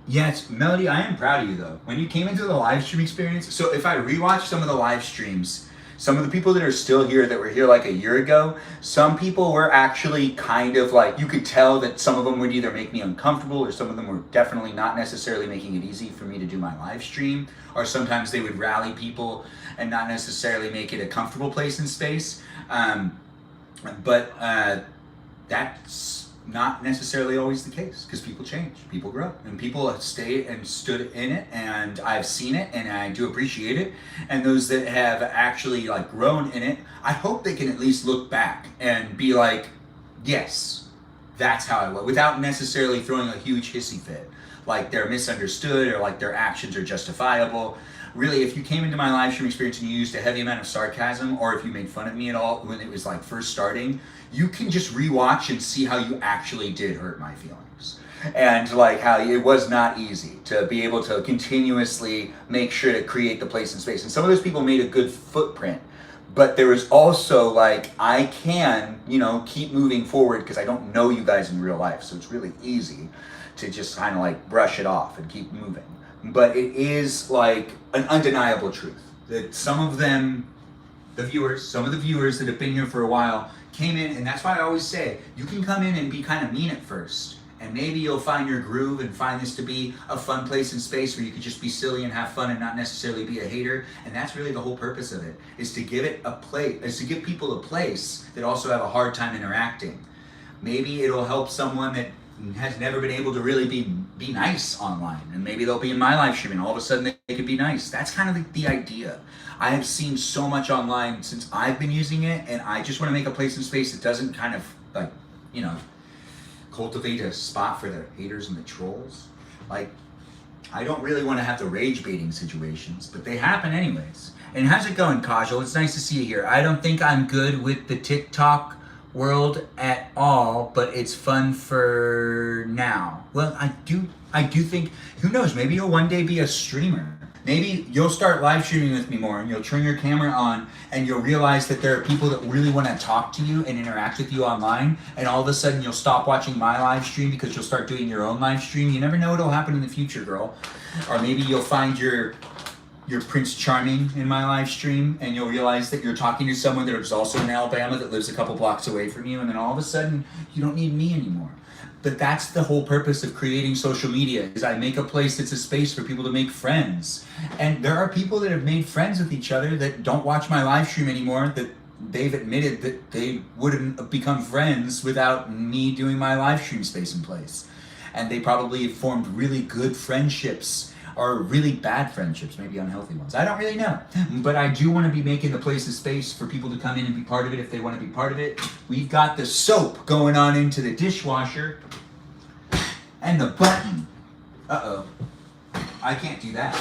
Yes, Melody, I am proud of you though. When you came into the live stream experience, so if I rewatch some of the live streams, some of the people that are still here that were here like a year ago, some people were actually kind of like, you could tell that some of them would either make me uncomfortable or some of them were definitely not necessarily making it easy for me to do my live stream, or sometimes they would rally people and not necessarily make it a comfortable place and space. But that's not necessarily always the case, because people change, people grow, and people have stayed and stood in it, and I've seen it, and I do appreciate it. And those that have actually like grown in it, I hope they can at least look back and be like, yes, that's how I was, without necessarily throwing a huge hissy fit, like they're misunderstood or like their actions are justifiable. Really, if you came into my live stream experience and you used a heavy amount of sarcasm, or if you made fun of me at all when it was like first starting, you can just rewatch and see how you actually did hurt my feelings. And like how it was not easy to be able to continuously make sure to create the place and space. And some of those people made a good footprint. But there was also like, I can, you know, keep moving forward because I don't know you guys in real life. So it's really easy to just kind of like brush it off and keep moving. But it is like an undeniable truth that some of them, some of the viewers that have been here for a while came in, and that's why I always say, you can come in and be kind of mean at first, and maybe you'll find your groove and find this to be a fun place and space where you could just be silly and have fun and not necessarily be a hater. And that's really the whole purpose of it, is to give it a place, is to give people a place that also have a hard time interacting. Maybe it'll help someone that has never been able to really be nice online, and maybe they'll be in my live stream and all of a sudden they could be nice. That's kind of the idea. I have seen so much online since I've been using it, and I just want to make a place and space that doesn't kind of like, you know, cultivate a spot for the haters and the trolls. Like, I don't really want to have the rage baiting situations, but they happen anyways. And how's it going, Kajal? It's nice to see you here. I don't think I'm good with the TikTok world at all, but it's fun for now. Well, I do think, who knows, maybe you'll one day be a streamer. Maybe you'll start live streaming with me more, and you'll turn your camera on, and you'll realize that there are people that really want to talk to you and interact with you online, and all of a sudden you'll stop watching my live stream because you'll start doing your own live stream. You never know what'll happen in the future, girl. Or maybe you'll find your Prince Charming in my live stream, and you'll realize that you're talking to someone that is also in Alabama that lives a couple blocks away from you, and then all of a sudden you don't need me anymore. But that's the whole purpose of creating social media, is I make a place that's a space for people to make friends. And there are people that have made friends with each other that don't watch my live stream anymore, that they've admitted that they wouldn't have become friends without me doing my live stream space and place. And they probably have formed really good friendships, or really bad friendships, maybe unhealthy ones. I don't really know. But I do want to be making the place a space for people to come in and be part of it if they want to be part of it. We've got the soap going on into the dishwasher and the button. Uh-oh. I can't do that.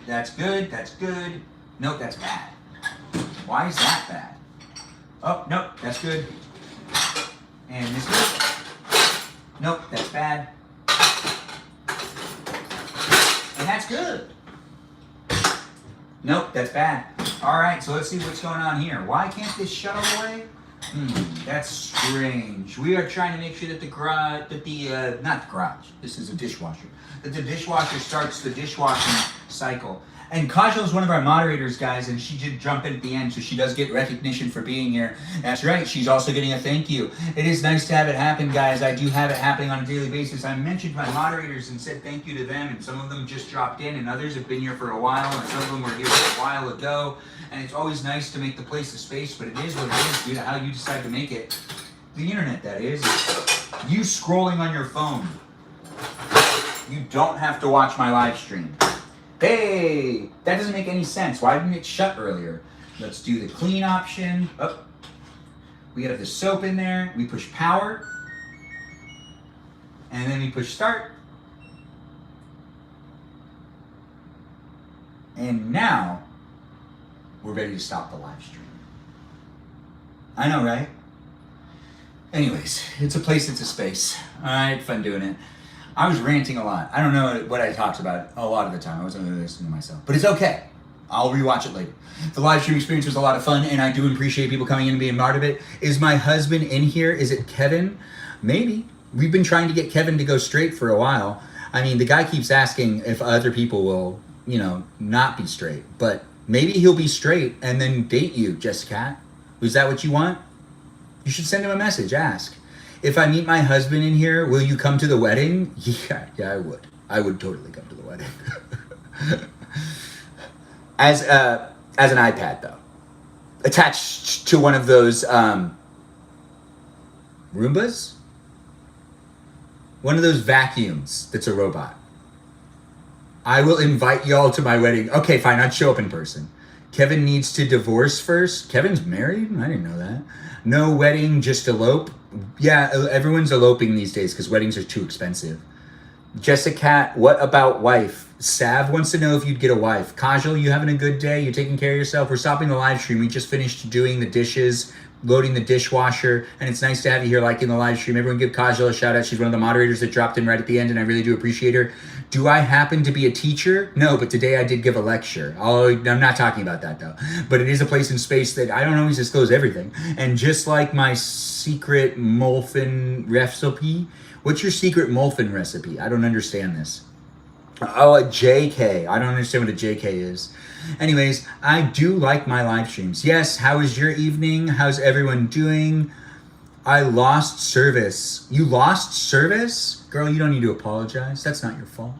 That's good, that's good. Nope, that's bad. Why is that bad? Oh, nope, that's good. And this good. Nope, that's bad. And that's good. Nope, that's bad. All right, so let's see what's going on here. Why can't this shuttle away? That's strange. We are trying to make sure that not the garage, this is a dishwasher, that the dishwasher starts the dishwashing cycle. And Kajal is one of our moderators, guys, and she did jump in at the end, so she does get recognition for being here. That's right, she's also getting a thank you. It is nice to have it happen, guys. I do have it happening on a daily basis. I mentioned my moderators and said thank you to them, and some of them just dropped in, and others have been here for a while, and some of them were here a while ago. And it's always nice to make the place a space, but it is what it is due to how you decide to make it. The internet, that is. You scrolling on your phone. You don't have to watch my live stream. Hey, that doesn't make any sense. Why didn't it shut earlier? Let's do the clean option. Oh, we have the soap in there. We push power. And then we push start. And now, we're ready to stop the live stream. I know, right? Anyways, it's a place, it's a space. I had fun doing it. I was ranting a lot. I don't know what I talked about a lot of the time. I wasn't really listening to myself. But it's okay. I'll rewatch it later. The live stream experience was a lot of fun, and I do appreciate people coming in and being part of it. Is my husband in here? Is it Kevin? Maybe. We've been trying to get Kevin to go straight for a while. I mean, the guy keeps asking if other people will, not be straight. But maybe he'll be straight and then date you, Jessica. Was that what you want? You should send him a message. Ask. If I meet my husband in here, will you come to the wedding? Yeah, I would. I would totally come to the wedding. As an iPad, though. Attached to one of those Roombas? One of those vacuums that's a robot. I will invite y'all to my wedding. Okay, fine, I'd show up in person. Kevin needs to divorce first. Kevin's married? I didn't know that. No wedding, just elope. Yeah, everyone's eloping these days because weddings are too expensive. Jessica, what about wife? Sav wants to know if you'd get a wife. Kajal, you having a good day? You taking care of yourself? We're stopping the live stream. We just finished doing the dishes, loading the dishwasher, and it's nice to have you here liking the live stream. Everyone give Kajal a shout out. She's one of the moderators that dropped in right at the end, and I really do appreciate her. Do I happen to be a teacher? No, but today I did give a lecture. I'm not talking about that though. But it is a place in space that I don't always disclose everything. And just like my secret Molfen recipe, what's your secret Molfen recipe? I don't understand this. Oh, a JK. I don't understand what a JK is. Anyways, I do like my live streams. Yes, how is your evening? How's everyone doing? I lost service. You lost service? Girl, you don't need to apologize. That's not your fault.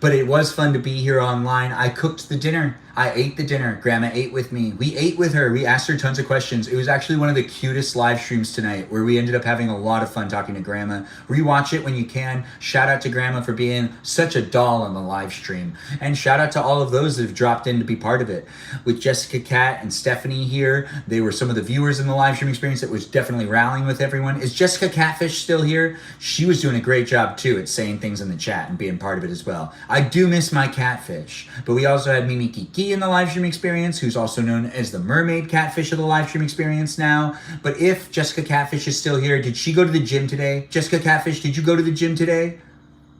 But it was fun to be here online. I cooked the dinner. I ate the dinner. Grandma ate with me. We ate with her. We asked her tons of questions. It was actually one of the cutest live streams tonight where we ended up having a lot of fun talking to Grandma. Rewatch it when you can. Shout out to Grandma for being such a doll on the live stream. And shout out to all of those that have dropped in to be part of it. With Jessica Cat and Stephanie here, they were some of the viewers in the live stream experience that was definitely rallying with everyone. Is Jessica Catfish still here? She was doing a great job too at saying things in the chat and being part of it as well. I do miss my catfish. But we also had Mimi Kiki in the live stream experience, who's also known as the mermaid catfish of the live stream experience now. But if Jessica Catfish is still here, did she go to the gym today? Jessica Catfish, did you go to the gym today?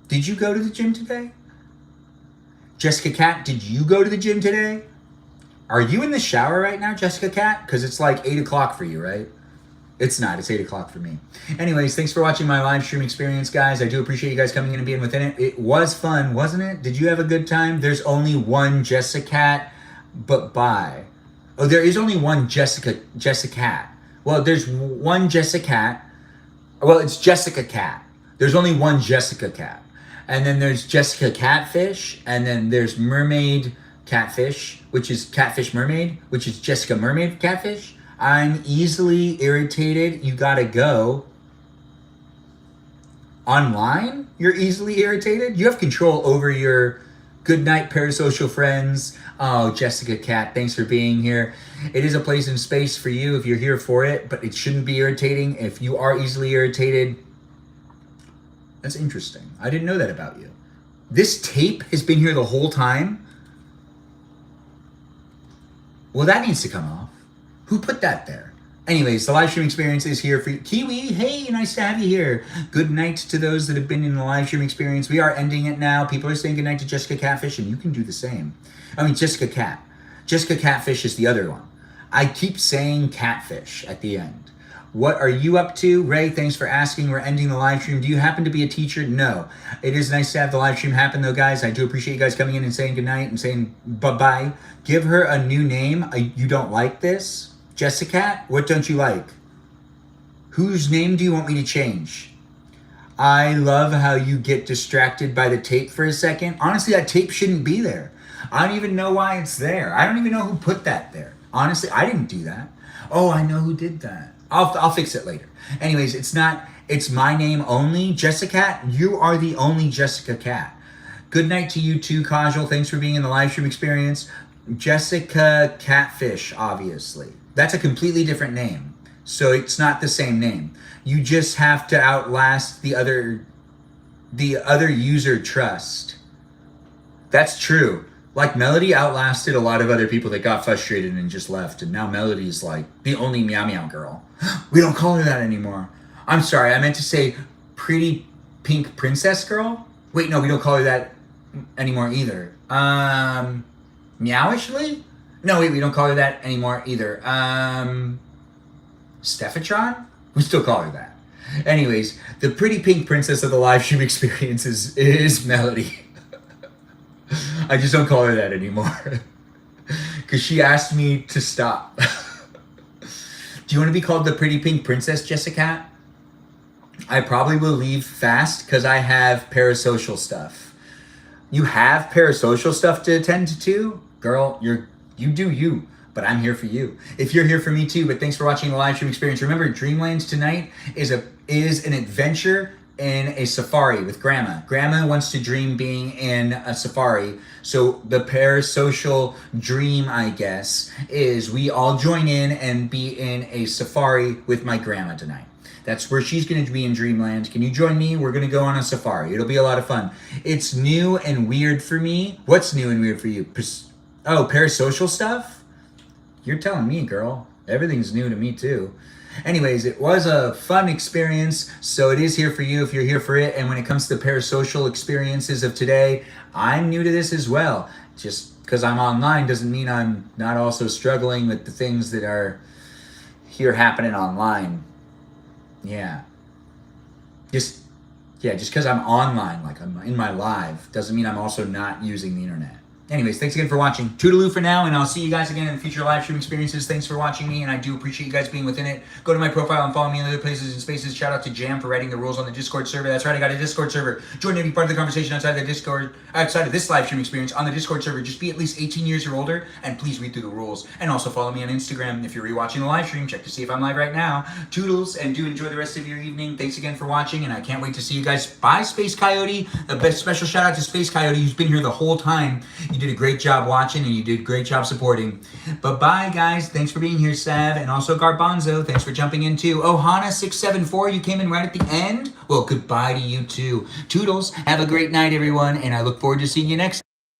Did you go to the gym today? Jessica Cat, did you go to the gym today? Are you in the shower right now, Jessica Cat? Because it's like 8 o'clock for you, right? It's not. It's 8 o'clock for me. Anyways, thanks for watching my live stream experience, guys. I do appreciate you guys coming in and being within it. It was fun, wasn't it? Did you have a good time? There's only one Jessica Cat, but bye. Oh, there is only one Jessica Cat. Well, there's one Jessica Cat. Well, it's Jessica Cat. There's only one Jessica Cat. And then there's Jessica Catfish. And then there's Mermaid Catfish, which is Catfish Mermaid, which is Jessica Mermaid Catfish. I'm easily irritated. You gotta go. Online? You're easily irritated? You have control over your good night parasocial friends. Oh, Jessica Cat, thanks for being here. It is a place in space for you if you're here for it, but it shouldn't be irritating. If you are easily irritated, that's interesting. I didn't know that about you. This tape has been here the whole time? Well, that needs to come off. Who put that there? Anyways, the live stream experience is here for you. Kiwi, hey, nice to have you here. Good night to those that have been in the live stream experience. We are ending it now. People are saying good night to Jessica Catfish, and you can do the same. I mean, Jessica Cat. Jessica Catfish is the other one. I keep saying Catfish at the end. What are you up to? Ray, thanks for asking. We're ending the live stream. Do you happen to be a teacher? No. It is nice to have the live stream happen, though, guys. I do appreciate you guys coming in and saying good night and saying bye-bye. Give her a new name. You don't like this? Jessica, what don't you like? Whose name do you want me to change? I love how you get distracted by the tape for a second. Honestly, that tape shouldn't be there. I don't even know why it's there. I don't even know who put that there. Honestly, I didn't do that. Oh, I know who did that. I'll fix it later. Anyways, it's my name only. Jessica, you are the only Jessica Cat. Good night to you too, Kajal. Thanks for being in the live stream experience. Jessica Catfish, obviously. That's a completely different name. So it's not the same name. You just have to outlast the other user trust. That's true. Like, Melody outlasted a lot of other people that got frustrated and just left. And now Melody's like the only Meow Meow girl. We don't call her that anymore. I'm sorry, I meant to say Pretty Pink Princess Girl? Wait, no, we don't call her that anymore either. Meowishly? No, wait, we don't call her that anymore either. Stephatron? We still call her that. Anyways, the Pretty Pink Princess of the live stream experience is Melody. I just don't call her that anymore. Because she asked me to stop. Do you want to be called the Pretty Pink Princess, Jessica? I probably will leave fast because I have parasocial stuff. You have parasocial stuff to attend to? Girl, you do you. But I'm here for you. If you're here for me too, but thanks for watching the live stream experience. Remember, Dreamlands tonight is an adventure in a safari with Grandma. Grandma wants to dream being in a safari. So the parasocial dream, I guess, is we all join in and be in a safari with my grandma tonight. That's where she's going to be in Dreamland. Can you join me? We're going to go on a safari. It'll be a lot of fun. It's new and weird for me. What's new and weird for you? Parasocial stuff? You're telling me, girl. Everything's new to me too. Anyways, it was a fun experience, so it is here for you if you're here for it. And when it comes to the parasocial experiences of today, I'm new to this as well. Just because I'm online doesn't mean I'm not also struggling with the things that are here happening online. Yeah. Just because I'm online, like I'm in my live, doesn't mean I'm also not using the internet. Anyways, thanks again for watching. Toodaloo for now, and I'll see you guys again in future live stream experiences. Thanks for watching me, and I do appreciate you guys being within it. Go to my profile and follow me in other places and spaces. Shout out to Jam for writing the rules on the Discord server. That's right, I got a Discord server. Join and be part of the conversation outside of this live stream experience on the Discord server. Just be at least 18 years or older, and please read through the rules. And also follow me on Instagram. If you're rewatching the live stream, check to see if I'm live right now. Toodles, and do enjoy the rest of your evening. Thanks again for watching, and I can't wait to see you guys. Bye, Space Coyote. A best special shout out to Space Coyote, who's been here the whole time. You did a great job watching, and you did a great job supporting. But bye, guys. Thanks for being here, Sav, and also Garbanzo. Thanks for jumping in too. Ohana674, you came in right at the end. Well, goodbye to you too. Toodles. Have a great night, everyone, and I look forward to seeing you next.